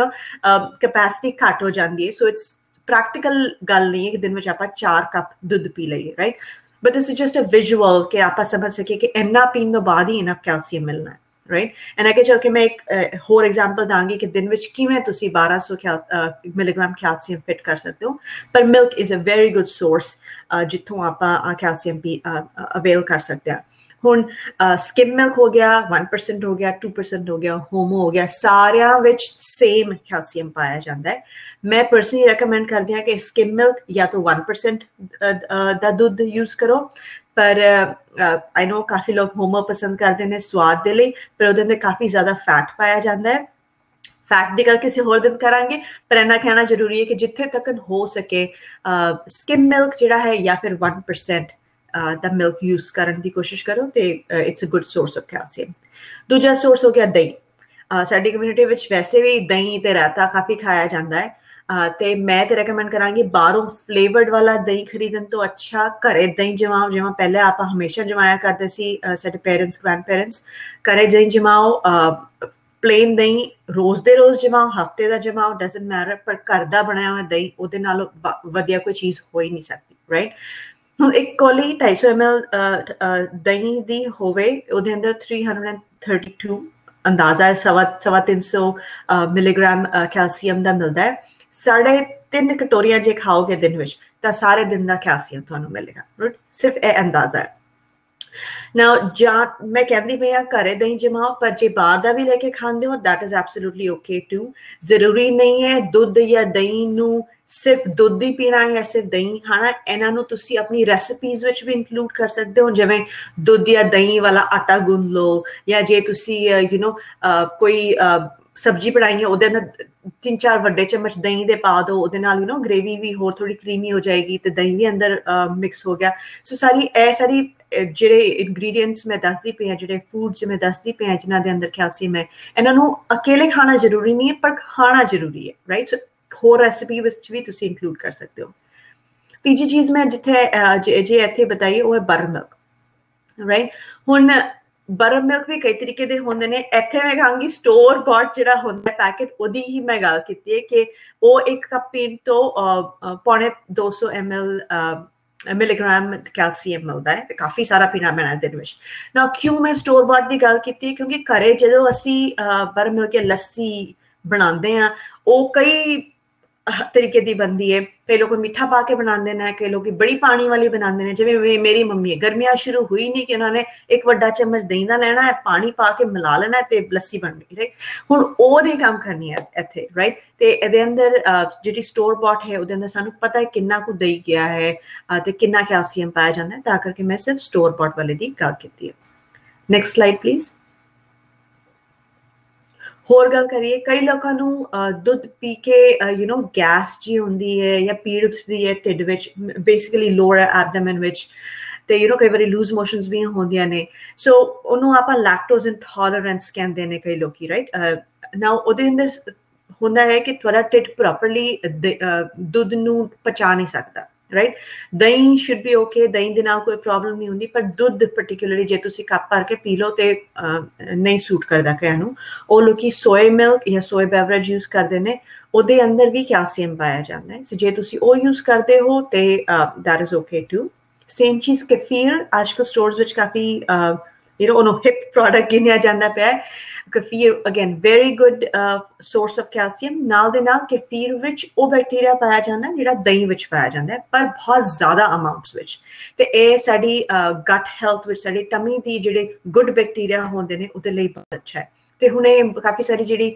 ਕੈਪੈਸਿਟੀ ਘੱਟ ਹੋ ਜਾਂਦੀ ਹੈ। ਸੋ ਇਟਸ ਪ੍ਰੈਕਟੀਕਲ ਗੱਲ ਨਹੀਂ ਹੈ ਕਿ ਦਿਨ ਵਿੱਚ ਆਪਾਂ 4 ਕੱਪ ਦੁੱਧ ਪੀ ਲਈਏ, right. But this is just a visual ਕਿ ਆਪਾਂ ਸਮਝ ਸਕੀਏ ਕਿ ਇੰਨਾ ਪੀਣ ਤੋਂ ਬਾਅਦ ਹੀ ਇਨਫ ਕੈਲਸ਼ੀਅਮ ਮਿਲਣਾ ਹੈ, ਰਾਈਟ। ਐਂਡ ਅੱਗੇ ਚੱਲ ਕੇ ਮੈਂ ਇੱਕ ਹੋਰ ਐਗਜ਼ਾਮਪਲ ਦਾਂਗੀ ਕਿ ਦਿਨ ਵਿੱਚ ਕਿਵੇਂ ਤੁਸੀਂ 1200 ਮਿਲੀਗ੍ਰਾਮ ਕੈਲਸ਼ੀਅਮ ਫਿਟ ਕਰ ਸਕਦੇ ਹੋ। ਪਰ milk is a very good source ਜਿੱਥੋਂ ਆਪਾਂ ਕੈਲਸ਼ੀਅਮ ਅਵੇਲ ਕਰ ਸਕਦੇ ਹਾਂ। ਹੁਣ ਸਕਿਮ ਮਿਲਕ ਹੋ ਗਿਆ, 1% ਹੋ ਗਿਆ, 2% ਹੋ ਗਿਆ, ਹੋਮੋ ਹੋ ਗਿਆ, ਸਾਰਿਆਂ ਵਿੱਚ ਸੇਮ ਕੈਲਸ਼ੀਅਮ ਪਾਇਆ ਜਾਂਦਾ ਹੈ। ਮੈਂ ਪਰਸਨਲੀ ਰეკਮੈਂਡ ਕਰਦੀ ਹਾਂ ਕਿ ਸਕਿਮ ਮਿਲਕ ਜਾਂ ਤਾਂ 1% ਦਾ ਦੁੱਧ ਯੂਜ਼ ਕਰੋ, ਪਰ ਆਈ ਨੋ ਕਾਫੀ ਲੋਕ ਹੋਮੋ ਪਸੰਦ ਕਰਦੇ ਨੇ ਸਵਾਦ ਦੇ ਲਈ, ਪਰ ਉਹਦੇ ਅੰਦਰ ਕਾਫੀ ਜ਼ਿਆਦਾ ਫੈਟ ਪਾਇਆ ਜਾਂਦਾ ਹੈ। फैट की गल किसी होर दिन करांगे, पर इन्ना कहना जरूरी है कि जिथे तक हो सके स्किम मिल्क जिहड़ा है या फिर 1% दा मिल्क यूज करने की कोशिश करो तो it's a good source of calcium. दूजा सोर्स हो गया दही। साडी कम्यूनिटी विच वैसे भी दही ते रायता काफ़ी खाया जाता है, ਤੇ ਮੈਂ ਤੇ ਰეკਮੈਂਡ ਕਰਾਂਗੀ ਬਾਹਰੋਂ ਫਲੇਵਰਡ ਵਾਲਾ ਦਹੀਂ ਖਰੀਦਣ ਤੋਂ ਅੱਛਾ ਘਰੇ ਦਹੀਂ ਜਮਾਓ, ਜਿਵੇਂ ਪਹਿਲੇ ਆਪਾਂ ਹਮੇਸ਼ਾ ਜਮਾਇਆ ਕਰਦੇ ਸੀ, ਸਾਡੇ ਪੇਰੈਂਟਸ ਗ੍ਰੈਂਡ ਪੇਰੈਂਟਸ। ਘਰੇ ਦਹੀਂ ਜਮਾਓ, ਪਲੇਨ ਦਹੀਂ ਰੋਜ਼ ਦੇ ਰੋਜ਼ ਜਮਾਓ, ਹਫਤੇ ਦਾ ਜਮਾਓ, ਡਜ਼ਨਟ ਮੈਟਰ, ਪਰ ਘਰ ਦਾ ਬਣਿਆ ਹੋਇਆ ਦਹੀਂ ਉਹਦੇ ਨਾਲ ਵਧੀਆ ਕੋਈ ਚੀਜ਼ ਹੋ ਹੀ ਨਹੀਂ ਸਕਦੀ, ਰਾਈਟ। ਹੁਣ ਇੱਕ ਕੋਲੀ 250 ml ਦਹੀਂ ਦੀ ਹੋਵੇ, ਉਹਦੇ ਅੰਦਰ 332 ਅੰਦਾਜ਼ਾ ਹੈ 350 ਮਿਲੀਗ੍ਰਾਮ ਕੈਲਸ਼ੀਅਮ ਦਾ ਮਿਲਦਾ ਹੈ। 3.5 ਕਟੋਰੀਆਂ ਜੇ ਖਾਓਗੇ ਦਿਨ ਵਿੱਚ ਤਾਂ ਸਾਰੇ ਦਿਨ ਦਾ ਕੈਲਸ਼ੀਅਮ ਤੁਹਾਨੂੰ ਮਿਲੇਗਾ, ਰਾਈਟ। ਸਿਰਫ ਇਹ ਅੰਦਾਜ਼ਾ ਹੈ। ਨਾਓ ਜਾਂ ਮੈਂ ਕਹਿੰਦੀ ਪਈ ਹਾਂ ਘਰੇ ਦਹੀਂ ਜਮਾਓ, ਪਰ ਜੇ ਬਾਹਰ ਦਾ ਵੀ ਲੈ ਕੇ ਖਾਂਦੇ ਹੋ that is absolutely okay too. ਜ਼ਰੂਰੀ ਨਹੀਂ ਹੈ ਦੁੱਧ ਜਾਂ ਦਹੀਂ ਨੂੰ ਸਿਰਫ ਦੁੱਧ ਹੀ ਪੀਣਾ ਜਾਂ ਸਿਰਫ ਦਹੀਂ ਖਾਣਾ, ਇਹਨਾਂ ਨੂੰ ਤੁਸੀਂ ਆਪਣੀ ਰੈਸਪੀਜ਼ ਵਿੱਚ ਵੀ ਇਨਕਲੂਡ ਕਰ ਸਕਦੇ ਹੋ, ਜਿਵੇਂ ਦੁੱਧ ਜਾਂ ਦਹੀਂ ਵਾਲਾ ਆਟਾ ਗੁੰਨ ਲਓ, ਜਾਂ ਜੇ ਤੁਸੀਂ ਕੋਈ ਸਬਜ਼ੀ ਬਣਾਈ ਹੈ ਉਹਦੇ ਅੰਦਰ 3-4 ਵੱਡੇ ਚਮਚ ਦਹੀਂ ਦੇ ਪਾ ਦਿਓ, ਉਹਦੇ ਨਾਲ ਗ੍ਰੇਵੀ ਵੀ ਹੋਰ ਥੋੜੀ ਕਰੀਮੀ ਹੋ ਜਾਏਗੀ ਤੇ ਦਹੀਂ ਵੀ ਅੰਦਰ ਮਿਕਸ ਹੋ ਗਿਆ। ਸੋ ਸਾਰੀ ਜਿਹੜੇ ਇਨਗਰੀਡੀਐਂਟਸ ਮੈਂ ਦੱਸਦੀ ਪਈ ਹਾਂ, ਜਿਹੜੇ ਫੂਡਸ ਮੈਂ ਦੱਸਦੀ ਪਈ ਹਾਂ ਜਿਨ੍ਹਾਂ ਦੇ ਅੰਦਰ ਕੈਲਸ਼ੀਅਮ ਹੈ, ਇਹਨਾਂ ਨੂੰ ਅਕੇਲੇ ਖਾਣਾ ਜ਼ਰੂਰੀ ਨਹੀਂ ਹੈ ਪਰ ਖਾਣਾ ਜ਼ਰੂਰੀ ਹੈ, ਰਾਈਟ। ਸੋ ਹੋਰ ਰੈਸਪੀ ਵਿੱਚ ਵੀ ਤੁਸੀਂ ਇਨਕਲੂਡ ਕਰ ਸਕਦੇ ਹੋ। ਤੀਜੀ ਚੀਜ਼ ਮੈਂ ਜੇ ਇੱਥੇ ਬਤਾਈ ਉਹ ਹੈ ਬਟਰ ਮਿਲਕ, ਰਾਈਟ। ਹੁਣ ਬਟਰ ਮਿਲਕ ਵੀ ਕਈ ਤਰੀਕੇ ਦੇ ਹੁੰਦੇ ਨੇ। ਇੱਥੇ ਮੈਂ ਕਹਾਂਗੀ ਸਟੋਰ ਬੌਟ ਜਿਹੜਾ ਹੁੰਦਾ ਪੈਕੇਟ, ਉਹਦੀ ਹੀ ਮੈਂ ਗੱਲ ਕੀਤੀ ਹੈ ਕਿ ਉਹ 1 ਕੱਪ ਪੀਣ ਤੋਂ 250 ਮਿਲੀਗ੍ਰਾਮ ਕੈਲਸ਼ੀਅਮ ਮਿਲਦਾ ਹੈ ਤੇ ਕਾਫੀ ਸਾਰਾ ਪੀਣਾ ਪੈਣਾ ਦਿਨ ਵਿੱਚ। ਨਾ ਕਿਉਂ ਮੈਂ ਸਟੋਰ ਬੌਟ ਦੀ ਗੱਲ ਕੀਤੀ ਹੈ, ਕਿਉਂਕਿ ਘਰੇ ਜਦੋਂ ਅਸੀਂ ਬਟਰ ਮਿਲਕ ਜਾਂ ਲੱਸੀ ਬਣਾਉਂਦੇ ਹਾਂ ਉਹ ਕਈ ਤਰੀਕੇ ਦੀ ਬਣਦੀ ਹੈ। ਕਈ ਲੋਕ ਮਿੱਠਾ ਪਾ ਕੇ ਬਣਾਉਂਦੇ ਨੇ, ਕਈ ਲੋਕ ਬੜੀ ਪਾਣੀ ਵਾਲੀ ਬਣਾਉਂਦੇ ਨੇ। ਜਿਵੇਂ ਮੇਰੀ ਮੰਮੀ ਹੈ, ਗਰਮੀਆਂ ਸ਼ੁਰੂ ਹੋਈ ਨਹੀਂ ਕਿ ਉਹਨਾਂ ਨੇ 1 ਵੱਡਾ ਚਮਚ ਦਹੀਂ ਦਾ ਲੈਣਾ ਹੈ, ਪਾਣੀ ਪਾ ਕੇ ਮਿਲਾ ਲੈਣਾ ਤੇ ਲੱਸੀ ਬਣ ਗਈ, ਰਾਈਟ। ਹੁਣ ਉਹ ਨਹੀਂ ਕੰਮ ਕਰਨੀ ਹੈ ਇੱਥੇ, ਰਾਈਟ। ਤੇ ਇਹਦੇ ਅੰਦਰ ਜਿਹੜੀ ਸਟੋਰ ਬੌਟ ਹੈ ਉਹਦੇ ਅੰਦਰ ਸਾਨੂੰ ਪਤਾ ਹੈ ਕਿੰਨਾ ਕੁ ਦਹੀਂ ਗਿਆ ਹੈ ਤੇ ਕਿੰਨਾ ਕੈਲਸ਼ੀਅਮ ਪਾਇਆ ਜਾਂਦਾ ਹੈ, ਤਾਂ ਕਰਕੇ ਮੈਂ ਸਿਰਫ ਸਟੋਰ ਬੌਟ ਵਾਲੇ ਦੀ ਗੱਲ ਕੀਤੀ ਹੈ। Next slide please. ਹੋਰ ਗੱਲ ਕਰੀਏ, ਕਈ ਲੋਕਾਂ ਨੂੰ ਦੁੱਧ ਪੀ ਕੇ ਗੈਸ ਜੀ ਹੁੰਦੀ ਹੈ ਜਾਂ ਪੀੜ ਉੱਠਦੀ ਹੈ ਢਿੱਡ ਵਿੱਚ, ਬੇਸਿਕਲੀ ਲੋਅਰ ਐਬਡੋਮਨ ਵਿੱਚ, ਤੇ ਕਈ ਵਾਰੀ ਲੂਜ਼ ਮੋਸ਼ਨਸ ਵੀ ਹੁੰਦੀਆਂ ਨੇ। ਸੋ ਉਹਨੂੰ ਆਪਾਂ ਲੈਕਟੋਜ਼ ਇੰਟੋਲਰੈਂਸ ਕਹਿੰਦੇ ਨੇ ਕਈ ਲੋਕੀ, ਰਾਈਟ। ਨਾਓ ਉਹਦੇ ਅੰਦਰ ਹੁੰਦਾ ਹੈ ਕਿ ਤੁਹਾਡਾ ਢਿੱਡ ਪ੍ਰੋਪਰਲੀ ਦੁੱਧ ਨੂੰ ਪਚਾ ਨਹੀਂ ਸਕਦਾ, ਰਾਈਟ। ਦਹੀਂ ਸ਼ੁੱਡ ਬੀ ਓਕੇ, ਦਹੀਂ ਦੇ ਨਾਲ ਕੋਈ ਪ੍ਰੋਬਲਮ ਨਹੀਂ ਹੁੰਦੀ, ਪਰ ਦੁੱਧ ਪਰਟੀਕੂਲਰਲੀ ਜੇ ਤੁਸੀਂ ਕੱਪ ਭਰ ਕੇ ਪੀ ਲਓ ਤੇ ਨਹੀਂ ਸੂਟ ਕਰਦਾ ਕਈਆਂ ਨੂੰ। ਉਹ ਲੋਕੀ ਸੋਏ ਮਿਲਕ ਜਾਂ ਸੋਏ ਬੈਵਰੇਜ ਯੂਜ਼ ਕਰਦੇ ਨੇ, ਉਹਦੇ ਅੰਦਰ ਵੀ ਕੈਲਸ਼ੀਅਮ ਪਾਇਆ ਜਾਂਦਾ ਹੈ। ਸੋ ਜੇ ਤੁਸੀਂ ਉਹ ਯੂਜ਼ ਕਰਦੇ ਹੋ ਤੇ that is okay too. Same ਚੀਜ਼ ਕੇਫੀਰ ਅੱਜ ਕੱਲ੍ਹ ਸਟੋਰਸ ਵਿੱਚ ਕਾਫੀ ਉਹਨੂੰ ਹਿਪ ਪ੍ਰੋਡਕਟ ਗਿਣਿਆ ਜਾਂਦਾ ਪਿਆ। Kefir again very good source of calcium. ਨਾਲ ਦੇ ਨਾਲ ਕੇਫੀਰ ਵਿੱਚ ਉਹ ਬੈਕਟੀਰੀਆ ਪਾਇਆ ਜਾਂਦਾ ਜਿਹੜਾ ਦਹੀਂ ਵਿੱਚ ਪਾਇਆ ਜਾਂਦਾ ਹੈ, ਪਰ ਬਹੁਤ ਜ਼ਿਆਦਾ ਅਮਾਊਂਟਸ ਵਿੱਚ। ਤੇ ਇਹ ਸਾਡੀ ਗਟ ਹੈਲਥ ਵਿੱਚ, ਸਾਡੀ ਟਮੀ ਦੀ ਜਿਹੜੇ ਗੁੱਡ ਬੈਕਟੀਰੀਆ ਹੁੰਦੇ ਨੇ ਉਹਦੇ ਲਈ ਬਹੁਤ ਅੱਛਾ ਹੈ। ਤੇ ਹੁਣ ਇਹ ਕਾਫੀ ਸਾਰੀ ਜਿਹੜੀ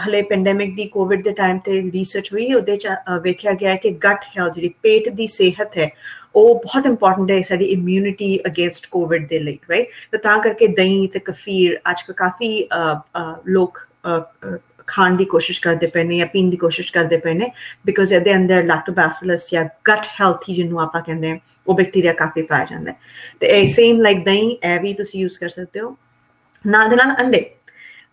ਹਲੇ ਪੈਂਡੈਮਿਕ ਦੀ ਕੋਵਿਡ ਦੇ ਟਾਈਮ ਤੇ ਰਿਸਰਚ ਹੋਈ, ਉਹਦੇ 'ਚ ਵੇਖਿਆ ਗਿਆ ਹੈ ਕਿ ਗਟ ਹੈਲਥ ਜਿਹੜੀ ਪੇਟ ਦੀ ਸਿਹਤ ਹੈ ਉਹ ਬਹੁਤ ਇੰਪੋਰਟੈਂਟ ਹੈ ਸਾਡੀ ਇਮਿਊਨਿਟੀ ਅਗੇਂਸਟ ਕੋਵਿਡ ਦੇ ਲਈ, ਰਾਈਟ। ਤੇ ਤਾਂ ਕਰਕੇ ਦਹੀਂ ਤੇ ਕੇਫੀਰ ਅੱਜ ਕੱਲ੍ਹ ਕਾਫੀ ਲੋਕ ਖਾਣ ਦੀ ਕੋਸ਼ਿਸ਼ ਕਰਦੇ ਪਏ ਨੇ ਜਾਂ ਪੀਣ ਦੀ ਕੋਸ਼ਿਸ਼ ਕਰਦੇ ਪਏ ਨੇ, ਬਿਕੋਜ਼ ਇਹਦੇ ਅੰਦਰ ਲੈਕਟੋਬੈਸਿਲਸ ਜਾਂ ਗਟ ਹੈਲਥੀ ਜਿਹਨੂੰ ਆਪਾਂ ਕਹਿੰਦੇ ਹਾਂ ਉਹ ਬੈਕਟੀਰੀਆ ਕਾਫੀ ਪਾਇਆ ਜਾਂਦਾ ਹੈ। ਤੇ ਇਹ ਸੇਮ ਲਾਈਕ ਦਹੀਂ, ਇਹ ਵੀ ਤੁਸੀਂ ਯੂਜ਼ ਕਰ ਸਕਦੇ ਹੋ। ਨਾਲ ਦੇ ਨਾਲ ਅੰਡੇ,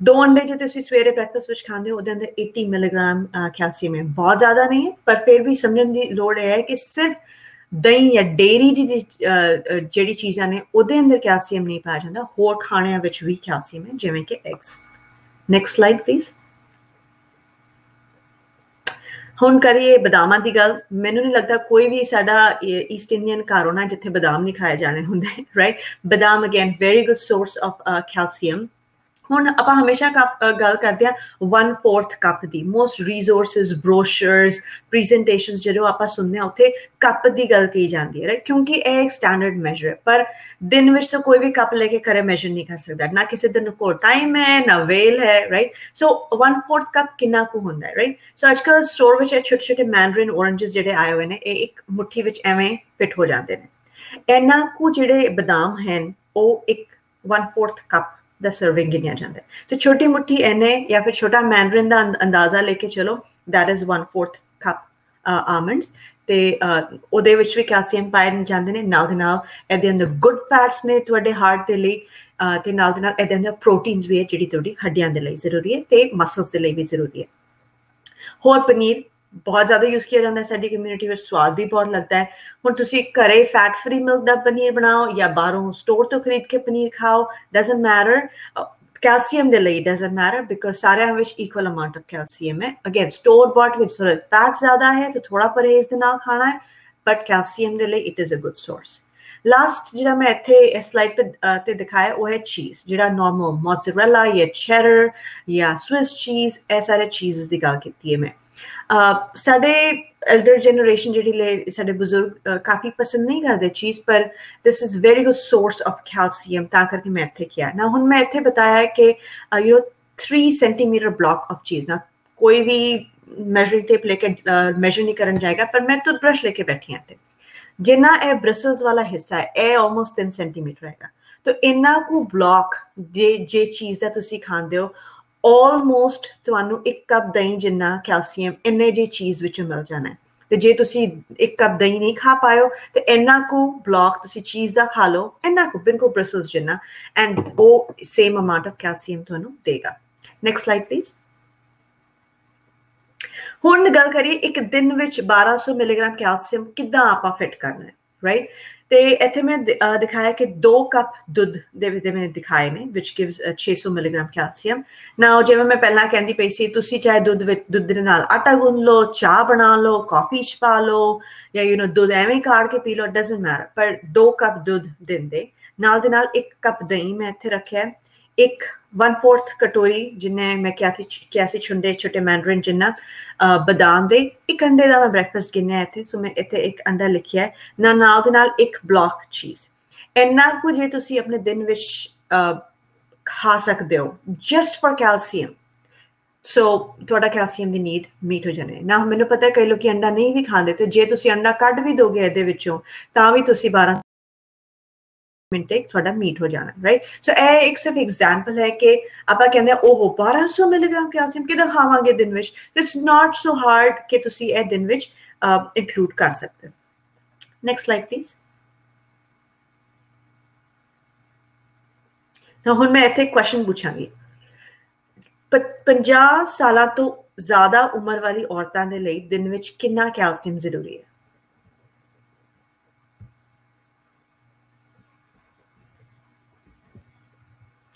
2 ਅੰਡੇ ਜੇ ਤੁਸੀਂ ਸਵੇਰੇ ਬ੍ਰੈਕਫਾਸਟ ਵਿੱਚ ਖਾਂਦੇ ਹੋ ਉਹਦੇ ਅੰਦਰ 80 ਮਿਲੀਗ੍ਰਾਮ ਕੈਲਸ਼ੀਅਮ ਹੈ। ਬਹੁਤ ਜ਼ਿਆਦਾ ਨਹੀਂ ਹੈ, ਪਰ ਫਿਰ ਵੀ ਸਮਝਣ ਦੀ ਲੋੜ ਹੈ ਕਿ ਸਿਰਫ ਦਹੀਂ ਜਾਂ ਡੇਅਰੀ ਦੀ ਜਿਹੜੀ ਚੀਜ਼ਾਂ ਨੇ ਉਹਦੇ ਅੰਦਰ ਕੈਲਸ਼ੀਅਮ ਨਹੀਂ ਪਾਇਆ ਜਾਂਦਾ, ਹੋਰ ਖਾਣਿਆਂ ਵਿੱਚ ਵੀ ਕੈਲਸ਼ੀਅਮ ਹੈ, ਜਿਵੇਂ ਕਿ ਐਗਸ। Next slide please. ਹੁਣ ਕਰੀਏ ਬਦਾਮਾਂ ਦੀ ਗੱਲ। ਮੈਨੂੰ ਨਹੀਂ ਲੱਗਦਾ ਕੋਈ ਵੀ ਸਾਡਾ ਈਸਟ ਇੰਡੀਅਨ ਘਰ ਹੋਣਾ ਜਿੱਥੇ ਬਦਾਮ ਨਹੀਂ ਖਾਏ ਜਾਣੇ ਹੁੰਦੇ, ਰਾਈਟ। ਬਦਾਮ again very good source of calcium. ਹੁਣ ਆਪਾਂ ਹਮੇਸ਼ਾ ਗੱਲ ਕਰਦੇ ਹਾਂ 1/4 ਕੱਪ ਦੀ। ਮੋਸਟ ਰਿਸੋਰਸਿਸ, ਬਰੋਸ਼ਰਸ, ਪ੍ਰੈਜੈਂਟੇਸ਼ਨਸ ਜਦੋਂ ਆਪਾਂ ਸੁਣਦੇ ਹਾਂ ਉੱਥੇ ਕੱਪ ਦੀ ਗੱਲ ਕਹੀ ਜਾਂਦੀ ਹੈ, ਰਾਈਟ, ਕਿਉਂਕਿ ਇਹ ਇੱਕ ਸਟੈਂਡਰਡ ਮੈਜਰ ਹੈ। ਪਰ ਦਿਨ ਵਿੱਚ ਤਾਂ ਕੋਈ ਵੀ ਕੱਪ ਲੈ ਕੇ ਘਰੇ ਮੈਜਰ ਨਹੀਂ ਕਰ ਸਕਦਾ, ਨਾ ਕਿਸੇ ਦਿਨ ਕੋਲ ਟਾਈਮ ਹੈ ਨਾ ਵੇਲ ਹੈ, ਰਾਈਟ। ਸੋ 1/4 ਕੱਪ ਕਿੰਨਾ ਕੁ ਹੁੰਦਾ ਹੈ, ਰਾਈਟ। ਸੋ ਅੱਜ ਕੱਲ੍ਹ ਸਟੋਰ ਵਿੱਚ ਛੋਟੇ ਛੋਟੇ ਮੈਂਡਰਿਨ ਔਰੰਜਸ ਜਿਹੜੇ ਆਏ ਹੋਏ ਨੇ, ਇਹ ਇੱਕ ਮੁੱਠੀ ਵਿੱਚ ਐਵੇਂ ਫਿੱਟ ਹੋ ਜਾਂਦੇ ਨੇ। ਇਹਨਾਂ ਕੁ ਜਿਹੜੇ ਬਦਾਮ ਹਨ ਉਹ 1/4 ਕੱਪ ਦਾ ਸਰਵਿੰਗ ਗਿਣਿਆ ਜਾਂਦਾ ਹੈ। ਤੇ ਛੋਟੀ ਮੁੱਠੀ ਇੰਨੇ ਜਾਂ ਫਿਰ ਛੋਟਾ ਮੈਂਡਰਿਨ ਦਾ ਅੰਦਾਜ਼ਾ ਲੈ ਕੇ ਚਲੋ, that is 1/4 ਕੱਪ ਆਲਮੰਡਸ। ਤੇ ਉਹਦੇ ਵਿੱਚ ਵੀ ਕੈਲਸ਼ੀਅਮ ਪਾਏ ਜਾਂਦੇ ਨੇ। ਨਾਲ ਦੇ ਨਾਲ ਇਹਦੇ ਅੰਦਰ ਗੁੱਡ ਫੈਟਸ ਨੇ ਤੁਹਾਡੇ ਹਾਰਟ ਦੇ ਲਈ, ਤੇ ਨਾਲ ਦੇ ਨਾਲ ਇਹਦੇ ਅੰਦਰ ਪ੍ਰੋਟੀਨਸ ਵੀ ਹੈ ਜਿਹੜੀ ਤੁਹਾਡੀ ਹੱਡੀਆਂ ਦੇ ਲਈ ਜ਼ਰੂਰੀ ਹੈ ਤੇ ਮਸਲਸ ਦੇ ਲਈ ਵੀ ਜ਼ਰੂਰੀ ਹੈ। ਹੋਰ ਪਨੀਰ ਬਹੁਤ ਜ਼ਿਆਦਾ ਯੂਜ਼ ਕੀਤਾ ਜਾਂਦਾ ਹੈ ਸਾਡੀ ਕਮਿਊਨਿਟੀ ਵਿੱਚ, ਸਵਾਦ ਵੀ ਬਹੁਤ ਲੱਗਦਾ ਹੈ। ਹੁਣ ਤੁਸੀਂ ਘਰੇ ਫੈਟ ਫਰੀ ਮਿਲਕ ਦਾ ਪਨੀਰ ਬਣਾਓ ਜਾਂ ਬਾਹਰੋਂ ਸਟੋਰ ਤੋਂ ਖਰੀਦ ਕੇ ਪਨੀਰ ਖਾਓ, ਡਜ਼ਨਟ ਮੈਟਰ। ਕੈਲਸ਼ੀਅਮ ਦੇ ਲਈ ਡਜ਼ਨਟ ਮੈਟਰ ਬਿਕੋਜ਼ ਸਾਰਿਆਂ ਵਿੱਚ ਇਕੁਅਲ ਅਮਾਊਂਟ ਆਫ ਕੈਲਸ਼ੀਅਮ ਹੈ। ਅਗੇਨ ਸਟੋਰ ਬॉट ਵਿੱਚ ਫੈਟ ਜ਼ਿਆਦਾ ਹੈ ਤਾਂ ਥੋੜਾ ਪਰਹੇਜ਼ ਦੇ ਨਾਲ ਖਾਣਾ ਹੈ, ਬਟ ਕੈਲਸ਼ੀਅਮ ਦੇ ਲਈ it is a good source. Last ਜਿਹੜਾ ਮੈਂ ਇੱਥੇ ਇਸ ਸਲਾਈਡ ਤੇ ਦਿਖਾਇਆ ਉਹ ਹੈ ਚੀਜ਼, ਜਿਹੜਾ ਨਾਰਮਲ ਮੋਜ਼ਰੇਲਾ ਜਾਂ ਚੈਡਰ ਜਾਂ ਸਵਿਸ ਚੀਜ਼, ਇਹ ਸਾਰੇ ਚੀਜ਼ ਦੀ ਗੱਲ ਕੀਤੀ ਹੈ ਮੈਂ। ਸਾਡੇ ਐਲਡਰ ਜਨਰੇਸ਼ਨ ਜਿਹੜੀ ਸਾਡੇ ਬਜ਼ੁਰਗ ਕਾਫੀ ਪਸੰਦ ਨਹੀਂ ਕਰਦੇ ਚੀਜ਼, ਪਰ this is very good source of calcium, ਤਾਂ ਕਰਕੇ ਮੈਂ ਇੱਥੇ ਕਿਹਾ ਨਾ। ਹੁਣ ਮੈਂ ਇੱਥੇ ਬਤਾਇਆ ਕਿ 3 ਸੈਂਟੀਮੀਟਰ ਬਲੌਕ ਆਫ ਚੀਜ਼ ਨਾ, ਕੋਈ ਵੀ ਮੈਜਰਿੰਗ ਟੇਪ ਲੈ ਕੇ ਮੈਜਰ ਨਹੀਂ ਕਰਨ ਜਾਏਗਾ, ਪਰ ਮੈਂ ਟੂਥਬ੍ਰਸ਼ ਲੈ ਕੇ ਬੈਠੀ ਹਾਂ ਤੇ ਜਿੰਨਾ ਇਹ ਬ੍ਰਿਸਲਸ ਵਾਲਾ ਹਿੱਸਾ ਹੈ ਇਹ ਆਲਮੋਸਟ 3 ਸੈਂਟੀਮੀਟਰ ਹੈਗਾ। ਤਾਂ ਇੰਨਾ ਕੁ ਬਲੌਕ ਜੇ ਚੀਜ਼ ਦਾ ਤੁਸੀਂ ਖਾਂਦੇ ਹੋ, ਆਲਮੋਸਟ ਤੁਹਾਨੂੰ 1 ਕੱਪ ਦਹੀਂ ਜਿੰਨਾ ਕੈਲਸ਼ੀਅਮ ਇੰਨੇ ਜਿਹੀ ਚੀਜ਼ ਵਿੱਚੋਂ ਮਿਲ ਜਾਣਾ ਹੈ। ਤੇ ਜੇ ਤੁਸੀਂ 1 ਕੱਪ ਦਹੀਂ ਨਹੀਂ ਖਾ ਪਾਇਓ ਤੇ ਇੰਨਾ ਕੁ ਬਲੌਕ ਤੁਸੀਂ ਚੀਜ਼ ਦਾ ਖਾ ਲਓ, ਇੰਨਾ ਕੁ ਬਿਲਕੁਲ ਬ੍ਰਿਸਲਸ ਜਿੰਨਾ, ਐਂਡ ਉਹ ਸੇਮ ਅਮਾਊਂਟ ਆਫ ਕੈਲਸ਼ੀਅਮ ਤੁਹਾਨੂੰ ਦੇਗਾ। Next slide please. ਹੁਣ ਗੱਲ ਕਰੀਏ ਇੱਕ ਦਿਨ ਵਿੱਚ 1200 ਮਿਲੀਗ੍ਰਾਮ ਕੈਲਸ਼ੀਅਮ ਕਿੱਦਾਂ ਆਪਾਂ ਫਿਟ ਕਰਨਾ ਹੈ, ਰਾਈਟ। ਤੇ ਇੱਥੇ ਮੈਂ ਦਿਖਾਇਆ ਕਿ 2 ਕੱਪ ਦੁੱਧ ਦੇ ਵਿੱਚ ਮੈਂ ਦਿਖਾਏ ਨੇ ਵਿਚ ਗਿਵਸ 600 ਮਿਲੀਗ੍ਰਾਮ ਕੈਲਸ਼ੀਅਮ। ਨਾ ਜਿਵੇਂ ਮੈਂ ਪਹਿਲਾਂ ਕਹਿੰਦੀ ਪਈ ਸੀ, ਤੁਸੀਂ ਚਾਹੇ ਦੁੱਧ ਦੇ ਨਾਲ ਆਟਾ ਗੁੰਨ ਲਓ, ਚਾਹ ਬਣਾ ਲਓ, ਕਾਫੀ ਚ ਪਾ ਲਓ, ਜਾਂ ਦੁੱਧ ਐਵੇਂ ਕਾੜ ਕੇ ਪੀ ਲਓ, ਡਜ਼ਨਟ ਮੈਟਰ, ਪਰ 2 ਕੱਪ ਦੁੱਧ ਦਿਨ ਦੇ ਨਾਲ ਦੇ ਨਾਲ 1 ਕੱਪ ਦਹੀਂ ਮੈਂ ਇੱਥੇ ਰੱਖਿਆ, 1/4 ਕਟੋਰੀ ਜਿੰਨੇ ਮੈਂ ਕਿਹਾ ਸੀ ਛੋਟੇ ਮੈਂਡਰਿਨ ਜਿੰਨਾ ਬਦਾਮ ਦੇ, 1 ਅੰਡੇ ਦਾ ਮੈਂ ਬ੍ਰੇਕਫਾਸਟ ਗਿਣਿਆ ਇੱਥੇ, ਸੋ ਮੈਂ ਇੱਥੇ 1 ਅੰਡਾ ਲਿਖਿਆ ਨਾਲ ਦੇ ਨਾਲ 1 ਬਲੌਕ ਚੀਜ਼। ਇੰਨਾ ਕੁ ਜੇ ਤੁਸੀਂ ਆਪਣੇ ਦਿਨ ਵਿੱਚ ਖਾ ਸਕਦੇ ਹੋ ਜਸਟ ਫॉर ਕੈਲਸ਼ੀਅਮ, ਸੋ ਤੁਹਾਡਾ ਕੈਲਸ਼ੀਅਮ ਦੀ ਨੀਡ ਮੀਟ ਹੋ ਜਾਣੇ ਨਾ। ਮੈਨੂੰ ਪਤਾ ਕਈ ਲੋਕੀ ਅੰਡਾ ਨਹੀਂ ਵੀ ਖਾਂਦੇ, ਤੇ ਜੇ ਤੁਸੀਂ ਅੰਡਾ ਕੱਢ ਵੀ ਦੋਗੇ ਇਹਦੇ ਵਿੱਚੋਂ ਤਾਂ ਵੀ ਤੁਸੀਂ 12 ਮਿੰਟੇ ਤੁਹਾਡਾ ਮੀਟ ਹੋ ਜਾਣਾ, ਰਾਈਟ। ਸੋ ਇਹ ਇੱਕ ਸਿਰਫ ਐਗਜ਼ਾਮਪਲ ਹੈ ਕਿ ਆਪਾਂ ਕਹਿੰਦੇ ਉਹ 1200 ਮਿਲੀਗ੍ਰਾਮ ਕੈਲਸ਼ੀਅਮ ਕਿੱਦਾਂ ਖਾਵਾਂਗੇ ਦਿਨ ਵਿੱਚ। ਇਟਸ ਨਾਟ ਸੋ ਹਾਰਡ ਕਿ ਤੁਸੀਂ ਇਹ ਦਿਨ ਵਿੱਚ ਇਨਕਲੂਡ ਕਰ ਸਕਦੇ ਹੋ। Next slide please. ਹੁਣ ਮੈਂ ਇੱਥੇ ਕੁਐਸਚਨ ਪੁੱਛਾਂਗੀ, 50 ਸਾਲਾਂ ਤੋਂ ਜ਼ਿਆਦਾ ਉਮਰ ਵਾਲੀ ਔਰਤਾਂ ਦੇ ਲਈ ਦਿਨ ਵਿੱਚ ਕਿੰਨਾ ਕੈਲਸ਼ੀਅਮ ਜ਼ਰੂਰੀ ਹੈ?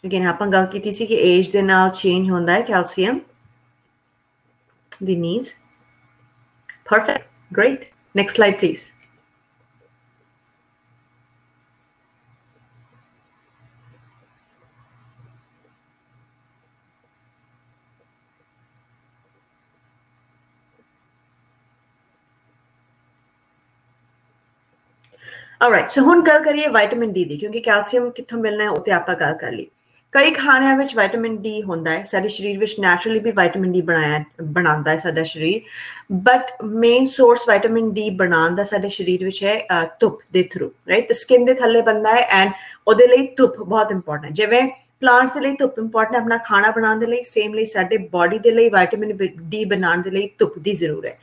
ਅਗੇਨ ਆਪਾਂ ਗੱਲ ਕੀਤੀ ਸੀ ਕਿ ਏਜ ਦੇ ਨਾਲ ਚੇਂਜ ਹੁੰਦਾ ਹੈ ਕੈਲਸ਼ੀਅਮ ਦੀ needs. Perfect, great. Next slide please. Alright, so ਹੁਣ ਗੱਲ ਕਰੀਏ ਵਿਟਾਮਿਨ ਡੀ ਦੀ, ਕਿਉਂਕਿ ਕੈਲਸ਼ੀਅਮ ਕਿੱਥੋਂ ਮਿਲਣਾ ਹੈ ਉਹ ਤੇ ਆਪਾਂ ਗੱਲ ਕਰ ਲਈ। ਕਈ ਖਾਣਿਆਂ ਵਿੱਚ ਵਿਟਾਮਿਨ ਡੀ ਹੁੰਦਾ ਹੈ, ਸਾਡੇ ਸਰੀਰ ਵਿੱਚ ਨੈਚੁਰਲੀ ਵੀ ਵਿਟਾਮਿਨ ਡੀ ਬਣਾਉਂਦਾ ਹੈ ਸਾਡਾ ਸਰੀਰ, but main source vitamin D ਬਣਾਉਣ ਦਾ ਸਾਡੇ ਸਰੀਰ ਵਿੱਚ ਹੈ ਧੁੱਪ ਦੇ ਥਰੂ, ਰਾਈਟ। ਸਕਿਨ ਦੇ ਥੱਲੇ ਬਣਦਾ ਹੈ ਐਂਡ ਉਹਦੇ ਲਈ ਧੁੱਪ ਬਹੁਤ ਇੰਪੋਰਟੈਂਟ ਹੈ। ਜਿਵੇਂ ਪਲਾਂਟਸ ਦੇ ਲਈ ਧੁੱਪ ਇੰਪੋਰਟੈਂਟ ਹੈ ਆਪਣਾ ਖਾਣਾ ਬਣਾਉਣ ਦੇ ਲਈ, ਸੇਮ ਲਈ ਸਾਡੇ ਬਾਡੀ ਦੇ ਲਈ ਵਿਟਾਮਿਨ ਡੀ ਬਣਾਉਣ ਦੇ ਲਈ ਧੁੱਪ ਦੀ ਜ਼ਰੂਰਤ ਹੈ।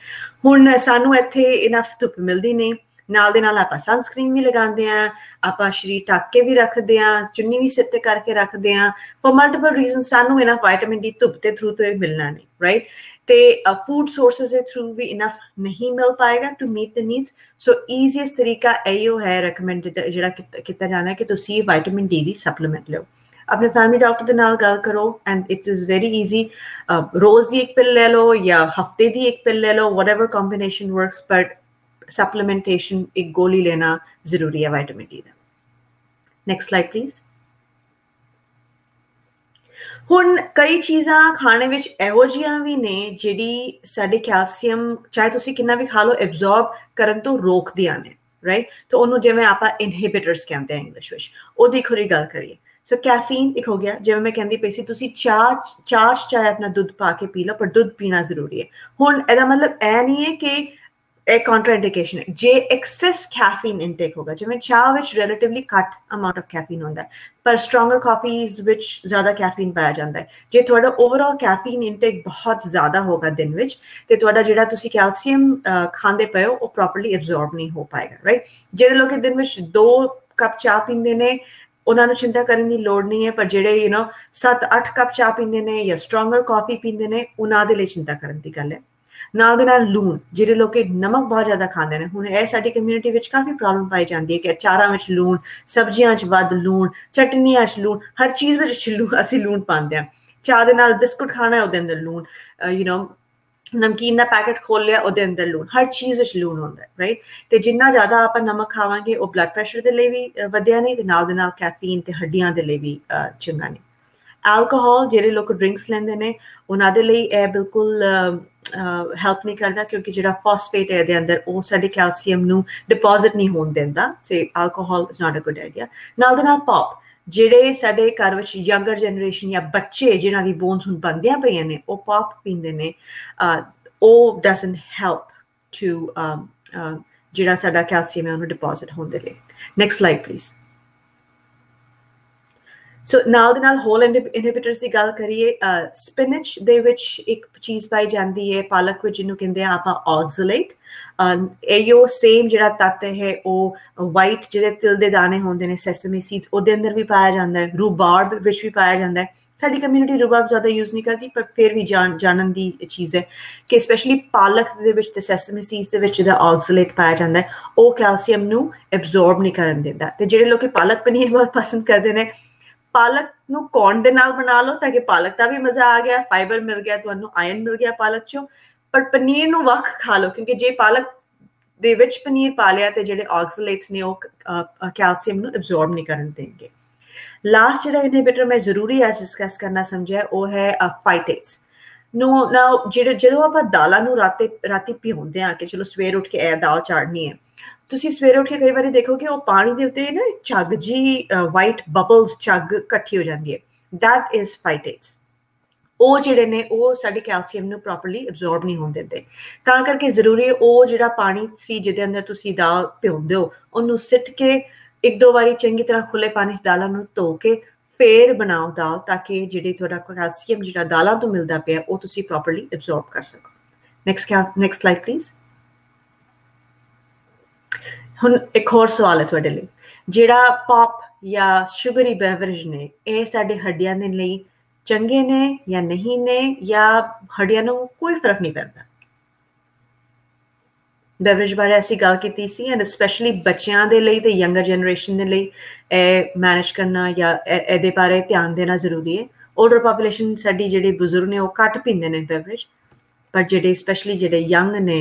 ਹੁਣ ਸਾਨੂੰ ਇੱਥੇ ਇਨਫ ਧੁੱਪ ਮਿਲਦੀ ਨਹੀਂ, ਨਾਲ ਦੇ ਨਾਲ ਆਪਾਂ ਸਨਸਕ੍ਰੀਨ ਵੀ ਲਗਾਉਂਦੇ ਹਾਂ, ਆਪਾਂ ਸਰੀਰ ਢੱਕ ਕੇ ਵੀ ਰੱਖਦੇ ਹਾਂ, ਚੁੰਨੀ ਵੀ ਸਿਰ ਤੇ ਕਰਕੇ ਰੱਖਦੇ ਹਾਂ, ਫॉर ਮਲਟੀਪਲ ਰੀਜ਼ਨ ਸਾਨੂੰ ਇਨਫ ਵਿਟਾਮਿਨ ਡੀ ਧੁੱਪ ਦੇ ਥਰੂ ਤੋਂ ਮਿਲਣਾ ਨਹੀਂ, ਰਾਈਟ। ਤੇ ਫੂਡ ਸੋਰਸਿਸ ਦੇ ਥਰੂ ਵੀ ਇਨਫ ਨਹੀਂ ਮਿਲ ਪਾਏਗਾ to meet the needs. So easiest ਤਰੀਕਾ ਇਹੋ ਹੈ ਰეკਮੈਂਡਡ ਜਿਹੜਾ ਕੀਤਾ ਜਾਣਾ ਕਿ ਤੁਸੀਂ ਵਿਟਾਮਿਨ ਡੀ ਦੀ ਸਪਲੀਮੈਂਟ ਲਓ। ਆਪਣੇ ਫੈਮਿਲੀ ਡਾਕਟਰ ਦੇ ਨਾਲ ਗੱਲ ਕਰੋ and it is very easy. ਰੋਜ਼ ਦੀ 1 ਪਿਲ ਲੈ ਲਓ ਜਾਂ ਹਫਤੇ ਦੀ 1 ਪਿਲ ਲੈ ਲਓ, whatever combination works, but supplementation एक गोली लेना जरूरी है विटामिन डी ਦਾ। Next slide please. ਹੁਣ ਕਈ ਚੀਜ਼ਾਂ ਖਾਣੇ ਵਿੱਚ ਇਹੋ ਜਿਹੀਆਂ ਵੀ ਨੇ ਜਿਹੜੀ ਸਾਡੇ ਕੈਲਸ਼ੀਅਮ ਚਾਹੇ ਤੁਸੀਂ ਕਿੰਨਾ ਵੀ ਖਾ ਲਓ ਐਬਜ਼ੌਰਬ ਕਰਨ ਤੋਂ ਰੋਕਦੀਆਂ ਨੇ, ਰਾਈਟ। ਤਾਂ ਉਹਨੂੰ ਜਿਵੇਂ ਆਪਾਂ ਇਨਹਿਬਿਟਰਸ ਕਹਿੰਦੇ ਆ ਇੰਗਲਿਸ਼ ਵਿੱਚ, ਉਹਦੀ ਖੁਰੀ ਗੱਲ ਕਰੀਏ। ਸੋ ਕੈਫੀਨ ਇੱਕ ਹੋ ਗਿਆ, ਜਿਵੇਂ ਮੈਂ ਕਹਿੰਦੀ ਪਈ ਸੀ ਤੁਸੀਂ ਚਾਹ ਚਾਹੇ ਆਪਣਾ ਦੁੱਧ ਪਾ ਕੇ ਪੀ ਲਓ, ਪਰ ਦੁੱਧ ਪੀਣਾ ਜ਼ਰੂਰੀ ਹੈ। ਹੁਣ ਇਹਦਾ ਮਤਲਬ ਇਹ ਨਹੀਂ ਹੈ ਕਿ ਇਹ ਕੰਟਰਾਇੰਡੀਕੇਸ਼ਨ ਹੈ ਜੇ ਐਕਸੈਸ ਕੈਫੀਨ ਇਨਟੇਕ ਹੋਗਾ ਜਿਵੇਂ ਚਾਹ ਵਿੱਚ ਰਿਲੇਟਿਵਲੀ ਘੱਟ ਅਮਾਉਂਟ ਆਫ ਕੈਫੀਨ ਹੁੰਦਾ ਹੈ ਪਰ ਸਟਰੋਂਗਰ ਕਾਫੀਜ਼ ਵਿੱਚ ਜ਼ਿਆਦਾ ਕੈਫੀਨ ਪਾਇਆ ਜਾਂਦਾ ਹੈ ਜੇ ਤੁਹਾਡਾ ਓਵਰਆਲ ਕੈਫੀਨ ਇਨਟੇਕ ਬਹੁਤ ਜ਼ਿਆਦਾ ਹੋਗਾ ਦਿਨ ਵਿੱਚ ਤੇ ਤੁਹਾਡਾ ਜਿਹੜਾ ਤੁਸੀਂ ਕੈਲਸ਼ੀਅਮ ਖਾਂਦੇ ਪਏ ਹੋ ਉਹ ਪ੍ਰੋਪਰਲੀ ਐਬਜ਼ੌਰਬ ਨਹੀਂ ਹੋ ਪਾਏਗਾ ਰਾਈਟ ਜਿਹੜੇ ਲੋਕ ਦਿਨ ਵਿੱਚ 2 ਕੱਪ ਚਾਹ ਪੀਂਦੇ ਨੇ ਉਹਨਾਂ ਨੂੰ ਚਿੰਤਾ ਕਰਨ ਦੀ ਲੋੜ ਨਹੀਂ ਹੈ ਪਰ ਜਿਹੜੇ 7-8 ਕੱਪ ਚਾਹ ਪੀਂਦੇ ਨੇ ਜਾਂ ਸਟਰੋਂਗਰ ਕਾਫੀ ਪੀਂਦੇ ਨੇ ਉਹਨਾਂ ਦੇ ਲਈ ਚਿੰਤਾ ਕਰਨ ਦੀ ਗੱਲ ਹੈ ਨਾਲ ਦੇ ਨਾਲ ਲੂਣ ਜਿਹੜੇ ਲੋਕ ਨਮਕ ਬਹੁਤ ਜ਼ਿਆਦਾ ਖਾਂਦੇ ਨੇ ਹੁਣ ਇਹ ਸਾਡੀ ਕਮਿਊਨਿਟੀ ਵਿੱਚ ਕਾਫੀ ਪ੍ਰੋਬਲਮ ਪਾਈ ਜਾਂਦੀ ਹੈ ਕਿ ਅਚਾਰਾਂ ਵਿੱਚ ਲੂਣ ਸਬਜ਼ੀਆਂ 'ਚ ਵੱਧ ਲੂਣ ਚਟਨੀਆਂ 'ਚ ਲੂਣ ਹਰ ਚੀਜ਼ ਵਿੱਚ ਅਸੀਂ ਲੂਣ ਪਾਉਂਦੇ ਹਾਂ ਚਾਹ ਦੇ ਨਾਲ ਬਿਸਕੁਟ ਖਾਣਾ ਉਹਦੇ ਅੰਦਰ ਲੂਣ ਨਮਕੀਨ ਦਾ ਪੈਕਟ ਖੋਲ ਲਿਆ ਉਹਦੇ ਅੰਦਰ ਲੂਣ ਹਰ ਚੀਜ਼ ਵਿੱਚ ਲੂਣ ਹੁੰਦਾ ਹੈ ਰਾਈਟ ਤੇ ਜਿੰਨਾ ਜ਼ਿਆਦਾ ਆਪਾਂ ਨਮਕ ਖਾਵਾਂਗੇ ਉਹ ਬਲੱਡ ਪ੍ਰੈਸ਼ਰ ਦੇ ਲਈ ਵੀ ਵਧਿਆ ਨਹੀਂ ਤੇ ਨਾਲ ਦੇ ਨਾਲ ਕੈਫੀਨ ਤੇ ਹੱਡੀਆਂ ਦੇ ਲਈ ਵੀ ਚੰਗਾ ਨਹੀਂ ਐਲਕੋਹਲ ਜਿਹੜੇ ਲੋਕ ਡਰਿੰਕਸ ਲੈਂਦੇ ਨੇ ਉਹਨਾਂ ਦੇ ਲਈ ਇਹ ਬਿਲਕੁਲ ਹੈਲਪ ਨਹੀਂ ਕਰਦਾ ਕਿਉਂਕਿ ਜਿਹੜਾ ਫਾਸਫੇਟ ਹੈ ਇਹਦੇ ਅੰਦਰ ਉਹ ਸਾਡੇ ਕੈਲਸ਼ੀਅਮ ਨੂੰ ਡਿਪੋਜ਼ਿਟ ਨਹੀਂ ਹੋਣ ਦਿੰਦਾ say alcohol is not a good idea ਨਾਲ ਦੇ ਨਾਲ ਪੌਪ ਜਿਹੜੇ ਸਾਡੇ ਘਰ ਵਿੱਚ ਯੰਗਰ ਜਨਰੇਸ਼ਨ ਜਾਂ ਬੱਚੇ ਜਿਨ੍ਹਾਂ ਦੀ ਬੋਨਸ ਹੁਣ ਬਣਦੀਆਂ ਪਈਆਂ ਨੇ ਉਹ ਪੌਪ ਪੀਂਦੇ ਨੇ ਉਹ ਡਸਨਟ ਹੈਲਪ ਟੂ ਜਿਹੜਾ ਸਾਡਾ ਕੈਲਸ਼ੀਅਮ ਹੈ ਉਹਨੂੰ ਡਿਪੋਜ਼ਿਟ ਹੋਣ ਦੇ ਲਈ ਨੈਕਸਟ ਸਲਾਈਡ ਪਲੀਜ਼ ਸੋ ਨਾਲ ਦੇ ਨਾਲ ਹੋਲ ਇਨਹਿਬਿਟਰਸ ਦੀ ਗੱਲ ਕਰੀਏ ਸਪਿਨਚ ਦੇ ਵਿੱਚ ਇੱਕ ਚੀਜ਼ ਪਾਈ ਜਾਂਦੀ ਹੈ ਪਾਲਕ ਵਿੱਚ ਜਿਹਨੂੰ ਕਹਿੰਦੇ ਆ ਆਪਾਂ ਆਕਜ਼ਲੇਟ ਇਹੋ ਸੇਮ ਜਿਹੜਾ ਤੱਤ ਹੈ ਉਹ ਵਾਈਟ ਜਿਹੜੇ ਤਿਲ ਦੇ ਦਾਣੇ ਹੁੰਦੇ ਨੇ ਸੈਸਮੀ ਸੀਡ ਉਹਦੇ ਅੰਦਰ ਵੀ ਪਾਇਆ ਜਾਂਦਾ ਹੈ ਰੂਬਾਰਬ ਵਿੱਚ ਵੀ ਪਾਇਆ ਜਾਂਦਾ ਹੈ ਸਾਡੀ ਕਮਿਊਨਿਟੀ ਰੂਬਾਰਬ ਜ਼ਿਆਦਾ ਯੂਜ਼ ਨਹੀਂ ਕਰਦੀ ਪਰ ਫਿਰ ਵੀ ਜਾਣਨ ਦੀ ਚੀਜ਼ ਹੈ ਕਿ ਸਪੈਸ਼ਲੀ ਪਾਲਕ ਦੇ ਵਿੱਚ ਤੇ ਸੈਸਮੀ ਸੀਡਸ ਦੇ ਵਿੱਚ ਜਿਹੜਾ ਆਕਜ਼ਲੇਟ ਪਾਇਆ ਜਾਂਦਾ ਹੈ ਉਹ ਕੈਲਸ਼ੀਅਮ ਨੂੰ ਐਬਜ਼ੌਰਬ ਨਹੀਂ ਕਰਨ ਦਿੰਦਾ ਤੇ ਜਿਹੜੇ ਲੋਕ ਪਾਲਕ ਪਨੀਰ ਬਹੁਤ ਪਸੰਦ ਕਰਦੇ ਨੇ ਪਾਲਕ ਨੂੰ ਕੌਰਨ ਦੇ ਨਾਲ ਬਣਾ ਲਓ ਤਾਂ ਕਿ ਪਾਲਕ ਦਾ ਵੀ ਮਜ਼ਾ ਆ ਗਿਆ ਫਾਈਬਰ ਮਿਲ ਗਿਆ ਤੁਹਾਨੂੰ ਆਇਰਨ ਮਿਲ ਗਿਆ ਪਾਲਕ ਚੋਂ ਪਰ ਪਨੀਰ ਨੂੰ ਵੱਖ ਖਾ ਲਓ ਕਿਉਂਕਿ ਜੇ ਪਾਲਕ ਦੇ ਵਿੱਚ ਪਨੀਰ ਪਾ ਲਿਆ ਤੇ ਜਿਹੜੇ ਆਕਜ਼ਲੇਟਸ ਨੇ ਉਹ ਕੈਲਸ਼ੀਅਮ ਨੂੰ ਐਬਜ਼ੌਰਬ ਨਹੀਂ ਕਰਨ ਦੇਣਗੇ ਲਾਸਟ ਜਿਹੜਾ ਇਨਹਿਬਿਟਰ ਮੈਂ ਜ਼ਰੂਰੀ ਅੱਜ ਡਿਸਕਸ ਕਰਨਾ ਸਮਝਿਆ ਉਹ ਹੈ ਫਾਈਟੇਟਸ ਜਦੋਂ ਆਪਾਂ ਦਾਲਾਂ ਨੂੰ ਰਾਤੀ ਭਿਉਂਦੇ ਆ ਕਿ ਚਲੋ ਸਵੇਰ ਉੱਠ ਕੇ ਇਹ ਦਾਲ ਚਾੜਨੀ ਹੈ ਤੁਸੀਂ ਸਵੇਰੇ ਉੱਠ ਕੇ ਕਈ ਵਾਰੀ ਦੇਖੋਗੇ ਉਹ ਪਾਣੀ ਦੇ ਉੱਤੇ ਨਾ ਝੱਗ ਜੀ ਵਾਈਟ ਬਬਲਸ ਝੱਗ ਇਕੱਠੀ ਹੋ ਜਾਂਦੀ ਹੈ ਦੈਟ ਇਜ਼ ਫਾਈਟੇਟਸ ਉਹ ਜਿਹੜੇ ਨੇ ਉਹ ਸਾਡੇ ਕੈਲਸ਼ੀਅਮ ਨੂੰ ਪ੍ਰੋਪਰਲੀ ਐਬਜ਼ੌਰਬ ਨਹੀਂ ਹੋਣ ਦਿੰਦੇ ਤਾਂ ਕਰਕੇ ਜ਼ਰੂਰੀ ਉਹ ਜਿਹੜਾ ਪਾਣੀ ਸੀ ਜਿਹਦੇ ਅੰਦਰ ਤੁਸੀਂ ਦਾਲ ਭਿਉਂਦੇ ਹੋ ਉਹਨੂੰ ਸਿੱਟ ਕੇ 1-2 ਵਾਰੀ ਚੰਗੀ ਤਰ੍ਹਾਂ ਖੁੱਲੇ ਪਾਣੀ 'ਚ ਦਾਲਾਂ ਨੂੰ ਧੋ ਕੇ ਫੇਰ ਬਣਾਓ ਦਾਲ ਤਾਂ ਕਿ ਜਿਹੜੀ ਤੁਹਾਡਾ ਕੈਲਸ਼ੀਅਮ ਜਿਹੜਾ ਦਾਲਾਂ ਤੋਂ ਮਿਲਦਾ ਪਿਆ ਉਹ ਤੁਸੀਂ ਪ੍ਰੋਪਰਲੀ ਐਬਜ਼ੌਰਬ ਕਰ ਸਕੋ ਨੈਕਸਟ ਸਲਾਈਡ ਪਲੀਜ਼ ਹੁਣ ਇੱਕ ਹੋਰ ਸਵਾਲ ਹੈ ਤੁਹਾਡੇ ਲਈ ਜਿਹੜਾ ਪੌਪ ਜਾਂ ਸ਼ੂਗਰੀ ਬੈਵਰੇਜ ਨੇ ਇਹ ਸਾਡੇ ਹੱਡੀਆਂ ਦੇ ਲਈ ਚੰਗੇ ਨੇ ਜਾਂ ਨਹੀਂ ਨੇ ਜਾਂ ਹੱਡੀਆਂ ਨੂੰ ਕੋਈ ਫਰਕ ਨਹੀਂ ਪੈਂਦਾ ਬੈਵਰੇਜ ਬਾਰੇ ਅਸੀਂ ਗੱਲ ਕੀਤੀ ਸੀ ਐਂਡ ਸਪੈਸ਼ਲੀ ਬੱਚਿਆਂ ਦੇ ਲਈ ਤੇ ਯੰਗਰ ਜਨਰੇਸ਼ਨ ਦੇ ਲਈ ਇਹ ਮੈਨੇਜ ਕਰਨਾ ਜਾਂ ਇਹਦੇ ਬਾਰੇ ਧਿਆਨ ਦੇਣਾ ਜ਼ਰੂਰੀ ਹੈ ਓਲਡਰ ਪਾਪੂਲੇਸ਼ਨ ਸਾਡੀ ਜਿਹੜੇ ਬਜ਼ੁਰਗ ਨੇ ਉਹ ਘੱਟ ਪੀਂਦੇ ਨੇ ਬੈਵਰੇਜ ਪਰ ਜਿਹੜੇ ਸਪੈਸ਼ਲੀ ਜਿਹੜੇ ਯੰਗ ਨੇ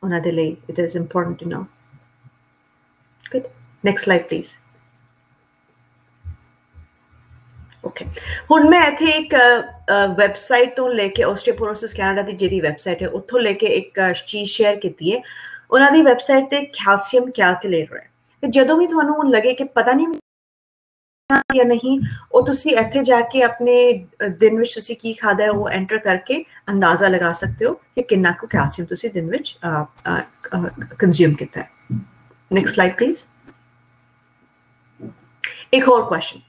ਉਹਨਾਂ ਦੇ ਲਈ it is important to know good next slide please okay ਹੁਣ ਮੈਂ ਇੱਥੇ ਇੱਕ ਵੈਬਸਾਈਟ ਤੋਂ ਲੈ ਕੇ ਆਸਟੀਓਪੋਰੋਸਿਸ ਕੈਨੇਡਾ ਦੀ ਜਿਹੜੀ ਵੈਬਸਾਈਟ ਹੈ ਉੱਥੋਂ ਲੈ ਕੇ ਇੱਕ ਚੀਜ਼ ਸ਼ੇਅਰ ਕੀਤੀ ਹੈ ਉਹਨਾਂ ਦੀ ਵੈਬਸਾਈਟ ਤੇ ਕੈਲਸ਼ੀਅਮ ਕੈਲਕੂਲੇਟਰ ਹੈ ਤੇ ਜਦੋਂ ਵੀ ਤੁਹਾਨੂੰ ਲੱਗੇ ਕਿ ਪਤਾ ਨਹੀਂ ਜਾਂ ਨਹੀਂ ਉਹ ਤੁਸੀਂ ਇੱਥੇ ਜਾ ਕੇ ਆਪਣੇ ਦਿਨ ਵਿੱਚ ਤੁਸੀਂ ਕੀ ਖਾਦਾ ਹੈ ਉਹ ਐਂਟਰ ਕਰਕੇ ਅੰਦਾਜ਼ਾ ਲਗਾ ਸਕਦੇ ਹੋ ਕਿ ਕਿੰਨਾ ਕੁ ਕੈਲਸ਼ੀਅਮ ਤੁਸੀਂ ਦਿਨ ਵਿੱਚ ਕੰਜ਼ਿਊਮ ਕੀਤਾ ਹੈ ਨੈਕਸਟ ਸਲਾਈਡ ਪਲੀਜ਼ ਇੱਕ ਹੋਰ ਕੁਐਸਚਨ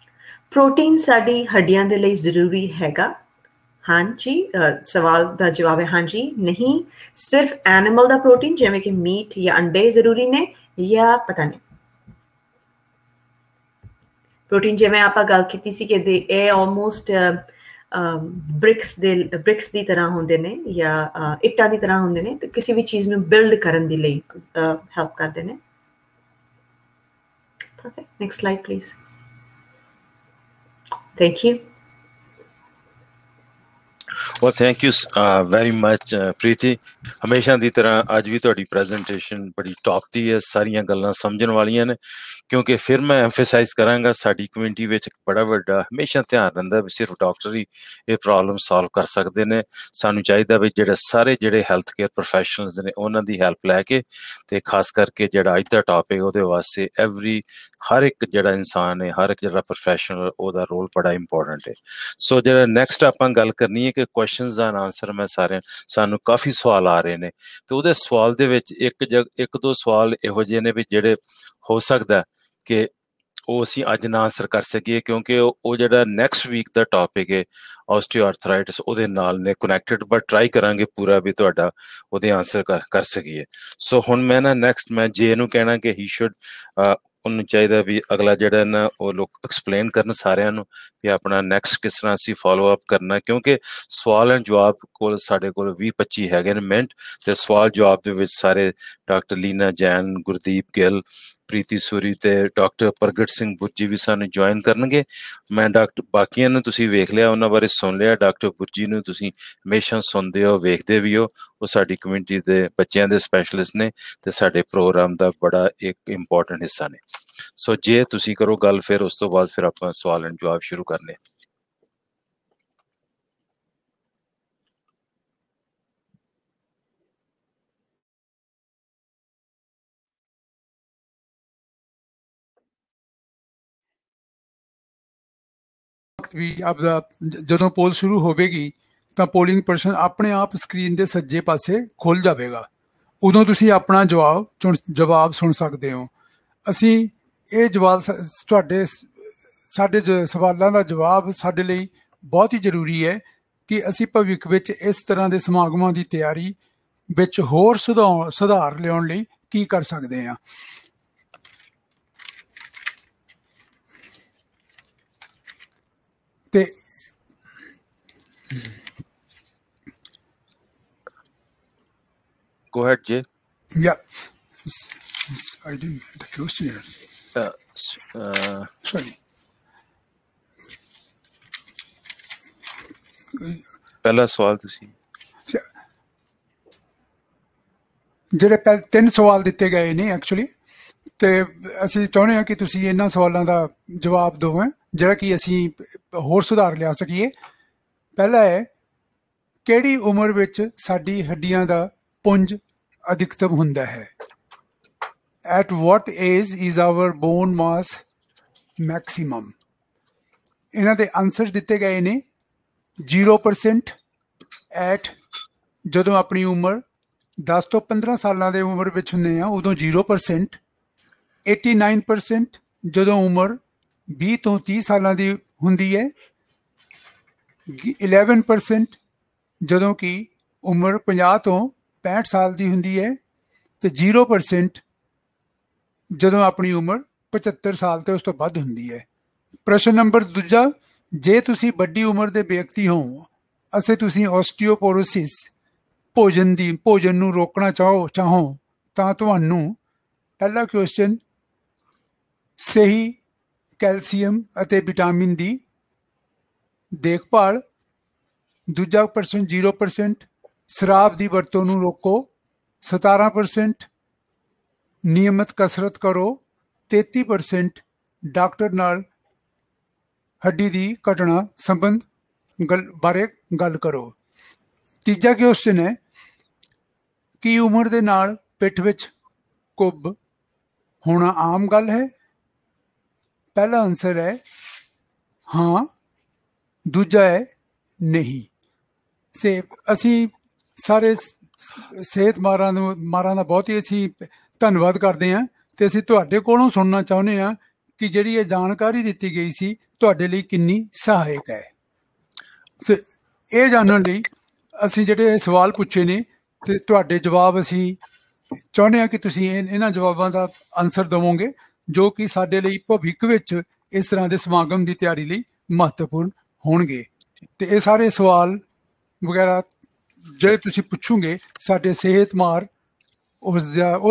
ਪ੍ਰੋਟੀਨ ਸਾਡੀ ਹੱਡੀਆਂ ਦੇ ਲਈ ਜ਼ਰੂਰੀ ਹੈਗਾ ਹਾਂਜੀ ਸਵਾਲ ਦਾ ਜਵਾਬ ਹੈ ਹਾਂਜੀ ਨਹੀਂ ਸਿਰਫ ਐਨੀਮਲ ਦਾ ਪ੍ਰੋਟੀਨ ਜਿਵੇਂ ਕਿ ਮੀਟ ਜਾਂ ਅੰਡੇ ਜ਼ਰੂਰੀ ਨੇ ਜਾਂ ਪਤਾ ਨਹੀਂ ਪ੍ਰੋਟੀਨ ਜਿਵੇਂ ਆਪਾਂ ਗੱਲ ਕੀਤੀ ਸੀ ਕਿ ਇਹ ਆਲਮੋਸਟ ਬ੍ਰਿਕਸ ਦੀ ਤਰ੍ਹਾਂ ਹੁੰਦੇ ਨੇ ਜਾਂ ਇੱਟਾਂ ਦੀ ਤਰ੍ਹਾਂ ਹੁੰਦੇ ਨੇ ਤੇ ਕਿਸੇ ਵੀ ਚੀਜ਼ ਨੂੰ ਬਿਲਡ ਕਰਨ ਦੇ ਲਈ ਹੈਲਪ ਕਰਦੇ ਨੇ perfect next slide please Thank you. Well, thank you very much, Preeti. ਹਮੇਸ਼ਾ ਦੀ ਤਰ੍ਹਾਂ ਅੱਜ ਵੀ ਤੁਹਾਡੀ ਪ੍ਰੈਜੈਂਟੇਸ਼ਨ ਬੜੀ ਟੌਪ ਦੀ ਹੈ ਸਾਰੀਆਂ ਗੱਲਾਂ ਸਮਝਣ ਵਾਲੀਆਂ ਨੇ ਕਿਉਂਕਿ ਫਿਰ ਮੈਂ ਐਮਫਸਾਈਜ਼ ਕਰਾਂਗਾ ਸਾਡੀ ਕਮਿਊਨਿਟੀ ਵਿੱਚ ਬੜਾ ਵੱਡਾ ਹਮੇਸ਼ਾ ਧਿਆਨ ਰਹਿੰਦਾ ਵੀ ਸਿਰਫ ਡਾਕਟਰ ਹੀ ਇਹ ਪ੍ਰੋਬਲਮ ਸੋਲਵ ਕਰ ਸਕਦੇ ਨੇ ਸਾਨੂੰ ਚਾਹੀਦਾ ਵੀ ਜਿਹੜੇ ਹੈਲਥ ਕੇਅਰ ਪ੍ਰੋਫੈਸ਼ਨਲਸ ਨੇ ਉਹਨਾਂ ਦੀ ਹੈਲਪ ਲੈ ਕੇ ਤੇ ਖਾਸ ਕਰਕੇ ਜਿਹੜਾ ਅੱਜ ਦਾ ਟੌਪਿਕ ਉਹਦੇ ਵਾਸਤੇ ਹਰ ਇੱਕ ਜਿਹੜਾ ਇਨਸਾਨ ਹੈ ਹਰ ਇੱਕ ਜਿਹੜਾ ਪ੍ਰੋਫੈਸ਼ਨਲ ਉਹਦਾ ਰੋਲ ਬੜਾ ਇੰਪੋਰਟੈਂਟ ਹੈ ਸੋ ਜਿਹੜਾ ਨੈਕਸਟ ਆਪਾਂ ਗੱਲ ਕਰਨੀ ਹੈ ਕਿ ਕੁਐਸਚਨਸ ਦਾ ਆਨਸਰ ਮੈਂ ਸਾਨੂੰ ਕਾਫੀ ਸਵਾਲ ਆ ਰਹੇ ਨੇ ਤੇ ਉਹਦੇ ਸਵਾਲ ਦੇ ਵਿੱਚ ਇੱਕ ਦੋ ਸਵਾਲ ਇਹੋ ਜਿਹੇ ਨੇ ਵੀ ਜਿਹੜੇ ਹੋ ਸਕਦਾ ਕਿ ਉਹ ਅਸੀਂ ਅੱਜ ਨਾ ਆਨਸਰ ਕਰ ਸਕੀਏ ਕਿਉਂਕਿ ਉਹ ਜਿਹੜਾ ਨੈਕਸਟ ਵੀਕ ਦਾ ਟੌਪਿਕ ਹੈ ਆਸਟੀਓਆਰਥਰਾਈਟਿਸ ਉਹਦੇ ਨਾਲ ਨੇ ਕਨੈਕਟਡ, ਬਟ ਟਰਾਈ ਕਰਾਂਗੇ ਪੂਰਾ ਵੀ ਤੁਹਾਡਾ ਉਹਦੇ ਆਨਸਰ ਕਰ ਸਕੀਏ। ਸੋ ਹੁਣ ਮੈਂ ਨਾ ਨੈਕਸਟ ਮੈਂ ਜੇ ਨੂੰ ਕਹਿਣਾ ਕਿ ਹੀ ਸ਼ੁੱਡ ਉਹਨੂੰ ਚਾਹੀਦਾ ਵੀ ਅਗਲਾ ਜਿਹੜਾ ਨਾ ਉਹ ਲੋਕ ਐਕਸਪਲੇਨ ਕਰਨ ਸਾਰਿਆਂ ਨੂੰ ਵੀ ਆਪਣਾ ਨੈਕਸਟ ਕਿਸ ਤਰ੍ਹਾਂ ਅਸੀਂ ਫੋਲੋ ਅਪ ਕਰਨਾ, ਕਿਉਂਕਿ ਸਵਾਲ ਐਂਡ ਜਵਾਬ ਕੋਲ ਸਾਡੇ ਕੋਲ 20-25 ਹੈਗੇ ਨੇ ਮਿੰਟ ਤੇ ਸਵਾਲ ਜਵਾਬ ਦੇ ਵਿੱਚ ਸਾਰੇ ਡਾਕਟਰ ਲੀਨਾ ਜੈਨ, ਗੁਰਦੀਪ ਗਿੱਲ, ਪ੍ਰੀਤੀ ਸੂਰੀ ਤੇ ਡਾਕਟਰ ਪ੍ਰਗਟ ਸਿੰਘ ਬੁੱਜੀ ਵੀ ਸਾਨੂੰ ਜੁਆਇਨ ਕਰਨਗੇ। ਮੈਂ ਡਾਕਟਰ ਬਾਕੀਆਂ ਨੂੰ ਤੁਸੀਂ ਵੇਖ ਲਿਆ, ਉਹਨਾਂ ਬਾਰੇ ਸੁਣ ਲਿਆ, ਡਾਕਟਰ ਬੁੱਜੀ ਨੂੰ ਤੁਸੀਂ ਹਮੇਸ਼ਾ ਸੁਣਦੇ ਹੋ, ਵੇਖਦੇ ਵੀ ਹੋ, ਉਹ ਸਾਡੀ ਕਮਿਊਨਿਟੀ ਦੇ ਬੱਚਿਆਂ ਦੇ ਸਪੈਸ਼ਲਿਸਟ ਨੇ ਤੇ ਸਾਡੇ ਪ੍ਰੋਗਰਾਮ ਦਾ ਬੜਾ ਇੱਕ ਇੰਪੋਰਟੈਂਟ ਹਿੱਸਾ ਨੇ। ਸੋ ਜੇ ਤੁਸੀਂ ਕਰੋ ਗੱਲ, ਫਿਰ ਉਸ ਤੋਂ ਬਾਅਦ ਫਿਰ ਆਪਾਂ ਸਵਾਲ ਐਂਡ ਜਵਾਬ ਸ਼ੁਰੂ ਕਰਨੇ। ਵੀ ਆਪਦਾ ਜਦੋਂ ਪੋਲ ਸ਼ੁਰੂ ਹੋਵੇਗੀ ਤਾਂ ਪੋਲਿੰਗ ਪਰਸਨ ਆਪਣੇ ਆਪ ਸਕਰੀਨ ਦੇ ਸੱਜੇ ਪਾਸੇ ਖੁੱਲ ਜਾਵੇਗਾ, ਉਦੋਂ ਤੁਸੀਂ ਆਪਣਾ ਜਵਾਬ ਸੁਣ ਸਕਦੇ ਹੋ। ਅਸੀਂ ਇਹ ਜਵਾਬ ਸਾਡੇ ਸਵਾਲਾਂ ਦਾ ਜਵਾਬ ਸਾਡੇ ਲਈ ਬਹੁਤ ਹੀ ਜ਼ਰੂਰੀ ਹੈ ਕਿ ਅਸੀਂ ਭਵਿੱਖ ਵਿੱਚ ਇਸ ਤਰ੍ਹਾਂ ਦੇ ਸਮਾਗਮਾਂ ਦੀ ਤਿਆਰੀ ਵਿੱਚ ਹੋਰ ਸੁਧਾਰ ਲਿਆਉਣ ਲਈ ਕੀ ਕਰ ਸਕਦੇ ਹਾਂ। ਤੇ Go ahead, Jay. Yeah, I didn't get the question here. Sorry. ਪਹਿਲਾ ਸਵਾਲ ਤੁਸੀਂ ਜਿਹੜੇ 3 ਸਵਾਲ ਦਿੱਤੇ ਗਏ ਨੇ ਐਕਚੁਅਲੀ, ਤੇ ਅਸੀਂ ਚਾਹੁੰਦੇ ਹਾਂ ਕਿ ਤੁਸੀਂ ਇਹਨਾਂ ਸਵਾਲਾਂ ਦਾ ਜਵਾਬ ਦਿਓ ਜਿਹੜਾ ਕਿ ਅਸੀਂ ਹੋਰ ਸੁਧਾਰ ਲਿਆ ਸਕੀਏ। ਪਹਿਲਾ ਹੈ, ਕਿਹੜੀ ਉਮਰ ਵਿੱਚ ਸਾਡੀ ਹੱਡੀਆਂ ਦਾ ਪੁੰਜ ਅਧਿਕਤਮ ਹੁੰਦਾ ਹੈ? At what age is our bone mass maximum? ਇਹਨਾਂ ਦੇ ਆਨਸਰ ਦਿੱਤੇ ਗਏ ਨੇ 0% ਐਟ ਜਦੋਂ ਆਪਣੀ ਉਮਰ 10 ਤੋਂ 15 ਸਾਲਾਂ ਦੇ ਉਮਰ ਵਿੱਚ ਹੁੰਦੇ ਆ ਉਦੋਂ 0%, 89% ਜਦੋਂ ਉਮਰ 20 ਤੋਂ 30 ਸਾਲਾਂ ਦੀ ਹੁੰਦੀ ਹੈ, 11% ਜਦੋਂ ਕਿ ਉਮਰ 50 ਤੋਂ 65 ਸਾਲ ਦੀ ਹੁੰਦੀ ਹੈ, ਤੇ 0% ਜਦੋਂ ਆਪਣੀ ਉਮਰ 75 ਸਾਲ ਤੇ ਉਸ ਤੋਂ ਵੱਧ ਹੁੰਦੀ ਹੈ। ਪ੍ਰਸ਼ਨ ਨੰਬਰ ਦੂਜਾ, ਜੇ ਤੁਸੀਂ ਵੱਡੀ ਉਮਰ ਦੇ ਵਿਅਕਤੀ ਹੋ ਅਤੇ ਤੁਸੀਂ ਆਸਟੀਓਪੋਰੋਸਿਸ ਭੋਜਨ ਨੂੰ ਰੋਕਣਾ ਚਾਹੋ ਤਾਂ ਤੁਹਾਨੂੰ ਪਹਿਲਾ ਕੁਐਸਚਨ ਸਹੀ ਕੈਲਸ਼ੀਅਮ ਅਤੇ ਵਿਟਾਮਿਨ ਦੀ ਦੇਖਭਾਲ, ਦੂਜਾ ਪ੍ਰਸ਼ਨ 0% ਸ਼ਰਾਬ ਦੀ ਵਰਤੋਂ ਨੂੰ ਰੋਕੋ, 17% ਨਿਯਮਿਤ ਕਸਰਤ ਕਰੋ, 33% ਡਾਕਟਰ ਨਾਲ ਹੱਡੀ ਦੀ ਘਟਨਾ ਸੰਬੰਧ ਬਾਰੇ ਗੱਲ ਕਰੋ। ਤੀਜਾ ਕੁਐਸਚਨ ਹੈ, ਕੀ ਉਮਰ ਦੇ ਨਾਲ ਪਿੱਠ ਵਿੱਚ ਕੁੱਬ ਹੋਣਾ ਆਮ ਗੱਲ ਹੈ? ਪਹਿਲਾ ਆਨਸਰ ਹੈ ਹਾਂ, ਦੂਜਾ ਹੈ ਨਹੀਂ। ਅਸੀਂ ਸਾਰੇ ਸਿਹਤ ਮਾਹਰਾਂ ਦਾ ਬਹੁਤ ਹੀ ਅਸੀਂ ਧੰਨਵਾਦ ਕਰਦੇ ਹਾਂ ਤੇ ਅਸੀਂ ਤੁਹਾਡੇ ਕੋਲੋਂ ਸੁਣਨਾ ਚਾਹੁੰਦੇ ਹਾਂ ਕਿ ਜਿਹੜੀ ਇਹ ਜਾਣਕਾਰੀ ਦਿੱਤੀ ਗਈ ਸੀ ਤੁਹਾਡੇ ਲਈ ਕਿੰਨੀ ਸਹਾਇਕ ਹੈ। ਇਹ ਜਾਣਨ ਲਈ ਅਸੀਂ ਜਿਹੜੇ ਸਵਾਲ ਪੁੱਛੇ ਨੇ ਤੇ ਤੁਹਾਡੇ ਜਵਾਬ ਅਸੀਂ ਚਾਹੁੰਦੇ ਹਾਂ ਕਿ ਤੁਸੀਂ ਇਹਨਾਂ ਜਵਾਬਾਂ ਦਾ ਆਨਸਰ ਦੇਵੋਗੇ ਜੋ ਕਿ ਸਾਡੇ ਲਈ ਭਵਿੱਖ ਵਿੱਚ ਇਸ ਤਰ੍ਹਾਂ ਦੇ ਸਮਾਗਮ ਦੀ ਤਿਆਰੀ ਲਈ ਮਹੱਤਵਪੂਰਨ ਹੋਣਗੇ। ਤੇ ਇਹ ਸਾਰੇ ਸਵਾਲ ਵਗੈਰਾ ਜਿਹੜੇ ਤੁਸੀਂ ਪੁੱਛੋਗੇ ਸਾਡੇ ਸਿਹਤ ਮਾਹਰ ਉਹ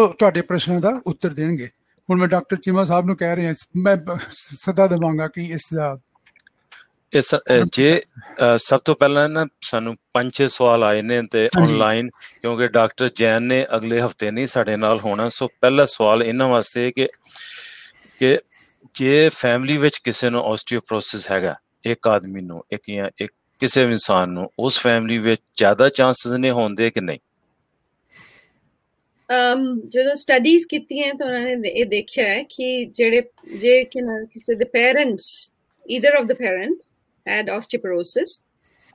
ਤੁਹਾਡੇ ਪ੍ਰਸ਼ਨਾਂ ਦਾ ਉੱਤਰ ਦੇਣਗੇ। ਹੁਣ ਮੈਂ ਡਾਕਟਰ ਚੀਮਾ ਸਾਹਿਬ ਨੂੰ ਕਹਿ ਰਿਹਾ, ਮੈਂ ਸੱਦਾ ਦੇਵਾਂਗਾ ਕਿ ਇਸ ਦਾ ਜੇ ਸਭ ਤੋਂ ਪਹਿਲਾਂ ਨਾ ਸਾਨੂੰ 5-6 ਸਵਾਲ ਆਏ ਨੇ ਤੇ ਆਨਲਾਈਨ, ਕਿਉਂਕਿ ਡਾਕਟਰ ਜੈਨ ਨੇ ਅਗਲੇ ਹਫਤੇ ਨਹੀਂ ਸਾਡੇ ਨਾਲ ਹੋਣਾ। ਸੋ ਪਹਿਲਾ ਸਵਾਲ ਇਹਨਾਂ ਵਾਸਤੇ ਕਿ ਜੇ ਫੈਮਿਲੀ ਵਿੱਚ ਕਿਸੇ ਨੂੰ ਆਸਟੀਓਪੋਰੋਸਿਸ ਹੈਗਾ, ਇੱਕ ਆਦਮੀ ਨੂੰ, ਇੱਕ ਕਿਸੇ ਵੀ ਇਨਸਾਨ ਨੂੰ, ਉਸ ਫੈਮਿਲੀ ਵਿੱਚ ਜ਼ਿਆਦਾ ਚਾਂਸਸ ਨੇ ਹੁੰਦੇ ਕਿ ਨਹੀਂ? ਜਦੋਂ ਸਟੱਡੀਜ਼ ਕੀਤੀਆਂ ਤਾਂ ਉਹਨਾਂ ਨੇ ਇਹ ਦੇਖਿਆ ਹੈ ਕਿ ਜੇ ਕਿਸੇ ਦੇ parents, either of the parent had osteoporosis,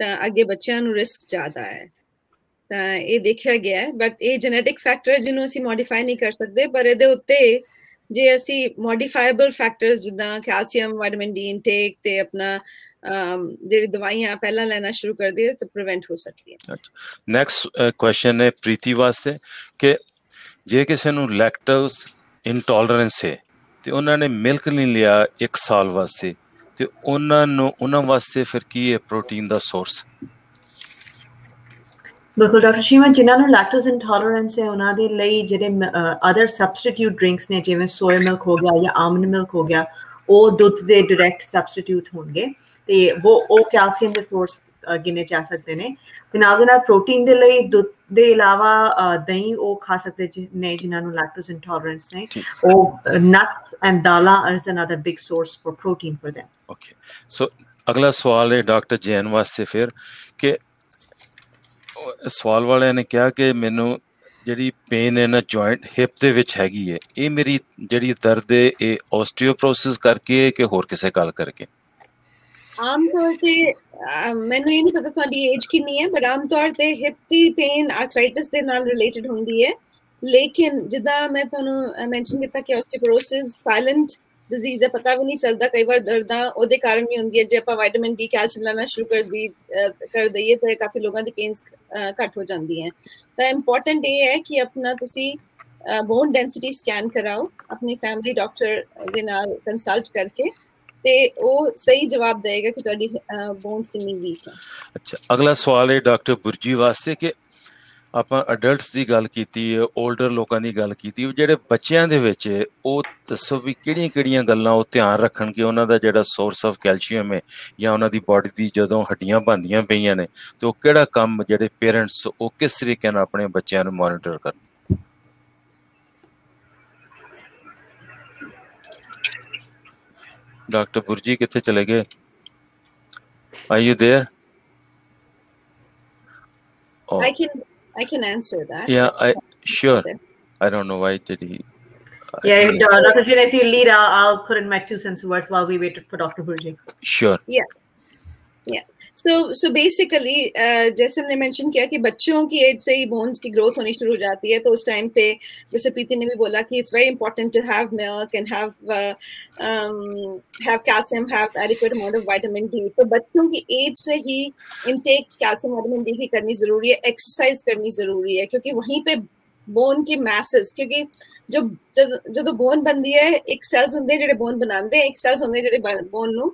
ਤਾਂ ਅੱਗੇ ਬੱਚਿਆਂ ਨੂੰ ਰਿਸਕ ਜ਼ਿਆਦਾ ਹੈ। ਤਾਂ ਇਹ ਦੇਖਿਆ ਗਿਆ ਹੈ, ਬਟ ਇਹ ਜੈਨੇਟਿਕ ਫੈਕਟਰ ਜਿਹਨੂੰ ਅਸੀਂ ਮੋਡੀਫਾਈ ਨਹੀਂ ਕਰ ਸਕਦੇ, ਪਰ ਇਹਦੇ ਉੱਤੇ ਜੇ ਅਸੀਂ ਮੋਡੀਫਾਈਬਲ ਫੈਕਟਰਸ ਜਿੱਦਾਂ ਕੈਲਸ਼ੀਅਮ, ਵਿਟਾਮਿਨ ਡੀ ਇਨਟੇਕ ਤੇ ਆਪਣਾ ਜਿਹੜੀ ਦਵਾਈਆਂ ਪਹਿਲਾਂ ਲੈਣਾ ਸ਼ੁਰੂ ਕਰ ਦਈਏ ਤਾਂ ਪ੍ਰੀਵੈਂਟ ਹੋ ਸਕਦੀ ਹੈ। ਨੈਕਸਟ ਕੁਐਸਚਨ ਹੈ ਪ੍ਰੀਤੀ ਵਾਸਤੇ ਕਿ ਜੇ ਕਿਸੇ ਨੂੰ ਲੈਕਟੋਜ਼ ਇੰਟੋਲਰੈਂਸ ਹੈ ਤੇ ਉਹਨਾਂ ਨੇ ਮਿਲਕ ਨਹੀਂ ਲਿਆ 1 ਸਾਲ ਵਾਸਤੇ ਤੇ ਉਹਨਾਂ ਵਾਸਤੇ ਫਿਰ ਕੀ ਹੈ ਪ੍ਰੋਟੀਨ ਦਾ ਸੋਰਸ? ਬਿਲਕੁਲ ਡਾਕਟਰ ਸ਼ੀਮਾ, ਜਿਨ੍ਹਾਂ ਨੂੰ ਲੈਕਟੋਜ਼ ਇੰਟੋਲਰੈਂਸ ਹੈ ਉਹਨਾਂ ਦੇ ਲਈ ਜਿਹੜੇ ਅਦਰ ਸਬਸਟੀਟਿਊਟ ਡਰਿੰਕਸ ਨੇ ਜਿਵੇਂ ਸੋਇਆ ਮਿਲਕ ਹੋ ਗਿਆ ਜਾਂ ਆਲਮੰਡ ਮਿਲਕ ਹੋ ਗਿਆ, ਉਹ ਦੁੱਧ ਦੇ ਡਾਇਰੈਕਟ ਸਬਸਟੀਟਿਊਟ ਹੋਣਗੇ ਤੇ ਉਹ ਕੈਲਸ਼ੀਅਮ ਦੇ ਸੋਰਸ ਗਿਣੇ ਜਾ ਸਕਦੇ ਨੇ। ਤੇ ਨਾਲ ਦੇ ਨਾਲ ਪ੍ਰੋਟੀਨ ਦੇ ਲਈ ਦੁੱਧ ਦੇ ਇਲਾਵਾ ਦਹੀਂ ਉਹ ਖਾ ਸਕਦੇ ਨੇ ਜਿਨ੍ਹਾਂ ਨੂੰ ਲੈਕਟੋਜ਼ ਇੰਟੋਲਰੈਂਸ ਨੇ। ਉਹ ਨਟਸ ਐਂਡ ਦਾਲਾਂ is another big source for protein for them। Okay, so ਅਗਲਾ ਸਵਾਲ ਹੈ ਡਾਕਟਰ ਜੈਨ ਵਾਸਤੇ ਫਿਰ ਕਿ ਸਵਾਲ ਵਾਲਿਆਂ ਨੇ ਕਿਹਾ ਕਿ ਮੈਨੂੰ ਜਿਹੜੀ ਪੇਨ ਹੈ ਨਾ ਜੁਆਇੰਟ ਹਿਪ ਦੇ ਵਿੱਚ ਹੈਗੀ ਹੈ, ਇਹ ਮੇਰੀ ਜਿਹੜੀ ਦਰਦ ਹੈ ਇਹ ਆਸਟੀਓਪਰੋਸਿਸ ਕਰਕੇ ਹੈ ਕਿ ਹੋਰ ਕਿਸੇ ਗੱਲ ਕਰਕੇ? ਆਮ ਤੌਰ ਤੇ ਮੈਨੂੰ ਇਹ ਨਹੀਂ ਪਤਾ ਤੁਹਾਡੀ ਏਜ ਕਿੰਨੀ ਹੈ, ਬਟ ਆਮ ਤੌਰ ਤੇ ਹਿਪ ਦੀ ਪੇਨ ਆਰਥਰਾਈਟਿਸ ਦੇ ਨਾਲ ਰਿਲੇਟਡ ਹੁੰਦੀ ਹੈ। ਲੇਕਿਨ ਜਿੱਦਾਂ ਮੈਂ ਤੁਹਾਨੂੰ ਮੈਂਸ਼ਨ ਕੀਤਾ ਕਿ ਆਸਟੀਓਪਰੋਸਿਸ ਸਾਇਲੈਂਟ ਡਿਜ਼ੀਜ਼ ਹੈ, ਪਤਾ ਵੀ ਨਹੀਂ ਚੱਲਦਾ। ਕਈ ਵਾਰ ਦਰਦਾਂ ਉਹਦੇ ਕਾਰਨ ਵੀ ਹੁੰਦੀ ਹੈ, ਜੇ ਆਪਾਂ ਵਿਟਾਮਿਨ ਡੀ ਕੈਲਸ਼ੀਅਮ ਲੈਣਾ ਸ਼ੁਰੂ ਕਰ ਦਈਏ ਤਾਂ ਕਾਫੀ ਲੋਕਾਂ ਦੀ ਪੇਨਸ ਘੱਟ ਹੋ ਜਾਂਦੀ ਹੈ। ਤਾਂ ਇੰਪੋਰਟੈਂਟ ਇਹ ਹੈ ਕਿ ਆਪਣਾ ਤੁਸੀਂ ਬੋਨ ਡੈਂਸਿਟੀ ਸਕੈਨ ਕਰਾਓ ਆਪਣੀ ਫੈਮਿਲੀ ਡਾਕਟਰ ਦੇ ਨਾਲ ਕੰਸਲਟ ਕਰਕੇ, ਤੇ ਉਹ ਸਹੀ ਜਵਾਬ ਦੇਗਾ ਕਿ ਤੁਹਾਡੀ ਬੋਨਸ ਕਿੰਨੀ ਵੀਕ ਹੈ। ਅੱਛਾ, ਅਗਲਾ ਸਵਾਲ ਹੈ ਡਾਕਟਰ ਬੁਰਜੀ ਵਾਸਤੇ ਕਿ ਆਪਾਂ ਅਡਲਟਸ ਦੀ ਗੱਲ ਕੀਤੀ ਹੈ, ਓਲਡਰ ਲੋਕਾਂ ਦੀ ਗੱਲ ਕੀਤੀ, ਜਿਹੜੇ ਬੱਚਿਆਂ ਦੇ ਵਿੱਚ ਉਹ ਦੱਸੋ ਵੀ ਕਿਹੜੀਆਂ ਗੱਲਾਂ ਉਹ ਧਿਆਨ ਰੱਖਣ ਕਿ ਉਹਨਾਂ ਦਾ ਜਿਹੜਾ ਸੋਰਸ ਆਫ ਕੈਲਸ਼ੀਅਮ ਹੈ ਜਾਂ ਉਹਨਾਂ ਦੀ ਬਾਡੀ ਦੀ ਜਦੋਂ ਹੱਡੀਆਂ ਬਣਦੀਆਂ ਪਈਆਂ ਨੇ ਤੇ ਉਹ ਕਿਹੜਾ ਕੰਮ ਜਿਹੜੇ ਪੇਰੈਂਟਸ ਉਹ ਕਿਸ ਤਰੀਕੇ ਨਾਲ ਆਪਣੇ ਬੱਚਿਆਂ ਨੂੰ ਮੋਨੀਟਰ ਕਰਨ? ਡਾਕਟਰ ਬੁਰਜੀ ਕਿੱਥੇ ਚਲੇ ਗਏ? Are you there? Oh. I can answer that. Yeah, sure. I don't know why did he. Yeah, Dr. Jin, if you lead, I'll put in my 2 cents worth while we wait for Dr. Burji. Sure. Yeah. So basically, जैसे हमने mention किया कि बच्चों की age से ही bones की growth होनी शुरू हो जाती है, तो उस टाइम पे जैसे प्रीति ने भी बोला कि it's very important to have milk and have calcium, have adequate amount of vitamin D. तो बच्चों की एज से ही इनटेक कैल्शियम विटामिन डी की करनी जरूरी है, एक्सरसाइज करनी जरूरी है, क्योंकि वहीं पे बोन की मैसेस, क्योंकि जो बोन बनती है एक सैल्स होंगे जो बोन बनाते हैं, एक सैल्स होंगे जो बोन नू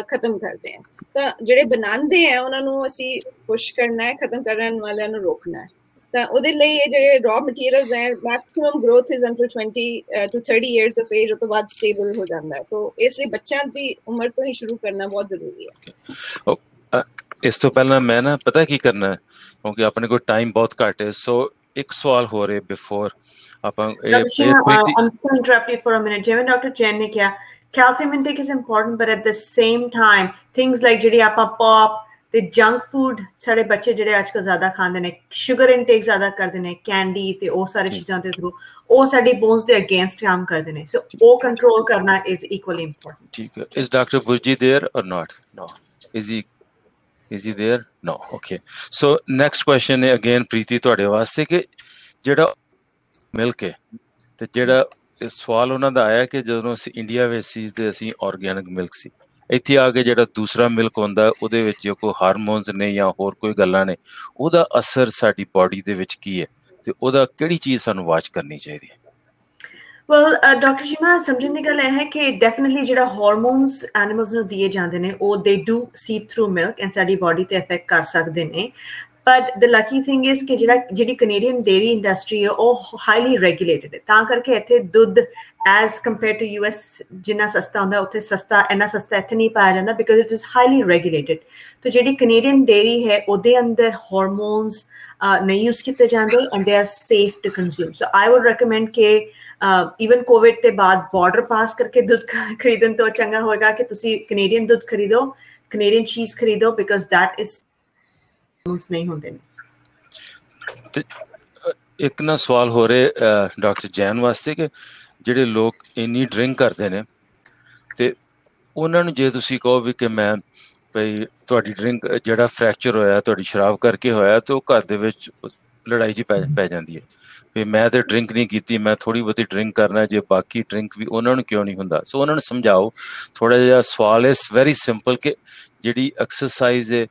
खत्म करते हैं। तो ਜਿਹੜੇ ਬਣਾਉਂਦੇ ਆ ਉਹਨਾਂ ਨੂੰ ਅਸੀਂ ਪੁਸ਼ ਕਰਨਾ ਹੈ, ਖਤਮ ਕਰਨ ਵਾਲਿਆਂ ਨੂੰ ਰੋਕਣਾ ਹੈ। ਤਾਂ ਉਹਦੇ ਲਈ ਇਹ ਜਿਹੜੇ ਰॉ ਮਟੀਰੀਅਲਸ ਹੈ, maximum growth is until 20 to 30 years of age, ਉਹ ਤੋਂ ਬਾਅਦ ਸਟੇਬਲ ਹੋ ਜਾਂਦਾ ਹੈ। ਤਾਂ ਇਸ ਲਈ ਬੱਚਿਆਂ ਦੀ ਉਮਰ ਤੋਂ ਹੀ ਸ਼ੁਰੂ ਕਰਨਾ ਬਹੁਤ ਜ਼ਰੂਰੀ ਹੈ। ਇਸ ਤੋਂ ਪਹਿਲਾਂ ਮੈਂ ਨਾ ਪਤਾ ਕੀ ਕਰਨਾ ਹੈ, ਕਿਉਂਕਿ ਆਪਣੇ ਕੋਲ ਟਾਈਮ ਬਹੁਤ ਘੱਟ ਹੈ, ਸੋ ਇੱਕ ਸਵਾਲ ਹੋ ਰਿਹਾ ਬਿਫੋਰ ਆਪਾਂ ਇੰਟਰਰਪਟ ਫॉर ਅ ਮਿੰਟ। ਜਿਵੇਂ ਡਾਕਟਰ ਜੈਨ ਨੇ ਕਿਹਾ calcium intake is important, but at the same time things like ਜਿਹੜੀ ਆਪਾਂ ਪੌਪ ਤੇ ਜੰਕ ਫੂਡ ਸਾਡੇ ਬੱਚੇ ਜਿਹੜੇ ਅੱਜ ਕੱਲ੍ਹ ਜ਼ਿਆਦਾ ਖਾਂਦੇ ਨੇ, ਸ਼ੂਗਰ ਇਨਟੇਕ ਜ਼ਿਆਦਾ ਕਰਦੇ ਨੇ, ਕੈਂਡੀ ਤੇ ਉਹ ਸਾਰੀ ਚੀਜ਼ਾਂ ਦੇ ਥਰੂ ਉਹ ਸਾਡੀ ਬੋਨਸ ਦੇ ਅਗੇਂਸਟ ਕੰਮ ਕਰਦੇ ਨੇ, ਸੋ ਉਹ ਕੰਟਰੋਲ ਕਰਨਾ ਇਜ਼ ਇਕੁਅਲੀ ਇੰਪੋਰਟੈਂਟ। ਠੀਕ ਹੈ। Is doctor Burji there or not? No. Is he there? No. Okay. So next question ਹੈ ਅਗੇਨ ਪ੍ਰੀਤੀ ਤੁਹਾਡੇ ਵਾਸਤੇ ਕਿ ਜਿਹੜਾ ਮਿਲਕ ਹੈ ਤੇ ਜਿਹੜਾ ਸਵਾਲ ਉਹਨਾਂ ਦਾ ਆਇਆ ਕਿ ਜਦੋਂ ਅਸੀਂ ਇੰਡੀਆ ਵਿੱਚ ਸੀ ਤੇ ਅਸੀਂ ਆਰਗੈਨਿਕ ਮਿਲਕ ਸੀ, ਇੱਥੇ ਆ ਕੇ ਜਿਹੜਾ ਦੂਸਰਾ ਮਿਲਕ ਹੁੰਦਾ ਉਹਦੇ ਵਿੱਚ ਜੋ ਕੋਈ ਹਾਰਮੋਨਸ ਨੇ ਜਾਂ ਹੋਰ ਕੋਈ ਗੱਲਾਂ ਨੇ, ਉਹਦਾ ਅਸਰ ਸਾਡੀ ਬਾਡੀ ਦੇ ਵਿੱਚ ਕੀ ਹੈ ਤੇ ਉਹਦਾ ਕਿਹੜੀ ਚੀਜ਼ ਸਾਨੂੰ ਵਾਚ ਕਰਨੀ ਚਾਹੀਦੀ ਹੈ? ਵੈਲ ਡਾਕਟਰ ਸ਼ੀਮਾ, ਸਮਝਣ ਦੀ ਗੱਲ ਇਹ ਹੈ ਕਿ ਡੈਫੀਨਿਟਲੀ ਜਿਹੜਾ ਹਾਰਮੋਨਸ ਐਨੀਮਲਸ ਨੂੰ ਦਿਏ ਜਾਂਦੇ ਨੇ ਉਹ ਦੇ do seep through milk and ਸਾਡੀ ਬਾਡੀ ਤੇ ਇਫੈਕਟ ਕਰ ਸਕਦੇ ਨੇ। But the lucky thing is ਕਿ ਜਿਹੜੀ ਕੈਨੇਡੀਅਨ ਡੇਅਰੀ ਇੰਡਸਟਰੀ ਹੈ ਉਹ ਹਾਈਲੀ ਰੈਗੂਲੇਟਡ ਹੈ, ਤਾਂ ਕਰਕੇ ਇੱਥੇ ਦੁੱਧ ਐਜ਼ ਕੰਪੇਅਰ ਟੂ US ਜਿੰਨਾ ਸਸਤਾ ਹੁੰਦਾ ਉੱਥੇ ਇੰਨਾ ਸਸਤਾ ਇੱਥੇ ਨਹੀਂ ਪਾਇਆ ਜਾਂਦਾ, because it is highly regulated. ਤਾਂ ਜਿਹੜੀ ਕੈਨੇਡੀਅਨ ਡੇਅਰੀ ਹੈ ਉਹਦੇ ਅੰਦਰ ਹਾਰਮੋਨਸ ਨਹੀਂ ਯੂਜ਼ ਕੀਤੇ ਜਾਂਦੇ and they are safe to consume. So I would recommend ਕਿ ਈਵਨ ਕੋਵਿਡ ਦੇ ਬਾਅਦ ਬਾਰਡਰ ਪਾਸ ਕਰਕੇ ਦੁੱਧ ਖਰੀਦਣ ਤੋਂ ਚੰਗਾ ਹੋਏਗਾ ਕਿ ਤੁਸੀਂ ਕੈਨੇਡੀਅਨ ਦੁੱਧ ਖਰੀਦੋ, ਕੈਨੇਡੀਅਨ ਚੀਜ਼ ਖਰੀਦੋ, ਬਿਕਾਜ਼ ਦੈਟ ਇਜ਼ ਨਹੀਂ ਹੁੰਦੇ ਨੇ। ਤੇ ਇੱਕ ਨਾ ਸਵਾਲ ਹੋ ਰਿਹਾ ਡਾਕਟਰ ਜੈਨ ਵਾਸਤੇ ਕਿ ਜਿਹੜੇ ਲੋਕ ਇੰਨੀ ਡਰਿੰਕ ਕਰਦੇ ਨੇ ਤੇ ਉਹਨਾਂ ਨੂੰ ਜੇ ਤੁਸੀਂ ਕਹੋ ਵੀ ਕਿ ਮੈਂ ਭਈ ਤੁਹਾਡੀ ਡਰਿੰਕ ਜਿਹੜਾ ਫ੍ਰੈਕਚਰ ਹੋਇਆ ਤੁਹਾਡੀ ਸ਼ਰਾਬ ਕਰਕੇ ਹੋਇਆ ਤੇ ਉਹ ਘਰ ਦੇ ਵਿੱਚ ਲੜਾਈ ਜੀ ਪੈ ਜਾਂਦੀ ਹੈ ਵੀ ਮੈਂ ਤੇ ਡਰਿੰਕ ਨਹੀਂ ਕੀਤੀ, ਮੈਂ ਥੋੜੀ ਬਹੁਤੀ ਡਰਿੰਕ ਕਰਨਾ, ਜੇ ਬਾਕੀ ਡਰਿੰਕ ਵੀ ਉਹਨਾਂ ਨੂੰ ਕਿਉਂ ਨਹੀਂ ਹੁੰਦਾ। ਸੋ ਉਹਨਾਂ ਨੂੰ ਸਮਝਾਓ। ਥੋੜਾ ਜਿਹਾ ਸਵਾਲ ਇਸ ਵੈਰੀ ਸਿੰਪਲ ਕਿ ਜਿਹੜੀ ਐਕਸਰਸਾਈਜ਼ ਹੈ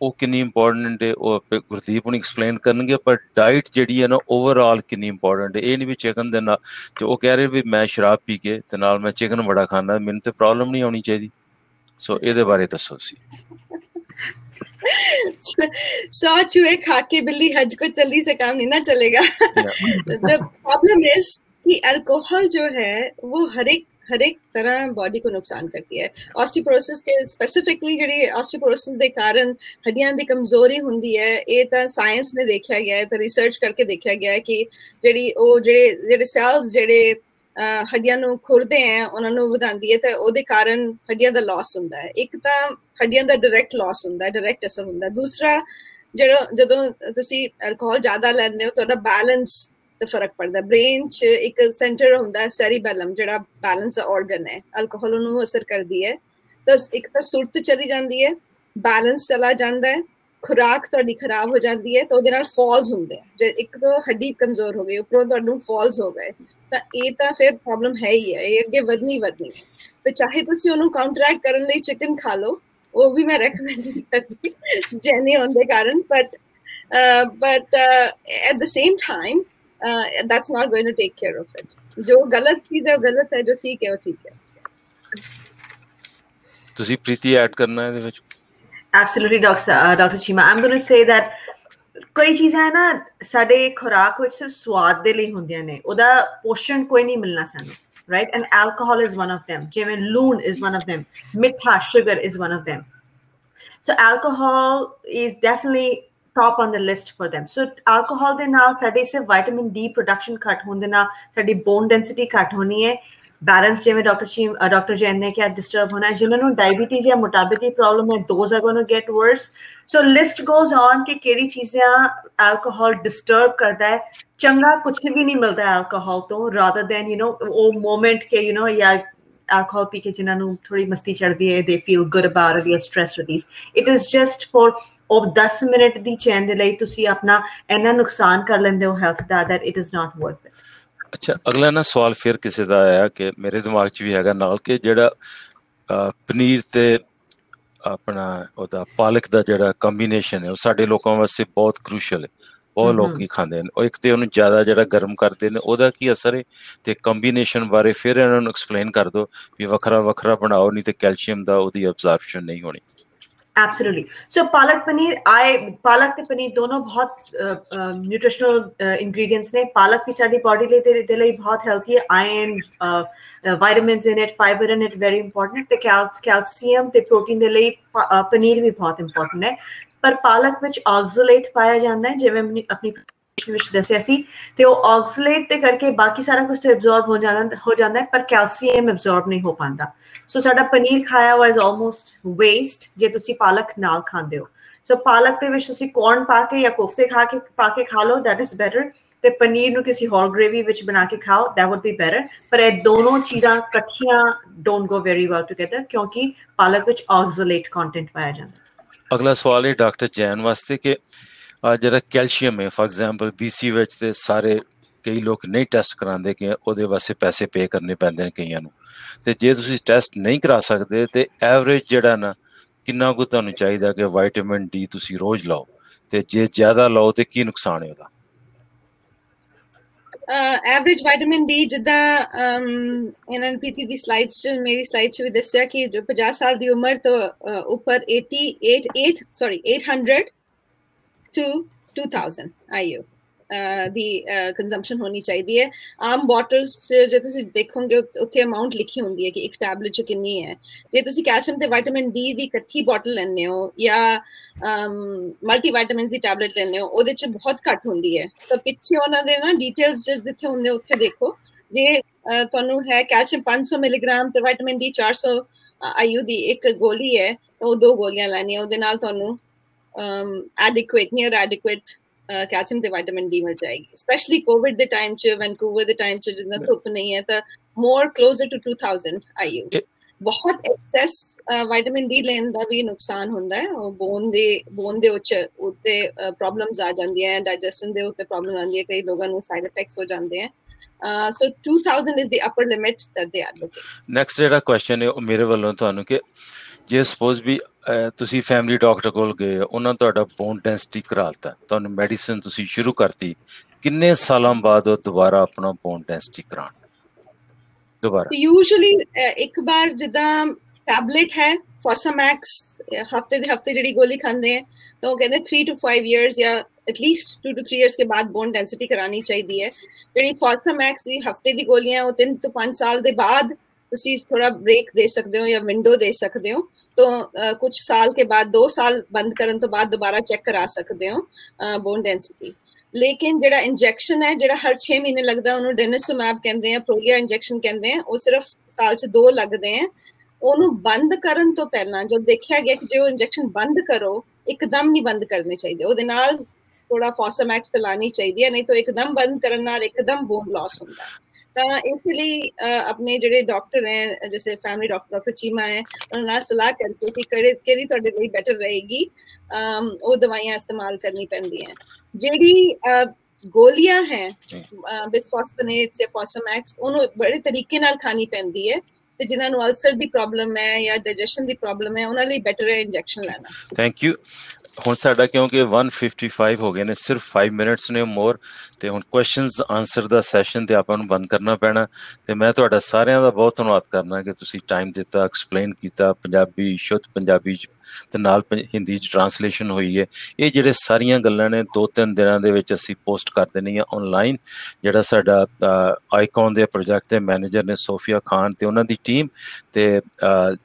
ਉਹ ਕਿੰਨੀ ਇੰਪੋਰਟੈਂਟ ਹੈ, ਉਹ ਆਪੇ ਗੁਰਦੀਪ ਨੂੰ ਐਕਸਪਲੇਨ ਕਰਨਗੇ, ਪਰ ਡਾਈਟ ਜਿਹੜੀ ਹੈ ਨਾ ਓਵਰਆਲ ਕਿੰਨੀ ਇੰਪੋਰਟੈਂਟ ਹੈ। ਇਹ ਨਹੀਂ ਵੀ ਚਿਕਨ ਦੇ ਨਾਲ ਜੋ ਉਹ ਕਹਿ ਰਹੇ ਵੀ ਮੈਂ ਸ਼ਰਾਬ ਪੀ ਕੇ ਤੇ ਨਾਲ ਮੈਂ ਚਿਕਨ ਬੜਾ ਖਾਂਦਾ, ਮੈਨੂੰ ਤੇ ਪ੍ਰੋਬਲਮ ਨਹੀਂ ਆਉਣੀ ਚਾਹੀਦੀ। ਸੋ ਇਹਦੇ ਬਾਰੇ ਦੱਸੋ ਸੀ। 100 चूहे खा के बिल्ली हज को चली से काम नहीं ना चलेगा। The problem is कि अल्कोहल जो है वो हर एक तरह बॉडी को नुकसान करती है। ऑस्टियोपोरोसिस के स्पेसिफिकली ਜਿਹੜੀ ऑस्टियोपोरोसिस ਦੇ ਕਾਰਨ ਹੱਡੀਆਂ ਦੀ ਕਮਜ਼ੋਰੀ ਹੁੰਦੀ ਹੈ, ਇਹ ਤਾਂ ਸਾਇੰਸ ਨੇ ਦੇਖਿਆ ਗਿਆ ਹੈ, ਤਾਂ ਰਿਸਰਚ ਕਰਕੇ ਦੇਖਿਆ ਗਿਆ ਹੈ ਕਿ ਜਿਹੜੇ ਸੈਲਸ ਜਿਹੜੇ ਹੱਡੀਆਂ ਨੂੰ ਖੁਰਦੇ ਹੈ ਉਹਨਾਂ ਨੂੰ ਵਧਾਉਂਦੀ ਹੈ ਤੇ ਉਹਦੇ ਕਾਰਨ ਹੱਡੀਆਂ ਦਾ ਲਾਸ ਹੁੰਦਾ ਹੈ। ਇੱਕ ਤਾਂ ਹੱਡੀਆਂ ਦਾ ਡਾਇਰੈਕਟ ਲਾਸ ਹੁੰਦਾ ਹੈ, ਡਾਇਰੈਕਟ ਅਸਰ ਹੁੰਦਾ ਹੈ। ਦੂਸਰਾ ਜਦੋਂ ਤੁਸੀਂ ਅਲਕੋਹਲ ਜ਼ਿਆਦਾ ਲੈਂਦੇ ਹੋ ਤੁਹਾਡਾ ਬੈਲੈਂਸ ਤੇ ਫਰਕ ਪੜਦਾ। ਬ੍ਰੇਨ 'ਚ ਇੱਕ ਸੈਂਟਰ ਹੁੰਦਾ ਹੈ ਸੈਰੀਬੈਲਮ, ਜਿਹੜਾ ਬੈਲੈਂਸ ਦਾ ਆਰਗਨ ਹੈ, ਅਲਕੋਹਲ ਉਹਨੂੰ ਅਸਰ ਕਰਦੀ ਹੈ। ਤਾਂ ਇੱਕ ਤਾਂ ਸੁਰਤ ਚਲੀ ਜਾਂਦੀ ਹੈ, ਬੈਲੈਂਸ ਚਲਾ ਜਾਂਦਾ ਹੈ, ਖੁਰਾਕ ਤੁਹਾਡੀ ਖਰਾਬ ਹੋ ਜਾਂਦੀ ਹੈ, ਤਾਂ ਉਹਦੇ ਨਾਲ ਫਾਲਸ ਹੁੰਦੇ ਆ। ਜੇ ਇੱਕ ਤਾਂ ਹੱਡੀ ਕਮਜ਼ੋਰ ਹੋ ਗਈ, ਉੱਪਰੋਂ ਤੁਹਾਨੂੰ ਫਾਲਸ ਹੋ ਗਏ, ਤਾਂ ਇਹ ਤਾਂ ਫਿਰ ਪ੍ਰੋਬਲਮ ਹੈ ਹੀ ਹੈ, ਇਹ ਅੱਗੇ ਵਧਣੀ ਹੈ। ਤੇ ਚਾਹੇ ਤੁਸੀਂ ਉਹਨੂੰ ਕਾਊਂਟਰੈਕਟ ਕਰਨ ਲਈ ਚਿਕਨ ਖਾ ਲਓ, ਉਹ ਵੀ ਮੈਂ ਰეკਮੈਂਡ ਨਹੀਂ ਕਰਦੀ ਜੈਨੀ ਹੋਣ ਦੇ ਕਾਰਨ, but at the same time that's not going to take care of it. ਜੋ ਗਲਤ ਚੀਜ਼ ਹੈ ਉਹ ਗਲਤ ਹੈ, ਜੋ ਠੀਕ ਹੈ ਉਹ ਠੀਕ ਹੈ। ਤੁਸੀਂ ਪ੍ਰੀਤੀ ਐਡ ਕਰਨਾ ਇਹਦੇ ਵਿੱਚ? Absolutely, Dr. Chima. I'm going to say that ਕਈ ਚੀਜ਼ਾਂ ਹੈ ਨਾ ਸਾਡੇ ਖੁਰਾਕ ਵਿੱਚ ਸਿਰਫ ਸਵਾਦ ਦੇ ਲਈ ਹੁੰਦੀਆਂ ਨੇ, ਉਹਦਾ ਪੋਸ਼ਣ ਕੋਈ ਨਹੀਂ ਮਿਲਣਾ ਸਾਨੂੰ, right? And alcohol is one of them. ਜਿਵੇਂ ਲੂਣ is one of them. ਮਿੱਠਾ, sugar is one of them. So alcohol is definitely top on the list for them. So alcohol ਦੇ ਨਾਲ ਸਾਡੇ ਸਿਰਫ vitamin D production ਘੱਟ ਹੋਣ ਦੇ ਨਾਲ ਸਾਡੀ bone density ਘੱਟ ਹੋਣੀ ਹੈ, balance ਜਿਵੇਂ ਡਾਕਟਰ ਜੈਨ ਨੇ ਕਿਹਾ ਡਿਸਟਰਬ ਹੋਣਾ ਹੈ। ਜਿਨ੍ਹਾਂ ਨੂੰ ਡਾਇਬੀਟੀਜ਼ ਜਾਂ ਮੋਟਾਪੇ ਦੀ ਪ੍ਰੋਬਲਮ ਹੈ, those are going to get worse. So list goes on ਕਿ ਕਿਹੜੀ ਚੀਜ਼ਾਂ alcohol disturb ਕਰਦਾ ਹੈ। ਚੰਗਾ ਕੁਛ ਵੀ ਨਹੀਂ ਮਿਲਦਾ alcohol ਤੋਂ, rather than ਉਹ moment ਕਿ ਜਾਂ alcohol ਪੀ ਕੇ ਜਿਨ੍ਹਾਂ ਨੂੰ ਥੋੜੀ ਮਸਤੀ ਚੜਦੀ ਹੈ, they feel good about it, ਜਾਂ stress release. It is just for ਉਹ 10 ਮਿੰਟ ਦੀ ਚੈਨ ਦੇ ਲਈ ਤੁਸੀਂ ਆਪਣਾ ਇੰਨਾ ਨੁਕਸਾਨ ਕਰ ਲੈਂਦੇ ਹੋ health the, that it is not worth it. ਅੱਛਾ, ਅਗਲਾ ਨਾ ਸਵਾਲ ਫਿਰ ਕਿਸੇ ਦਾ ਆਇਆ ਕਿ ਮੇਰੇ ਦਿਮਾਗ 'ਚ ਵੀ ਹੈਗਾ ਨਾਲ, ਕਿ ਜਿਹੜਾ ਪਨੀਰ ਤੇ ਆਪਣਾ ਉਹਦਾ ਪਾਲਕ ਦਾ ਜਿਹੜਾ ਕੰਬੀਨੇਸ਼ਨ ਹੈ ਉਹ ਸਾਡੇ ਲੋਕਾਂ ਵਾਸਤੇ ਬਹੁਤ ਕ੍ਰੂਸ਼ਲ ਹੈ, ਬਹੁਤ ਲੋਕ ਖਾਂਦੇ ਨੇ। ਉਹ ਇੱਕ ਤੇ ਉਹਨੂੰ ਜ਼ਿਆਦਾ ਜਿਹੜਾ ਗਰਮ ਕਰਦੇ ਨੇ, ਉਹਦਾ ਕੀ ਅਸਰ ਹੈ, ਤੇ ਕੰਬੀਨੇਸ਼ਨ ਬਾਰੇ ਫਿਰ ਇਹਨਾਂ ਨੂੰ ਐਕਸਪਲੇਨ ਕਰ ਦਿਓ ਵੀ ਵੱਖਰਾ ਵੱਖਰਾ ਬਣਾਓ, ਨਹੀਂ ਤੇ ਕੈਲਸ਼ੀਅਮ ਦਾ ਉਹਦੀ ਅਬਜ਼ਾਰਪਸ਼ਨ ਨਹੀਂ ਹੋਣੀ। Absolutely. So palak te paneer dono bahut nutritional ingredients ne. Palak bhi saadi body de lai bahut healthy hai. Iron, vitamins in it, fiber in it, very important. The calcium te protein de lai paneer bhi bahut important hai. Par palak vich oxalate paya janda hai, jiਵੇਂ ਆਪਣੀ ਵਿੱਚ ਦੱਸਿਆ ਸੀ, ਤੇ ਉਹ ਆਕਸੀਲੇਟ ਤੇ ਕਰਕੇ ਬਾਕੀ ਸਾਰਾ ਕੁਝ ਤੇ ਐਬਜ਼ੌਰਬ ਹੋ ਜਾਂਦਾ ਹੈ, ਪਰ ਕੈਲਸ਼ੀਅਮ ਐਬਜ਼ੌਰਬ ਨਹੀਂ ਹੋ ਪਾਉਂਦਾ। ਸੋ ਸਾਡਾ ਪਨੀਰ ਖਾਇਆ ਵਾ ਇਜ਼ ਆਲਮੋਸਟ ਵੇਸਟ ਜੇ ਤੁਸੀਂ ਪਾਲਕ ਨਾਲ ਖਾਂਦੇ ਹੋ। ਸੋ ਪਾਲਕ ਦੇ ਵਿੱਚ ਤੁਸੀਂ ਕੌਰਨ ਪਾ ਕੇ ਜਾਂ ਕੋਫਤੇ ਪਾ ਕੇ ਖਾ ਲਓ, ਦੈਟ ਇਜ਼ ਬੈਟਰ। ਤੇ ਪਨੀਰ ਨੂੰ ਕਿਸੇ ਹੋਰ ਗ੍ਰੇਵੀ ਵਿੱਚ ਬਣਾ ਕੇ ਖਾਓ, ਦੈਟ ਵੁੱਡ ਬੀ ਬੈਟਰ। ਪਰ ਇਹ ਦੋਨੋਂ ਚੀਜ਼ਾਂ ਇਕੱਠੀਆਂ don't go very well together, ਕਿਉਂਕਿ ਪਾਲਕ ਵਿੱਚ ਆਕਸੀਲੇਟ ਕੰਟੈਂਟ ਪਾਇਆ ਜਾਂਦਾ। ਅਗਲਾ ਸਵਾਲ ਹੈ ਡਾਕਟਰ ਜੈਨ ਵਾਸਤੇ ਕਿ ਜਿਹੜਾ ਕੈਲਸ਼ੀਅਮ ਹੈ, ਫॉर एग्जांपल BC ਵਿੱਚ ਤੇ ਸਾਰੇ ਕਈ ਲੋਕ ਨਹੀਂ ਟੈਸਟ ਕਰਾਉਂਦੇ ਕਿ ਉਹਦੇ ਵਾਸਤੇ ਪੈਸੇ ਪੇ ਕਰਨੇ ਪੈਂਦੇ ਨੇ ਕਈਆਂ ਨੂੰ, ਤੇ ਜੇ ਤੁਸੀਂ ਟੈਸਟ ਨਹੀਂ ਕਰਾ ਸਕਦੇ ਤੇ ਐਵਰੇਜ ਜਿਹੜਾ ਨਾ ਕਿੰਨਾ ਕੁ ਤੁਹਾਨੂੰ ਚਾਹੀਦਾ ਕਿ ਵਿਟਾਮਿਨ ਡੀ ਤੁਸੀਂ ਰੋਜ਼ ਲਓ, ਤੇ ਜੇ ਜ਼ਿਆਦਾ ਲਓ ਤੇ ਕੀ ਨੁਕਸਾਨ ਹੈ ਉਹਦਾ? ਐਵਰੇਜ ਵਿਟਾਮਿਨ ਡੀ ਜਿੱਦਾਂ NNPT ਦੀ ਸਲਾਈਡਸ 'ਚ, ਮੇਰੀ ਸਲਾਈਡ 'ਚ ਵੀ ਦੱਸਿਆ ਕਿ 50 ਸਾਲ ਦੀ ਉਮਰ ਤੋਂ ਉੱਪਰ 800 to 2000 IU ਦੀ ਕੰਜ਼ੰਪਸ਼ਨ ਹੋਣੀ ਚਾਹੀਦੀ ਹੈ। ਆਮ ਬੋਟਲਸ 'ਚ ਜੇ ਤੁਸੀਂ ਦੇਖੋਗੇ ਉੱਥੇ ਅਮਾਊਂਟ ਲਿਖੀ ਹੁੰਦੀ ਹੈ ਕਿ ਇੱਕ ਟੈਬਲੇਟ 'ਚ ਕਿੰਨੀ ਹੈ। ਜੇ ਤੁਸੀਂ ਕੈਲਸ਼ੀਅਮ ਤੇ ਵਿਟਾਮਿਨ ਡੀ ਦੀ ਇਕੱਠੀ ਬੋਟਲ ਲੈਂਦੇ ਹੋ ਜਾਂ ਮਲਟੀ ਵਿਟਾਮਿਨਸ ਦੀ ਟੈਬਲੇਟ ਲੈਂਦੇ ਹੋ, ਉਹਦੇ 'ਚ ਬਹੁਤ ਘੱਟ ਹੁੰਦੀ ਹੈ। ਤਾਂ ਪਿੱਛੇ ਉਹਨਾਂ ਦੇ ਨਾ ਡੀਟੇਲਸ ਜਿੱਥੇ ਹੁੰਦੇ ਉੱਥੇ ਦੇਖੋ, ਜੇ ਤੁਹਾਨੂੰ ਹੈ ਕੈਲਸ਼ੀਅਮ 500 ਮਿਲੀਗ੍ਰਾਮ ਤੇ ਵਿਟਾਮਿਨ ਡੀ 400 IU ਦੀ ਇੱਕ ਗੋਲੀ ਹੈ, ਤਾਂ ਉਹ 2 ਗੋਲੀਆਂ ਲੈਣੀਆਂ, ਉਹਦੇ ਨਾਲ ਤੁਹਾਨੂੰ near adequate calcium ਤੇ vitamin D ਮਿਲ ਜਾਏਗੀ। especially COVID ਦੇ ਟਾਈਮ 'ਚ, ਵੈਨਕੂਵਰ ਦੇ ਟਾਈਮ 'ਚ ਜਿੰਨਾ ਧੁੱਪ ਨਹੀਂ ਹੈ, ਤਾਂ more closer to 2000 IU। ਬਹੁਤ ਐਕਸੈਸ ਵਿਟਾਮਿਨ ਡੀ ਲੈਣ ਦਾ ਵੀ ਨੁਕਸਾਨ ਹੁੰਦਾ ਹੈ। ਉਹ ਬੋਨ ਦੇ ਉੱਤੇ ਪ੍ਰੋਬਲਮਸ ਆ ਜਾਂਦੀਆਂ ਹੈ, ਡਾਈਜੈਸ਼ਨ ਦੇ ਉੱਤੇ ਪ੍ਰੋਬਲਮ ਆਉਂਦੀ ਹੈ, ਕਈ ਲੋਕਾਂ ਨੂੰ ਸਾਈਡ ਇਫੈਕਟਸ ਹੋ ਜਾਂਦੇ ਹੈ। So 2000 is the upper limit that they advocate. Next ਜਿਹੜਾ ਕੁਐਸਚਨ ਹੈ ਉਹ ਮੇਰੇ ਵੱਲੋਂ ਤੁਹਾਨੂੰ ਕਿ ਜੇ ਸਪੋਜ਼ ਵੀ ਤੁਸੀਂ ਫੈਮਿਲੀ ਡਾਕਟਰ ਕੋਲ ਗਏ, ਉਹਨਾਂ ਤੁਹਾਡਾ ਬੋਨ ਡੈਂਸਿਟੀ ਕਰਾਤਾ, ਤੁਹਾਨੂੰ ਮੈਡੀਸਿਨ ਤੁਸੀਂ ਸ਼ੁਰੂ ਕਰਤੀ, ਕਿੰਨੇ ਸਾਲਾਂ ਬਾਅਦ ਉਹ ਦੁਬਾਰਾ ਆਪਣਾ ਬੋਨ ਡੈਂਸਿਟੀ ਕਰਾਉਣ ਦੁਬਾਰਾ? ਯੂਜੂਅਲੀ ਇੱਕ ਵਾਰ ਜਿੱਦਾਂ ਟੈਬਲੇਟ ਹੈ ਫੋਸਮਾਕਸ, ਹਫਤੇ ਦੇ ਹਫਤੇ ਜਿਹੜੀ ਗੋਲੀ ਖਾਂਦੇ ਹੈ, ਤਾਂ ਉਹ ਕਹਿੰਦੇ 3 to 5 years ਜਾਂ एटलीस्ट 2 to 3 years के बाद बोन डेंसिटी करानी चाहिए है। ਜਿਹੜੀ ਫੋਸਮਾਕਸ ਦੀ ਹਫਤੇ ਦੀ ਗੋਲੀਆਂ ਉਹ 3 ਤੋਂ 5 ਸਾਲ ਦੇ ਬਾਅਦ ਤੁਸੀਂ ਥੋੜਾ ਬ੍ਰੇਕ ਦੇ ਸਕਦੇ ਹੋ ਜਾਂ ਵਿੰਡੋ ਦੇ ਸਕਦੇ ਹੋ। तो कुछ साल के बाद 2 साल बंद करने तो बाद दोबारा चेक करा सकते हो बोन डेंसिटी। लेकिन ਜਿਹੜਾ इंजेक्शन है ਜਿਹੜਾ हर 6 महीने लगता है ਉਹਨੂੰ ਡੈਨਿਸੋਮੈਬ ਕਹਿੰਦੇ ਆ, ਪ੍ਰੋਲੀਆ ਇੰਜੈਕਸ਼ਨ ਕਹਿੰਦੇ ਆ, ਉਹ ਸਿਰਫ ਸਾਲ 'ਚ 2 ਲੱਗਦੇ ਆ। ਉਹਨੂੰ ਬੰਦ ਕਰਨ ਤੋਂ ਪਹਿਲਾਂ ਜਦ ਦੇਖਿਆ ਗਿਆ ਕਿ ਜੇ ਉਹ ਇੰਜੈਕਸ਼ਨ ਬੰਦ ਕਰੋ, ਇੱਕਦਮ ਨਹੀਂ ਬੰਦ ਕਰਨੇ ਚਾਹੀਦੇ, ਉਹਦੇ ਨਾਲ ਥੋੜਾ ਫੋਸਮਾਕਸ ਚਲਾਣੀ ਚਾਹੀਦੀ ਹੈ, ਨਹੀਂ ਤਾਂ ਇੱਕਦਮ ਬੰਦ ਕਰਨ ਨਾਲ ਇੱਕਦਮ ਬੋਨ ਲਾਸ ਹੁੰਦਾ ਹੈ। ਤਾਂ ਇਸ ਲਈ ਆਪਣੇ ਜਿਹੜੇ ਡਾਕਟਰ ਹੈ, ਜੈਸੇ ਫੈਮਿਲੀ ਡਾਕਟਰ ਚੀਮਾ ਹੈ, ਉਹਨਾਂ ਨਾਲ ਸਲਾਹ ਕਰਕੇ ਕਿ ਕਿਹੜੀ ਤੁਹਾਡੇ ਲਈ ਬੈਟਰ ਰਹੇਗੀ, ਉਹ ਦਵਾਈਆਂ ਇਸਤੇਮਾਲ ਕਰਨੀ ਪੈਂਦੀਆਂ। ਜਿਹੜੀ ਗੋਲੀਆਂ ਹੈ ਬਿਸਫੋਸਫੋਨੇਟ ਜਾਂ ਫੋਸਮਾਕਸ, ਉਹਨੂੰ ਬੜੇ ਤਰੀਕੇ ਨਾਲ ਖਾਣੀ ਪੈਂਦੀ ਹੈ, ਤੇ ਜਿਨ੍ਹਾਂ ਨੂੰ ਅਲਸਰ ਦੀ ਪ੍ਰੋਬਲਮ ਹੈ ਜਾਂ ਡਾਈਜੈਸ਼ਨ ਦੀ ਪ੍ਰੋਬਲਮ ਹੈ, ਉਹਨਾਂ ਲਈ ਬੈਟਰ ਹੈ ਇੰਜੈਕਸ਼ਨ ਲੈਣਾ। Thank you. ਹੁਣ ਸਾਡਾ ਕਿਉਂਕਿ 155 ਹੋ ਗਏ ਨੇ, ਸਿਰਫ 5 ਮਿੰਟਸ ਨੇ ਮੋਰ, ਤੇ ਹੁਣ ਕੁਐਸਚਨਸ ਆਨਸਰ ਦਾ ਸੈਸ਼ਨ ਤੇ ਆਪਾਂ ਨੂੰ ਬੰਦ ਕਰਨਾ ਪੈਣਾ। ਤੇ ਮੈਂ ਤੁਹਾਡਾ ਸਾਰਿਆਂ ਦਾ ਬਹੁਤ ਧੰਨਵਾਦ ਕਰਨਾ ਕਿ ਤੁਸੀਂ ਟਾਈਮ ਦਿੱਤਾ, ਐਕਸਪਲੇਨ ਕੀਤਾ ਪੰਜਾਬੀ, ਸ਼ੁੱਧ ਪੰਜਾਬੀ 'ਚ, ਤੇ ਨਾਲ ਹਿੰਦੀ 'ਚ ਟਰਾਂਸਲੇਸ਼ਨ ਹੋਈ ਹੈ। ਇਹ ਜਿਹੜੇ ਸਾਰੀਆਂ ਗੱਲਾਂ ਨੇ 2-3 ਦਿਨਾਂ ਦੇ ਵਿੱਚ ਅਸੀਂ ਪੋਸਟ ਕਰ ਦੇਣੀ ਆ ਔਨਲਾਈਨ। ਜਿਹੜਾ ਸਾਡਾ ਆਈਕਨ ਦੇ ਪ੍ਰੋਜੈਕਟ ਦੇ ਮੈਨੇਜਰ ਨੇ ਸੋਫੀਆ ਖਾਨ ਤੇ ਉਹਨਾਂ ਦੀ ਟੀਮ, ਤੇ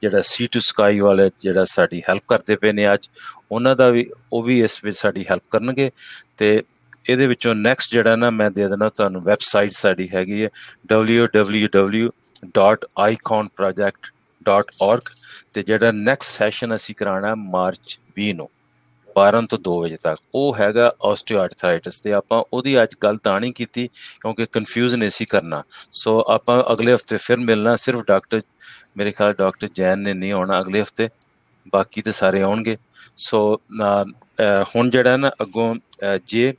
ਜਿਹੜਾ ਸੀ ਟੂ ਸਕਾਈ ਵਾਲੇ ਜਿਹੜਾ ਸਾਡੀ ਹੈਲਪ ਕਰਦੇ ਪਏ ਨੇ ਅੱਜ, ਉਹਨਾਂ ਦਾ ਵੀ, ਉਹ ਵੀ ਇਸ ਵਿੱਚ ਸਾਡੀ ਹੈਲਪ ਕਰਨਗੇ। ਤੇ ਇਹਦੇ ਵਿੱਚੋਂ ਨੈਕਸਟ ਜਿਹੜਾ ਨਾ ਮੈਂ ਦੇ ਦੇਣਾ ਤੁਹਾਨੂੰ, ਵੈਬਸਾਈਟ ਸਾਡੀ ਹੈਗੀ ਹੈ www.iconproject.org। ਤੇ ਜਿਹੜਾ ਨੈਕਸਟ ਸੈਸ਼ਨ ਅਸੀਂ ਕਰਾਉਣਾ ਮਾਰਚ 20 ਨੂੰ 12 ਤੋਂ 2 ਵਜੇ ਤੱਕ, ਉਹ ਹੈਗਾ ਆਸਟੀਓਆਰਥਰਾਈਟਿਸ। ਤੇ ਆਪਾਂ ਉਹਦੀ ਅੱਜ ਗੱਲ ਤਾਂ ਨਹੀਂ ਕੀਤੀ ਕਿਉਂਕਿ ਕਨਫਿਊਜ਼ਨ ਨਹੀਂ ਸੀ ਕਰਨਾ। ਸੋ ਆਪਾਂ ਅਗਲੇ ਹਫਤੇ ਫਿਰ ਮਿਲਣਾ। ਸਿਰਫ ਡਾਕਟਰ, ਮੇਰੇ ਖਿਆਲ ਡਾਕਟਰ ਜੈਨ ਨੇ ਨਹੀਂ ਆਉਣਾ ਅਗਲੇ ਹਫਤੇ, ਬਾਕੀ ਤੇ ਸਾਰੇ ਆਉਣਗੇ। ਸੋ ਹੁਣ ਜਿਹੜਾ ਨਾ ਅੱਗੋਂ ਜੇ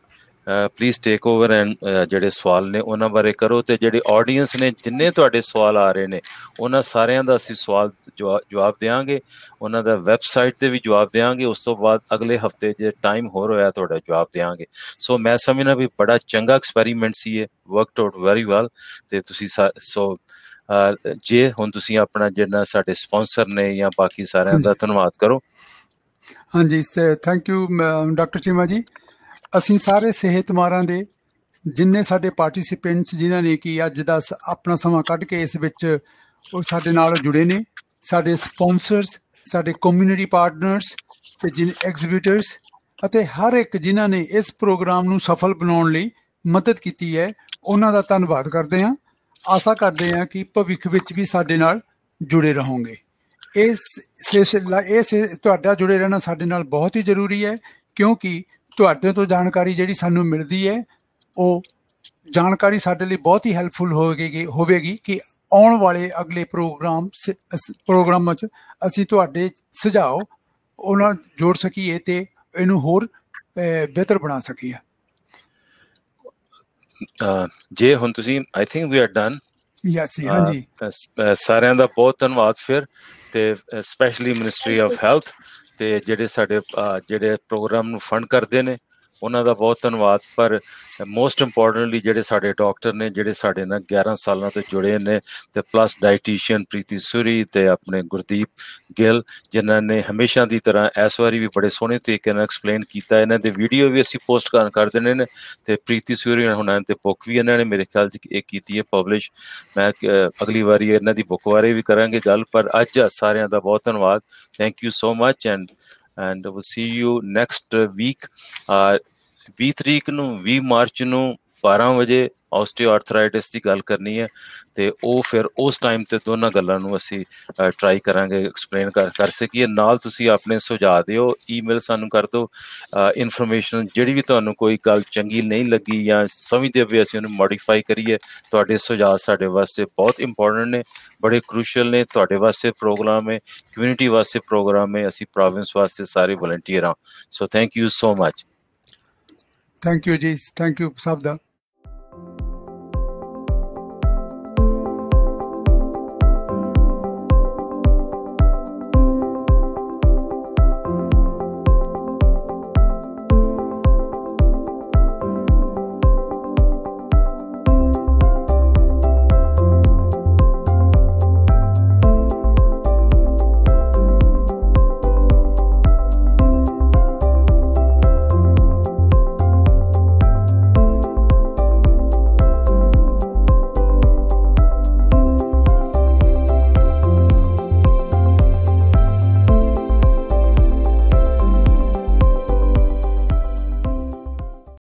ਪਲੀਜ਼ ਟੇਕ ਓਵਰ ਐਂਡ ਜਿਹੜੇ ਸਵਾਲ ਨੇ ਉਹਨਾਂ ਬਾਰੇ ਕਰੋ। ਤੇ ਜਿਹੜੇ ਆਡੀਅנס ਨੇ, ਜਿੰਨੇ ਤੁਹਾਡੇ ਸਵਾਲ ਆ ਰਹੇ ਨੇ, ਉਹਨਾਂ ਸਾਰਿਆਂ ਦਾ ਅਸੀਂ ਸਵਾਲ ਜਵਾਬ ਦਿਆਂਗੇ, ਉਹਨਾਂ ਦਾ ਵੈਬਸਾਈਟ 'ਤੇ ਵੀ ਜਵਾਬ ਦਿਆਂਗੇ। ਉਸ ਤੋਂ ਬਾਅਦ ਅਗਲੇ ਹਫਤੇ ਜੇ ਟਾਈਮ ਹੋਰ ਹੋਇਆ ਤੁਹਾਡਾ ਜਵਾਬ ਦਿਆਂਗੇ। ਸੋ ਮੈਂ ਸਮਝਣਾ ਵੀ ਬੜਾ ਚੰਗਾ ਐਕਸਪੈਰੀਮੈਂਟ ਸੀ ਇਹ, ਵਰਕਡ ਆਊਟ ਵੈਰੀ ਵੈਲ। ਤੇ ਤੁਸੀਂ ਸੋ ਜੇ ਹੁਣ ਤੁਸੀਂ ਆਪਣਾ ਜਿਹੜਾ ਸਾਡੇ ਸਪਾਂਸਰ ਨੇ ਜਾਂ ਬਾਕੀ ਸਾਰਿਆਂ ਦਾ ਧੰਨਵਾਦ ਕਰੋ। ਹਾਂਜੀ, ਥੈਂਕ ਯੂ ਡਾਕਟਰ ਚੀਮਾ ਜੀ। ਅਸੀਂ ਸਾਰੇ ਸਿਹਤ ਮਾਹਰਾਂ ਦੇ ਜਿੰਨੇ ਸਾਡੇ ਪਾਰਟੀਸਿਪੈਂਟਸ ਜਿਨ੍ਹਾਂ ਨੇ ਕਿ ਅੱਜ ਦਾ ਆਪਣਾ ਸਮਾਂ ਕੱਢ ਕੇ ਇਸ ਵਿੱਚ ਉਹ ਸਾਡੇ ਨਾਲ ਜੁੜੇ ਨੇ, ਸਾਡੇ ਸਪਾਂਸਰਸ, ਸਾਡੇ ਕਮਿਊਨਿਟੀ ਪਾਰਟਨਰਸ ਤੇ ਐਗਜ਼ੀਬਿਟਰਸ, ਅਤੇ ਹਰ ਇੱਕ ਜਿਨ੍ਹਾਂ ਨੇ ਇਸ ਪ੍ਰੋਗਰਾਮ ਨੂੰ ਸਫਲ ਬਣਾਉਣ ਲਈ ਮਦਦ ਕੀਤੀ ਹੈ, ਉਹਨਾਂ ਦਾ ਧੰਨਵਾਦ ਕਰਦੇ ਹਾਂ। ਆਸ਼ਾ ਕਰਦੇ ਹਾਂ ਕਿ ਭਵਿੱਖ ਵਿੱਚ ਵੀ ਸਾਡੇ ਨਾਲ ਜੁੜੇ ਰਹੋਗੇ। ਇਸ ਤੁਹਾਡਾ ਜੁੜੇ ਰਹਿਣਾ ਸਾਡੇ ਨਾਲ ਬਹੁਤ ਹੀ ਜ਼ਰੂਰੀ ਹੈ, ਕਿਉਂਕਿ ਤੁਹਾਡੇ ਤੋਂ ਜਾਣਕਾਰੀ ਜਿਹੜੀ ਸਾਨੂੰ ਮਿਲਦੀ ਹੈ, ਉਹ ਜਾਣਕਾਰੀ ਸਾਡੇ ਲਈ ਬਹੁਤ ਹੀ ਹੈਲਪਫੁਲ ਹੋਵੇਗੀ ਕਿ ਆਉਣ ਵਾਲੇ ਅਗਲੇ ਪ੍ਰੋਗਰਾਮਾਂ 'ਚ ਅਸੀਂ ਤੁਹਾਡੇ ਸੁਝਾਅ ਉਹਨਾਂ ਜੋੜ ਸਕੀਏ ਤੇ ਇਹਨੂੰ ਹੋਰ ਬਿਹਤਰ ਬਣਾ ਸਕੀਏ। ਜੇ ਹੁਣ ਤੁਸੀਂ, I think we are done. Yes, ਹਾਂਜੀ, ਸਾਰਿਆਂ ਦਾ ਬਹੁਤ ਧੰਨਵਾਦ ਫਿਰ, ਤੇ ਸਪੈਸ਼ਲੀ ਮਿਨਿਸਟਰੀ ਆਫ ਹੈਲਥ ਤੇ ਜਿਹੜੇ ਸਾਡੇ ਜਿਹੜੇ ਪ੍ਰੋਗਰਾਮ ਨੂੰ ਫੰਡ ਕਰਦੇ ਨੇ, ਉਹਨਾਂ ਦਾ ਬਹੁਤ ਧੰਨਵਾਦ। ਪਰ ਮੋਸਟ ਇੰਪੋਰਟੈਂਟਲੀ ਜਿਹੜੇ ਸਾਡੇ ਡਾਕਟਰ ਨੇ, ਜਿਹੜੇ ਸਾਡੇ ਨਾਲ 11 ਸਾਲਾਂ ਤੋਂ ਜੁੜੇ ਨੇ, ਤੇ ਪਲੱਸ ਡਾਈਟੀਸ਼ੀਅਨ ਪ੍ਰੀਤੀ ਸੂਰੀ ਤੇ ਆਪਣੇ ਗੁਰਦੀਪ ਗਿੱਲ, ਜਿਨ੍ਹਾਂ ਨੇ ਹਮੇਸ਼ਾ ਦੀ ਤਰ੍ਹਾਂ ਇਸ ਵਾਰੀ ਵੀ ਬੜੇ ਸੋਹਣੇ ਤਰੀਕੇ ਨਾਲ ਐਕਸਪਲੇਨ ਕੀਤਾ। ਇਹਨਾਂ ਦੇ ਵੀਡੀਓ ਵੀ ਅਸੀਂ ਪੋਸਟ ਕਰ ਦੇਣੇ ਨੇ, ਤੇ ਪ੍ਰੀਤੀ ਸੂਰੀ ਹੁਣਾਂ ਤੇ ਬੁੱਕ ਵੀ ਇਹਨਾਂ ਨੇ ਮੇਰੇ ਖਿਆਲ 'ਚ ਇਹ ਕੀਤੀ ਹੈ ਪਬਲਿਸ਼। ਮੈਂ ਅਗਲੀ ਵਾਰੀ ਇਹਨਾਂ ਦੀ ਬੁੱਕ ਬਾਰੇ ਵੀ ਕਰਾਂਗੇ ਗੱਲ, ਪਰ ਅੱਜ ਸਾਰਿਆਂ ਦਾ ਬਹੁਤ ਧੰਨਵਾਦ। Thank you so much and we'll see you next week। 20 ਤਰੀਕ ਨੂੰ 20 ਮਾਰਚ ਨੂੰ 12 ਵਜੇ ਆਸਟੀਓਆਰਥਰਾਈਟਿਸ ਦੀ ਗੱਲ ਕਰਨੀ ਹੈ ਤੇ ਉਹ ਫਿਰ ਉਸ ਟਾਈਮ ਤੇ ਦੋਨਾਂ ਗੱਲਾਂ ਨੂੰ ਅਸੀਂ ਟਰਾਈ ਕਰਾਂਗੇ ਐਕਸਪਲੇਨ ਕਰ ਸਕੀਏ। ਨਾਲ ਤੁਸੀਂ ਆਪਣੇ ਸੁਝਾਅ ਦਿਓ, ਈਮੇਲ ਸਾਨੂੰ ਕਰ ਦਿਓ, ਇਨਫੋਰਮੇਸ਼ਨ ਜਿਹੜੀ ਵੀ ਤੁਹਾਨੂੰ ਕੋਈ ਗੱਲ ਚੰਗੀ ਨਹੀਂ ਲੱਗੀ ਜਾਂ ਸਮਝਦੇ ਵੀ ਅਸੀਂ ਉਹਨੂੰ ਮੋਡੀਫਾਈ ਕਰੀਏ, ਤੁਹਾਡੇ ਸੁਝਾਅ ਸਾਡੇ ਵਾਸਤੇ ਬਹੁਤ ਇੰਪੋਰਟੈਂਟ ਨੇ, ਬੜੇ ਕ੍ਰੂਸ਼ੀਅਲ ਨੇ। ਤੁਹਾਡੇ ਵਾਸਤੇ ਪ੍ਰੋਗਰਾਮ ਹੈ, ਕਮਿਊਨਿਟੀ ਵਾਸਤੇ ਪ੍ਰੋਗਰਾਮ ਹੈ, ਅਸੀਂ ਪ੍ਰੋਵਿੰਸ ਵਾਸਤੇ ਸਾਰੇ ਵਲੰਟੀਅਰ ਹਾਂ। So thank you so much. Thank you ਜੀ, ਥੈਂਕ ਯੂ ਸਭ ਦਾ।